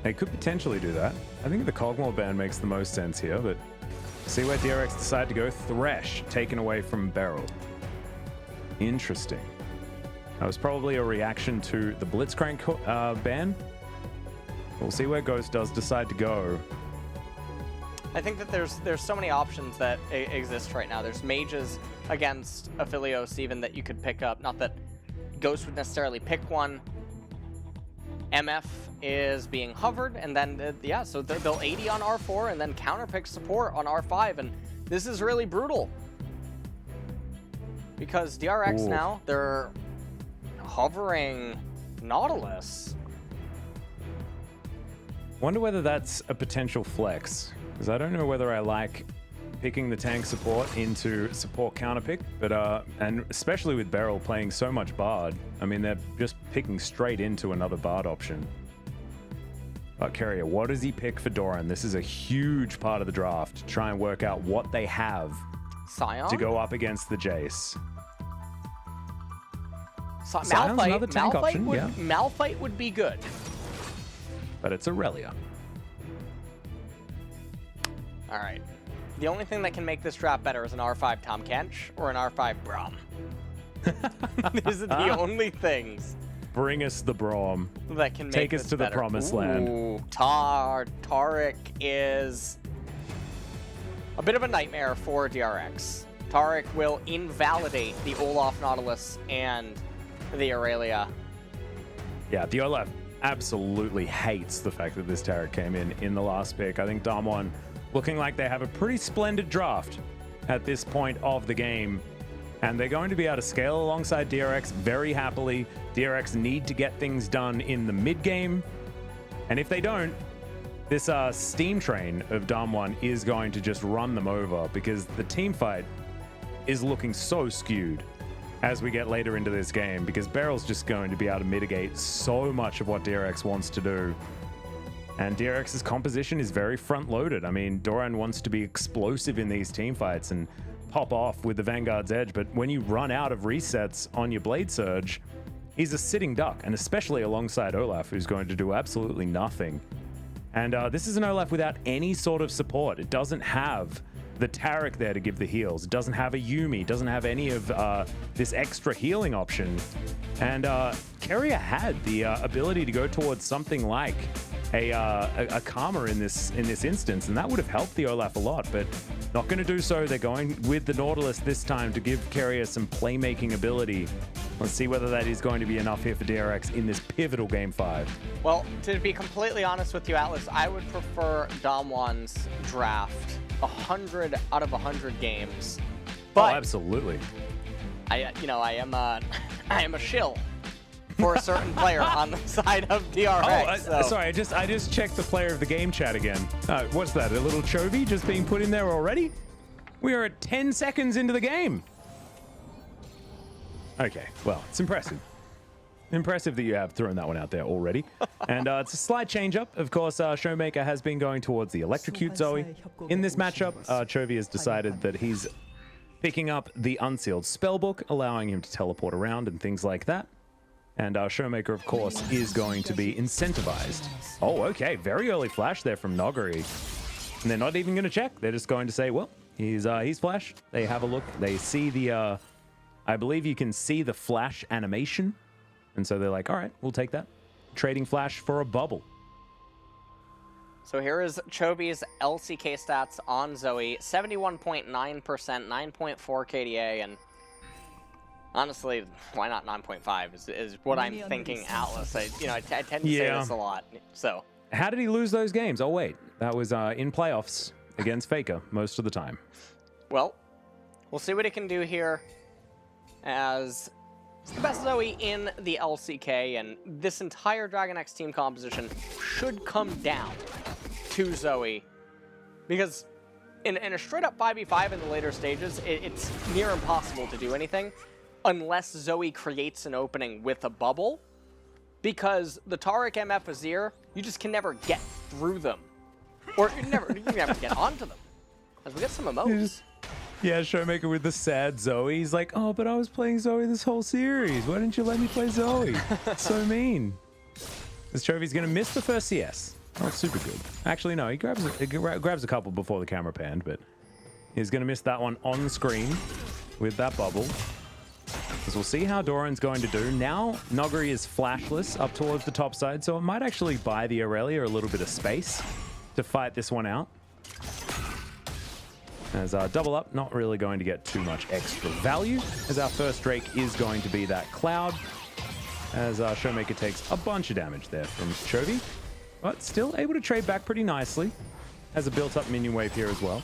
They could potentially do that. I think the Kog'Maw ban makes the most sense here, but see where DRX decide to go. Thresh taken away from Beryl. Interesting. That was probably a reaction to the Blitzcrank ban. We'll see where Ghost does decide to go. I think that there's so many options that exist right now. There's mages against Aphelios even that you could pick up. Not that Ghost would necessarily pick one. MF is being hovered, and then, yeah, so they'll 80 on R4 and then counterpick support on R5, and this is really brutal. Because DRX now, they're hovering Nautilus. Wonder whether that's a potential flex, because I don't know whether I like picking the tank support into support counterpick, but and especially with Beryl playing so much Bard, I mean, they're just picking straight into another Bard option. But Carrier, what does he pick for Doran? This is a huge part of the draft to try and work out what they have Sion? To go up against the Jace. Malphite, another tank option, would, yeah. Malphite would be good. But it's Aurelia. All right. The only thing that can make this draft better is an R5 Tahm Kench or an R5 Braum. These are the only things. Bring us the Braum. That can make Take us this to better. the promised land. Ooh, Taric is a bit of a nightmare for DRX. Taric will invalidate the Olaf Nautilus and the Aurelia. Yeah, the Olaf absolutely hates the fact that this Taric came in the last pick. I think Damwon looking like they have a pretty splendid draft at this point of the game. And they're going to be able to scale alongside DRX very happily. DRX need to get things done in the mid game. And if they don't, this steam train of Damwon is going to just run them over, because the team fight is looking so skewed as we get later into this game, because Beryl's just going to be able to mitigate so much of what DRX wants to do. And DRX's composition is very front-loaded. I mean, Doran wants to be explosive in these team fights and pop off with the Vanguard's Edge, but when you run out of resets on your Blade Surge, he's a sitting duck, and especially alongside Olaf, who's going to do absolutely nothing. And this is an Olaf without any sort of support. It doesn't have the Taric there to give the heals. It doesn't have a Yuumi. It doesn't have any of this extra healing option. And Keria had the ability to go towards something like a Karma in this instance, and that would have helped the Olaf a lot, but not going to do so. They're going with the Nautilus this time to give Keria some playmaking ability. Let's see whether that is going to be enough here for DRX in this pivotal Game 5. Well, to be completely honest with you, Atlas, I would prefer Damwon's draft 100 out of 100 games. But absolutely. I am a shill for a certain player on the side of DRX. Sorry, I just checked the player of the game chat again. What's that? A little Chovy just being put in there already? We are at 10 seconds into the game. Okay, well, it's impressive. Impressive that you have thrown that one out there already. And it's a slight change-up. Of course, Showmaker has been going towards the Electrocute Zoe. In this matchup, Chovy has decided that he's picking up the Unsealed Spellbook, allowing him to teleport around and things like that. And Showmaker, of course, is going to be incentivized. Oh, okay. Very early flash there from Noguri. And they're not even going to check. They're just going to say, well, he's flash. They have a look. They see the, I believe you can see the flash animation. And so they're like, all right, we'll take that. Trading flash for a bubble. So here is Chobi's LCK stats on Zoe. 71.9%, 9.4 KDA, and honestly, why not 9.5 is what I'm thinking, Atlas. I tend to say this a lot. So how did he lose those games? Oh, wait. That was in playoffs against Faker most of the time. Well, we'll see what he can do here, as it's the best Zoe in the LCK, and this entire Dragon X team composition should come down to Zoe, because in a straight-up 5v5 in the later stages, it's near impossible to do anything unless Zoe creates an opening with a bubble, because the Taric MF Azir, you just can never get through them. Or you can never get onto them. As we get some emotes. Yeah, Showmaker with the sad Zoe. He's like, oh, but I was playing Zoe this whole series. Why didn't you let me play Zoe? So mean. This trophy's going to miss the first CS. Oh, super good. Actually, no, he grabs a couple before the camera panned, but he's going to miss that one on screen with that bubble. Because we'll see how Doran's going to do. Now, Noguri is flashless up towards the top side, so it might actually buy the Aurelia a little bit of space to fight this one out. As our double up, not really going to get too much extra value, as our first Drake is going to be that Cloud, as our Showmaker takes a bunch of damage there from Chovy, but still able to trade back pretty nicely. Has a built-up minion wave here as well.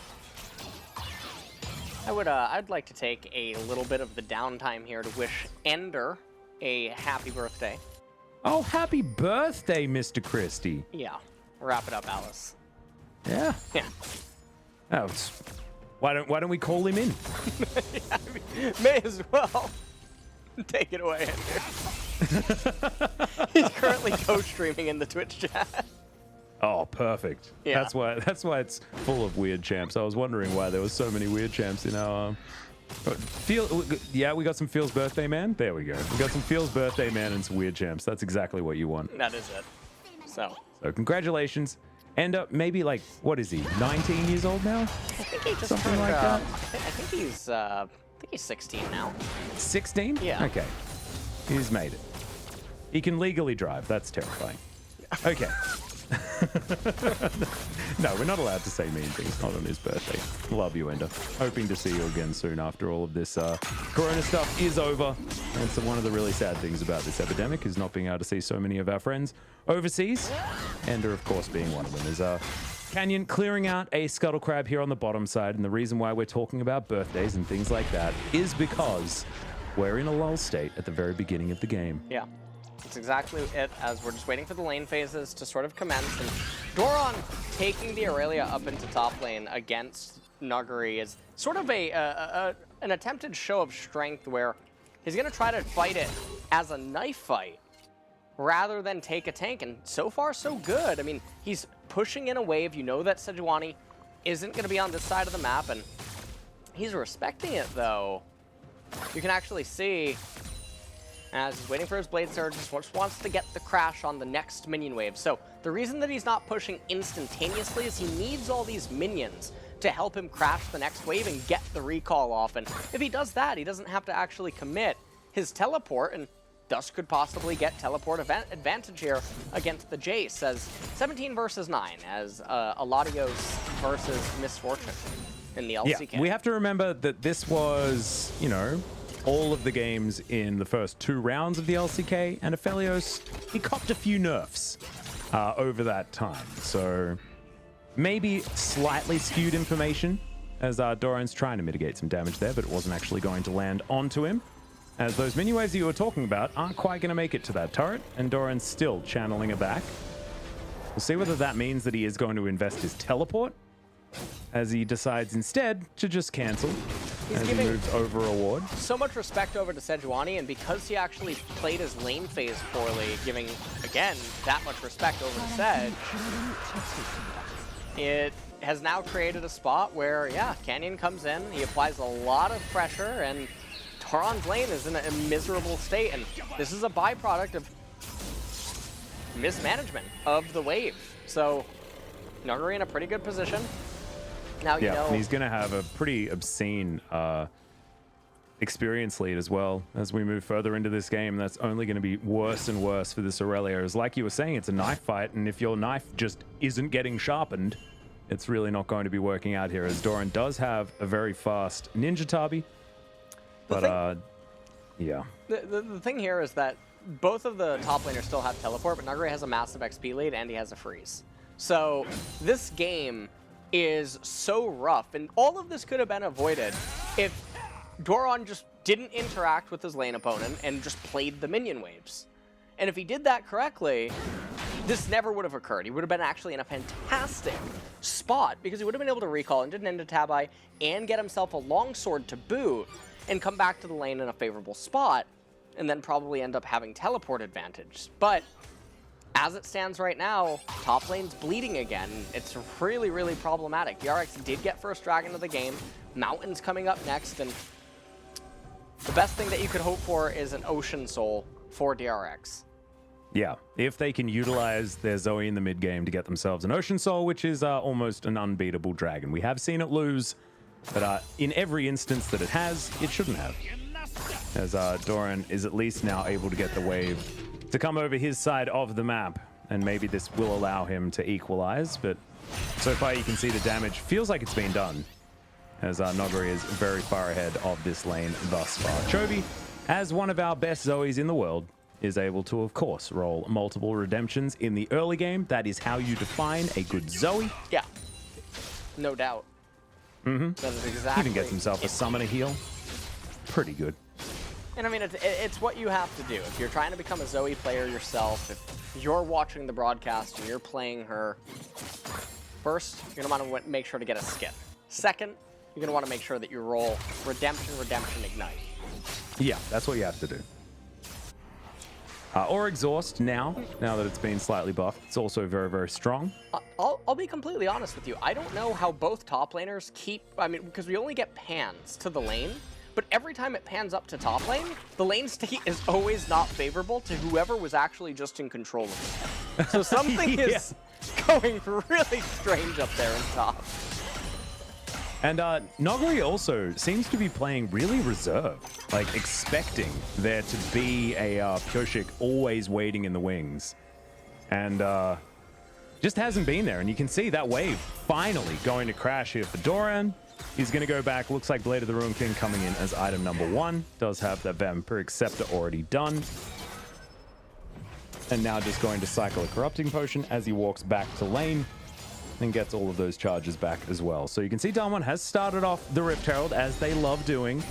I'd like to take a little bit of the downtime here to wish Ender a happy birthday. Oh, happy birthday, Mr. Christie. Yeah, wrap it up, Alice. Yeah. Yeah. Oh, why don't we call him in? Yeah, I mean, may as well. Take it away, Ender. He's currently co-streaming in the Twitch chat. Oh, perfect. Yeah. That's why it's full of weird champs. I was wondering why there was so many weird champs in our yeah, we got some Feels Birthday Man. There we go. We got some Feels Birthday Man and some weird champs. That's exactly what you want. That is it. So congratulations. And maybe like, what is he? 19 years old now? I think he just something turned, like that. I think he's 16 now. 16? Yeah. Okay. He's made it. He can legally drive. That's terrifying. Okay. No, we're not allowed to say mean things. Not on his birthday. Love you, Ender. Hoping to see you again soon after all of this Corona stuff is over. And so one of the really sad things about this epidemic is not being able to see so many of our friends overseas. Ender, of course, being one of them. Is Canyon clearing out a Scuttle Crab here on the bottom side. And the reason why we're talking about birthdays and things like that is because we're in a lull state at the very beginning of the game. Yeah. That's exactly it, as we're just waiting for the lane phases to sort of commence. And Doran taking the Aurelia up into top lane against Nuguri is sort of an attempted show of strength where he's going to try to fight it as a knife fight rather than take a tank. And so far, so good. I mean, he's pushing in a wave. You know that Sejuani isn't going to be on this side of the map, and he's respecting it, though. You can actually see, as he's waiting for his Blade Surge, just wants to get the crash on the next minion wave. So the reason that he's not pushing instantaneously is he needs all these minions to help him crash the next wave and get the recall off. And if he does that, he doesn't have to actually commit his teleport, and thus could possibly get teleport advantage here against the Jace, as 17 versus 9, as Aladios versus Misfortune in the LCK. Yeah, we have to remember that this was, you know, all of the games in the first 2 rounds of the LCK, and Aphelios, he copped a few nerfs over that time. So maybe slightly skewed information, as Doran's trying to mitigate some damage there, but it wasn't actually going to land onto him, as those mini waves that you were talking about aren't quite going to make it to that turret, and Doran's still channeling it back. We'll see whether that means that he is going to invest his teleport, as he decides instead to just cancel. He's as he giving moves over a ward. so much respect over to Sejuani, and because he actually played his lane phase poorly, giving, again, that much respect over to Sej, it has now created a spot where, yeah, Canyon comes in, he applies a lot of pressure, and Doran's lane is in a miserable state, and this is a byproduct of mismanagement of the wave. So Nuguri in a pretty good position. Now you Yeah, know. and he's going to have a pretty obscene experience lead as well as we move further into this game. That's only going to be worse and worse for this Aurelia. As like you were saying, it's a knife fight, and if your knife just isn't getting sharpened, it's really not going to be working out here, as Doran does have a very fast Ninja Tabi. But, yeah. The thing here is that both of the top laners still have teleport, but Nuguri has a massive XP lead and he has a freeze. So this game is so rough, and all of this could have been avoided if Doran just didn't interact with his lane opponent and just played the minion waves. And if he did that correctly, this never would have occurred. He would have been actually in a fantastic spot because he would have been able to recall into Ninja Tabi and get himself a longsword to boot and come back to the lane in a favorable spot, and then probably end up having teleport advantage. But as it stands right now, top lane's bleeding again. It's really, really problematic. DRX did get first dragon of the game. Mountain's coming up next, and the best thing that you could hope for is an Ocean Soul for DRX. Yeah, if they can utilize their Zoe in the mid game to get themselves an Ocean Soul, which is almost an unbeatable dragon. We have seen it lose, but in every instance that it has, it shouldn't have. As Doran is at least now able to get the wave to come over his side of the map, and maybe this will allow him to equalize, but so far you can see the damage feels like it's been done, as Noguri is very far ahead of this lane thus far. Chovy, as one of our best Zoes in the world, is able to, of course, roll multiple redemptions in the early game. That is how you define a good Zoe. Yeah, no doubt. Mm-hmm. That is exactly. Even gets himself a summoner heal. Pretty good. And I mean, it's what you have to do. If you're trying to become a Zoe player yourself, if you're watching the broadcast and you're playing her, first, you're going to want to make sure to get a skip. Second, you're going to want to make sure that you roll Redemption, Ignite. Yeah, that's what you have to do. Or Exhaust now that it's been slightly buffed. It's also very, very strong. I'll be completely honest with you. I don't know how both top laners keep, I mean, because we only get pans to the lane, but every time it pans up to top lane, the lane state is always not favorable to whoever was actually just in control of it. So something is going really strange up there in top. And Noguri also seems to be playing really reserved, like expecting there to be a Pyoshik always waiting in the wings. And just hasn't been there. And you can see that wave finally going to crash here for Doran. He's going to go back. Looks like Blade of the Ruin King coming in as item number 1. Does have that Vampiric Scepter already done. And now just going to cycle a Corrupting Potion as he walks back to lane. And gets all of those charges back as well. So you can see Damwon has started off the Rift Herald, as they love doing.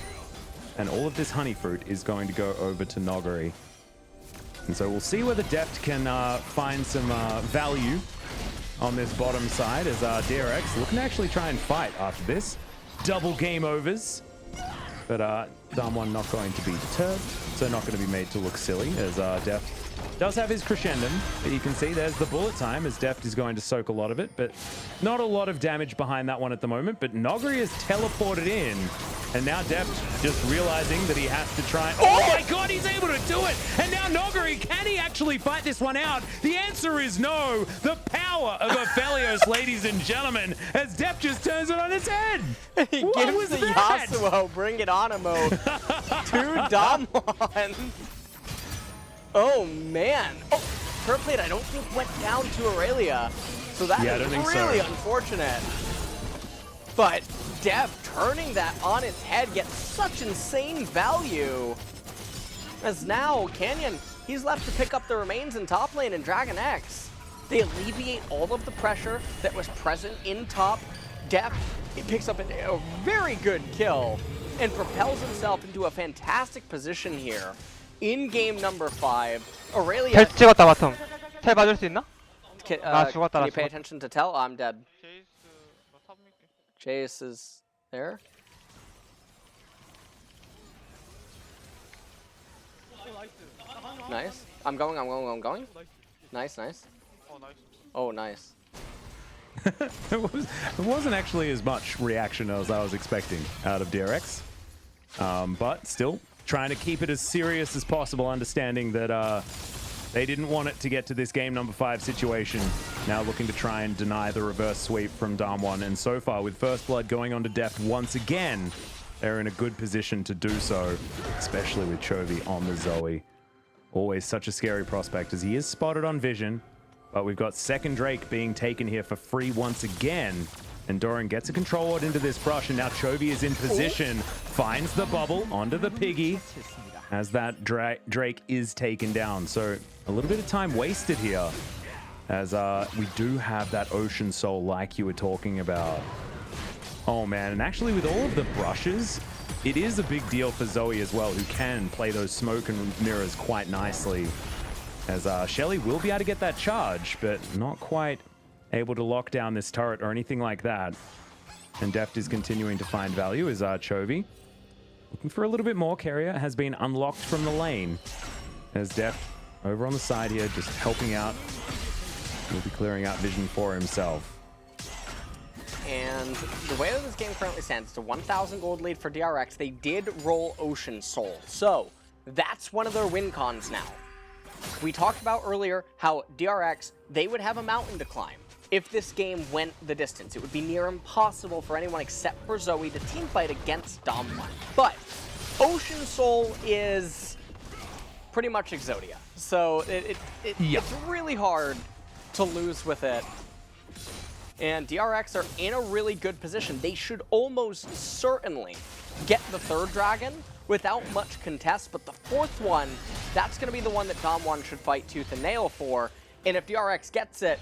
And all of this honey fruit is going to go over to Noguri. And so we'll see whether Deft can find some value on this bottom side, as DRX looking to actually try and fight after this. Double game overs. But Damwon not going to be deterred, so not going to be made to look silly, as Deft does have his crescendum, but you can see there's the bullet time, as Deft is going to soak a lot of it, but not a lot of damage behind that one at the moment. But Noguri is teleported in, and now Deft just realizing that he has to try. Oh my god, he's able to do it! And now Noguri, can he actually fight this one out? The answer is no. The power of Aphelios, ladies and gentlemen, as Deft just turns it on its head. He What gives was the that? Yasuo bring it on mode to Damwon. Oh man. Oh, turret plate I don't think went down to Aurelia. So that is really unfortunate. But Deft turning that on its head gets such insane value. As now Canyon, he's left to pick up the remains in top lane and Dragon X. They alleviate all of the pressure that was present in top. Deft, he picks up a very good kill and propels himself into a fantastic position here. In game number 5, Aurelia. 텔 찍었다 바텀. 텔 봐줄 수 있나? Can, 죽었다, can 나 you pay 죽었다. attention to Tell? I'm dead. Chase is there. Nice. I'm going. Nice. Oh, nice. It wasn't actually as much reaction as I was expecting out of DRX. But still, trying to keep it as serious as possible, understanding that They didn't want it to get to this game number 5 situation. Now looking to try and deny the reverse sweep from Damwon. And so far, with First Blood going on to Deft once again, they're in a good position to do so, especially with Chovy on the Zoe. Always such a scary prospect as he is spotted on vision. But we've got second Drake being taken here for free once again. And Doran gets a control ward into this brush, and now Chovy is in position. Finds the bubble onto the piggy as that Drake is taken down. So a little bit of time wasted here as we do have that Ocean Soul like you were talking about. Oh man, and actually with all of the brushes, it is a big deal for Zoe as well, who can play those smoke and mirrors quite nicely. As Shelly will be able to get that charge, but not quite able to lock down this turret or anything like that. And Deft is continuing to find value as Chovy looking for a little bit more. Carrier has been unlocked from the lane as Deft over on the side here just helping out. He'll be clearing out vision for himself. And the way that this game currently stands, it's a 1,000 gold lead for DRX. They did roll Ocean Soul, so that's one of their win cons now. We talked about earlier how DRX, they would have a mountain to climb. If this game went the distance, it would be near impossible for anyone except for Zoe to teamfight against Damwon. But Ocean Soul is pretty much Exodia, so it's really hard to lose with it. And DRX are in a really good position. They should almost certainly get the third dragon without much contest, but the fourth one, that's going to be the one that Damwon should fight tooth and nail for. And if DRX gets it,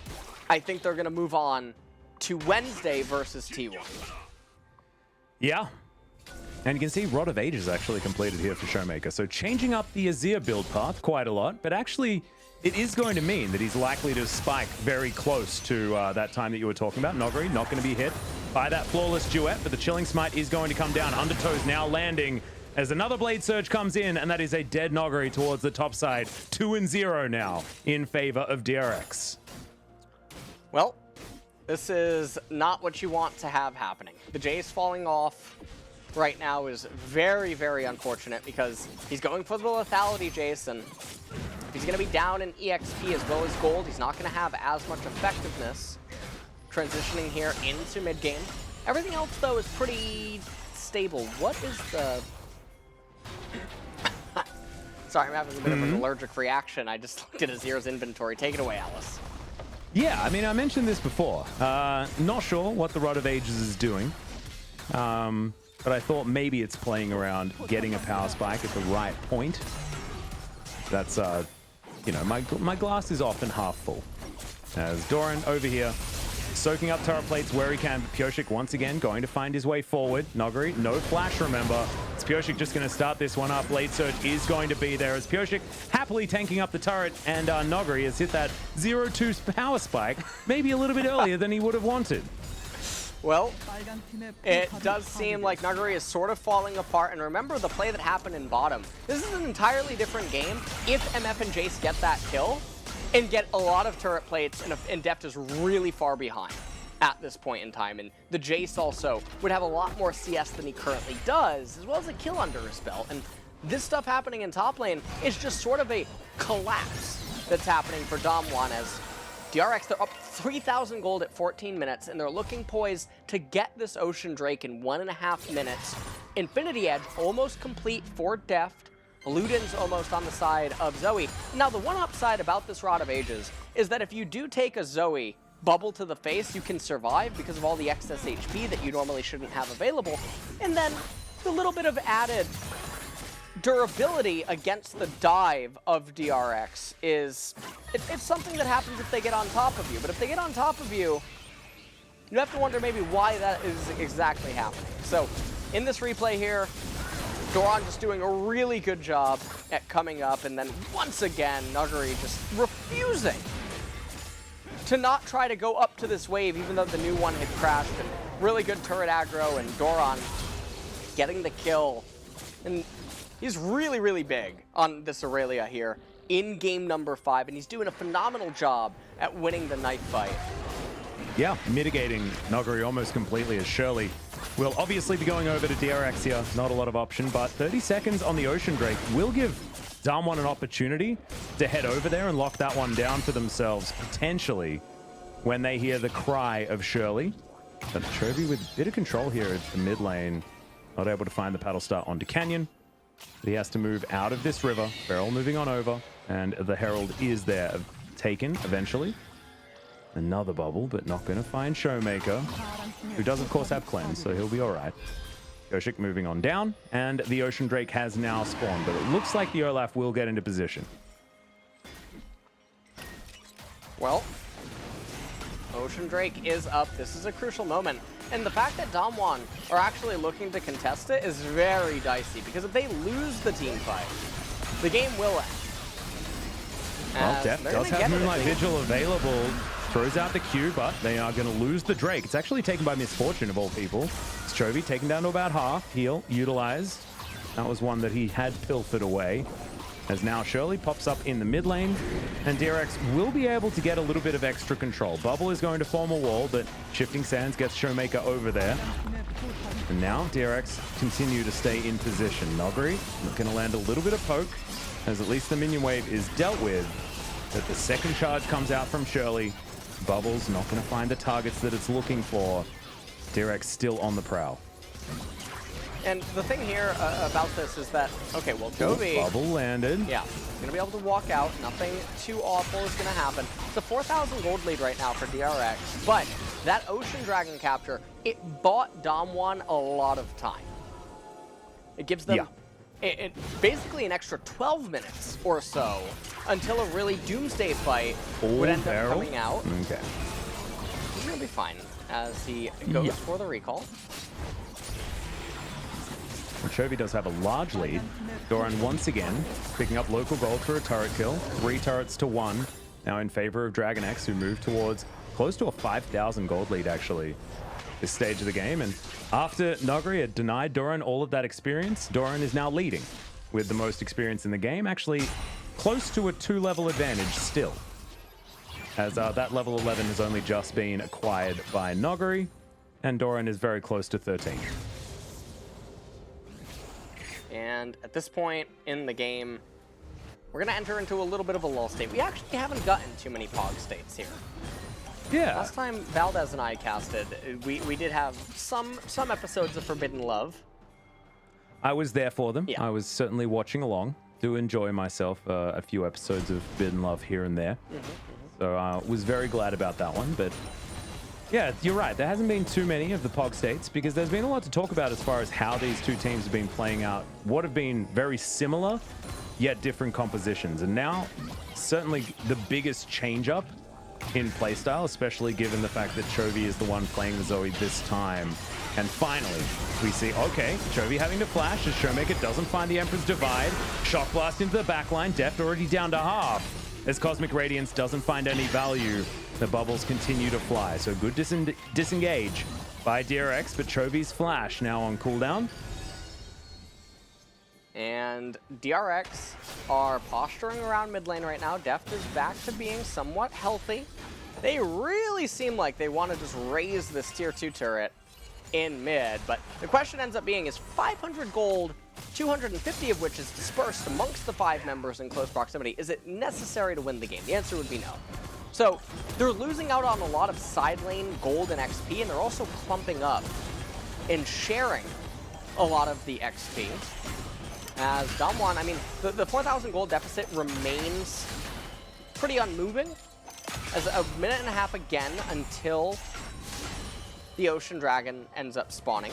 I think they're going to move on to Wednesday versus T1. Yeah. And you can see Rod of Ages actually completed here for Showmaker. So changing up the Azir build path quite a lot, but actually it is going to mean that he's likely to spike very close to that time that you were talking about. Nogri not going to be hit by that flawless duet, but the Chilling Smite is going to come down. Undertow's now landing as another Blade Surge comes in, and that is a dead Nogri towards the top side. 2-0 now in favor of DRX. Well, this is not what you want to have happening. The Jace falling off right now is very, very unfortunate because he's going for the lethality, Jace, and he's going to be down in EXP as well as gold. He's not going to have as much effectiveness transitioning here into mid-game. Everything else, though, is pretty stable. What is the... Sorry, I'm having a bit of an allergic reaction. I just looked at Azir's inventory. Take it away, Alice. Yeah, I mean, I mentioned this before. Not sure what the Rod of Ages is doing. But I thought maybe it's playing around getting a power spike at the right point. That's, you know, my glass is often half full. As Doran over here, soaking up turret plates where he can. Pyosik once again going to find his way forward. Nogri, no flash, remember. It's Pyosik just going to start this one up. Blade Surge is going to be there as Pyosik happily tanking up the turret, and Nogri has hit that 0-2 power spike maybe a little bit earlier than he would have wanted. Well, it does seem like Nuggery is sort of falling apart, and remember the play that happened in bottom. This is an entirely different game if MF and Jace get that kill and get a lot of turret plates, and Deft is really far behind at this point in time. And the Jace also would have a lot more CS than he currently does, as well as a kill under his belt. And this stuff happening in top lane is just sort of a collapse that's happening for Damwon as DRX, they're up 3,000 gold at 14 minutes, and they're looking poised to get this Ocean Drake in 1.5 minutes. Infinity Edge almost complete for Deft. Luden's almost on the side of Zoe. Now, the one upside about this Rod of Ages is that if you do take a Zoe bubble to the face, you can survive because of all the excess HP that you normally shouldn't have available. And then the little bit of added durability against the dive of DRX is, it's something that happens if they get on top of you. But if they get on top of you, you have to wonder maybe why that is exactly happening. So in this replay here, Doran just doing a really good job at coming up, and then once again, Nuggery just refusing to not try to go up to this wave, even though the new one had crashed. And really good turret aggro, and Doran getting the kill. And he's really, really big on this Aurelia here in game number 5, and he's doing a phenomenal job at winning the knife fight. Yeah, mitigating Noguri almost completely as Shirley will obviously be going over to DRX here. Not a lot of option, but 30 seconds on the Ocean Drake will give Damwon an opportunity to head over there and lock that one down for themselves, potentially, when they hear the cry of Shirley. But Chovy with a bit of control here at the mid lane, not able to find the paddle start onto Canyon. But he has to move out of this river. Beryl moving on over, and the Herald is there, taken eventually. Another bubble, but not going to find Showmaker, who does of course have cleanse, so he'll be all right. Koshik moving on down, and the Ocean Drake has now spawned, but it looks like the Olaf will get into position. Well, Ocean Drake is up. This is a crucial moment. And the fact that Damwon are actually looking to contest it is very dicey, because if they lose the team fight, the game will end. Well, Def does have Moonlight Vigil available. Throws out the Q, but they are going to lose the Drake. It's actually taken by Misfortune, of all people. It's Chovy taken down to about half. Heal utilized. That was one that he had pilfered away. As now Shirley pops up in the mid lane, and DRX will be able to get a little bit of extra control. Bubble is going to form a wall, but Shifting Sands gets Showmaker over there. And now DRX continue to stay in position. Nogri going to land a little bit of poke, as at least the minion wave is dealt with. But the second charge comes out from Shirley. Bubble's not going to find the targets that it's looking for. DRX still on the prowl. And the thing here about this is that, okay, well, Chovy... Bubble landed. Yeah, he's going to be able to walk out. Nothing too awful is going to happen. It's a 4,000 gold lead right now for DRX, but that Ocean Dragon capture, it bought Damwon a lot of time. It gives them basically an extra 12 minutes or so until a really doomsday fight would end up coming out. Okay. He's going to be fine as he goes for the recall. Chovy does have a large lead. Doran once again picking up local gold for a turret kill. 3 turrets to 1. Now in favor of Dragon X, who moved towards close to a 5,000 gold lead actually this stage of the game. And after Nogri had denied Doran all of that experience, Doran is now leading with the most experience in the game. Actually close to a 2-level advantage still, as that level 11 has only just been acquired by Nogri, and Doran is very close to 13. And at this point in the game, we're going to enter into a little bit of a lull state. We actually haven't gotten too many Pog states here. Yeah. Last time Valdez and I casted, we did have some episodes of Forbidden Love. I was there for them. Yeah. I was certainly watching along. Do enjoy myself a few episodes of Forbidden Love here and there. So I was very glad about that one. But yeah, you're right. There hasn't been too many of the Pog states because there's been a lot to talk about as far as how these two teams have been playing out. What have been very similar, yet different compositions. And now, certainly the biggest change-up in playstyle, especially given the fact that Chovy is the one playing the Zoe this time. And finally, we see, okay, Chovy having to flash as Showmaker doesn't find the Emperor's Divide. Shock Blast into the backline, Deft already down to half. As Cosmic Radiance doesn't find any value, the bubbles continue to fly. So good disengage by DRX, but Chovy's flash now on cooldown. And DRX are posturing around mid lane right now. Deft is back to being somewhat healthy. They really seem like they want to just raise this tier 2 turret in mid, but the question ends up being, is 500 gold, 250 of which is dispersed amongst the 5 members in close proximity, is it necessary to win the game? The answer would be no. So they're losing out on a lot of side lane gold and XP, and they're also clumping up and sharing a lot of the XP. As Damwon, I mean, the 4,000 gold deficit remains pretty unmoving. As a minute and a half again until the Ocean Dragon ends up spawning.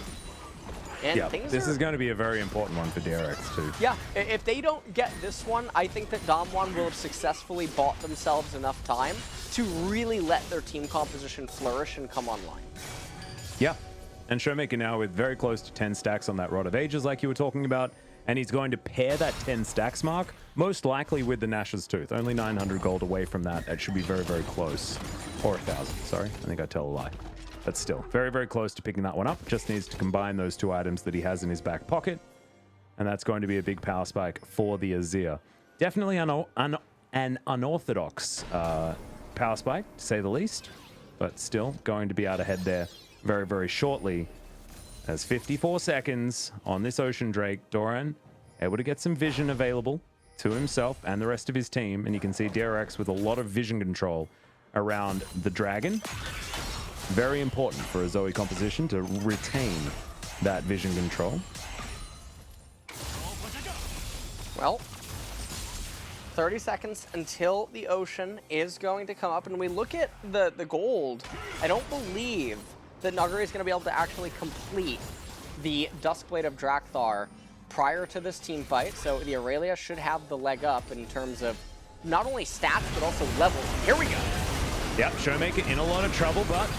And Yeah, this is going to be a very important one for DRX too. Yeah, if they don't get this one, I think that Damwon will have successfully bought themselves enough time to really let their team composition flourish and come online. Yeah, and Showmaker now with very close to 10 stacks on that Rod of Ages like you were talking about, and he's going to pair that 10 stacks mark, most likely with the Nash's Tooth. Only 900 gold away from that. That should be very, very close. Or 1,000, sorry. I think I tell a lie. But still, very, very close to picking that one up. Just needs to combine those 2 items that he has in his back pocket. And that's going to be a big power spike for the Azir. Definitely an unorthodox power spike, to say the least. But still going to be out ahead there very, very shortly. As 54 seconds on this Ocean Drake, Doran able to get some vision available to himself and the rest of his team, and you can see DRX with a lot of vision control around the dragon. Very important for a Zoe composition to retain that vision control. Well, 30 seconds until the ocean is going to come up, and we look at the gold. I don't believe that Nuguri is going to be able to actually complete the Duskblade of Drakthar prior to this team fight, so the Aurelia should have the leg up in terms of not only stats, but also levels. Here we go. Yep, Showmaker in a lot of trouble, but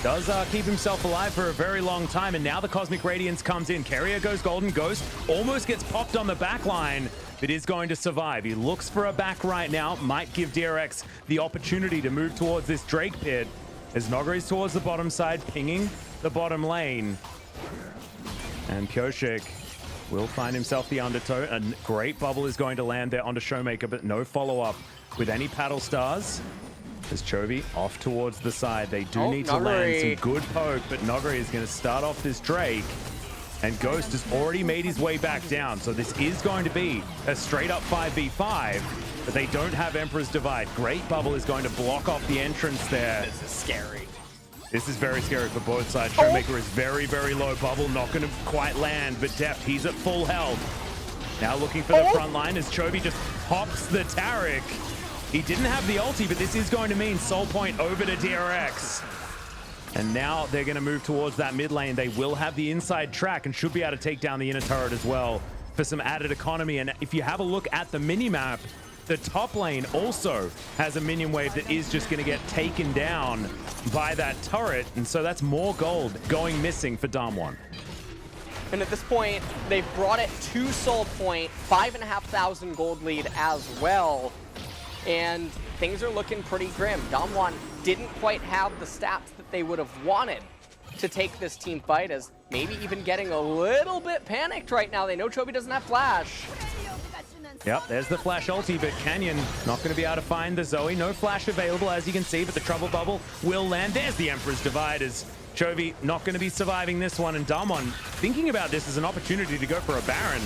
does keep himself alive for a very long time, and now the Cosmic Radiance comes in. Carrier goes golden, Ghost almost gets popped on the back line, but is going to survive. He looks for a back right now, might give DRX the opportunity to move towards this Drake pit, as Noguri's towards the bottom side, pinging the bottom lane. And Pioshik will find himself the undertow. A great bubble is going to land there onto Showmaker, but no follow-up with any paddle stars. As Chovy off towards the side. They do need to land some good poke, but Noguri is going to start off this Drake. And Ghost has already made his way back down, so this is going to be a straight-up 5v5, but they don't have Emperor's Divide. Great bubble is going to block off the entrance there. This is scary. This is very scary for both sides. Showmaker is very, very low. Bubble not going to quite land, but Deft, he's at full health. Now looking for the front line as Chovy just pops the Taric. He didn't have the ulti, but this is going to mean Soul Point over to DRX. And now they're going to move towards that mid lane. They will have the inside track and should be able to take down the inner turret as well for some added economy. And if you have a look at the mini-map, the top lane also has a minion wave that is just going to get taken down by that turret. And so that's more gold going missing for Damwon. And at this point, they've brought it to Soul Point, 5,500 gold lead as well. And things are looking pretty grim. Damwon didn't quite have the stats that they would have wanted to take this team fight, as maybe even getting a little bit panicked right now. They know Chovy doesn't have flash. Yep, there's the flash ulti, but Canyon not going to be able to find the Zoe. No flash available, as you can see, but the trouble bubble will land. There's the Emperor's Divide, as Chovy not going to be surviving this one, and Damwon thinking about this as an opportunity to go for a Baron.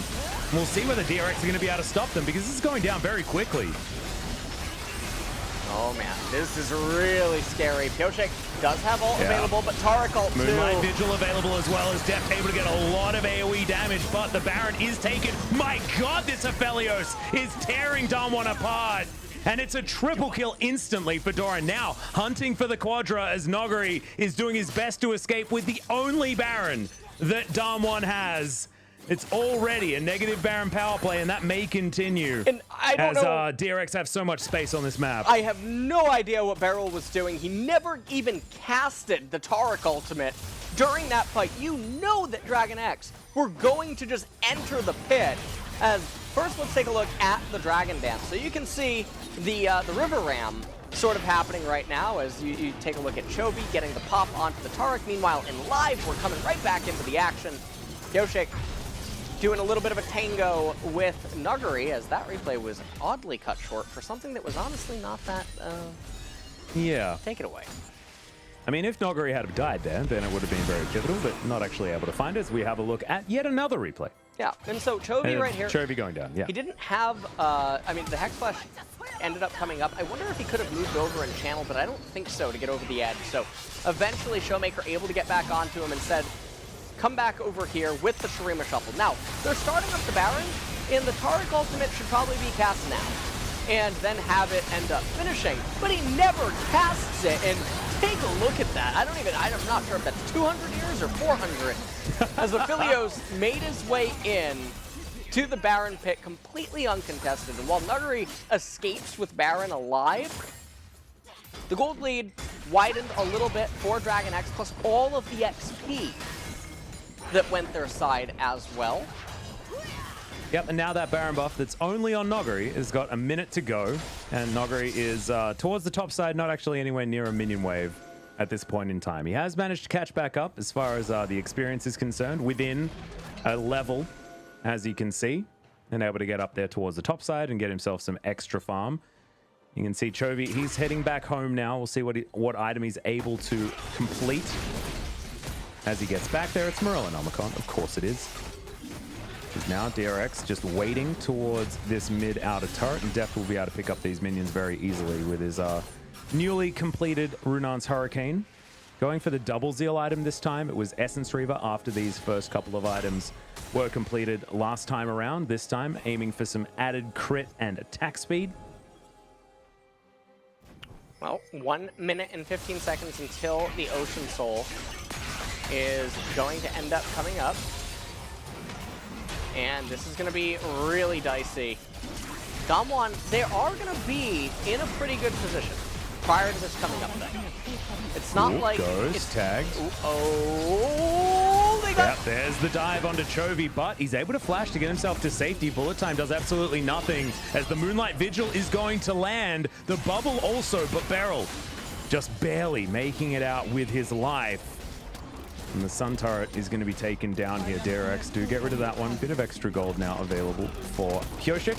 We'll see whether DRX are going to be able to stop them, because this is going down very quickly. Oh man, this is really scary. Pioshik does have ult available, but Taric ult too. Moonlight Vigil available as well, as Deft able to get a lot of AoE damage, but the Baron is taken. My god, this Aphelios is tearing Damwon apart. And it's a triple kill instantly for Doran. Now hunting for the Quadra, as Noguri is doing his best to escape with the only Baron that Damwon has. It's already a negative Baron power play, and that may continue. And I don't know. DRX have so much space on this map. I have no idea what Beryl was doing. He never even casted the Taric ultimate during that fight. You know that Dragon X were going to just enter the pit. As first, let's take a look at the Dragon Dance. So you can see the River Ram sort of happening right now as you take a look at Chovy getting the pop onto the Taric. Meanwhile, in live, we're coming right back into the action. Pioshik doing a little bit of a tango with Nuguri, as that replay was oddly cut short for something that was honestly not that, yeah. Take it away. I mean, if Noguri had died there, then it would have been very pivotal, but not actually able to find it, as we have a look at yet another replay. Yeah, and so Chovy right here. Chovy going down, yeah. He didn't have, I mean, the Hex Flash ended up coming up. I wonder if he could have moved over and channeled, but I don't think so to get over the edge. So eventually Showmaker able to get back onto him and said, come back over here with the Shurima Shuffle. Now, they're starting up the Baron, and the Taric ultimate should probably be cast now, and then have it end up finishing, but he never casts it, and take a look at that. I'm not sure if that's 200 years or 400, as Aphelios made his way in to the Baron pit completely uncontested, and while Nuguri escapes with Baron alive, the gold lead widened a little bit for Dragon X, plus all of the XP that went their side as well. Yep, and now that Baron buff that's only on Noguri has got a minute to go, and Noguri is towards the top side, not actually anywhere near a minion wave at this point in time. He has managed to catch back up as far as the experience is concerned, within a level, as you can see, and able to get up there towards the top side and get himself some extra farm. You can see Chovy, he's heading back home now. We'll see what item he's able to complete. As he gets back there, it's Merlin Omicron. Of course it is. Because now DRX just waiting towards this mid outer turret, and Deft will be able to pick up these minions very easily with his newly completed Runan's Hurricane. Going for the double Zeal item this time. It was Essence Reaver after these first couple of items were completed last time around. This time aiming for some added crit and attack speed. Well, 1 minute and 15 seconds until the Ocean Soul is going to end up coming up. And this is going to be really dicey. Damwon, they are going to be in a pretty good position prior to this coming up thing. It's not like it's tagged. Oh, they got. Yeah, there's the dive onto Chovy, but he's able to flash to get himself to safety. Bullet time does absolutely nothing as the Moonlight Vigil is going to land. The bubble also, but Beryl just barely making it out with his life. And the Sun Turret is going to be taken down here. DRX do get rid of that one. Bit of extra gold now available for Pyoshik.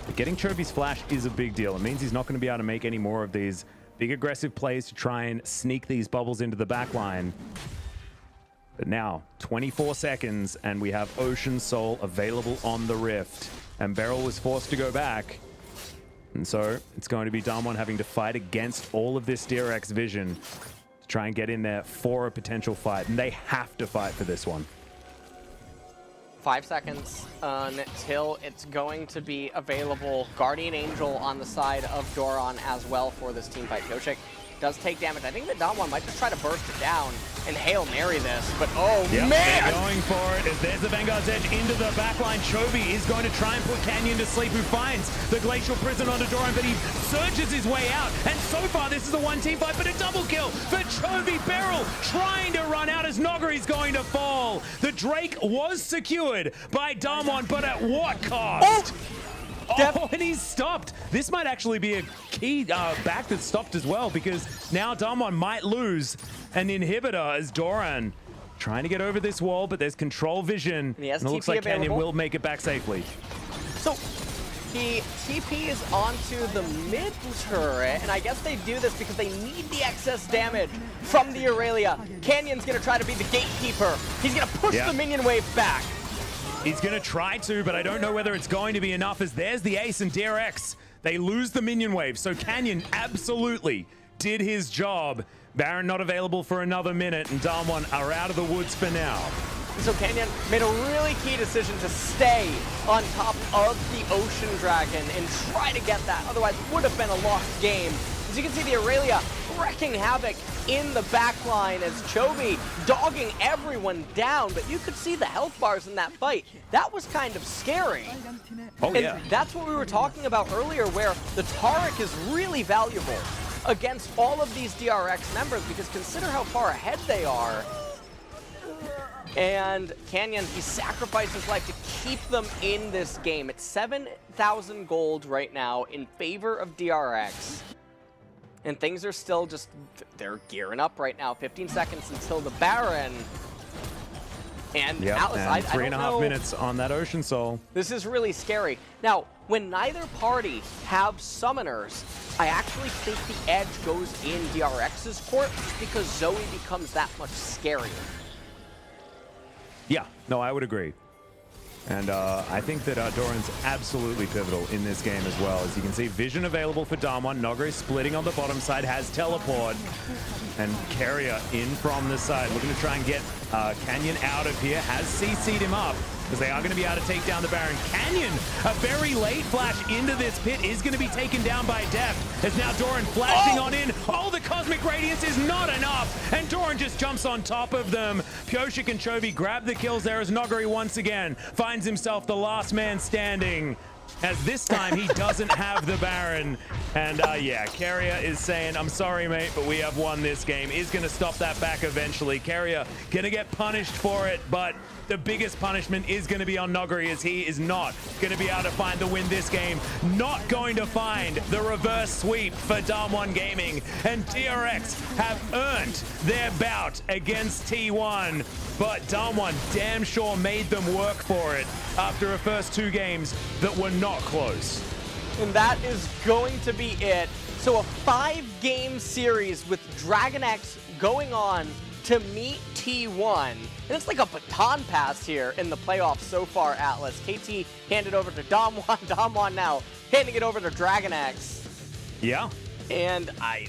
But getting Chovy's flash is a big deal. It means he's not going to be able to make any more of these big aggressive plays to try and sneak these bubbles into the back line. But now, 24 seconds, and we have Ocean Soul available on the Rift. And Beryl was forced to go back. And so it's going to be Damwon having to fight against all of this DRX vision to try and get in there for a potential fight. And they have to fight for this one. 5 seconds until it's going to be available. Guardian Angel on the side of Doran as well for this team fight. Pyoshik does take damage. I think that Damwon might just try to burst it down and Hail Mary this, but oh yep, man! They're going for it as there's the Vanguard's Edge into the backline. Chovy is going to try and put Canyon to sleep, who finds the Glacial Prison onto Doran, but he surges his way out. And so far, this is a one team fight, but a double kill for Chovy. Beryl trying to run out as Nogari's going to fall. The Drake was secured by Damwon, but at what cost? Oh, and he's stopped. This might actually be a key back that's stopped as well, because now Damwon might lose an inhibitor as Doran trying to get over this wall, but there's control vision. And it looks like Canyon will make it back safely. So he TPs onto the mid turret, and I guess they do this because they need the excess damage from the Aurelia. Canyon's going to try to be the gatekeeper. He's going to push the minion wave back. He's going to try to, but I don't know whether it's going to be enough, as there's the ace and DRX. They lose the minion wave, so Canyon absolutely did his job. Baron not available for another minute, and Damwon are out of the woods for now. So Canyon made a really key decision to stay on top of the Ocean Dragon and try to get that, otherwise it would have been a lost game. As you can see, the Aurelia wrecking havoc in the backline as Chovy dogging everyone down, but you could see the health bars in that fight. That was kind of scary. Oh, yeah. And that's what we were talking about earlier, where the Taric is really valuable against all of these DRX members, because consider how far ahead they are. And Canyon, he sacrificed his life to keep them in this game. It's 7,000 gold right now in favor of DRX. And things are still just, they're gearing up right now. 15 seconds until the Baron. And Atlas, and I 3.5 don't know. minutes on that Ocean Soul. This is really scary. Now, when neither party have summoners, I actually think the edge goes in DRX's court just because Zoe becomes that much scarier. Yeah, no, I would agree. And I think that Doran's absolutely pivotal in this game as well. As you can see, vision available for Damwon. Nogari splitting on the bottom side, has teleport. And Carrier in from the side, looking to try and get Canyon out of here. Has CC'd him up, because they are going to be able to take down the Baron. Canyon, a very late flash into this pit, is going to be taken down by Deft. As now Doran flashing on in. Oh, the Cosmic Radiance is not enough. And Doran just jumps on top of them. Pyoshik and Chovy grab the kills there as Nogari once again finds himself the last man standing. As this time he doesn't have the Baron. And yeah, Carrier is saying, I'm sorry, mate, but we have won this game. Is going to stop that back eventually. Carrier going to get punished for it, but the biggest punishment is going to be on Nogari, as he is not going to be able to find the win this game. Not going to find the reverse sweep for Damwon Gaming. And DRX have earned their bout against T1. But Damwon damn sure made them work for it after a first 2 games that were not close. And that is going to be it. So a 5-game series with Dragon X going on to meet T1. And it's like a baton pass here in the playoffs so far, Atlas. KT handed over to Damwon. Damwon now handing it over to DragonX. Yeah. And I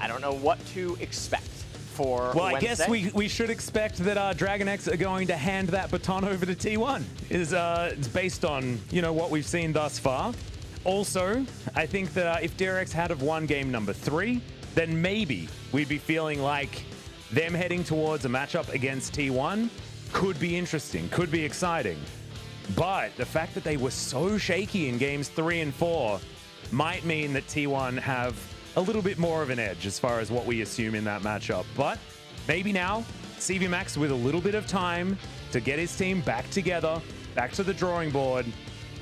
don't know what to expect for Well, I Wednesday. guess we should expect that DragonX are going to hand that baton over to T1. It's based on, you know, what we've seen thus far. Also, I think that if DRX had have won game number 3, then maybe we'd be feeling like them heading towards a matchup against T1 could be interesting, could be exciting. But the fact that they were so shaky in games 3 and 4 might mean that T1 have a little bit more of an edge as far as what we assume in that matchup. But maybe now, CV Max with a little bit of time to get his team back together, back to the drawing board,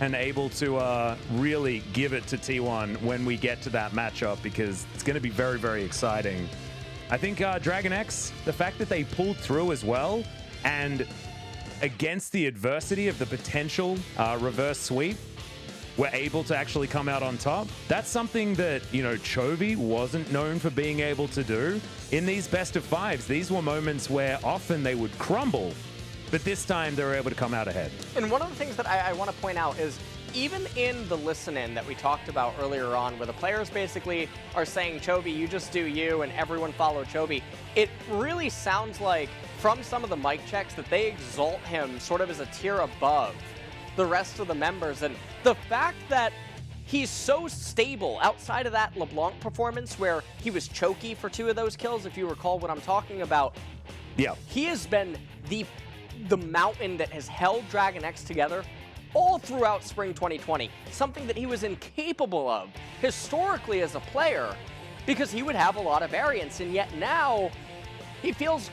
and able to really give it to T1 when we get to that matchup, because it's going to be very, very exciting. I think DragonX, the fact that they pulled through as well, and against the adversity of the potential reverse sweep, were able to actually come out on top. That's something that, you know, Chovy wasn't known for being able to do. In these best of 5s, these were moments where often they would crumble, but this time they were able to come out ahead. And one of the things that I want to point out is, even in the listen-in that we talked about earlier on, where the players basically are saying, Chovy, you just do you, and everyone follow Chovy, it really sounds like, from some of the mic checks, that they exalt him sort of as a tier above the rest of the members. And the fact that he's so stable outside of that LeBlanc performance where he was choky for 2 of those kills, if you recall what I'm talking about. Yeah. He has been the mountain that has held DragonX together all throughout spring 2020, something that he was incapable of historically as a player, because he would have a lot of variance, and yet now he feels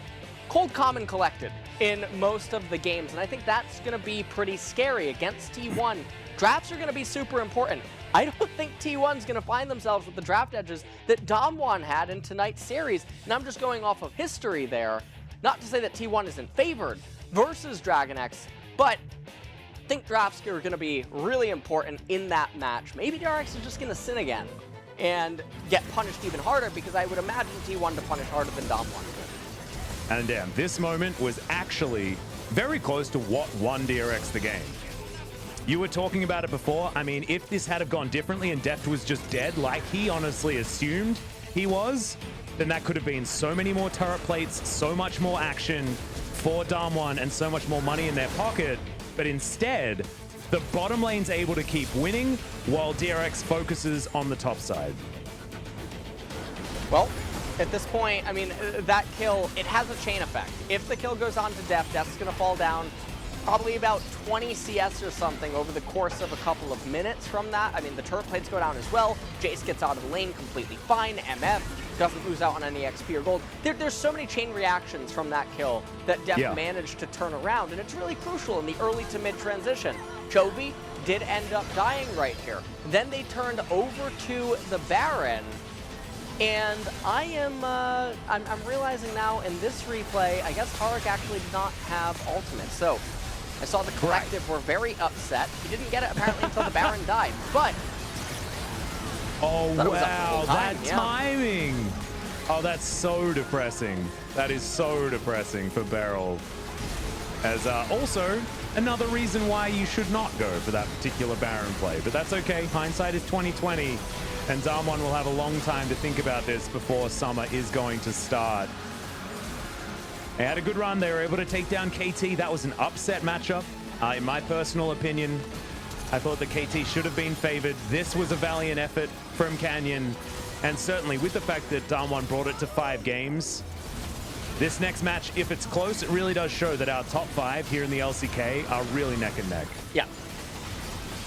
cold, calm, and collected in most of the games, and I think that's going to be pretty scary against T1. Drafts are going to be super important. I don't think T1's going to find themselves with the draft edges that Damwon had in tonight's series, and I'm just going off of history there. Not to say that T1 isn't favored versus DragonX, but I think drafts are going to be really important in that match. Maybe DRX is just going to sin again and get punished even harder, because I would imagine T1 to punish harder than Damwon. And damn, this moment was actually very close to what won DRX the game. You were talking about it before. I mean, if this had have gone differently and Deft was just dead, like he honestly assumed he was, then that could have been so many more turret plates, so much more action for Damwon, and so much more money in their pocket. But instead, the bottom lane's able to keep winning while DRX focuses on the top side. Well, at this point, I mean, that kill, it has a chain effect. If the kill goes on to Deft, Deft's going to fall down probably about 20 CS or something over the course of a couple of minutes from that. I mean, the turret plates go down as well. Jace gets out of the lane completely fine. MF doesn't lose out on any XP or gold. There's so many chain reactions from that kill that Deft managed to turn around, and it's really crucial in the early to mid transition. Chovy did end up dying right here. Then they turned over to the Baron, and I'm realizing now in this replay, I guess Tarek actually did not have ultimate. So I saw the collective were very upset. He didn't get it apparently until the Baron died, but oh wow, time, that timing! Oh, that's so depressing. That is so depressing for Beryl. As also another reason why you should not go for that particular Baron play, but that's okay. Hindsight is 2020. And Damwon will have a long time to think about this before summer is going to start. They had a good run. They were able to take down KT. That was an upset matchup. In my personal opinion, I thought that KT should have been favored. This was a valiant effort from Canyon. And certainly with the fact that Damwon brought it to 5 games, this next match, if it's close, it really does show that our top 5 here in the LCK are really neck and neck. Yeah.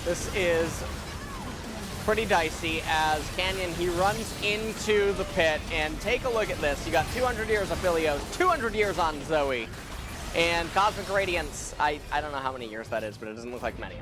This is pretty dicey as Canyon, he runs into the pit, and take a look at this. You got 200 years of Philios, 200 years on Zoe, and Cosmic Radiance. I don't know how many years that is, but it doesn't look like many.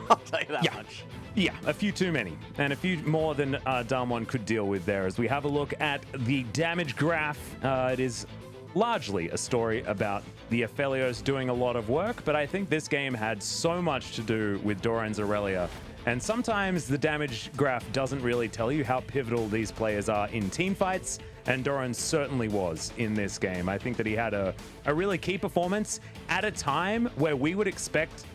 I'll tell you that much. Yeah, a few too many, and a few more than Damwon could deal with there. As we have a look at the damage graph, it is largely a story about the Aphelios doing a lot of work, but I think this game had so much to do with Dora and Aurelia. And sometimes the damage graph doesn't really tell you how pivotal these players are in team fights, and Doran certainly was in this game. I think that he had a really key performance at a time where we would expect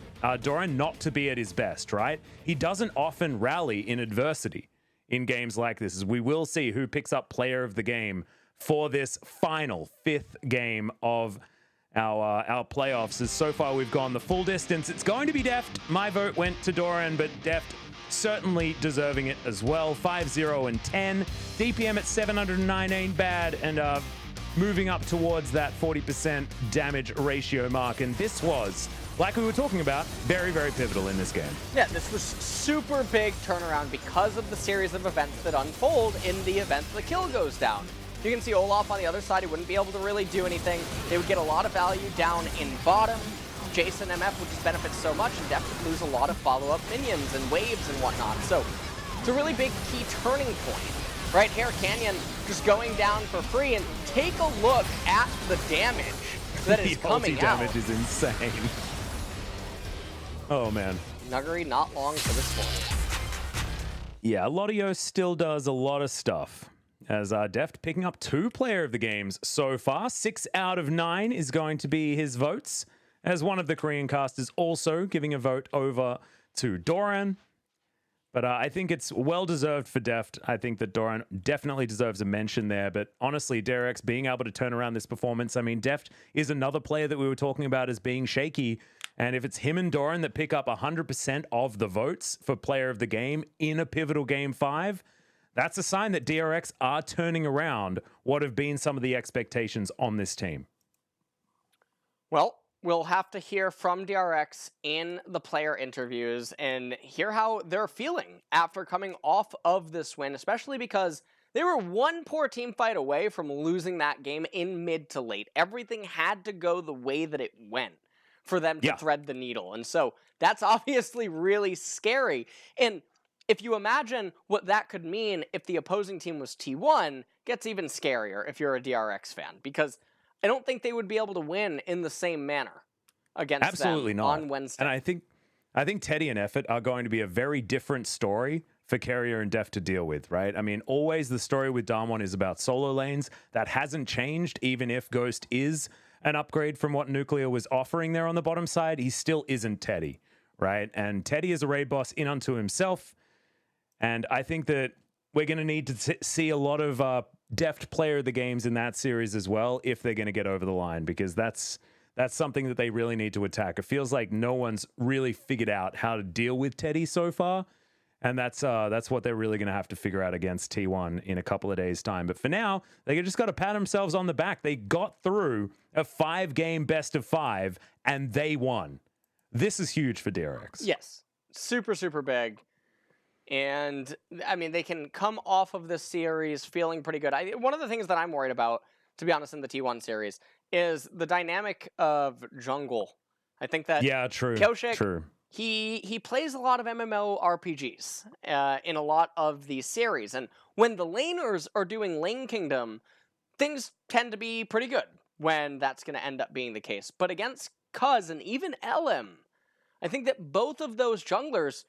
Doran not to be at his best, right? He doesn't often rally in adversity in games like this. As we will see who picks up player of the game for this final 5th game of our playoffs. As so far we've gone the full distance. It's going to be Deft. My vote went to Doran, but Deft certainly deserving it as well. 5-0 and 10. DPM at 709 ain't bad, and moving up towards that 40% damage ratio mark. And this was, like we were talking about, very, very pivotal in this game. Yeah, this was super big turnaround because of the series of events that unfold in the event the kill goes down. You can see Olaf on the other side. He wouldn't be able to really do anything. They would get a lot of value down in bottom. Jason MF would just benefit so much, and Deft would lose a lot of follow-up minions and waves and whatnot. So it's a really big key turning point. Right here, Canyon just going down for free, and take a look at the damage that is coming out. The damage is insane. Oh, man. Nuggery not long for this one. Yeah, Lotio still does a lot of stuff. As Deft picking up 2 player of the games so far. 6 out of 9 is going to be his votes, as one of the Korean casters also giving a vote over to Doran. But I think it's well-deserved for Deft. I think that Doran definitely deserves a mention there. But honestly, DRX being able to turn around this performance, I mean, Deft is another player that we were talking about as being shaky. And if it's him and Doran that pick up 100% of the votes for player of the game in a pivotal game 5, that's a sign that DRX are turning around what have been some of the expectations on this team. Well, we'll have to hear from DRX in the player interviews and hear how they're feeling after coming off of this win, especially because they were one poor team fight away from losing that game in mid to late. Everything had to go the way that it went for them to thread the needle. And so that's obviously really scary. And if you imagine what that could mean if the opposing team was T1, gets even scarier if you're a DRX fan, because I don't think they would be able to win in the same manner against them on Wednesday. And I think Teddy and Effort are going to be a very different story for Carrier and Deft to deal with, right? I mean, always the story with Damwon is about solo lanes. That hasn't changed, even if Ghost is an upgrade from what Nuclear was offering there on the bottom side. He still isn't Teddy, right? And Teddy is a raid boss in unto himself. And I think that we're going to need to see a lot of Deft player of the games in that series as well if they're going to get over the line, because that's something that they really need to attack. It feels like no one's really figured out how to deal with Teddy so far, and that's what they're really going to have to figure out against T1 in a couple of days' time. But for now, they just got to pat themselves on the back. They got through a 5-game best of 5, and they won. This is huge for DRX. Yes, super, super big. And, I mean, they can come off of this series feeling pretty good. One of the things that I'm worried about, to be honest, in the T1 series, is the dynamic of jungle. I think that Kyoshik, he plays a lot of MMO RPGs in a lot of these series. And when the laners are doing Lane Kingdom, things tend to be pretty good when that's going to end up being the case. But against Cuz and even LM, I think that both of those junglers,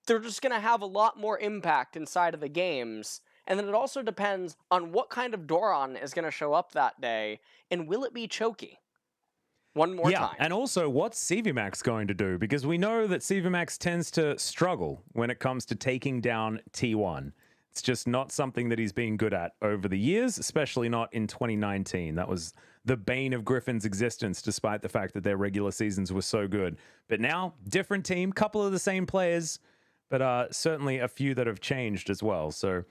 they're just going to have a lot more impact inside of the games. And then it also depends on what kind of Doran is going to show up that day, and will it be choky? One more time. And also, what's CVMAX going to do? Because we know that CVMAX tends to struggle when it comes to taking down T1. It's just not something that he's been good at over the years, especially not in 2019. That was the bane of Griffin's existence, despite the fact that their regular seasons were so good. But now, different team, couple of the same players, but certainly a few that have changed as well. So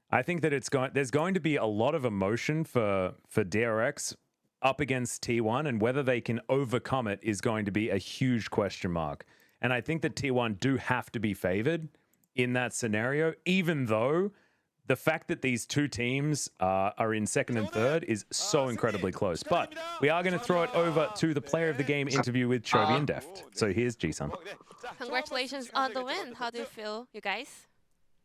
I think that there's going to be a lot of emotion for DRX up against T1, and whether they can overcome it is going to be a huge question mark. And I think that T1 do have to be favored in that scenario, even though the fact that these two teams are in second and third is so incredibly close. But we are going to throw it over to the player of the game interview with Chovy and Deft. So here's Ji-sun. Congratulations on the win. How do you feel, you guys?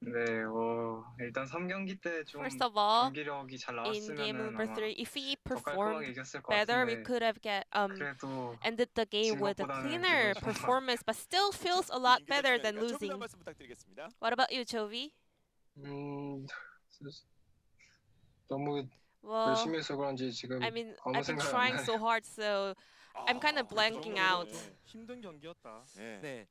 일단 3경기 때 좀 First of all, 경기력이 잘 in game 나왔으면은 number 아마 3, if we 더 깔끔하게 performed 이겼을 것 better, we 같은데 could have 그래도 ended the game with a 것보다는 cleaner 지금 performance, but still feels a lot better than losing. What about you, Chovy? 너무 Well, 열심히 해서 그런지 지금 I mean, 아무 I've been 생각 안 trying 나요. so hard, so I'm kind of blanking out. 힘든 경기였다. 네.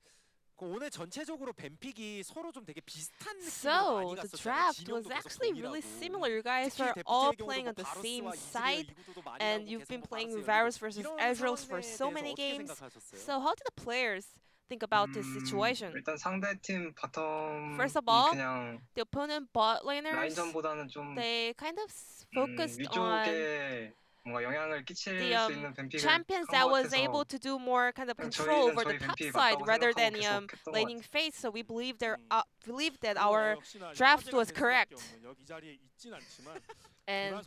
오늘 전체적으로 뱀픽이 서로 좀 되게 비슷한 느낌으로 So 많이 the 갔었잖아요. draft 진영도 was 계속 actually really 동일하고. similar. You guys 특히 were 데프트의 all 경우도 playing 뭐 on the 바로스와 same 이즈리얼 side, 이구도도 많이 and 나오고 you've been 계속 playing 바로스였는데 Varus versus 이런 Ezreals for 상황에 so 대해서 many 어떻게 games. 생각하셨어요? So how did the players think about this situation? 일단 상대팀 바텀이 First of all, 그냥 the opponent bot laners, 라인전보다는 좀 they kind of focused on 위쪽에 뭔가 영향을 끼칠 the 수 있는 뱀픽을 champions 한 that 것 was able 같아서 to do more kind of 그냥 control 저희는 over the 저희 top 뱀픽이 side 맞다고 rather 생각하고 than 계속 했던 것 laning 같아요. face. So we believe that our draft was correct. And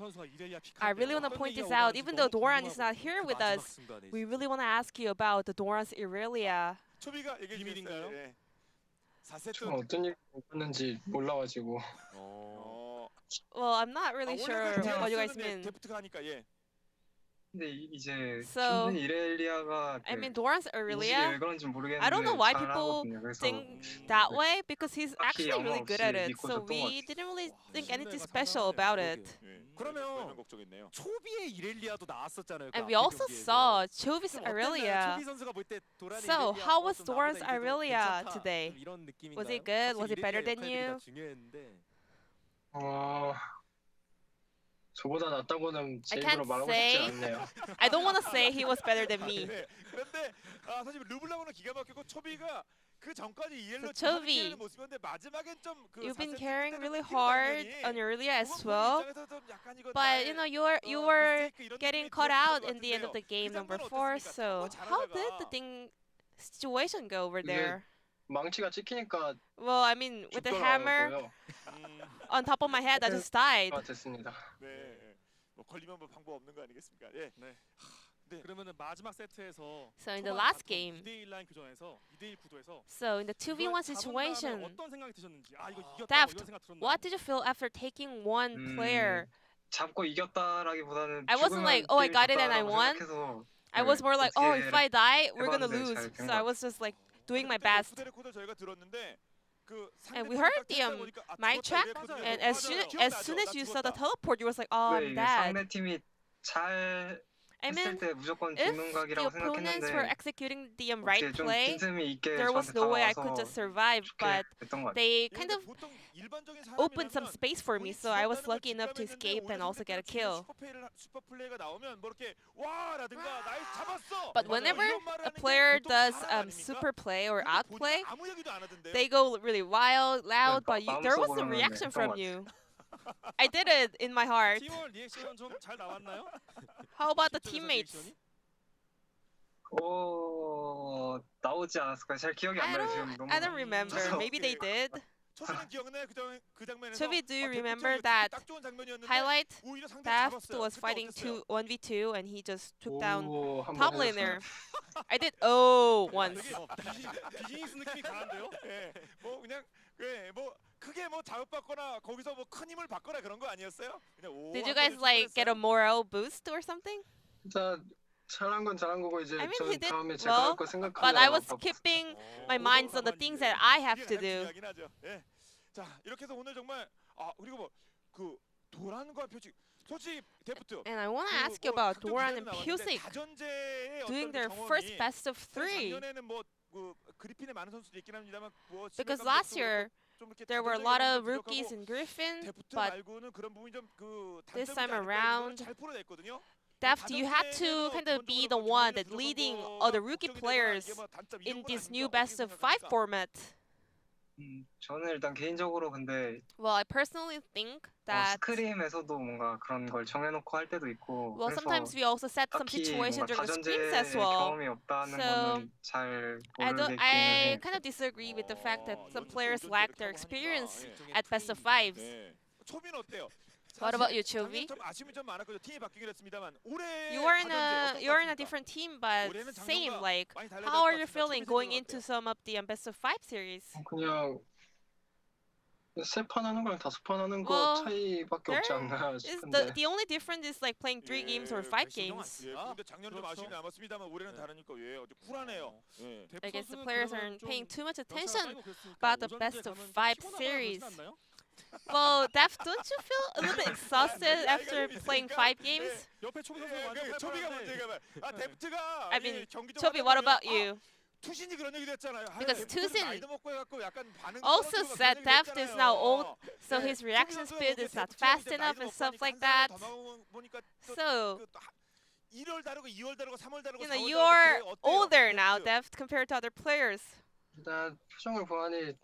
I really want to point this out. Even though Doran is not here with us, we really want to ask you about the Doran's Irelia. 초비가 얘기해 주세요. 예. 저 4세트 어떤 일이 있었는지 몰라가지고 Well, I'm not really sure what you guys mean. 데프트가 하니까 예. 근데 이제 So, 춤은 이렐리아가 I mean, Doran's 인식이 왜 Irelia, 그런지 모르겠는데 I don't know why people 잘하거든요. 그래서 think that way because he's 딱히 actually really 영화 good 없이 at it. 믿고 So 줬던 것 we 같아요. didn't really think anything special about it. 그러면 걱정했네요. 초비의 이렐리아도 나왔었잖아요. And we also saw Chovi's Irelia. 초비 선수가 볼 때 도란의 So, 이렐리아가 how was 좀 Doran's 나보다 이제 더 Irelia 괜찮다. today? 이런 느낌인가요? Was it good? Was it 사실 better 이렐리아 than 역할들이 다 you? 중요했는데. 저보다 낫다고는 제 I 입으로 can't 말하고 say. 싶지 않네요. I don't want to say he was better than me. 네. 그런데 사실 르블랑은 기가 막히고 초비가 그 전까지 이엘로 So Chovy, 모습인데 마지막엔 좀그 You've been carrying really hard on Irelia as well. But But you were getting caught out in the end of the game number 4. So how did the situation go over there? 망치가 찍히니까 Well, I mean, with the hammer 죽더라고요. on top of my head, I just died. 됐습니다. 네. 뭐 걸리면 뭐 방법 없는 거 아니겠습니까? 예. 네. 그러면은 마지막 세트에서 So in the last game, 2대1 라인 교전에서 2대1 구도에서 so in the 2v1 situation, 어떤 생각이 드셨는지 이거 이겼다 Deft, 이런 생각 들었나요? what did you feel after taking one player? 잡고 이겼다라기보다는 I wasn't like, oh, I got it and I won. I was more like, oh, if I die, we're gonna lose. So I was just like doing my best. 저희가 들었는데 And we heard the mic track, and as soon as you saw the teleport, you was like, oh, I'm dead. 상대팀이 잘 I mean, 했을 때 무조건 if 죽는 the 각이라고 opponents were 생각했는데 executing the right 어떻게 좀 play, 빈틈이 있게 there was 저한테 no way I could 다가와서 just survive. 좋게 But 됐던 것 같아요. they kind of opened some space for me, so I was lucky enough to escape and also get a kill. 슈퍼플레이가 나오면 뭐 이렇게 와라든가 나이스 잡았어. But whenever a player does super play or outplay, they go really wild, loud, but there was a reaction from you. I did it in my heart. 팀원 리액션은 좀 잘 나왔나요? How about the teammates? 나오지 않았을까요? 잘 기억이 안 나요 지금 너무. I don't remember. Maybe they did. 초비는 기억나요? 그 장면에서 Chovy, do you remember that 딱 좋은 장면이었는데 highlight? 오히려 상대 Daft 잡았어요. was 그때 fighting 어땠어요? 1v2 and he just took down 한번 top 해줬어요. laner. I did once. 비즈니스 느낌이 강한데요? 예, 뭐 그냥 뭐 크게 뭐 자극받거나 거기서 뭐 큰 힘을 받거나 그런 거 아니었어요? 그냥 오. Did you guys like get a morale boost or something? 진짜 잘한 건 잘한 거고 이제 I mean, 전 he did 다음에 제가 well, 할 거 생각하려고. but I was keeping my minds on the things that I have to do. 중요하긴 하죠. 예. 자 이렇게 해서 오늘 정말 그리고 뭐 그 도란과 표식 솔직히 데프트. And I want to ask you about Doran and Pusick doing their first best of 3. 작년에는 뭐그 그리핀에 많은 선수들이 있긴 합니다만 뭐 Because last year there were a lot of rookies in Griffin, 데프트 but 말고는 그런 부분이 좀그 this time around, 잘 풀어냈거든요. Deft, you had to kind of be the one that leading other rookie players in this new best of 5 format. 저는 일단 개인적으로 근데 Well, I personally think that 스크림에서도 뭔가 그런 걸 정해놓고 할 때도 있고. well, 그래서 sometimes we also set some 딱히 situation 뭔가 during the scrims 다전제 as well. 경험이 없다는 So, 거는 잘 모르겠기는 I 해. kind of disagree with the fact that some players lack their experience at best of 5s. 초비는 어때요? What about you, Chovy? 좀 아쉬움이 좀 많았거든요. 팀이 바뀌긴 했습니다만 올해 You're in a different team, but same. Like, how are you feeling going into some of the best of 5 series? 그냥 3판 하는 거랑 5판 하는 거 Well, 차이밖에 없지 않나 Is 싶은데. the only difference is like playing 3 games or 5 games. 예, 근데 작년 좀 아쉬움이 남았습니다만 올해는 다르니까 어디 쿨하네요. 예. I guess the players aren't paying too much attention about the best of 5 series. Well, Def, don't you feel a little bit exhausted after playing 5 games? 옆에 초비 선수가 완전 초비가 먼저 얘기해봐. 아 데프트가 I mean, 경기적으로 Chobi, what about you? 투신이 그런 얘기도 했잖아요. Because Tusin 나이도 먹고 해갖고 약간 반응이 also 떨어지고 said 그런 얘기도 Deft is now old, 했잖아요. so 네, his reaction 초비 speed 선수가 is not 데프트가 fast 이제 enough 나이도 and stuff 먹고 like 하니까 that. 한 달 더 보니까 또 So, 1월 다르고 2월 다르고 3월 다르고 you know, 4월 you 다르고 are 그래요. 어때요? older now, 데프트? Deft, compared to other players. 일단 표정을 보아하니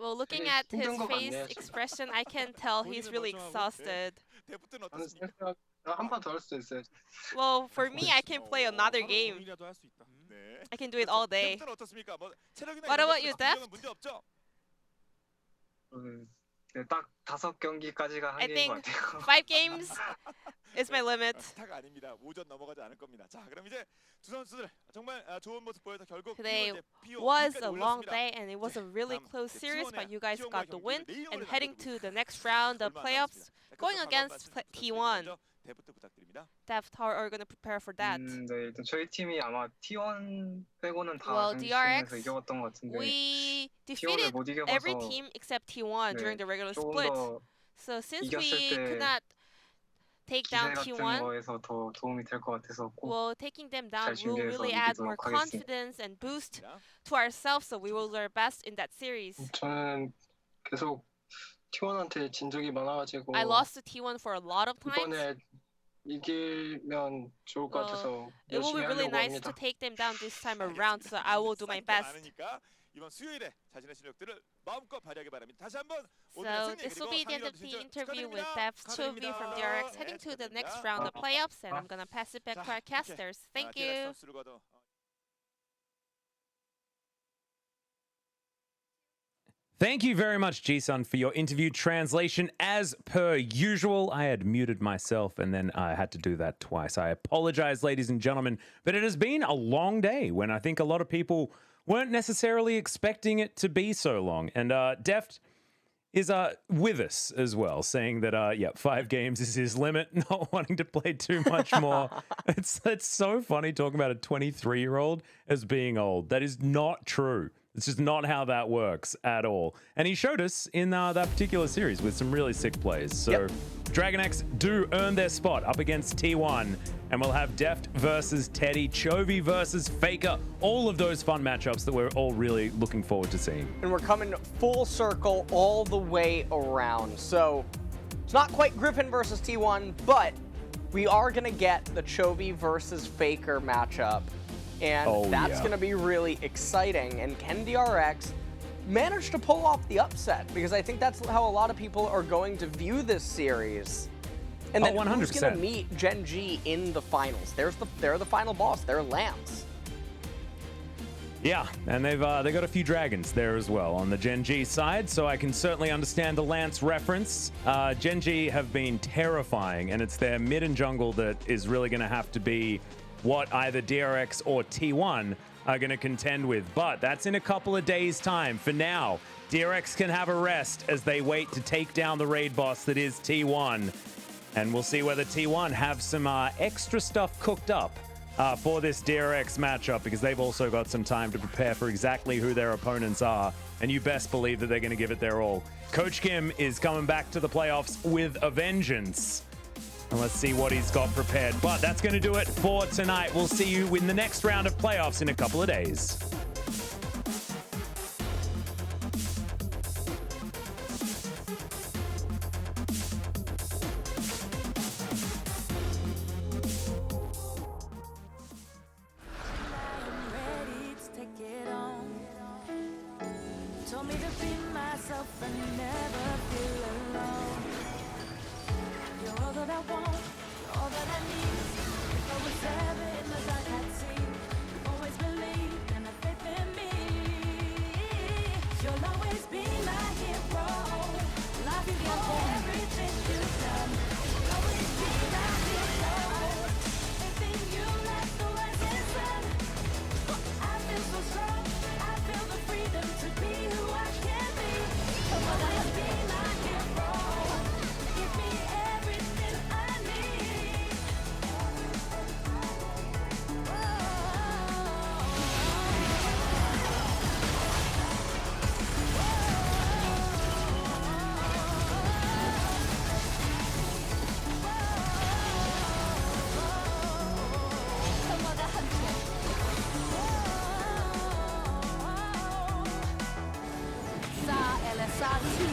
Well, looking 되게 at his 힘든 것 face 같네요, 지금. expression, I can tell he's really exhausted. 데프트는 저는 어떻습니까? 생각 한판 더 할 수도 있어요. Well, for me, I can play another game. 고민이라도 할 수 있다. 네. I can do it all day. 데프트는 어떻습니까? 뭐 체력이나 What 이런 about 것들 you, 긍정은 Deft? 문제 없죠? 딱 5경기까지가 I 한계인 것 think 같아요. 5 games is my limit. 스타가 아닙니다. 5전 넘어가지 않을 겁니다. 자, 그럼 이제 두 선수들 정말 좋은 모습 보여서 결국 Today P1 was B까지 a long 올랐습니다. day and it was a really 다음 close series, T1의 but you guys got the win 경기를 and 내일 heading 모레 to the next round of 얼마 안 playoffs, 남았습니다. going 그것도 against 한번 T1. 먼저 데프트 부탁드립니다. Deft, how are you going to prepare for that? 네, 일단 저희 팀이 아마 T1 빼고는 다 Well, 경기에서 DRX, 이겨봤던 것 같은데 We T1을 defeated 못 이겨봐서 every team except T1 네, during the regular 조금 split. 더 So since 이겼을 we 때 could not take 기세 down 같은 T1, 거에서 더 도움이 될 것 같아서 꼭 well, taking them down 잘 will 준비해서 really add more 이기도록 하겠습니다. confidence and boost to ourselves, so we will do our best in that series. 저는 계속 T1한테 진 적이 많아가지고 I lost to T1 for a lot of times. 이번에 이기면 좋을 것 같아서 It will be 열심히 really 하려고 nice 합니다. to take them down this time around, so I will do my best. 이번 수요일에 자신의 실력들을 마음껏 발휘하기 바랍니다. 다시 한번 So this will be the end of the interview with Deft Chobi from DRX, heading to the next round of playoffs, and I'm gonna pass it back to our casters. Thank you. Thank you very much, Ji-sun, for your interview translation. As per usual, I had muted myself and then I had to do that twice. I apologize, ladies and gentlemen, but it has been a long day when I think a lot of people weren't necessarily expecting it to be so long. And Deft is with us as well, saying that, 5 games is his limit, not wanting to play too much more. It's so funny talking about a 23-year-old as being old. That is not true. It's just not how that works at all. And he showed us in that particular series with some really sick plays. So Dragon X do earn their spot up against T1. And we'll have Deft versus Teddy, Chovy versus Faker. All of those fun matchups that we're all really looking forward to seeing. And we're coming full circle all the way around. So it's not quite Griffin versus T1, but we are going to get the Chovy versus Faker matchup. And that's going to be really exciting. And can DRX manage to pull off the upset? Because I think that's how a lot of people are going to view this series. And then 100%. who's going to meet Gen G in the finals? They're the final boss. They're Lance. Yeah, and they got a few dragons there as well on the Gen G side, so I can certainly understand the Lance reference. Gen G have been terrifying, and it's their mid and jungle that is really going to have to be what either DRX or T1 are going to contend with. But that's in a couple of days' time. For now, DRX can have a rest as they wait to take down the raid boss that is T1. And we'll see whether T1 have some extra stuff cooked up for this DRX matchup, because they've also got some time to prepare for exactly who their opponents are. And you best believe that they're going to give it their all. Coach Kim is coming back to the playoffs with a vengeance. And let's see what he's got prepared. But that's going to do it for tonight. We'll see you in the next round of playoffs in a couple of days. Told me to be myself and never feel alone. You're all that I want, you're all that I need. If I was ever in the dark, I'd see. You've always believed and have faith in me. You'll always be my hero. Love you for everything you've done. You'll always be my hero. Faith in you like the rising sun. I feel so strong. I feel the freedom to be who I can be. You'll always be my hero. Give me everything I need. 칠,